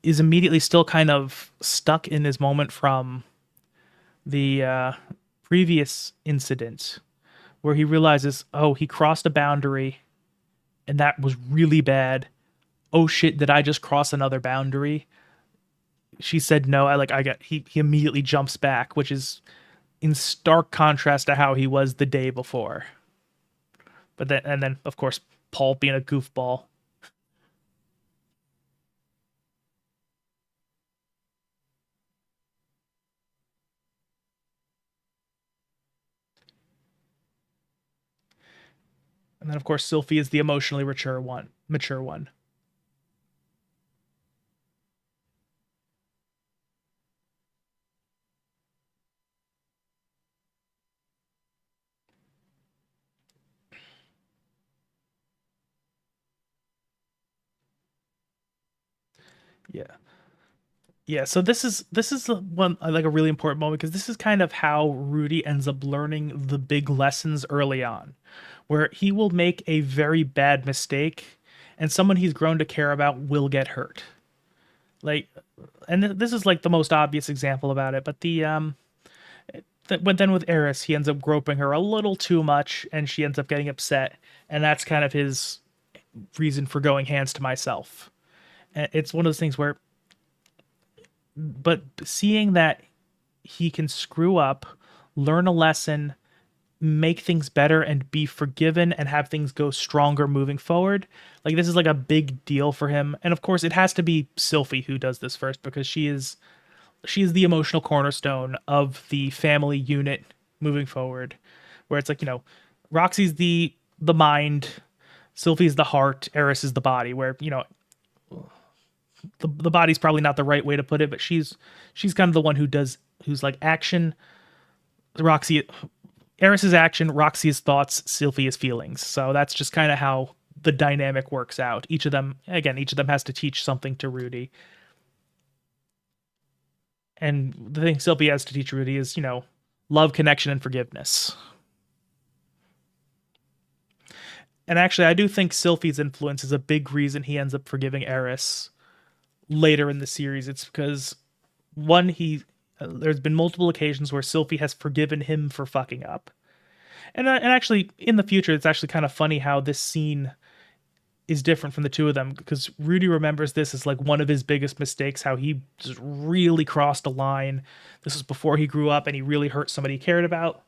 is immediately still kind of stuck in his moment from the previous incident, where he realizes, oh, he crossed a boundary and that was really bad. oh shit, did I just cross another boundary? She said no. He immediately jumps back, which is in stark contrast to how he was the day before. But then of course Paul being a goofball. And then of course Sylphie is the emotionally mature one. Yeah. Yeah, so this is one like a really important moment because this is kind of how Rudy ends up learning the big lessons early on, where he will make a very bad mistake and someone he's grown to care about will get hurt. Like, and this is like the most obvious example about it, but but then with Eris, he ends up groping her a little too much and she ends up getting upset, and that's kind of his reason for going hands to myself. And it's one of those things where, but seeing that he can screw up, learn a lesson, make things better, and be forgiven and have things go stronger moving forward. Like, this is like a big deal for him. And of course, it has to be Sylphie who does this first because she is the emotional cornerstone of the family unit moving forward. Where it's like, Roxy's the mind, Sylphie's the heart, Eris is the body. Where, the body's probably not the right way to put it, but she's kind of the one who's like action. Roxy, Eris is action, Roxy is thoughts, Sylphie is feelings. So that's just kind of how the dynamic works out. Each of them has to teach something to Rudy. And the thing Sylphie has to teach Rudy is, love, connection, and forgiveness. And actually, I do think Sylphie's influence is a big reason he ends up forgiving Eris later in the series. It's because one, there's been multiple occasions where Sylphie has forgiven him for fucking up. And actually, in the future, it's actually kind of funny how this scene is different from the two of them, because Rudy remembers this as like one of his biggest mistakes, how he just really crossed a line. This was before he grew up and he really hurt somebody he cared about.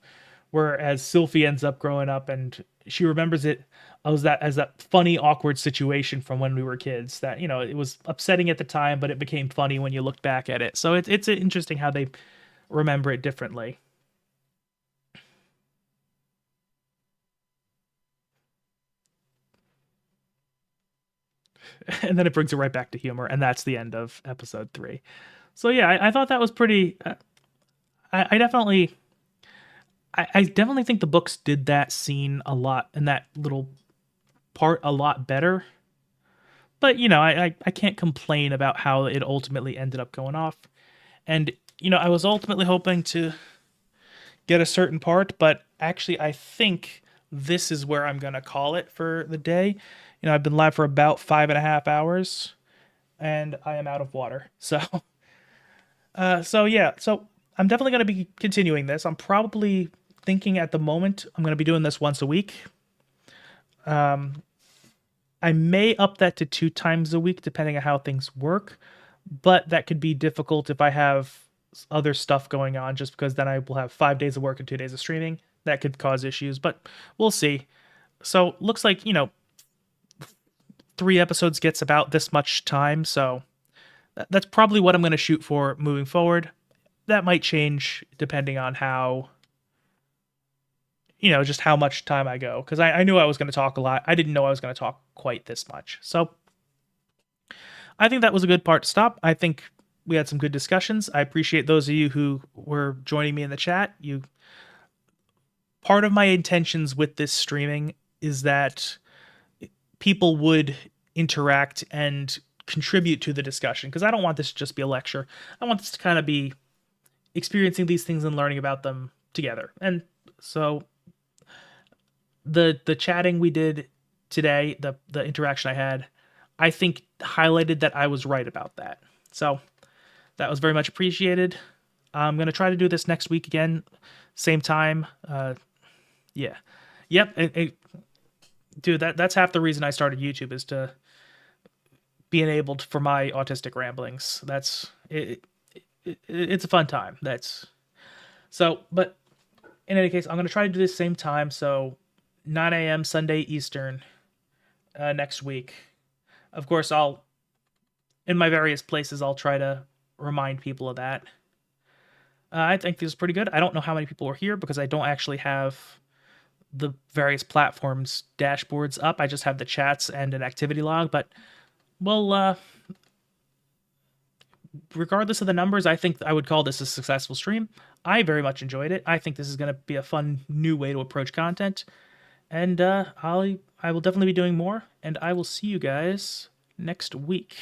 Whereas Sylphie ends up growing up and she remembers it as that funny, awkward situation from when we were kids that, it was upsetting at the time, but it became funny when you looked back at it. So it's interesting how they remember it differently. And then it brings it right back to humor, and that's the end of episode 3. So yeah, I thought that was pretty. I definitely, I definitely think the books did that scene a lot and that little part a lot better. But I can't complain about how it ultimately ended up going off. And I was ultimately hoping to get a certain part, but actually I think this is where I'm gonna call it for the day. I've been live for about 5.5 hours, and I am out of water. So, so yeah, so I'm definitely gonna be continuing this. I'm probably thinking at the moment I'm gonna be doing this once a week. I may up that to 2 times a week, depending on how things work, but that could be difficult if I have other stuff going on, just because then I will have 5 days of work and 2 days of streaming. That could cause issues, but we'll see. So looks like, 3 episodes gets about this much time, so that's probably what I'm going to shoot for moving forward. That might change depending on how, just how much time I go, because I knew I was going to talk a lot. I didn't know I was going to talk quite this much. So I think that was a good part to stop. I think we had some good discussions. I appreciate those of you who were joining me in the chat. Part of my intentions with this streaming is that people would interact and contribute to the discussion, because I don't want this to just be a lecture. I want this to kind of be experiencing these things and learning about them together. And so the chatting we did today, the interaction I had, I think highlighted that I was right about that. So that was very much appreciated. I'm going to try to do this next week again, same time. Yeah. Yep. Dude, that's half the reason I started YouTube, is to be enabled for my autistic ramblings. It's a fun time. But in any case, I'm going to try to do this same time. So 9 a.m. Sunday Eastern next week. Of course, in my various places, I'll try to remind people of that. I think this is pretty good. I don't know how many people are here because I don't actually have the various platforms dashboards up. I just have the chats and an activity log. But, well, regardless of the numbers, I think I would call this a successful stream. I very much enjoyed it. I think this is going to be a fun new way to approach content. And I will definitely be doing more. And I will see you guys next week.